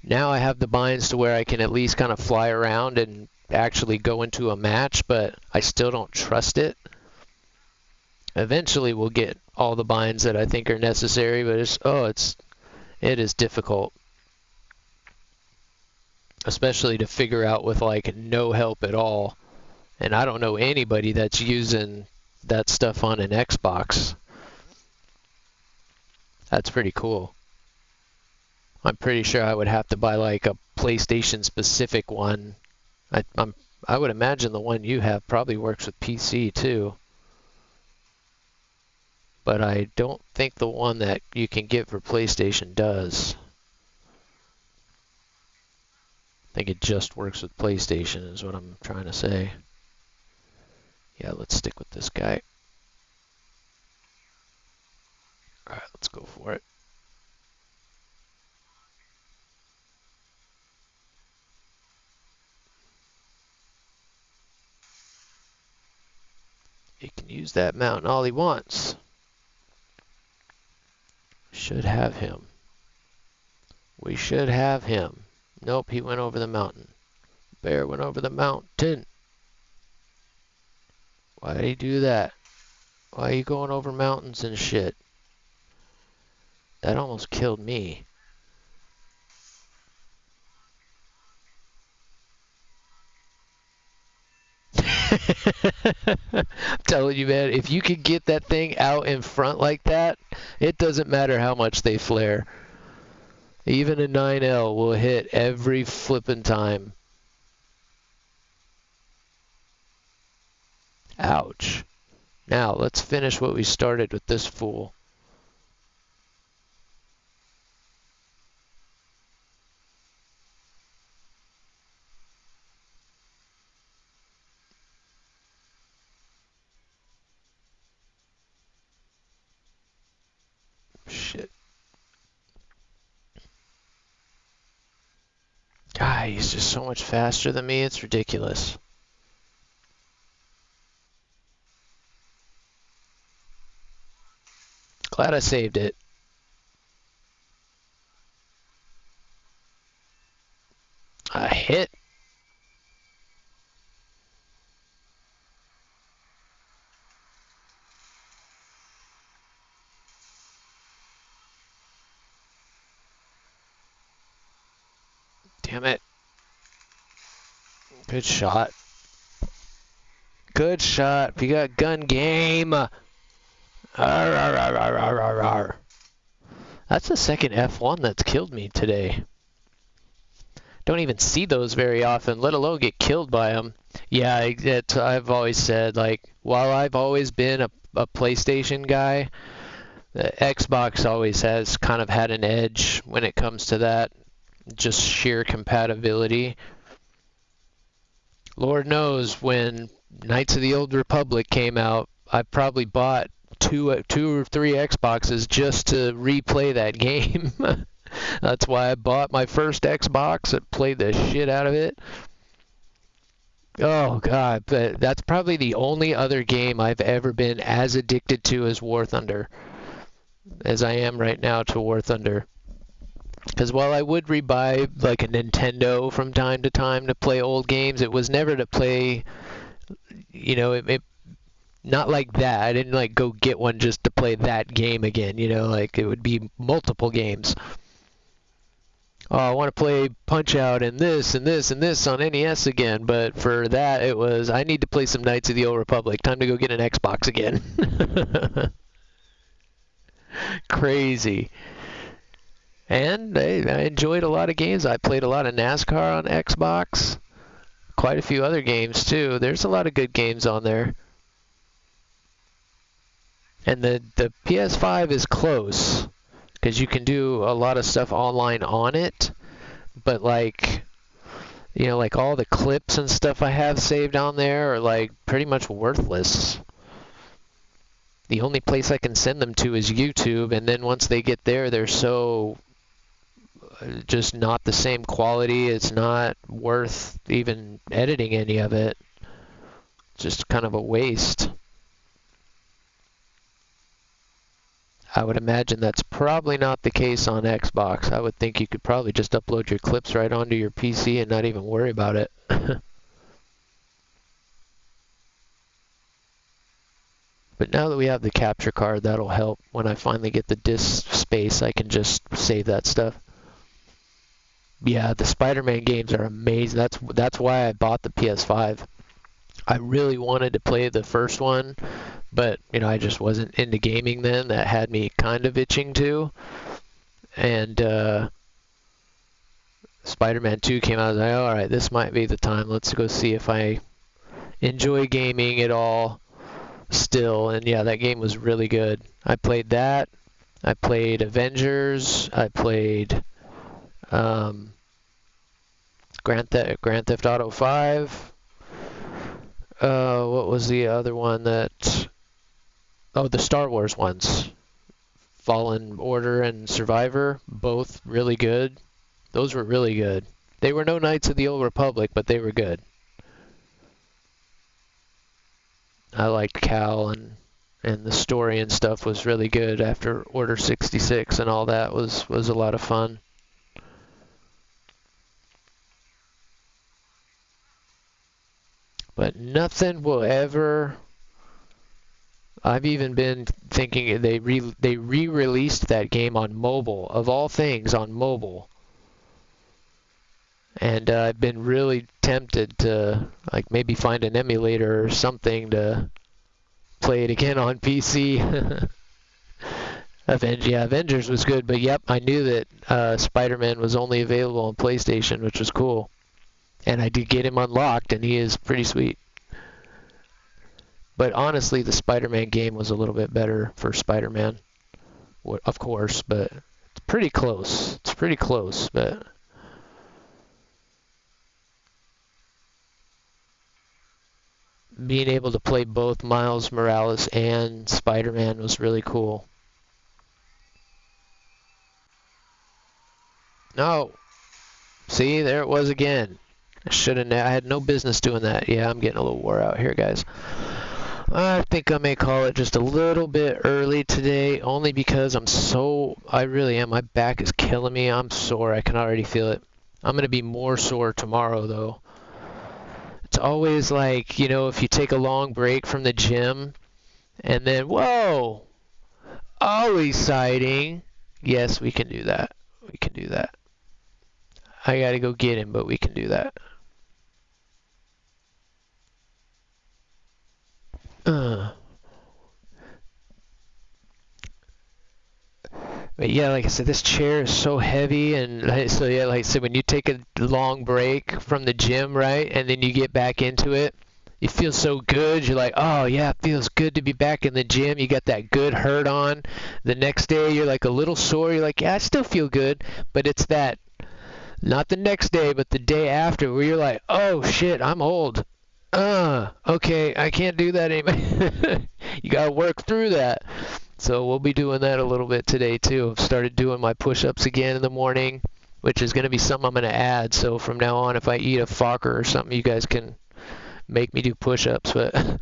Now I have the binds to where I can at least kind of fly around and actually go into a match, but I still don't trust it. Eventually we'll get all the binds that I think are necessary, but it is difficult. Especially to figure out with like no help at all. And I don't know anybody that's using that stuff on an Xbox. That's pretty cool. I'm pretty sure I would have to buy like a PlayStation specific one. I would imagine the one you have probably works with PC too. But I don't think the one that you can get for PlayStation does. I think it just works with PlayStation is what I'm trying to say. Yeah, let's stick with this guy. Alright, let's go for it. He can use that mountain all he wants. Should have him. We should have him. Nope, he went over the mountain. Bear went over the mountain. Why did he do that? Why are you going over mountains and shit? That almost killed me. I'm telling you, man, if you can get that thing out in front like that, it doesn't matter how much they flare. Even a 9L will hit every flippin' time. Ouch. Now, let's finish what we started with this fool. Shit. God, he's just so much faster than me, it's ridiculous. Glad I saved it. A hit. Damn it. Good shot. Good shot. We got gun game. Arr, arr, arr, arr, arr, arr, arr. That's the second F1 that's killed me today. Don't even see those very often, let alone get killed by them. Yeah, I've always said, like, while I've always been a PlayStation guy, the Xbox always has kind of had an edge when it comes to that. Just sheer compatibility. Lord knows when Knights of the Old Republic came out, I probably bought two or three Xboxes just to replay that game. That's why I bought my first Xbox and played the shit out of it. Oh god, but that's probably the only other game I've ever been as addicted to as War Thunder, as I am right now to War Thunder. Because while I would rebuy like a Nintendo from time to time to play old games, it was never to play, you know, it not like that. I didn't like go get one just to play that game again, you know, like it would be multiple games. Oh, I want to play Punch-Out and this and this and this on NES again, but for that it was, I need to play some Knights of the Old Republic. Time to go get an Xbox again. Crazy. And I enjoyed a lot of games. I played a lot of NASCAR on Xbox. Quite a few other games too. There's a lot of good games on there. And the PS5 is close, because you can do a lot of stuff online on it. But like, you know, like all the clips and stuff I have saved on there are like pretty much worthless. The only place I can send them to is YouTube, and then once they get there, they're so just not the same quality. It's not worth even editing any of it. Just kind of a waste. I would imagine that's probably not the case on Xbox. I would think you could probably just upload your clips right onto your PC and not even worry about it. But now that we have the capture card, that'll help. When I finally get the disk space, I can just save that stuff. Yeah, the Spider-Man games are amazing. That's why I bought the PS5. I really wanted to play the first one, but you know, I just wasn't into gaming then. That had me kind of itching to. And Spider-Man 2 came out. I was like, all right, this might be the time. Let's go see if I enjoy gaming at all still. And yeah, that game was really good. I played that. I played Avengers. I played Grand Theft Auto 5. What was the other one that... Oh, the Star Wars ones. Fallen Order and Survivor. Both really good. Those were really good. They were no Knights of the Old Republic, but they were good. I liked Cal, and the story and stuff was really good after Order 66, and all that was a lot of fun. But nothing will ever... I've even been thinking they re-released that game on mobile, of all things, on mobile. And I've been really tempted to like maybe find an emulator or something to play it again on PC. Avengers was good, but yep, I knew that Spider-Man was only available on PlayStation, which was cool. And I did get him unlocked, and he is pretty sweet. But honestly, the Spider-Man game was a little bit better for Spider-Man, of course, but it's pretty close. It's pretty close, but being able to play both Miles Morales and Spider-Man was really cool. No. See, there it was again. I had no business doing that. Yeah, I'm getting a little wore out here, guys. I think I may call it just a little bit early today, only because I really am. My back is killing me. I'm sore. I can already feel it. I'm going to be more sore tomorrow, though. It's always like, if you take a long break from the gym, and then, whoa, Ollie sighting. Yes, we can do that. We can do that. I got to go get him, but we can do that. But yeah, like I said, this chair is so heavy, and so yeah, like I said, when you take a long break from the gym, right, and then you get back into it, you feel so good. You're like, oh yeah, it feels good to be back in the gym. You got that good hurt on. The next day, you're like a little sore. You're like, yeah, I still feel good, but it's that, not the next day, but the day after, where you're like, oh shit, I'm old. Okay, I can't do that anymore. You gotta work through that. So we'll be doing that a little bit today too. I've started doing my push-ups again in the morning, which is going to be something I'm going to add. So from now on, if I eat a Fokker or something, you guys can make me do push-ups. But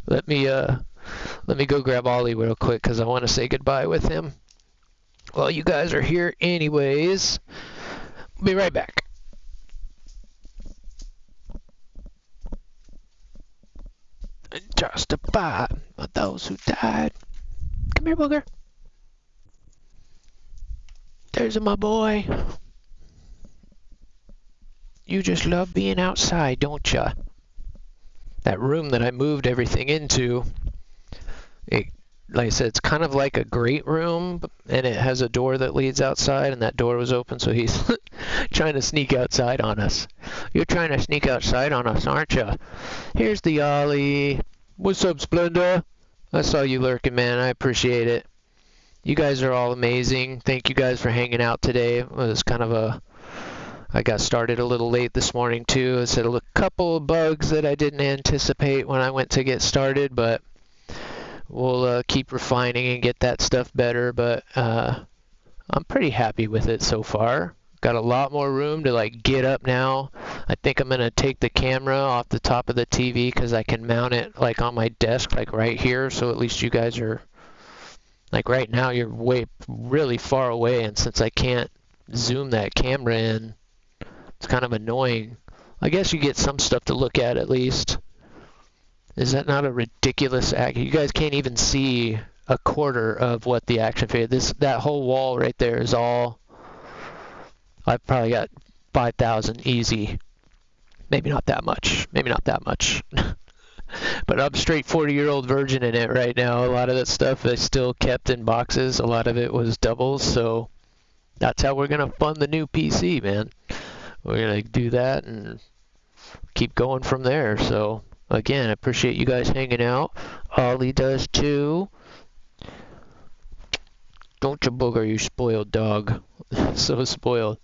let me go grab Ollie real quick because I want to say goodbye with him. Well, you guys are here anyways. Be right back. Justified by those who died. Come here, booger. There's my boy. You just love being outside, don't ya? That room that I moved everything into, like I said, it's kind of like a great room, and it has a door that leads outside, and that door was open, so he's trying to sneak outside on us. You're trying to sneak outside on us, aren't ya? Here's the Ollie. What's up, Splenda? I saw you lurking, man. I appreciate it. You guys are all amazing. Thank you guys for hanging out today. It was kind of I got started a little late this morning, too. I had a couple of bugs that I didn't anticipate when I went to get started, but we'll keep refining and get that stuff better. But I'm pretty happy with it so far. Got a lot more room to get up now. I think I'm going to take the camera off the top of the TV because I can mount it on my desk right here, so at least you guys are right now you're really far away, and since I can't zoom that camera in, it's kind of annoying. I guess you get some stuff to look at least. Is that not a ridiculous act? You guys can't even see a quarter of what the action figure. That whole wall right there is all. I've probably got 5,000 easy. Maybe not that much. But I'm straight 40-year-old virgin in it right now. A lot of that stuff is still kept in boxes. A lot of it was doubles, so that's how we're going to fund the new PC, man. We're going to do that and keep going from there. So, again, I appreciate you guys hanging out. Ollie does too. Don't you booger, you spoiled dog. So spoiled.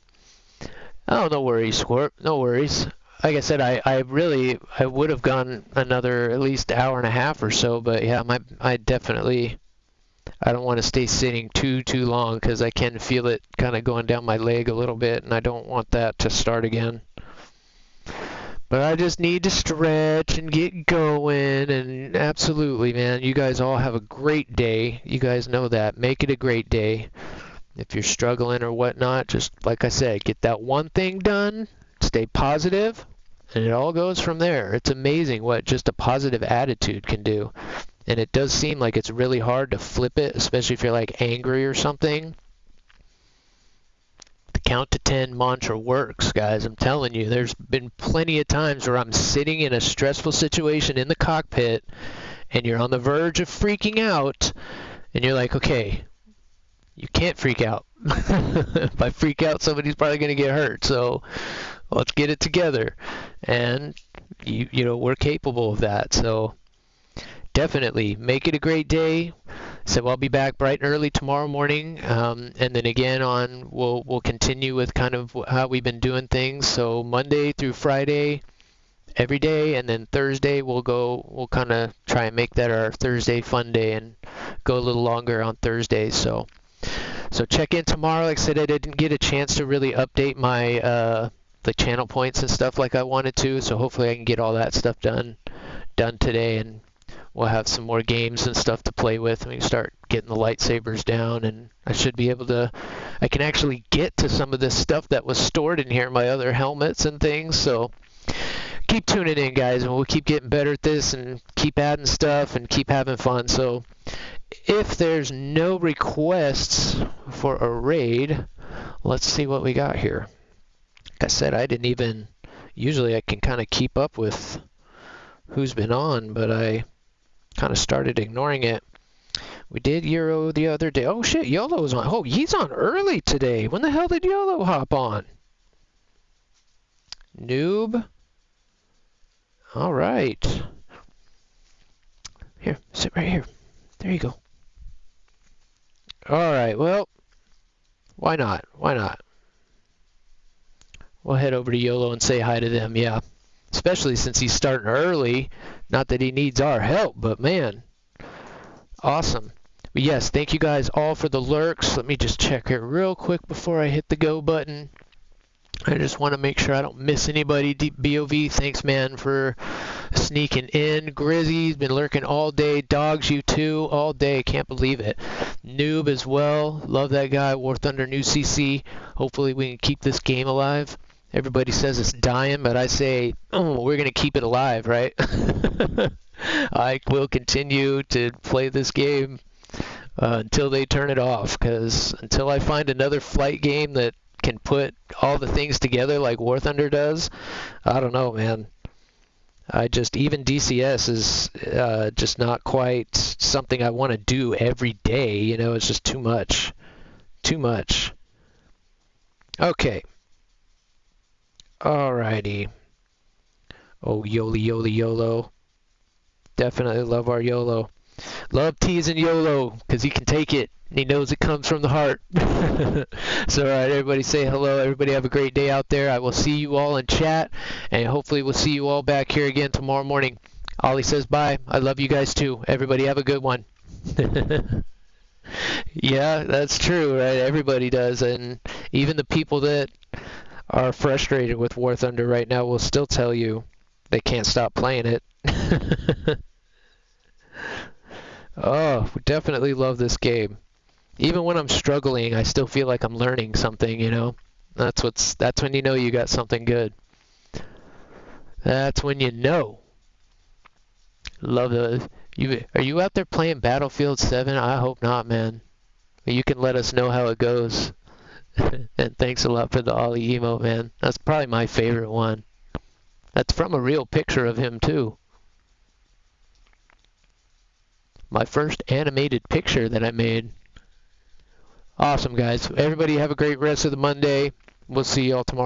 Oh, no worries, Squirt. No worries. Like I said, I would have gone another at least hour and a half or so, but yeah, I don't want to stay sitting too long because I can feel it kind of going down my leg a little bit, and I don't want that to start again. But I just need to stretch and get going, and absolutely, man, you guys all have a great day. You guys know that. Make it a great day. If you're struggling or whatnot, just like I said, get that one thing done, stay positive, and it all goes from there. It's amazing what just a positive attitude can do. And it does seem like it's really hard to flip it, especially if you're angry or something. The count to 10 mantra works, guys. I'm telling you, there's been plenty of times where I'm sitting in a stressful situation in the cockpit, and you're on the verge of freaking out, and you're like, okay, you can't freak out. If I freak out, somebody's probably going to get hurt. So let's get it together. And, we're capable of that. So definitely make it a great day. So I'll be back bright and early tomorrow morning, and then again we'll continue with kind of how we've been doing things. So Monday through Friday, every day, and then Thursday we'll kind of try and make that our Thursday fun day and go a little longer on Thursday. So check in tomorrow. Like I said, I didn't get a chance to really update my the channel points and stuff like I wanted to. So hopefully I can get all that stuff done today, and we'll have some more games and stuff to play with, and we can start getting the lightsabers down, and I should be able to, I can actually get to some of this stuff that was stored in here, my other helmets and things. So keep tuning in, guys, and we'll keep getting better at this and keep adding stuff and keep having fun. So if there's no requests for a raid, let's see what we got here. Like I said, I didn't even, usually I can kind of keep up with who's been on, but I kind of started ignoring it. We did Euro the other day. Oh shit, YOLO's on. Oh, he's on early today. When the hell did YOLO hop on? Noob. All right. Here, sit right here. There you go. All right, well, why not? Why not? We'll head over to YOLO and say hi to them, yeah. Especially since he's starting early. Not that he needs our help, but man, awesome. But yes, thank you guys all for the lurks. Let me just check here real quick before I hit the go button. I just want to make sure I don't miss anybody. BOV, thanks, man, for sneaking in. Grizzy's been lurking all day. Dogs, you too, all day. Can't believe it. Noob as well. Love that guy. War Thunder, new CC. Hopefully we can keep this game alive. Everybody says it's dying, but I say, oh, we're going to keep it alive, right? I will continue to play this game until they turn it off, because until I find another flight game that can put all the things together like War Thunder does, I don't know, man. Even DCS is just not quite something I want to do every day. You know, it's just too much. Too much. Okay. Alrighty. Oh, YOLO. Definitely love our YOLO. Love teasing YOLO because he can take it. And he knows it comes from the heart. So, alright, everybody say hello. Everybody have a great day out there. I will see you all in chat. And hopefully we'll see you all back here again tomorrow morning. Ollie says bye. I love you guys too. Everybody have a good one. Yeah, that's true, right? Everybody does. And even the people that are frustrated with War Thunder right now will still tell you they can't stop playing it. Oh, we definitely love this game. Even when I'm struggling, I still feel like I'm learning something, you know? That's when you know you got something good. That's when you know. Love it. Are you out there playing Battlefield 7? I hope not, man. You can let us know how it goes. And thanks a lot for the Ollie emote, man. That's probably my favorite one. That's from a real picture of him, too. My first animated picture that I made. Awesome, guys. Everybody have a great rest of the Monday. We'll see you all tomorrow.